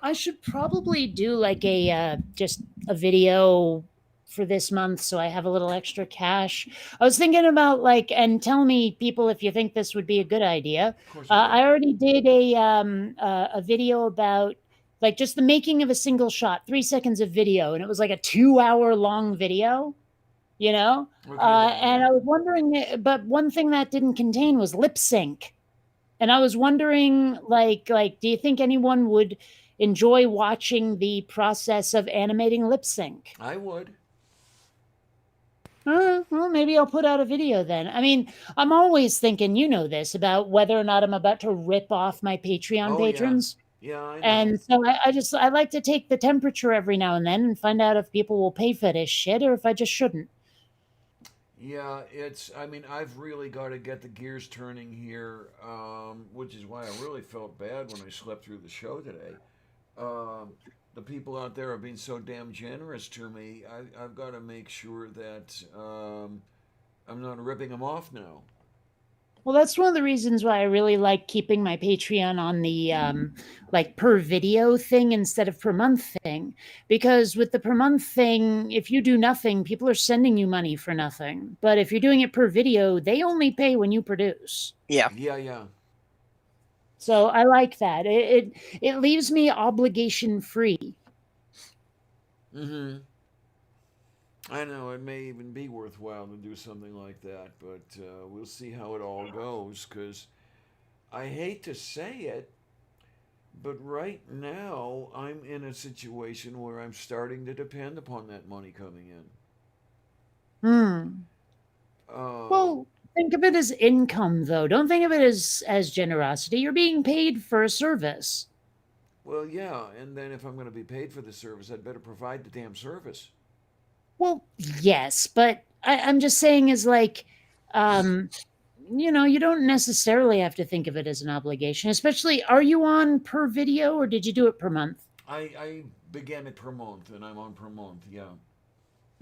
S2: I should probably do like a just a video for this month so I have a little extra cash. I was thinking about like, and tell me people if you think this would be a good idea.
S1: Of course, I
S2: I already did a video about like just the making of a single shot, 3 seconds of video, and it was like a 2 hour long video. You know,
S1: Okay, then,
S2: and
S1: yeah.
S2: I was wondering, but one thing that didn't contain was lip sync. And I was wondering, do you think anyone would enjoy watching the process of animating lip sync?
S1: I would.
S2: Well, maybe I'll put out a video then. I mean, I'm always thinking, you know this, about whether or not I'm about to rip off my Patreon
S1: Oh, yeah.
S2: patrons.
S1: Yeah, I know.
S2: And so I like to take the temperature every now and then and find out if people will pay for this shit or if I just shouldn't.
S1: Yeah, I mean, I've really got to get the gears turning here, which is why I really felt bad when I slept through the show today. The people out there are being so damn generous to me. I've got to make sure that I'm not ripping them off now.
S2: Well, that's one of the reasons why I really like keeping my Patreon on the like per video thing instead of per month thing. Because with the per month thing, if you do nothing, people are sending you money for nothing. But if you're doing it per video, they only pay when you produce.
S3: Yeah.
S1: Yeah, yeah.
S2: So I like that. It leaves me obligation free.
S1: Mm-hmm. I know it may even be worthwhile to do something like that, but we'll see how it all goes. Because I hate to say it, but right now I'm in a situation where I'm starting to depend upon that money coming in.
S2: Well, think of it as income, though. Don't think of it as generosity. You're being paid for a service.
S1: Well, yeah, and then if I'm going to be paid for the service, I'd better provide the damn service.
S2: Well, yes, but I'm just saying is like, you don't necessarily have to think of it as an obligation. Especially, are you on per video or did you do it per month?
S1: I began it per month, and I'm on per month. Yeah.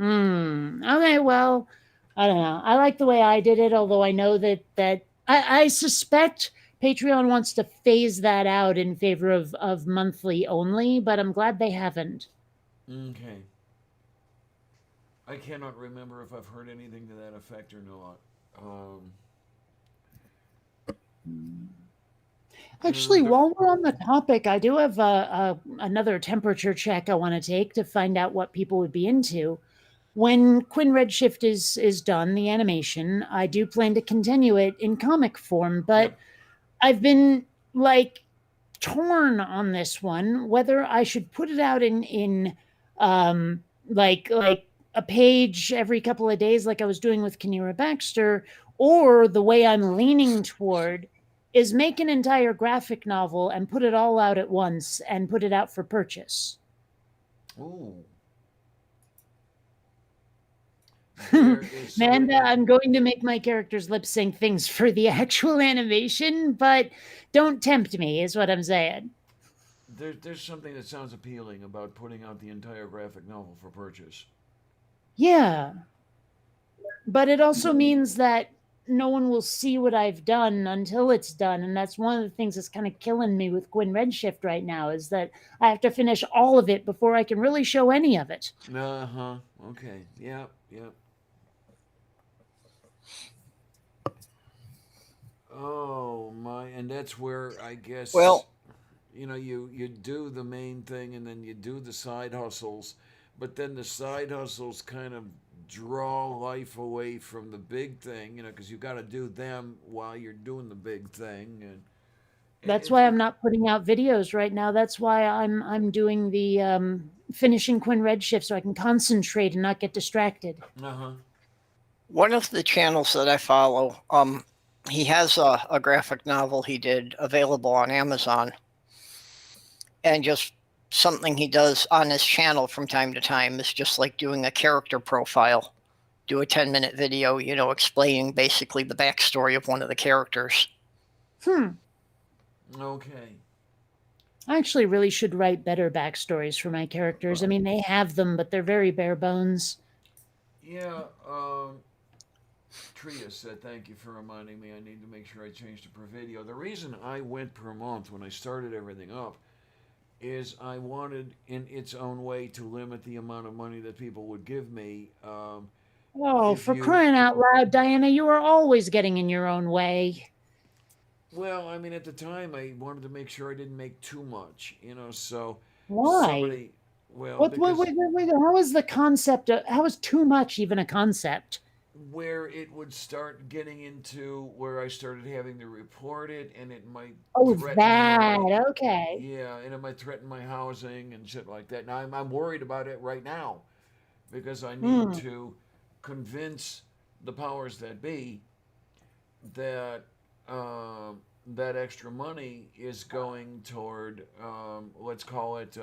S2: Okay, well, I don't know. I like the way I did it, although I know that I suspect Patreon wants to phase that out in favor of monthly only, but I'm glad they haven't.
S1: Okay. I cannot remember if I've heard anything to that effect or not.
S2: Actually, while we're on the topic, I do have another temperature check I want to take to find out what people would be into. When Quinn Redshift is done, the animation, I do plan to continue it in comic form, but
S1: Yep.
S2: I've been like torn on this one whether I should put it out in like a page every couple of days like I was doing with Kanira Baxter, or the way I'm leaning toward is make an entire graphic novel and put it all out at once and put it out for purchase.
S1: Ooh.
S2: Amanda, I'm going to make my characters lip sync things for the actual animation, but don't tempt me, is what I'm saying.
S1: There's something that sounds appealing about putting out the entire graphic novel for purchase.
S2: Yeah. But it also means that no one will see what I've done until it's done. And that's one of the things that's kind of killing me with Quinn Redshift right now, is that I have to finish all of it before I can really show any of it.
S1: Uh-huh. Okay. Yep. Yep. Oh my, and that's where I guess
S3: Well,
S1: you do the main thing and then you do the side hustles, but then the side hustles kind of draw life away from the big thing, because you got to do them while you're doing the big thing, and
S2: That's
S1: it's
S2: why I'm not putting out videos right now. That's why I'm doing the finishing Quinn Redshift so I can concentrate and not get distracted.
S1: uh-huh.
S3: one of the channels that I follow, he has a graphic novel he did available on Amazon, and just something he does on his channel from time to time is just like doing a character profile. Do a 10-minute video, explaining basically the backstory of one of the characters.
S1: Okay.
S2: I actually really should write better backstories for my characters. I mean, they have them, but they're very bare bones.
S1: Yeah, Tria said, thank you for reminding me I need to make sure I change to per video. The reason I went per month when I started everything up is I wanted, in its own way, to limit the amount of money that people would give me.
S2: Oh,
S1: If
S2: for
S1: you,
S2: crying out loud, Diana, you are always getting in your own way.
S1: well, I mean, at the time, I wanted to make sure I didn't make too much, so
S2: Why?
S1: somebody, well,
S2: What,
S1: because
S2: wait, how is the concept, how is too much even a concept?
S1: where it would start getting into where I started having to report it, and it might
S2: Oh,
S1: threaten
S2: that,
S1: my,
S2: okay.
S1: yeah, and it might threaten my housing and shit like that. Now I'm worried about it right now because I need
S2: Hmm.
S1: to convince the powers that be that that extra money is going toward, let's call it,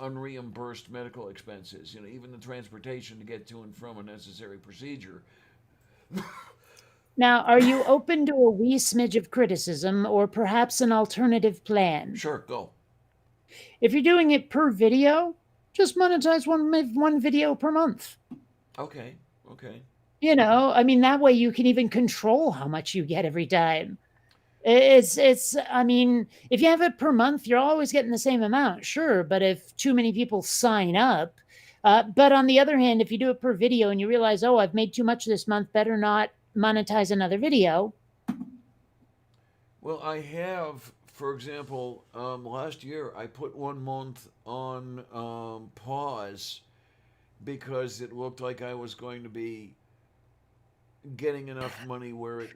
S1: unreimbursed medical expenses. Even the transportation to get to and from a necessary procedure.
S2: Now, are you open to a wee smidge of criticism or perhaps an alternative plan?
S1: Sure, go.
S2: If you're doing it per video, just monetize one video per month.
S1: Okay, okay.
S2: I mean, that way you can even control how much you get every time. It's I mean, if you have it per month, you're always getting the same amount, sure, but if too many people sign up, but on the other hand, if you do it per video and you realize, oh, I've made too much this month, better not monetize another video.
S1: Well, I have, for example, last year I put 1 month on pause because it looked like I was going to be getting enough money where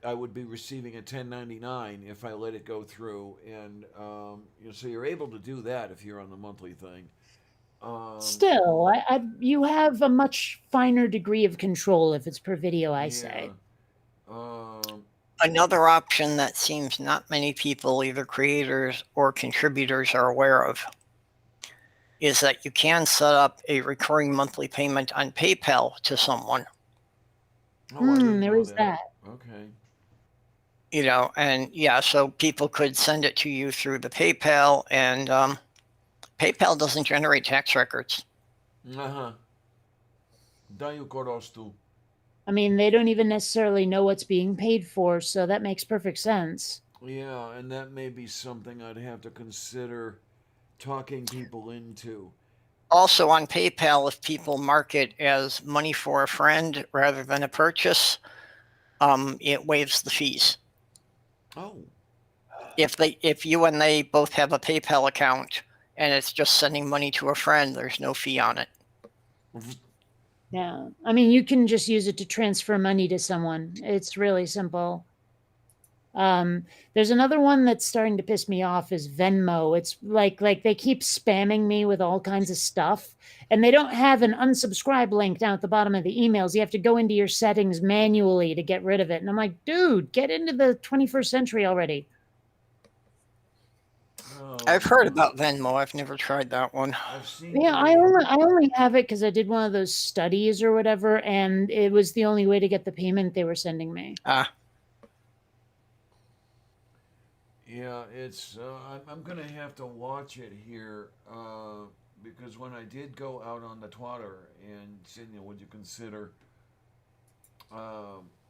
S1: I would be receiving a 1099 if I let it go through, and so you're able to do that if you're on the monthly thing.
S2: Still, you have a much finer degree of control if it's per video, I say.
S1: Yeah. Um,
S3: Another option that seems not many people, either creators or contributors, are aware of is that you can set up a recurring monthly payment on PayPal to someone.
S1: oh, I didn't
S2: There
S1: know
S2: is
S1: that.
S2: that.
S1: Okay.
S3: And yeah, so people could send it to you through the PayPal, and PayPal doesn't generate tax records.
S1: Uh-huh. Daju korostu.
S2: I mean, they don't even necessarily know what's being paid for, so that makes perfect sense.
S1: Yeah, and that may be something I'd have to consider talking people into.
S3: Also on PayPal, if people mark it as money for a friend rather than a purchase, it waives the fees.
S1: Oh,
S3: If you and they both have a PayPal account and it's just sending money to a friend, there's no fee on it.
S2: Yeah. I mean, you can just use it to transfer money to someone. It's really simple. There's another one that's starting to piss me off is Venmo. It's like they keep spamming me with all kinds of stuff, and they don't have an unsubscribe link down at the bottom of the emails. You have to go into your settings manually to get rid of it. And I'm like, dude, get into the 21st century already.
S1: oh,
S3: I've heard about Venmo. I've never tried that one.
S1: I've seen.
S2: Yeah, I only have it because I did one of those studies or whatever, and it was the only way to get the payment they were sending me.
S1: Yeah, it's. I'm gonna have to watch it here because when I did go out on the twatter and said, would you consider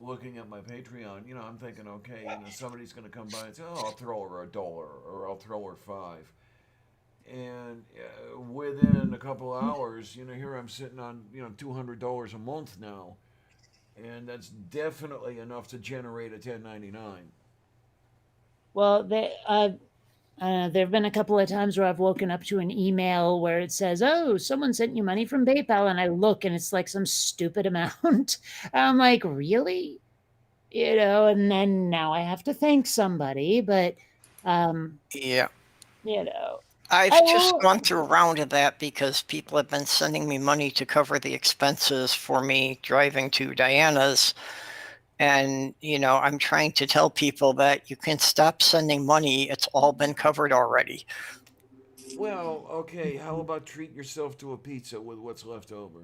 S1: looking at my Patreon? I'm thinking, okay, somebody's gonna come by and say, oh, I'll throw her $1 or I'll throw her 5. And within a couple hours, here I'm sitting on $200 a month now, and that's definitely enough to generate a 1099.
S2: Well, there have been a couple of times where I've woken up to an email where it says, "Oh, someone sent you money from PayPal," and I look, and it's like some stupid amount. I'm like, really? And then now I have to thank somebody, but
S3: Yeah.
S2: you know,
S3: I've
S2: I
S3: just
S2: will.
S3: gone through a round of that because people have been sending me money to cover the expenses for me driving to Diana's. And, I'm trying to tell people that you can stop sending money. It's all been covered already.
S1: Well, okay, how about treat yourself to a pizza with what's left over?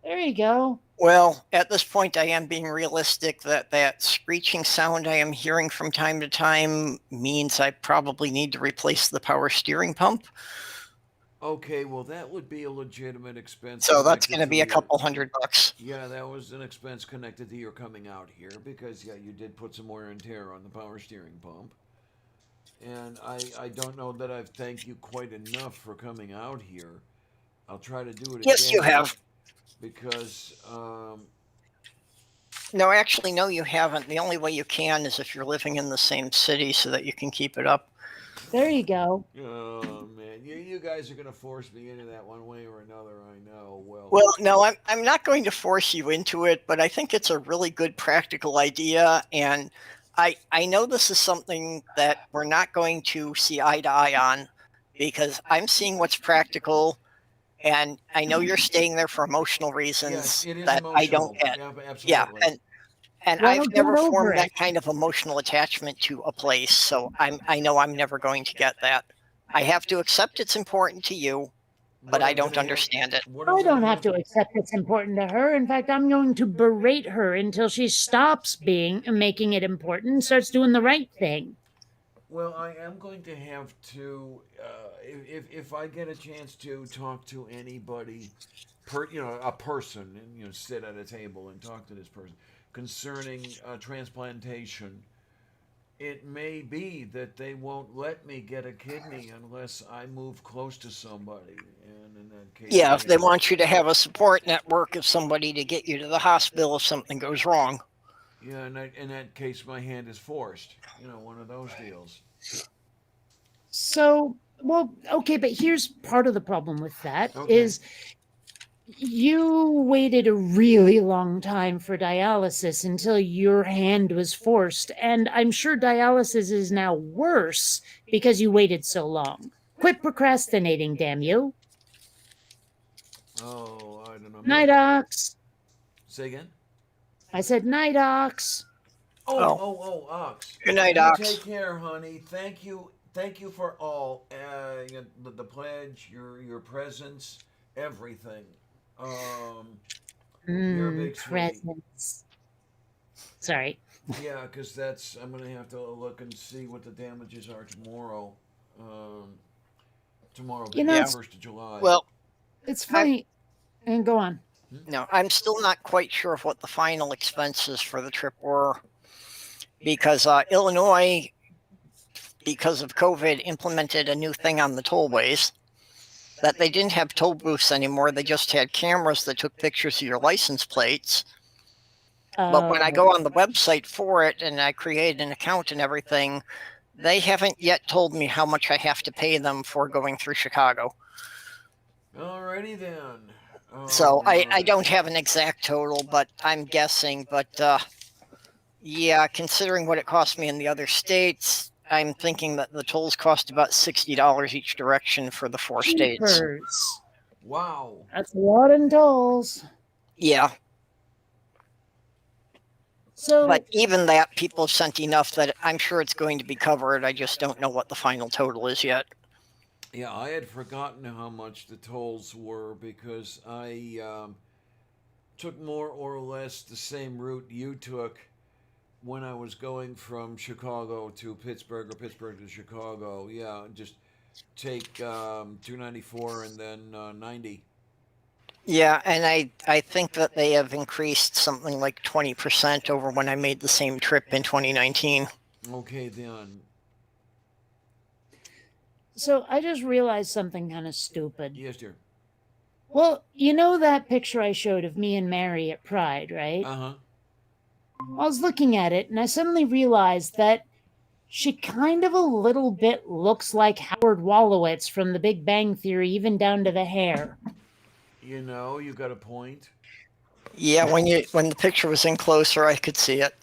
S2: There you go.
S3: Well, at this point, I am being realistic that screeching sound I am hearing from time to time means I probably need to replace the power steering pump.
S1: Okay, well, that would be a legitimate expense
S3: So that's
S1: connected
S3: going to
S1: to
S3: be a
S1: your.
S3: couple $100.
S1: Yeah, that was an expense connected to your coming out here because, yeah, you did put some wear and tear on the power steering pump. And I don't know that I've thanked you quite enough for coming out here. I'll try to do it
S3: Yes, you
S1: again
S3: have.
S1: because
S3: No, actually, no, you haven't. The only way you can is if you're living in the same city so that you can keep it up.
S2: There you go.
S1: oh man, you guys are gonna force me into that one way or another. I know.
S3: Well, no, I'm not going to force you into it, but I think it's a really good practical idea. And I know this is something that we're not going to see eye to eye on because I'm seeing what's practical. And I know you're staying there for emotional
S1: Yes,
S3: reasons
S1: it is
S3: that I don't
S1: emotional.
S3: get.
S1: Yeah,
S3: Yeah.
S1: absolutely.
S3: And
S2: Well,
S3: I've
S2: get
S3: never
S2: over
S3: formed
S2: it.
S3: that kind of emotional attachment to a place. So I know I'm never going to get that. I have to accept it's important to you, but I don't understand it.
S2: I don't have to accept it's important to her. In fact, I'm going to berate her until she stops making it important and starts doing the right thing.
S1: Well, I am going to have to, if I get a chance to talk to anybody, a person, and sit at a table and talk to this person concerning transplantation. It may be that they won't let me get a kidney unless I move close to somebody, and in that case,
S3: Yeah, if they want you to have a support network of somebody to get you to the hospital if something goes wrong.
S1: yeah, in that case, my hand is forced. One of those deals.
S2: So, well, okay, but here's part of the problem with that
S1: Okay.
S2: is you waited a really long time for dialysis until your hand was forced, and I'm sure dialysis is now worse because you waited so long. Quit procrastinating, damn you.
S1: Oh, I don't know.
S2: Nightox.
S1: Say again.
S2: I said nightox.
S1: Oh, Ox.
S3: Good night,
S1: You
S3: Ox.
S1: take care, honey. Thank you for all. The pledge, your presence, everything. You're a big sweetie.
S2: Presents. Sorry.
S1: Yeah, because I'm gonna have to look and see what the damages are tomorrow. Tomorrow being the 1st of July.
S3: Well,
S2: It's funny. And go on.
S3: no, I'm still not quite sure of what the final expenses for the trip were because Illinois, because of COVID, implemented a new thing on the tollways that they didn't have toll booths anymore. They just had cameras that took pictures of your license plates. But when I go on the website for it and I create an account and everything, they haven't yet told me how much I have to pay them for going through Chicago.
S1: Alrighty then.
S3: So I
S1: Alright.
S3: don't have an exact total, but I'm guessing. But yeah, considering what it cost me in the other states, I'm thinking that the tolls cost about $60 each direction for the 4 states.
S2: Jeepers.
S1: Wow.
S2: That's a lot in tolls.
S3: Yeah,
S2: So,
S3: but even that, people have sent enough that I'm sure it's going to be covered. I just don't know what the final total is yet.
S1: Yeah, I had forgotten how much the tolls were because I took more or less the same route you took when I was going from Chicago to Pittsburgh or Pittsburgh to Chicago. Yeah, just take 294 and then 90.
S3: Yeah, and I think that they have increased something like 20% over when I made the same trip in 2019.
S1: Okay, then.
S2: so I just realized something kind of stupid.
S1: Yes, dear.
S2: Well, you know that picture I showed of me and Mary at Pride, right?
S1: Uh-huh.
S2: I was looking at it and I suddenly realized that she kind of a little bit looks like Howard Wolowitz from The Big Bang Theory, even down to the hair.
S1: You know, you got a point.
S3: Yeah, when the picture was in closer, I could see it.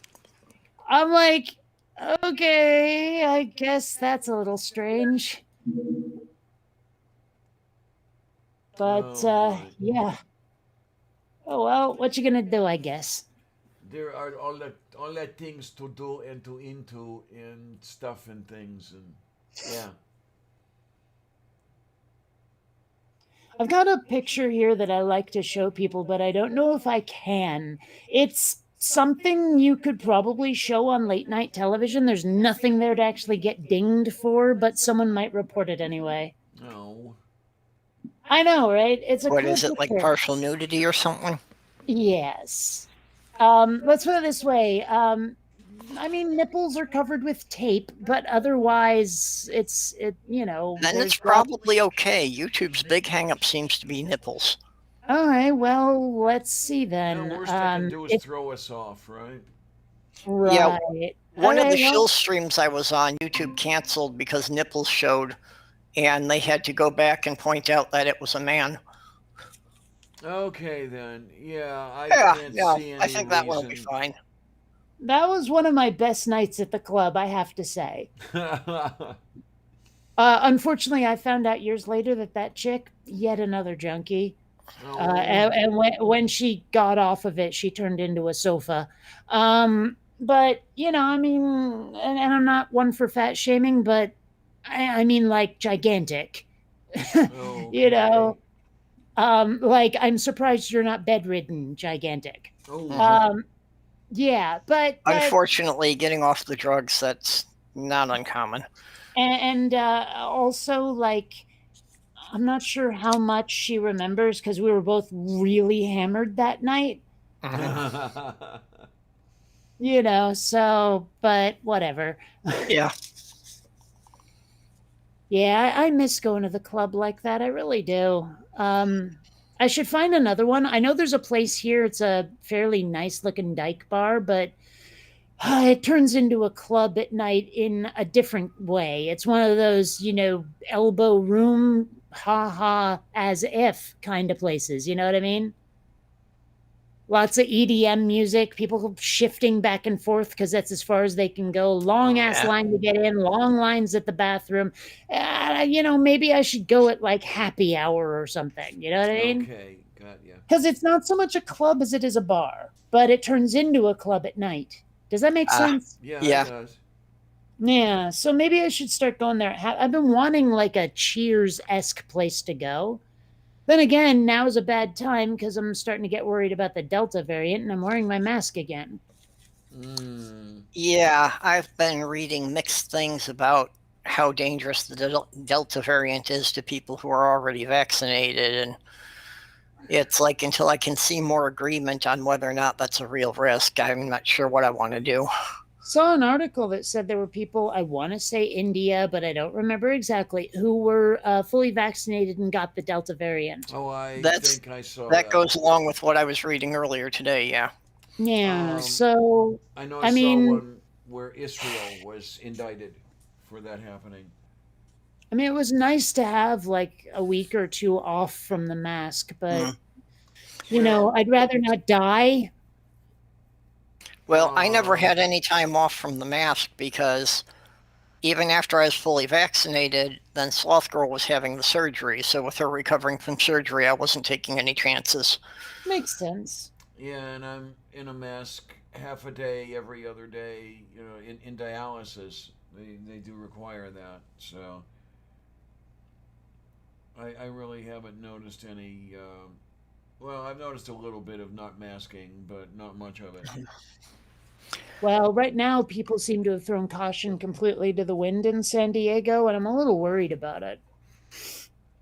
S2: I'm like, okay, I guess that's a little strange. But
S1: Oh, boy.
S2: yeah. Oh well, what you gonna do, I guess.
S1: There are all that things to do and to into and stuff and things and yeah.
S2: I've got a picture here that I like to show people, but I don't know if I can. It's something you could probably show on late night television. There's nothing there to actually get dinged for, but someone might report it anyway.
S1: No.
S2: I know, right? It's a
S3: What
S2: cool
S3: is it, like
S2: picture.
S3: partial nudity or something?
S2: Yes. Let's put it this way. I mean, nipples are covered with tape, but otherwise, you know.
S3: Then
S2: there's
S3: it's probably okay. YouTube's big hang-up seems to be nipples.
S2: All right. Well, let's see then.
S1: The worst they can do is throw us off, right?
S2: right.
S3: Yeah, One of the
S2: Okay, well,
S3: shill streams I was on, YouTube canceled because nipples showed, and they had to go back and point out that it was a man.
S1: Okay then. Yeah, I
S3: Yeah,
S1: can't
S3: no,
S1: see any
S3: I think that will be
S1: reason.
S3: fine.
S2: that was one of my best nights at the club, I have to say. Unfortunately, I found out years later that chick, yet another junkie.
S1: Oh,
S2: And when she got off of it, she turned into a sofa. But you know, I mean, and I'm not one for fat shaming, but I mean like gigantic. You know, like I'm surprised you're not bedridden, gigantic.
S1: Oh,
S2: Yeah, but
S3: Unfortunately, getting off the drugs, that's not uncommon.
S2: and also like I'm not sure how much she remembers because we were both really hammered that night. You know, so but whatever.
S3: Yeah.
S2: Yeah, I miss going to the club like that. I really do. I should find another one. I know there's a place here. It's a fairly nice looking dyke bar, but it turns into a club at night in a different way. It's one of those, you know, elbow room, ha ha, as if kind of places. You know what I mean? Lots of EDM music, people shifting back and forth because that's as far as they can go. Long ass
S3: Yeah.
S2: line to get in, long lines at the bathroom. You know, maybe I should go at like happy hour or something. You know what I mean?
S1: okay, got ya.
S2: Because it's not so much a club as it is a bar, but it turns into a club at night. Does that make sense?
S1: Yeah,
S3: Yeah.
S1: it does.
S2: Yeah. So maybe I should start going there. I've been wanting like a Cheers-esque place to go. Then again, now is a bad time because I'm starting to get worried about the Delta variant and I'm wearing my mask again.
S3: Yeah, I've been reading mixed things about how dangerous the Delta variant is to people who are already vaccinated. And it's like until I can see more agreement on whether or not that's a real risk, I'm not sure what I want to do.
S2: saw an article that said there were people, I want to say India, but I don't remember exactly, who were fully vaccinated and got the Delta variant.
S1: Oh, I
S3: That's
S1: think I saw
S3: that
S1: that.
S3: goes along with what I was reading earlier today. Yeah.
S2: Yeah.
S1: Um,
S2: So,
S1: I know I
S2: I
S1: saw
S2: mean,
S1: one where Israel was indicted for that happening.
S2: it was nice to have like a week or two off from the mask, but
S3: Mm.
S1: Well,
S2: I'd rather not die.
S3: Well, I never
S1: um,
S3: had any time off from the mask because even after I was fully vaccinated, then Sloth Girl was having the surgery. So with her recovering from surgery, I wasn't taking any chances.
S2: Makes sense.
S1: yeah, and I'm in a mask half a day, every other day. You know, in dialysis, they do require that. So I really haven't noticed any. Well, I've noticed a little bit of not masking, but not much of it.
S2: Well, right now, people seem to have thrown caution completely to the wind in San Diego, and I'm a little worried about it.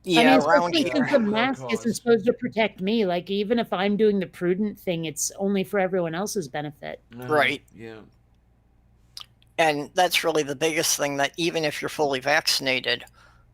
S3: Yeah, around
S2: Especially
S1: Yeah,
S2: since
S3: here.
S2: the
S1: without
S2: mask isn't
S1: cause.
S2: supposed to protect me. Like, even if I'm doing the prudent thing, it's only for everyone else's benefit.
S3: Right.
S1: Yeah.
S3: And that's really the biggest thing, that even if you're fully vaccinated,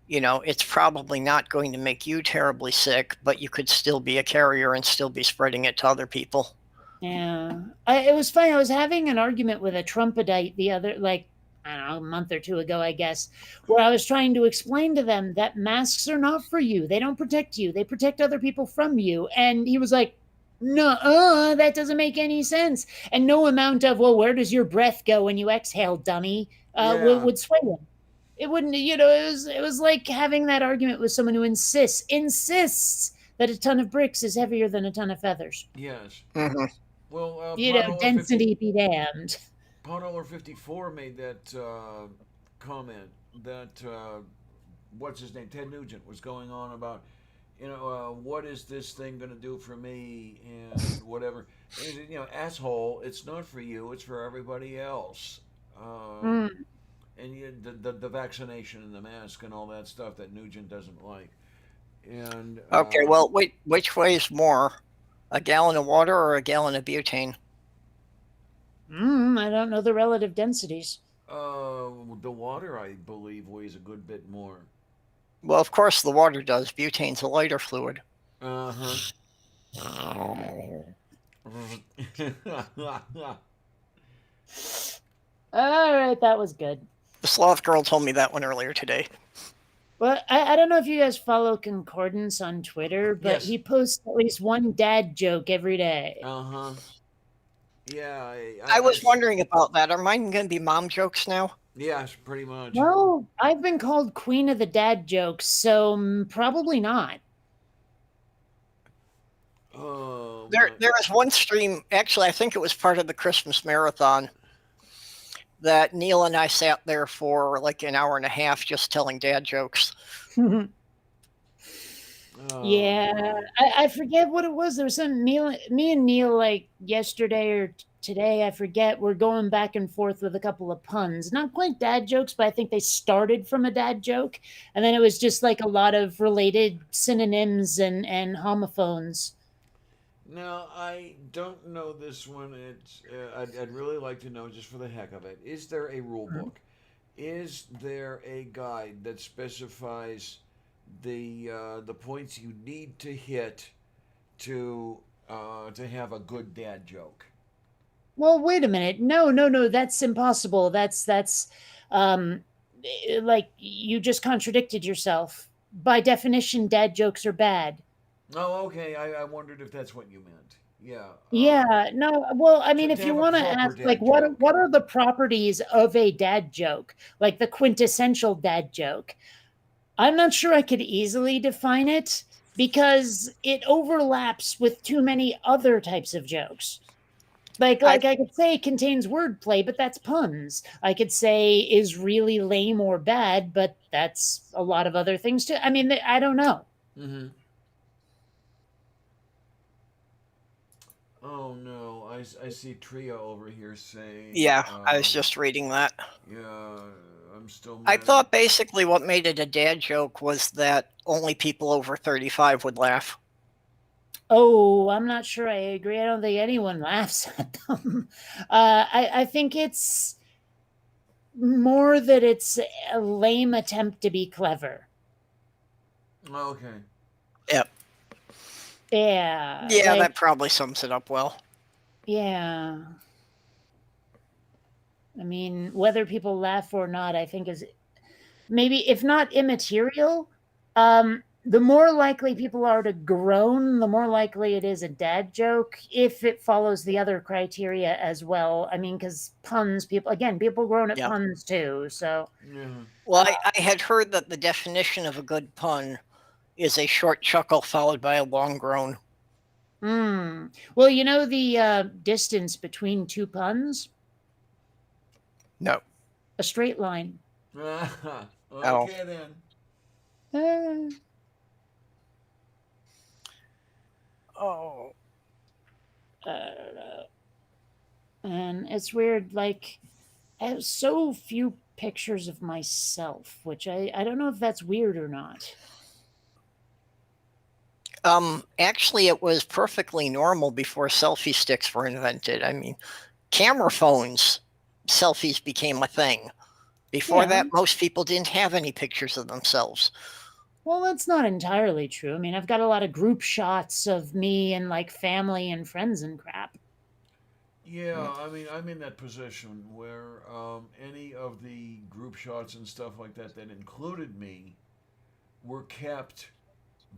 S3: it's probably not going to make you terribly sick, but you could still be a carrier and still be spreading it to other people.
S2: Yeah. It was funny. I was having an argument with a Trumpetite the other, like, I don't know, a month or two ago, I guess, where I was trying to explain to them that masks are not for you. They don't protect you, they protect other people from you. And he was like, no, that doesn't make any sense. And no amount of, well, where does your breath go when you exhale, dummy,
S1: Yeah.
S2: would sway him. It wouldn't, it was like having that argument with someone who insists that a ton of bricks is heavier than a ton of feathers.
S1: Yes.
S3: Hmm.
S1: Well,
S2: Density be damned.
S1: Podoller 54 made that comment that what's his name, Ted Nugent, was going on about, what is this thing going to do for me and whatever. And he said, asshole, it's not for you, it's for everybody else. Um,
S2: Mm.
S1: and the vaccination and the mask and all that stuff that Nugent doesn't like. And
S3: Okay, well, wait, which weighs more, a gallon of water or a gallon of butane?
S2: I don't know the relative densities.
S1: the water, I believe, weighs a good bit more.
S3: Well, of course the water does. Butane's a lighter fluid.
S1: Uh huh.
S2: All right, that was good.
S3: The Sloth Girl told me that one earlier today.
S2: But I don't know if you guys follow Concordance on Twitter, but
S1: Yes.
S2: he posts at least one dad joke every day.
S1: Uh huh. Yeah.
S3: I was wondering about that. Are mine going to be mom jokes now?
S1: Yes, pretty much.
S2: Well, I've been called queen of the dad jokes, so probably not.
S1: Oh
S3: There was one stream, actually, I think it was part of the Christmas marathon, that Neil and I sat there for like an hour and a half just telling dad jokes.
S2: Yeah,
S1: boy.
S2: I forget what it was. There was some me and Neil, like yesterday or today, I forget. We're going back and forth with a couple of puns, not quite dad jokes, but I think they started from a dad joke, and then it was just like a lot of related synonyms and homophones.
S1: Now I don't know this one. I'd really like to know, just for the heck of it. Is there a rule book? Is there a guide that specifies the points you need to hit to have a good dad joke?
S2: Well, wait a minute. No, no, no, that's impossible. That's um like you just contradicted yourself. By definition, dad jokes are bad.
S1: Oh, okay. I wondered if that's what you meant. Yeah.
S2: Yeah, no, well, I mean,
S1: To
S2: if you
S1: have a
S2: want to
S1: proper
S2: ask, like,
S1: dad joke.
S2: what are the properties of a dad joke, like the quintessential dad joke? I'm not sure I could easily define it because it overlaps with too many other types of jokes.
S3: I
S2: Like I could say it contains wordplay, but that's puns. I could say is really lame or bad, but that's a lot of other things too. I mean, I don't know.
S1: Mm-hmm. Oh no, I see Trio over here saying,
S3: Yeah, I was just reading that.
S1: yeah, I'm still
S3: I
S1: mad.
S3: thought basically what made it a dad joke was that only people over 35 would laugh.
S2: Oh, I'm not sure I agree. I don't think anyone laughs at them. I think it's more that it's a lame attempt to be clever.
S1: Okay.
S3: Yep.
S2: Yeah,
S3: Yeah,
S2: like,
S3: that probably sums it up well.
S2: yeah. I mean, whether people laugh or not, I think is maybe, if not immaterial, the more likely people are to groan, the more likely it is a dad joke if it follows the other criteria as well. I mean, because puns, people groan at
S3: Yep.
S2: puns too. So,
S1: Yeah.
S3: Well, I had heard that the definition of a good pun is a short chuckle followed by a long groan.
S2: well, you know the distance between two puns?
S3: No.
S2: A straight line.
S3: Oh.
S1: Okay then.
S2: Uh,
S3: Oh.
S2: I don't know. And it's weird, like, I have so few pictures of myself, which I don't know if that's weird or not.
S3: Actually, it was perfectly normal before selfie sticks were invented. I mean, camera phones, selfies became a thing. Before
S2: Yeah.
S3: that, most people didn't have any pictures of themselves.
S2: Well, that's not entirely true. I mean, I've got a lot of group shots of me and like family and friends and crap.
S1: Yeah, I mean, I'm in that position where any of the group shots and stuff like that that included me were kept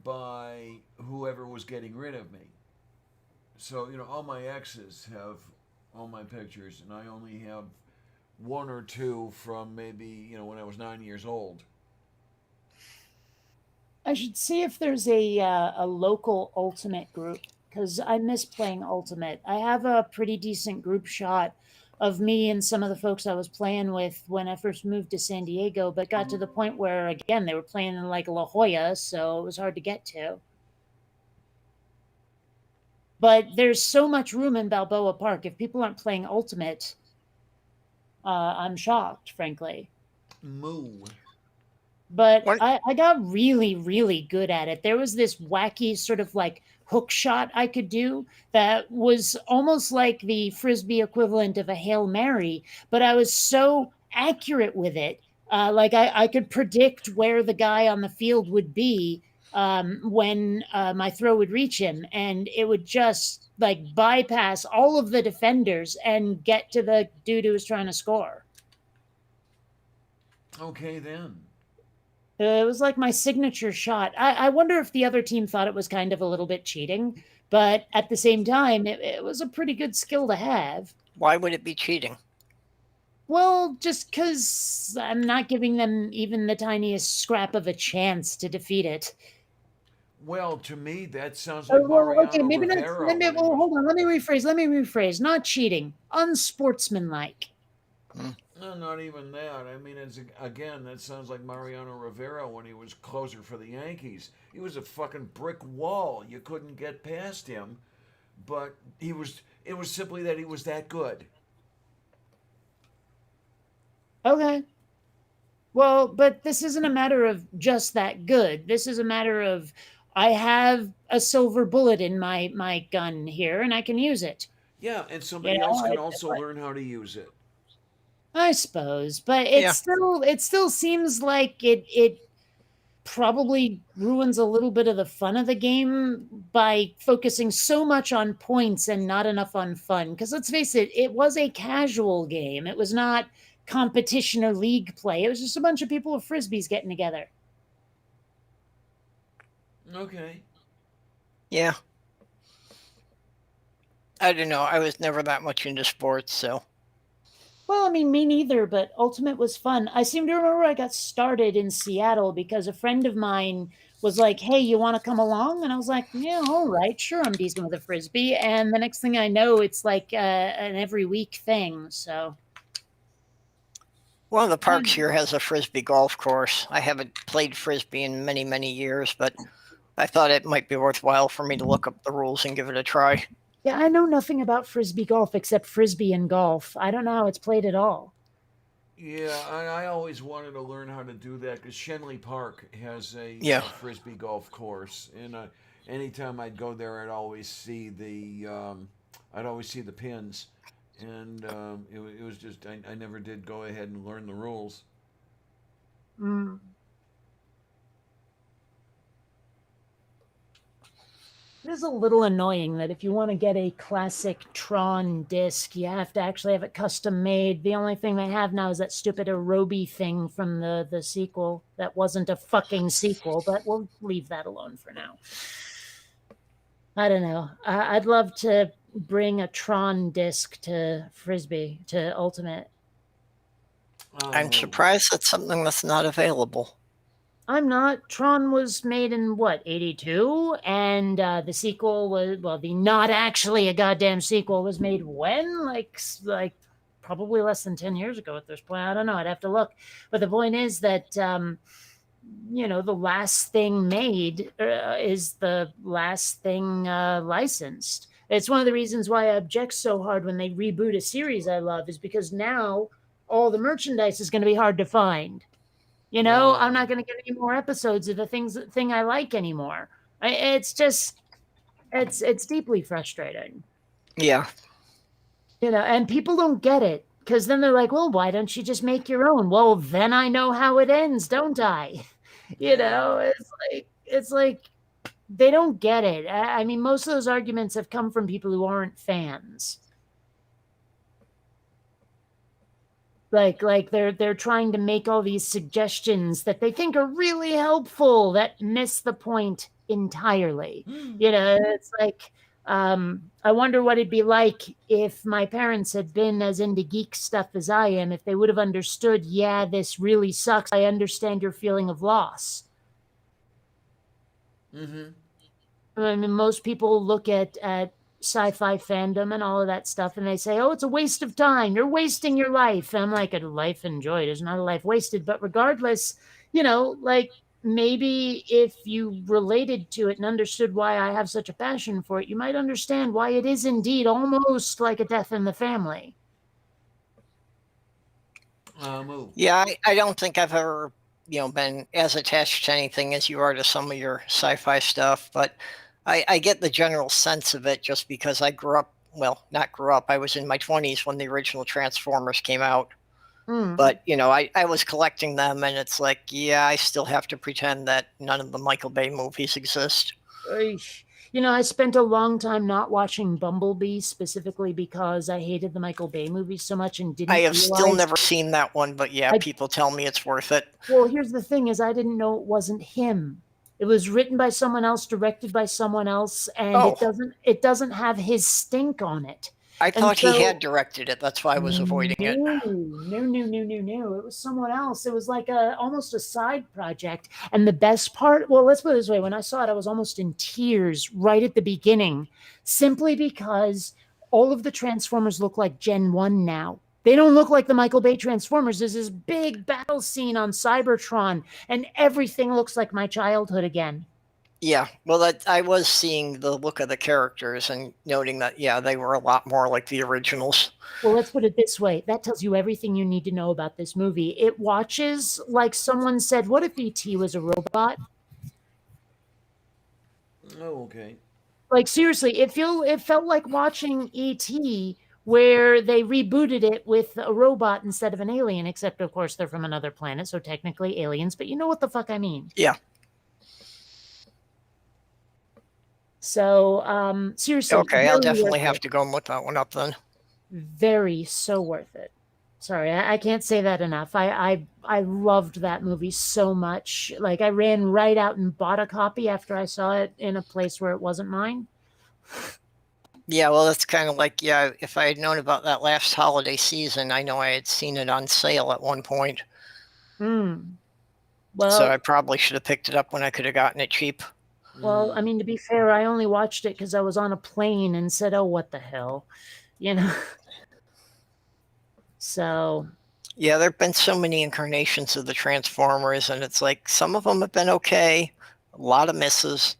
S1: by whoever was getting rid of me. So, all my exes have all my pictures, and I only have one or two from maybe, when I was 9 years old.
S2: I should see if there's a local ultimate group because I miss playing ultimate. I have a pretty decent group shot of me and some of the folks I was playing with when I first moved to San Diego, but got to the point where again they were playing in like La Jolla, so it was hard to get to. But there's so much room in Balboa Park. If people aren't playing ultimate, I'm shocked, frankly.
S1: Moo.
S2: But
S3: One,
S2: I got really, really good at it. There was this wacky sort of like hook shot I could do that was almost like the frisbee equivalent of a Hail Mary, but I was so accurate with it. Like I could predict where the guy on the field would be when my throw would reach him, and it would just like bypass all of the defenders and get to the dude who was trying to score.
S1: Okay then.
S2: It was like my signature shot. I wonder if the other team thought it was kind of a little bit cheating, but at the same time, it was a pretty good skill to have.
S3: why would it be cheating?
S2: Well, just because I'm not giving them even the tiniest scrap of a chance to defeat it.
S1: Well, to me, that sounds
S2: Oh,
S1: like
S2: well, okay,
S1: Mariano
S2: maybe not.
S1: Rivera when he
S2: Well,
S1: was.
S2: hold on. Let me rephrase. Let me rephrase. Not cheating. Unsportsmanlike.
S3: Hmm.
S1: No, not even that. I mean, again, that sounds like Mariano Rivera when he was closer for the Yankees. He was a fucking brick wall. You couldn't get past him, but he was. It was simply that he was that good.
S2: Okay. Well, but this isn't a matter of just that good. This is a matter of I have a silver bullet in my gun here, and I can use it.
S1: Yeah, and
S2: You
S1: somebody else
S2: know,
S1: can also learn how to use it.
S2: I suppose, but
S3: Yeah.
S2: it still seems like it probably ruins a little bit of the fun of the game by focusing so much on points and not enough on fun. Because let's face it, it was a casual game. It was not competition or league play. It was just a bunch of people with frisbees getting together.
S1: Okay.
S3: Yeah. I don't know. I was never that much into sports, so.
S2: Well, I mean, me neither, but Ultimate was fun. I seem to remember I got started in Seattle because a friend of mine was like, "Hey, you want to come along?" And I was like, "Yeah, all right, sure, I'm decent with a frisbee." And the next thing I know, it's like an every week thing. So,
S3: One of the parks
S2: um,
S3: here has a frisbee golf course. I haven't played frisbee in many, many years, but I thought it might be worthwhile for me to look up the rules and give it a try.
S2: yeah, I know nothing about frisbee golf except frisbee and golf. I don't know how it's played at all.
S1: Yeah, I always wanted to learn how to do that because Shenley Park has a
S3: Yeah.
S1: frisbee golf course, and anytime I'd go there, I'd always see the pins, and it was just I never did go ahead and learn the rules.
S2: Mm. It is a little annoying that if you want to get a classic Tron disc, you have to actually have it custom made. The only thing they have now is that stupid Arobi thing from the sequel that wasn't a fucking sequel, but we'll leave that alone for now. I don't know. I'd love to bring a Tron disc to Frisbee, to Ultimate.
S3: I'm surprised that's something that's not available.
S2: I'm not. Tron was made in what, 82? And the sequel was, well, the not actually a goddamn sequel was made when? Like probably less than 10 years ago at this point. I don't know. I'd have to look. But the point is that, the last thing made is the last thing licensed. It's one of the reasons why I object so hard when they reboot a series I love, is because now all the merchandise is going to be hard to find. I'm not going to get any more episodes of the thing I like anymore. It's just, it's deeply frustrating.
S3: Yeah.
S2: And people don't get it, because then they're like, well, why don't you just make your own? Well, then I know how it ends, don't I? It's like they don't get it. I mean, most of those arguments have come from people who aren't fans. Like they're trying to make all these suggestions that they think are really helpful that miss the point entirely. It's like, I wonder what it'd be like if my parents had been as into geek stuff as I am, if they would have understood, yeah, this really sucks. I understand your feeling of loss.
S1: Mm-hmm.
S2: I mean, most people look at sci-fi fandom and all of that stuff, and they say, oh, it's a waste of time, you're wasting your life. And I'm like, a life enjoyed is not a life wasted. But regardless, like, maybe if you related to it and understood why I have such a passion for it, you might understand why it is indeed almost like a death in the family.
S3: Yeah, I don't think I've ever been as attached to anything as you are to some of your sci-fi stuff, but I get the general sense of it just because I grew up, well, not grew up, I was in my 20s when the original Transformers came out. But, I was collecting them, and it's like, yeah, I still have to pretend that none of the Michael Bay movies exist.
S2: I spent a long time not watching Bumblebee, specifically because I hated the Michael Bay movies so much and didn't
S3: I have
S2: realize...
S3: still never seen that one, but yeah, people tell me it's worth it.
S2: Well, here's the thing is I didn't know it wasn't him. It was written by someone else, directed by someone else, and it doesn't have his stink on it.
S3: I thought he had directed it. That's why I was avoiding it.
S2: No. It was someone else. It was like almost a side project. And the best part, well, let's put it this way. When I saw it, I was almost in tears right at the beginning, simply because all of the Transformers look like Gen 1 now. They don't look like the Michael Bay Transformers. There's this big battle scene on Cybertron, and everything looks like my childhood again.
S3: Yeah, well, I was seeing the look of the characters and noting that, yeah, they were a lot more like the originals.
S2: Well, let's put it this way. That tells you everything you need to know about this movie. It watches like someone said, what if E.T. was a robot?
S1: Oh, okay.
S2: Like, seriously, it felt like watching E.T., where they rebooted it with a robot instead of an alien, except, of course, they're from another planet, so technically aliens, but you know what the fuck I mean.
S3: Yeah.
S2: So, seriously.
S3: Okay, I'll definitely have to go and look that one up then.
S2: So worth it. Sorry, I can't say that enough. I loved that movie so much. Like, I ran right out and bought a copy after I saw it in a place where it wasn't mine.
S3: Yeah, well, that's kind of like, yeah, if I had known about that last holiday season, I know I had seen it on sale at one point.
S2: Well,
S3: so I probably should have picked it up when I could have gotten it cheap.
S2: Well, I mean, to be fair, I only watched it because I was on a plane and said, oh, what the hell? So.
S3: Yeah, there have been so many incarnations of the Transformers, and it's like some of them have been okay, a lot of misses.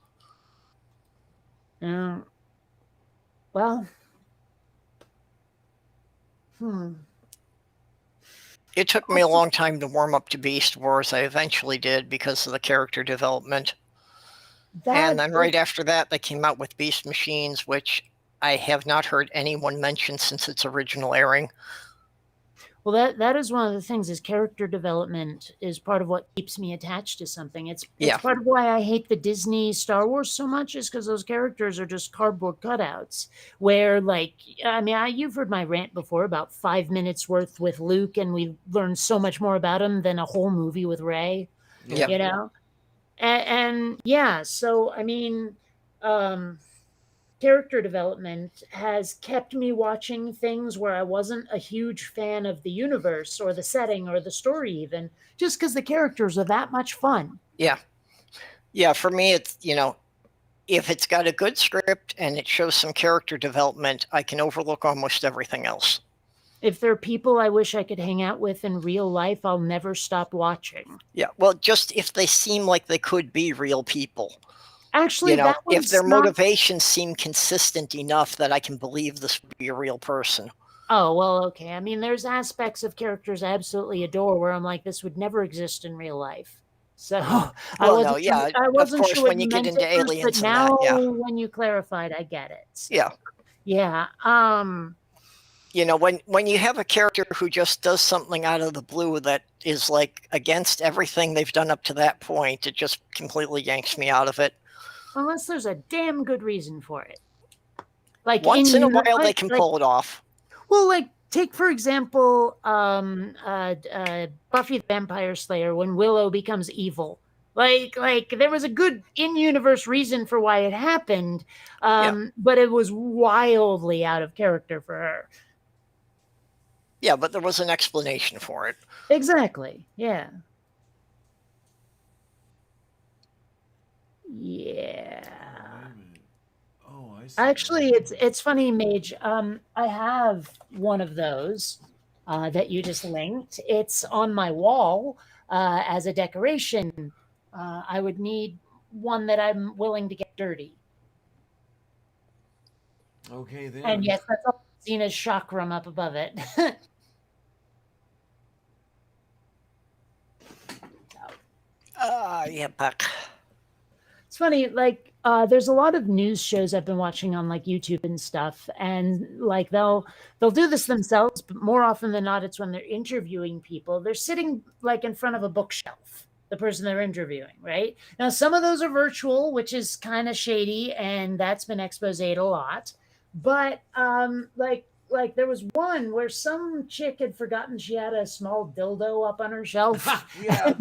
S2: Well.
S3: It took me a long time to warm up to Beast Wars. I eventually did because of the character development. And then right after that, they came out with Beast Machines, which I have not heard anyone mention since its original airing.
S2: Well, that is one of the things, is character development is part of what keeps me attached to something. It's part of why I hate the Disney Star Wars so much, is because those characters are just cardboard cutouts. Where, like, I mean, you've heard my rant before about 5 minutes worth with Luke, and we learned so much more about him than a whole movie with Rey.
S3: Yeah.
S2: You know, and yeah, so I mean, character development has kept me watching things where I wasn't a huge fan of the universe or the setting or the story, even just because the characters are that much fun.
S3: Yeah. Yeah. For me, it's, if it's got a good script and it shows some character development, I can overlook almost everything else.
S2: If there are people I wish I could hang out with in real life, I'll never stop watching.
S3: Yeah. Well, just if they seem like they could be real people.
S2: Actually,
S3: if their motivations seem consistent enough that I can believe this would be a real person.
S2: Oh, well, okay. I mean, there's aspects of characters I absolutely adore where I'm like, this would never exist in real life. So I wasn't sure
S3: when you get into aliens,
S2: but now when you clarified, I get it. So,
S3: yeah. When you have a character who just does something out of the blue that is like against everything they've done up to that point, it just completely yanks me out of it.
S2: Unless there's a damn good reason for it. Like
S3: once in a while, they can pull it off.
S2: Well, like take for example, Buffy the Vampire Slayer, when Willow becomes evil. Like there was a good in-universe reason for why it happened, but it was wildly out of character for her.
S3: Yeah, but there was an explanation for it.
S2: Exactly. Yeah. Yeah.
S1: Oh, I see.
S2: Actually, it's funny, Mage. I have one of those that you just linked. It's on my wall as a decoration. I would need one that I'm willing to get dirty.
S1: Okay, then.
S2: And yes, that's all Xena's chakram up above it.
S3: Back.
S2: It's funny, like there's a lot of news shows I've been watching on like YouTube and stuff, and like they'll do this themselves, but more often than not, it's when they're interviewing people. They're sitting like in front of a bookshelf, the person they're interviewing, right? Now, some of those are virtual, which is kind of shady, and that's been exposed a lot. But like there was one where some chick had forgotten she had a small dildo up on her shelf.
S1: Yeah.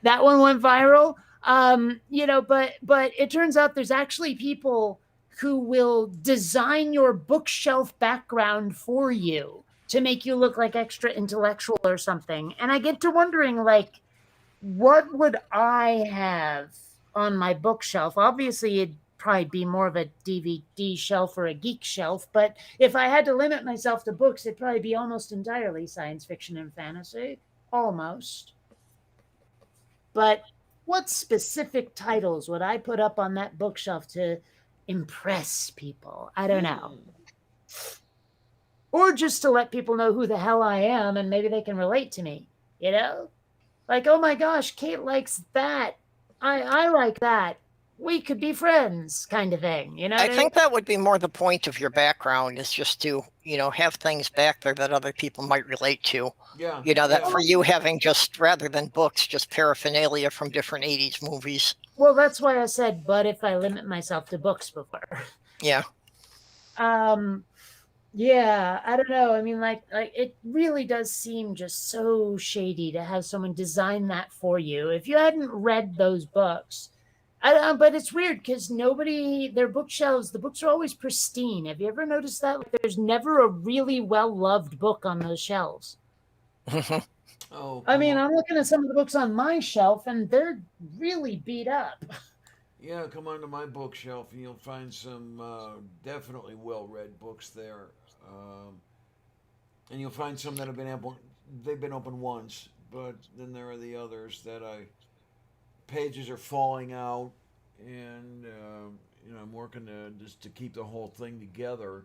S2: that one went viral. But it turns out there's actually people who will design your bookshelf background for you to make you look like extra intellectual or something. And I get to wondering, like, what would I have on my bookshelf? Obviously, it'd probably be more of a DVD shelf or a geek shelf. But if I had to limit myself to books, it'd probably be almost entirely science fiction and fantasy. Almost. But what specific titles would I put up on that bookshelf to impress people? I don't know. Or just to let people know who the hell I am and maybe they can relate to me, you know? Like, oh my gosh, Kate likes that. I like that. We could be friends, kind of thing, you know?
S3: I think that would be more the point of your background, is just to, have things back there that other people might relate to.
S1: Yeah.
S3: For you having just, rather than books, just paraphernalia from different 80s movies.
S2: Well, that's why I said, but if I limit myself to books before.
S3: Yeah.
S2: Yeah, I don't know. I mean, like it really does seem just so shady to have someone design that for you. If you hadn't read those books, but it's weird because their bookshelves, the books are always pristine. Have you ever noticed that? Like, there's never a really well-loved book on those shelves.
S1: Oh,
S2: I mean, I'm looking at some of the books on my shelf, and they're really beat up.
S1: Yeah, come onto my bookshelf and you'll find some definitely well-read books there. And you'll find some that they've been open once, but then there are the others that pages are falling out, and I'm working to keep the whole thing together.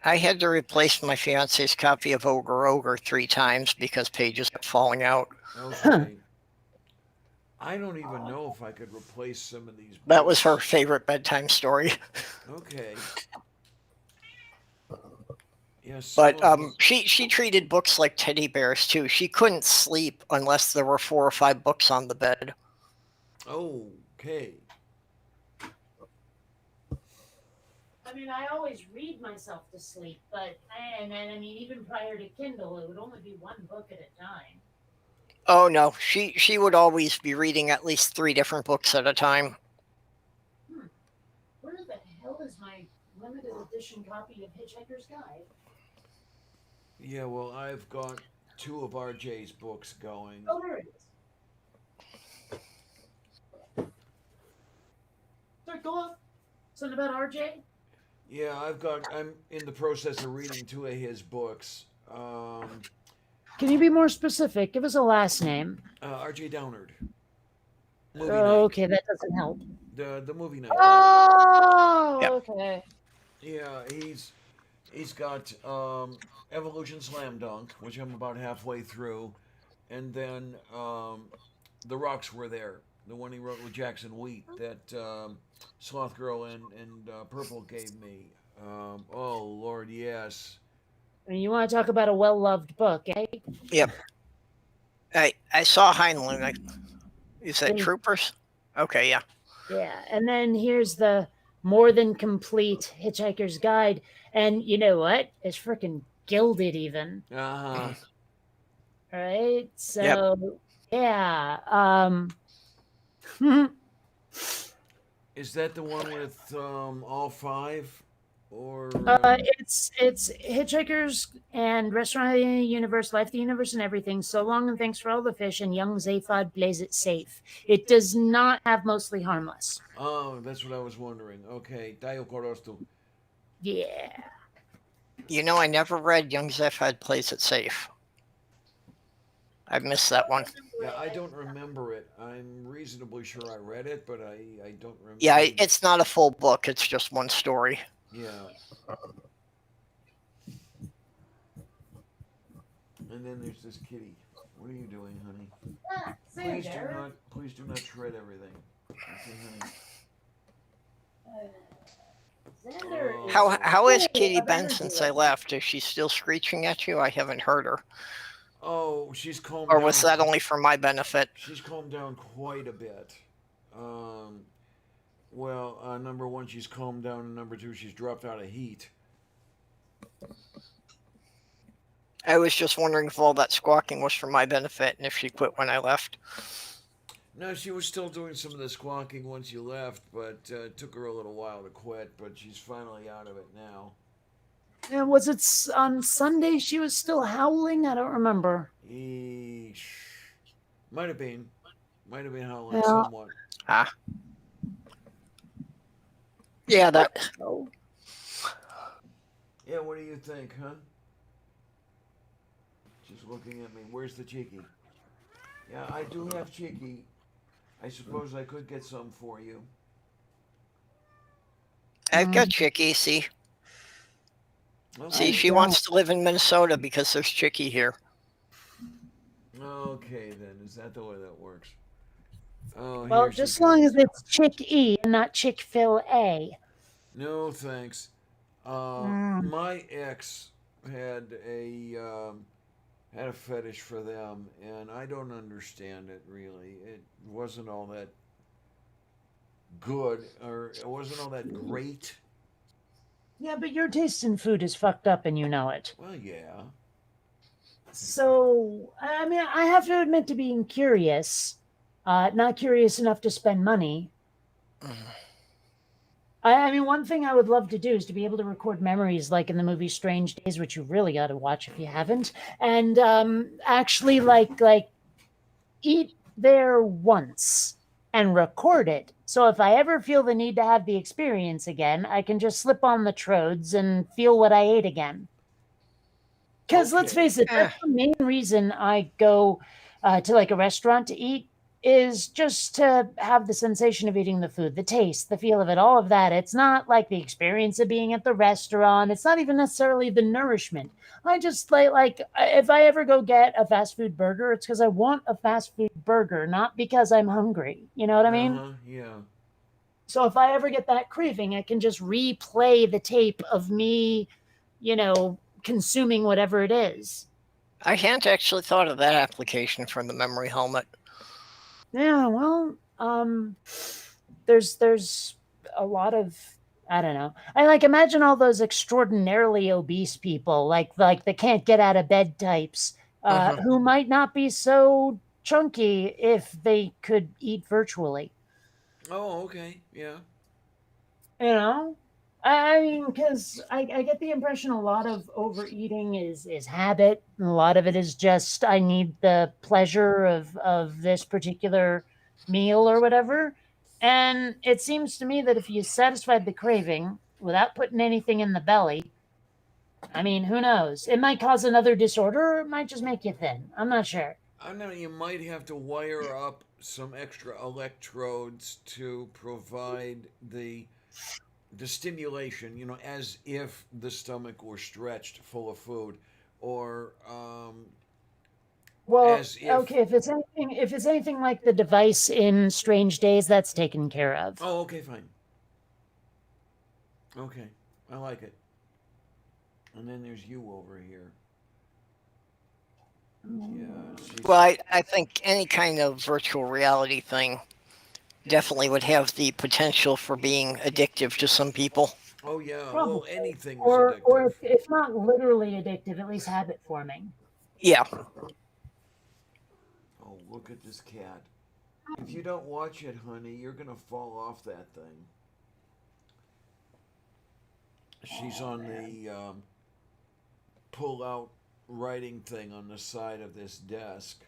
S3: I had to replace my fiance's copy of Ogre 3 times because pages kept falling out.
S1: Okay. I don't even know if I could replace some of these
S3: That was her
S1: books.
S3: favorite bedtime story.
S1: Okay. Yes, some
S3: But
S1: of them.
S3: she treated books like teddy bears too. She couldn't sleep unless there were 4 or 5 books on the bed.
S1: Okay.
S2: I mean, I always read myself to sleep, but and I mean, even prior to Kindle, it would only be one book at a time.
S3: Oh no, she would always be reading at least 3 different books at a time.
S2: Where the hell is my limited edition copy of Hitchhiker's Guide?
S1: Yeah, well, I've got two of RJ's books going.
S2: Oh, there it is. Sorry, go on. Something about RJ?
S1: Yeah, I'm in the process of reading two of his books.
S2: Can you be more specific? Give us a last name.
S1: RJ Downard. Movie
S2: Oh,
S1: night.
S2: okay, that doesn't help.
S1: The movie night.
S2: Oh,
S3: Yep.
S2: okay.
S1: Yeah, he's got Evolution Slam Dunk, which I'm about halfway through, and then The Rocks Were There, the one he wrote with Jackson Wheat that Sloth Girl and Purple gave me. Oh Lord, yes.
S2: I mean, you want to talk about a well-loved book, eh?
S3: Yep. I saw Heinlein. You said
S2: Yeah.
S3: Troopers? Okay, yeah.
S2: Yeah, and then here's the more than complete Hitchhiker's Guide, and you know what? It's freaking gilded, even.
S1: Uh huh.
S2: Right?
S3: Yep.
S2: So, yeah.
S1: Is that the one with all five, or
S2: It's Hitchhikers and Restaurant of the Universe, Life, the Universe, and Everything. So long and thanks for all the fish, and young Zaphod plays it safe. It does not have Mostly Harmless.
S1: oh, that's what I was wondering. Okay, Dayo Korostu.
S2: Yeah.
S3: You know, I never read Young Zephod Plays It Safe. I've missed that one.
S1: Yeah, I don't remember it. I'm reasonably sure I read it, but I don't remember.
S3: Yeah, it's not a full book. It's just one story.
S1: Yeah. And then there's this kitty. What are you doing, honey? Please do not shred everything. Okay, honey.
S3: How has Kitty been since I left? Is she still screeching at you? I haven't heard her.
S1: Oh, she's calmed
S3: Or
S1: down.
S3: was that only for my benefit?
S1: She's calmed down quite a bit. Well, number one, she's calmed down, and number two, she's dropped out of heat.
S3: I was just wondering if all that squawking was for my benefit and if she quit when I left.
S1: No, she was still doing some of the squawking once you left, but it took her a little while to quit, but she's finally out of it now.
S2: And was it on Sunday she was still howling? I don't remember.
S1: Eesh. Might have been howling
S2: Yeah.
S1: somewhat.
S3: Yeah, that.
S2: Oh.
S1: Yeah, what do you think, huh? She's looking at me. Where's the Cheeky? Yeah, I do have Cheeky. I suppose I could get some for you.
S3: I've got Chicky, see?
S1: Okay.
S3: See, she wants to live in Minnesota because there's Chicky here.
S1: Okay, then. Is that the way that works? Oh,
S2: Well,
S1: here she
S2: just as long
S1: comes.
S2: as it's Chick-E and not Chick-fil-A.
S1: No, thanks. My ex had a fetish for them, and I don't understand it really. It wasn't all that good, or it wasn't all that great.
S2: Yeah, but your taste in food is fucked up and you know it.
S1: Well, yeah.
S2: So, I mean, I have to admit to being curious. Not curious enough to spend money. I mean, one thing I would love to do is to be able to record memories like in the movie Strange Days, which you really got to watch if you haven't, and actually like eat there once and record it. So if I ever feel the need to have the experience again, I can just slip on the trodes and feel what I ate again. Because let's
S1: Okay.
S2: face it, that's the main reason I go to like a restaurant to eat is just to have the sensation of eating the food, the taste, the feel of it, all of that. It's not like the experience of being at the restaurant. It's not even necessarily the nourishment. I just like if I ever go get a fast food burger, it's because I want a fast food burger, not because I'm hungry. You know what I mean?
S1: Yeah.
S2: So if I ever get that craving, I can just replay the tape of me, consuming whatever it is.
S3: I hadn't actually thought of that application for the memory helmet.
S2: Yeah, well, there's a lot of, I don't know. I like imagine all those extraordinarily obese people, like the can't get out of bed types, who might not be so chunky if they could eat virtually.
S1: Oh, okay. Yeah.
S2: You know, I mean, because I get the impression a lot of overeating is habit, and a lot of it is just I need the pleasure of this particular meal or whatever. And it seems to me that if you satisfied the craving without putting anything in the belly, I mean, who knows? It might cause another disorder, or it might just make you thin. I'm not sure.
S1: I know you might have to wire up some extra electrodes to provide the stimulation, as if the stomach were stretched full of food, or
S2: Well,
S1: as if.
S2: okay, if it's anything like the device in Strange Days, that's taken care of.
S1: Oh, okay, fine. Okay, I like it. And then there's you over here. Yeah.
S3: Well, I think any kind of virtual reality thing definitely would have the potential for being addictive to some people.
S1: Oh yeah.
S2: Probably.
S1: Well, anything is
S2: Or
S1: addictive.
S2: if not literally addictive, at least habit forming.
S3: Yeah.
S1: Oh, look at this cat. If you don't watch it, honey, you're gonna fall off that thing. She's on the pull-out writing thing on the side of this desk,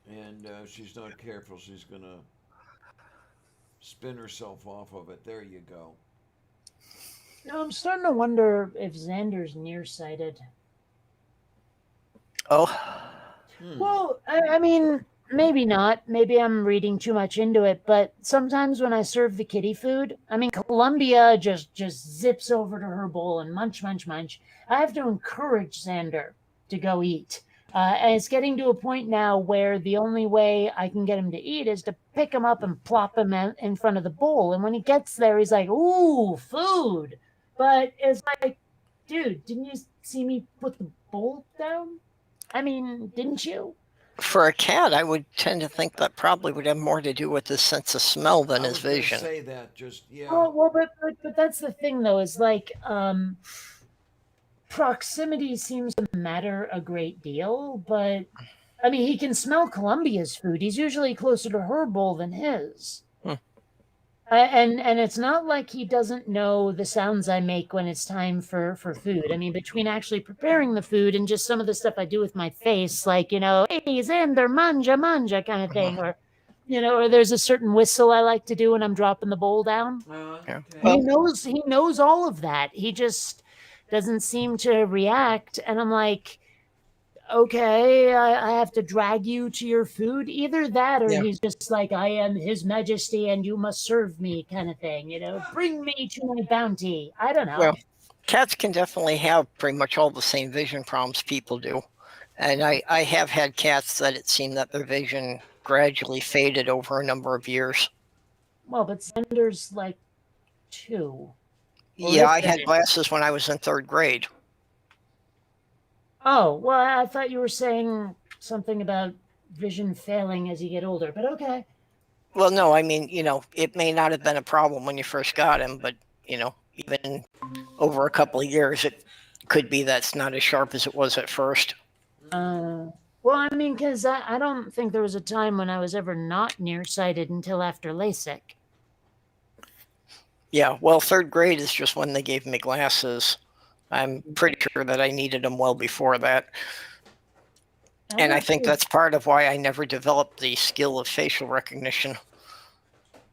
S1: and she's not careful. She's gonna spin herself off of it. There you go.
S2: No, I'm starting to wonder if Xander's nearsighted.
S3: Oh.
S2: Well, I mean, maybe not. Maybe I'm reading too much into it. But sometimes when I serve the kitty food, I mean, Columbia just zips over to her bowl and munch, munch, munch. I have to encourage Xander to go eat. And it's getting to a point now where the only way I can get him to eat is to pick him up and plop him in front of the bowl. And when he gets there, he's like, "Ooh, food!" But it's like, dude, didn't you see me put the bowl down? I mean, didn't you?
S3: For a cat, I would tend to think that probably would have more to do with his sense of smell than
S1: I
S3: his
S1: was gonna
S3: vision.
S1: say that. Just yeah.
S2: Well, but that's the thing though, is like proximity seems to matter a great deal, but I mean he can smell Columbia's food. He's usually closer to her bowl than his. And it's not like he doesn't know the sounds I make when it's time for food. I mean, between actually preparing the food and just some of the stuff I do with my face, like, hey, Xander, manja, manja kind of thing, or or there's a certain whistle I like to do when I'm dropping the bowl down.
S3: Yeah.
S2: He knows all of that. He just doesn't seem to react, and I'm like, okay, I have to drag you to your food. Either that, or
S3: Yeah.
S2: he's just like, I am His Majesty, and you must serve me, kind of thing. Bring me to my bounty. I don't know.
S3: Well, cats can definitely have pretty much all the same vision problems people do. And I have had cats that it seemed that their vision gradually faded over a number of years.
S2: Well, but Xander's like 2.
S3: Yeah, I had glasses when I was in 3rd grade.
S2: Oh, well, I thought you were saying something about vision failing as you get older, but okay.
S3: Well, no, I mean, it may not have been a problem when you first got him, but, even over a couple of years, it could be that's not as sharp as it was at first.
S2: Well, I mean, because I don't think there was a time when I was ever not nearsighted until after LASIK.
S3: Yeah, well, 3rd grade is just when they gave me glasses. I'm pretty sure that I needed them well before that. And I think that's part of why I never developed the skill of facial recognition.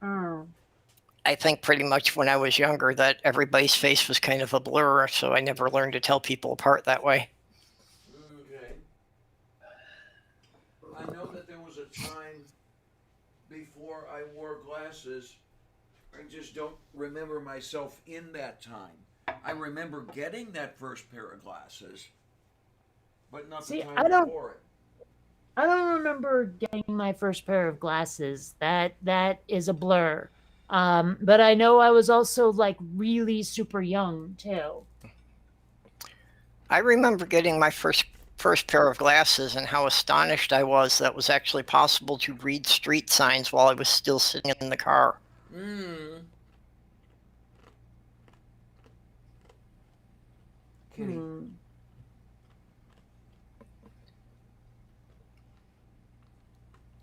S2: Oh.
S3: I think pretty much when I was younger that everybody's face was kind of a blur, so I never learned to tell people apart that way.
S1: Okay. I know that before I wore glasses. I just don't remember myself in that time. I remember getting that first pair of glasses, but not the
S2: See,
S1: time before it.
S2: I don't remember getting my first pair of glasses. That is a blur. But I know I was also like really super young too.
S3: I remember getting my first pair of glasses and how astonished I was that it was actually possible to read street signs while I was still sitting in the car.
S1: Mm. Kitty.
S2: Hmm.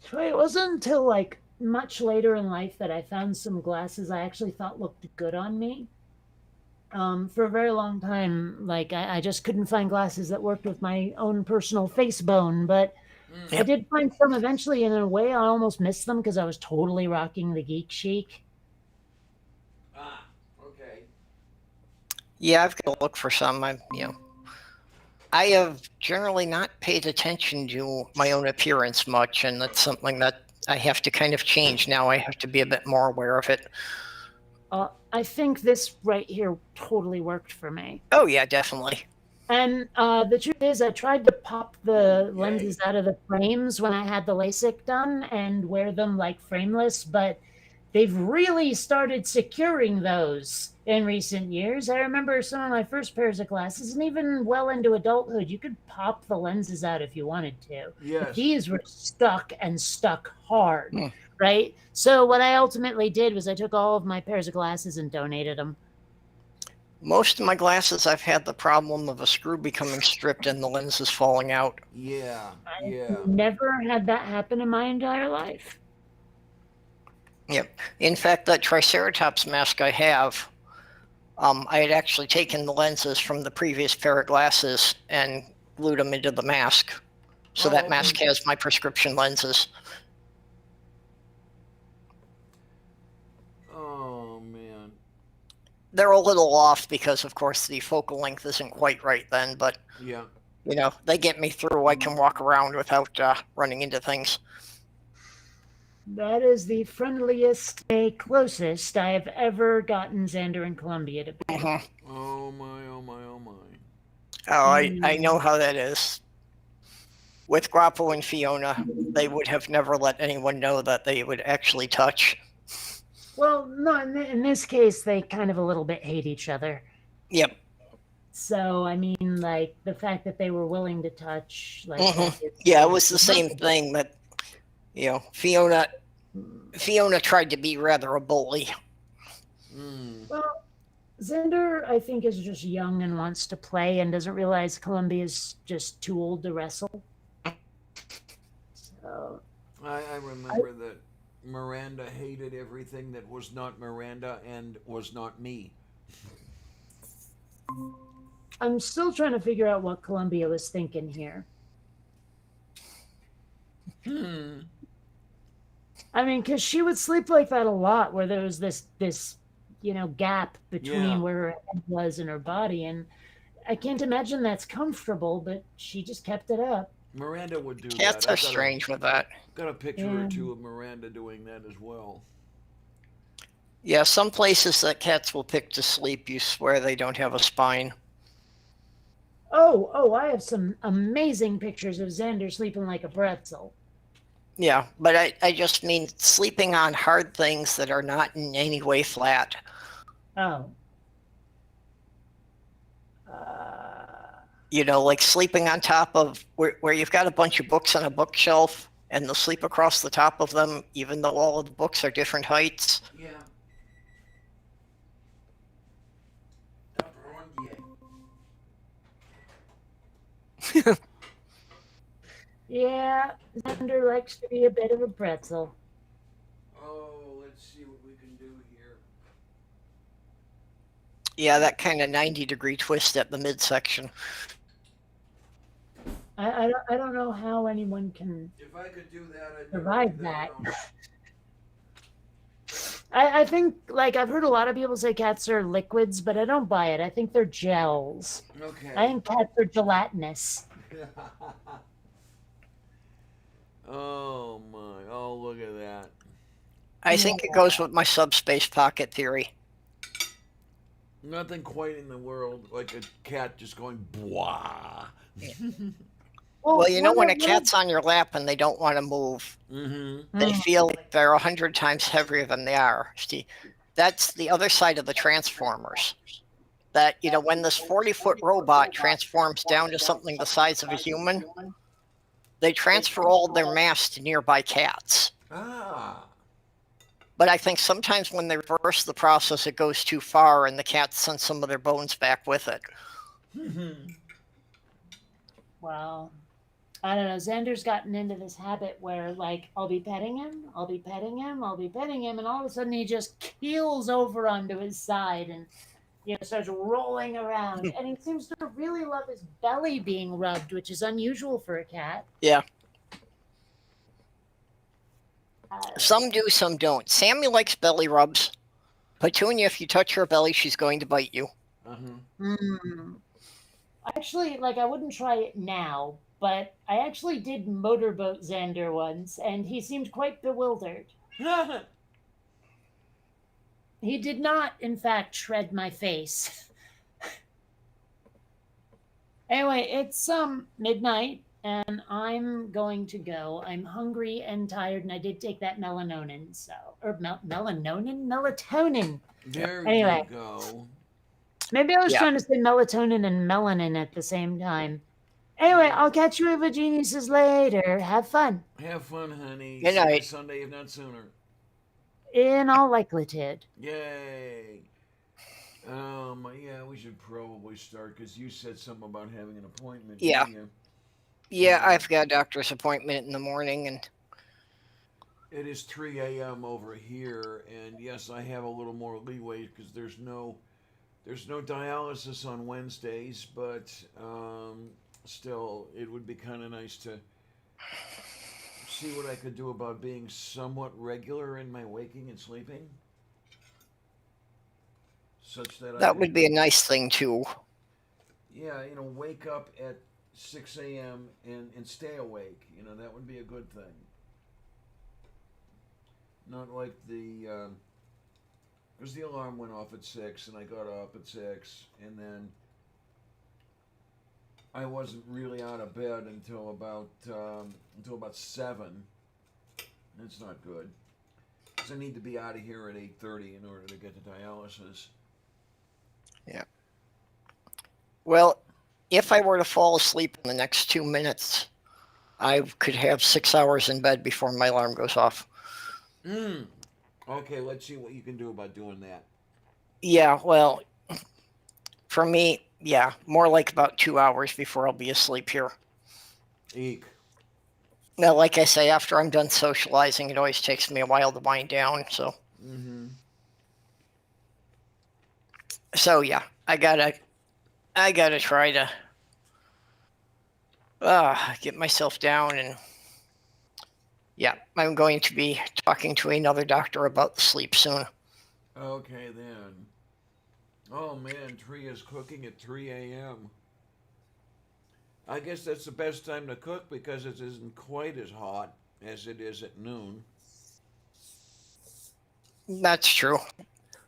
S2: So it wasn't until like much later in life that I found some glasses I actually thought looked good on me. For a very long time, like I just couldn't find glasses that worked with my own personal face bone, but
S1: Mm.
S2: I
S3: Yep.
S2: did find some eventually, and in a way, I almost missed them because I was totally rocking the geek chic.
S1: Ah, okay.
S3: Yeah, I've got to look for some. I have generally not paid attention to my own appearance much, and that's something that I have to kind of change now. I have to be a bit more aware of it.
S2: I think this right here totally worked for me.
S3: Oh, yeah, definitely.
S2: And the truth is, I tried to pop the
S1: Yay.
S2: lenses out of the frames when I had the LASIK done and wear them like frameless, but they've really started securing those in recent years. I remember some of my first pairs of glasses, and even well into adulthood, you could pop the lenses out if you wanted to. But
S1: Yes.
S2: these were stuck and stuck hard,
S3: Hmm.
S2: right? So what I ultimately did was I took all of my pairs of glasses and donated them.
S3: Most of my glasses, I've had the problem of a screw becoming stripped and the lenses falling out.
S1: Yeah.
S2: I
S1: Yeah.
S2: never had that happen in my entire life.
S3: Yep. In fact, that Triceratops mask I have, I had actually taken the lenses from the previous pair of glasses and glued them into the mask. So
S1: Oh,
S3: that
S1: okay.
S3: mask has my prescription lenses.
S1: Oh man.
S3: They're a little off because, of course, the focal length isn't quite right then, but
S1: Yeah.
S3: they get me through. I can walk around without running into things.
S2: That is the friendliest, closest I have ever gotten Xander and Columbia to be.
S3: Mhm.
S1: Oh my. Oh my. Oh my.
S3: Oh, I know how that is. With Grappo and Fiona, they would have never let anyone know that they would actually touch.
S2: Well, no, in this case, they kind of a little bit hate each other.
S3: Yep.
S2: So, I mean, like, the fact that they were willing to touch, like,
S3: Mhm.
S2: that is
S3: Yeah, it was the same
S2: remarkable.
S3: thing that Fiona tried to be rather a bully.
S1: Mm.
S2: Well, Xander, I think, is just young and wants to play and doesn't realize Columbia is just too old to wrestle. So,
S1: I remember that Miranda hated everything that was not Miranda and was not me.
S2: I'm still trying to figure out what Columbia was thinking here.
S1: Hmm.
S2: I mean, because she would sleep like that a lot, where there was this gap between
S1: Yeah.
S2: where her head was and her body, and I can't imagine that's comfortable. But she just kept it up.
S1: Miranda would do
S3: Cats
S1: that.
S3: are strange with that.
S1: Got a picture
S2: Yeah.
S1: or two of Miranda doing that as well.
S3: Yeah, some places that cats will pick to sleep, you swear they don't have a spine.
S2: Oh, I have some amazing pictures of Xander sleeping like a pretzel.
S3: Yeah, but I just mean sleeping on hard things that are not in any way flat.
S2: Oh.
S3: Like sleeping on top of where you've got a bunch of books on a bookshelf and they'll sleep across the top of them, even though all of the books are different heights.
S1: Yeah.
S2: Yeah, Xander likes to be a bit of a pretzel.
S1: Oh, let's see what we can do here.
S3: Yeah, that kind of 90-degree twist at the midsection.
S2: I don't know how anyone can
S1: If I could do that, I'd
S2: survive
S1: do
S2: that.
S1: that.
S2: I think, like, I've heard a lot of people say cats are liquids, but I don't buy it. I think they're gels.
S1: Okay.
S2: I think cats are gelatinous.
S1: Oh my! Oh, look at that.
S3: I think it goes with my subspace pocket theory.
S1: Nothing quite in the world like a cat just going blah.
S3: Well, you know, when a
S2: one of
S3: cat's on your lap and they don't want to move,
S1: Mm-hmm.
S3: they feel like they're 100 times heavier than they are. See, that's the other side of the Transformers. That, you know, when this 40-foot robot transforms down to something the size of a human, they transfer all their mass to nearby cats.
S1: Ah.
S3: But I think sometimes when they reverse the process, it goes too far and the cats send some of their bones back with it.
S2: Well, I don't know. Xander's gotten into this habit where, like, I'll be petting him, I'll be petting him, I'll be petting him, and all of a sudden he just keels over onto his side and, starts rolling around. And he seems to really love his belly being rubbed, which is unusual for a cat.
S3: Yeah.
S2: Uh,
S3: Some do, some don't. Sammy likes belly rubs. Petunia, if you touch her belly, she's going to bite you.
S2: Actually, like, I wouldn't try it now, but I actually did motorboat Xander once, and he seemed quite bewildered. He did not, in fact, shred my face. Anyway, it's midnight, and I'm going to go. I'm hungry and tired, and I did take that melatonin, melatonin.
S1: There
S2: Anyway.
S1: you go.
S2: Maybe I was
S3: Yeah.
S2: trying to say melatonin and melanin at the same time. Anyway, I'll catch you with geniuses later. Have fun.
S1: Have fun, honey.
S3: Good
S1: See you
S3: night.
S1: Sunday, if not sooner.
S2: In all likelihood.
S1: Yay. Yeah, we should probably start because you said something about having an appointment.
S3: Yeah.
S1: Didn't you?
S3: Yeah, I've got a doctor's appointment in the morning, and
S1: It is 3 a.m. over here, and yes, I have a little more leeway because there's no dialysis on Wednesdays, but still, it would be kind of nice to see what I could do about being somewhat regular in my waking and sleeping, such that
S3: that would be a nice thing too.
S1: yeah, wake up at 6 a.m. and stay awake. That would be a good thing. Not like because the alarm went off at 6 and I got up at 6 and then I wasn't really out of bed until about 7. That's not good. Because I need to be out of here at 8:30 in order to get to dialysis.
S3: Yeah. Well, if I were to fall asleep in the next 2 minutes, I could have 6 hours in bed before my alarm goes off.
S1: Okay, let's see what you can do about doing that.
S3: Yeah, well, for me, yeah, more like about 2 hours before I'll be asleep here.
S1: Eek.
S3: Now, like I say, after I'm done socializing, it always takes me a while to wind down. So yeah, I gotta try to get myself down, and yeah, I'm going to be talking to another doctor about the sleep soon.
S1: Okay then. Oh man, Tree is cooking at 3 a.m. I guess that's the best time to cook because it isn't quite as hot as it is at noon.
S3: That's true.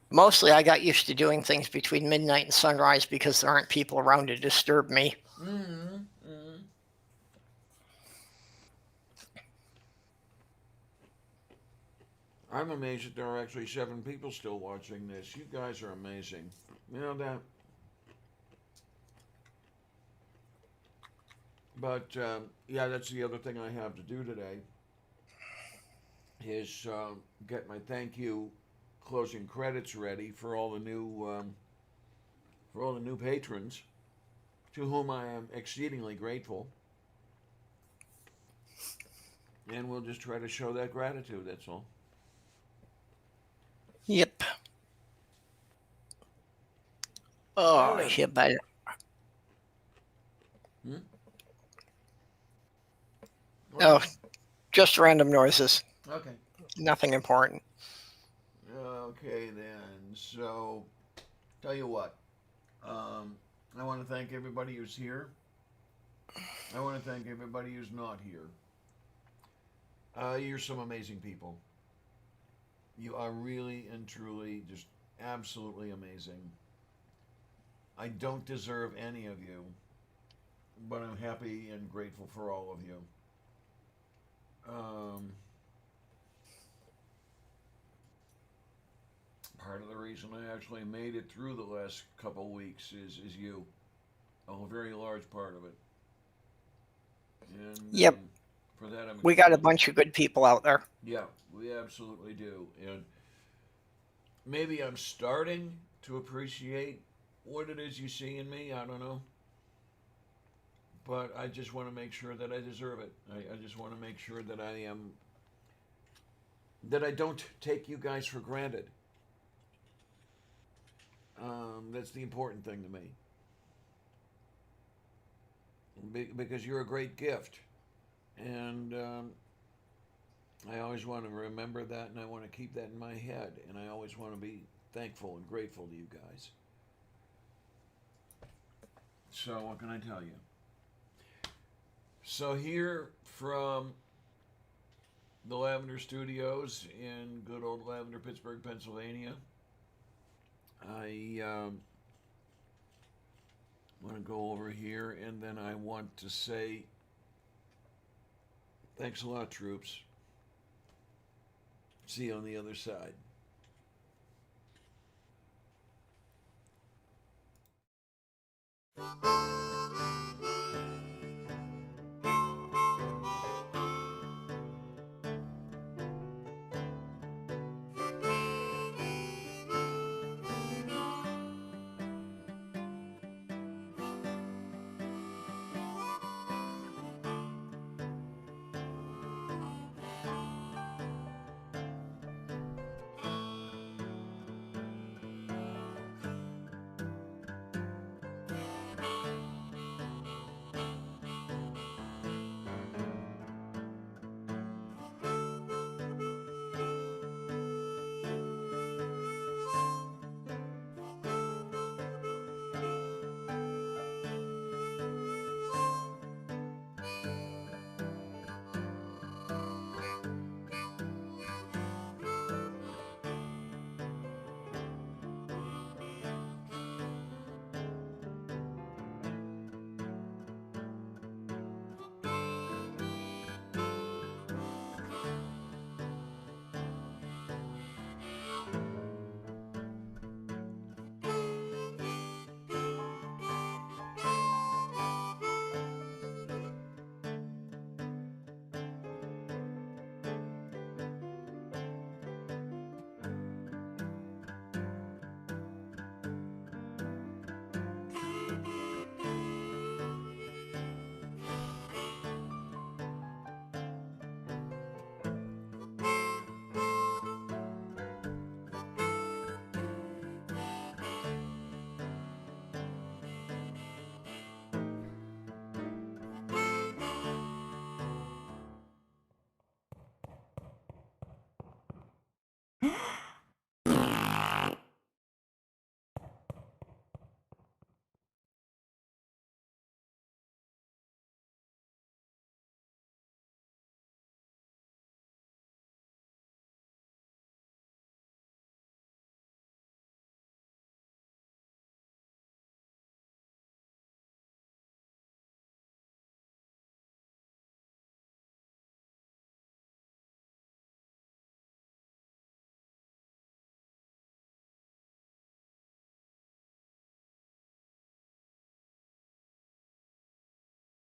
S3: Mostly I got used to doing things between midnight and sunrise because there aren't people around to disturb me.
S1: I'm amazed that there are actually 7 people still watching this. You guys are amazing. You know that? But yeah, that's the other thing I have to do today is get my thank you closing credits ready for all the new patrons, to whom I am exceedingly grateful. And we'll just try to show that gratitude. That's all.
S3: Yep. Oh, yeah, but oh, just random noises.
S1: Okay.
S3: Nothing important.
S1: Okay then. So, tell you what. I want to thank everybody who's here. I want to thank everybody who's not here. You're some amazing people. You are really and truly just absolutely amazing. I don't deserve any of you, but I'm happy and grateful for all of you. Um, Part of the reason I actually made it through the last couple weeks is you. A very large part of it. And
S3: Yep,
S1: for that, I'm
S3: we got a
S1: extremely.
S3: bunch of good people out there.
S1: Yeah, we absolutely do. And maybe I'm starting to appreciate what it is you see in me. I don't know. But I just want to make sure that I deserve it. I just want to make sure that I am. That I don't take you guys for granted. That's the important thing to me. Because you're a great gift. And I always want to remember that, and I want to keep that in my head, and I always want to be thankful and grateful to you guys. So, what can I tell you? So, here from the Lavender Studios in good old Lavender, Pittsburgh, Pennsylvania, I want to go over here, and then I want to say thanks a lot, troops. See you on the other side.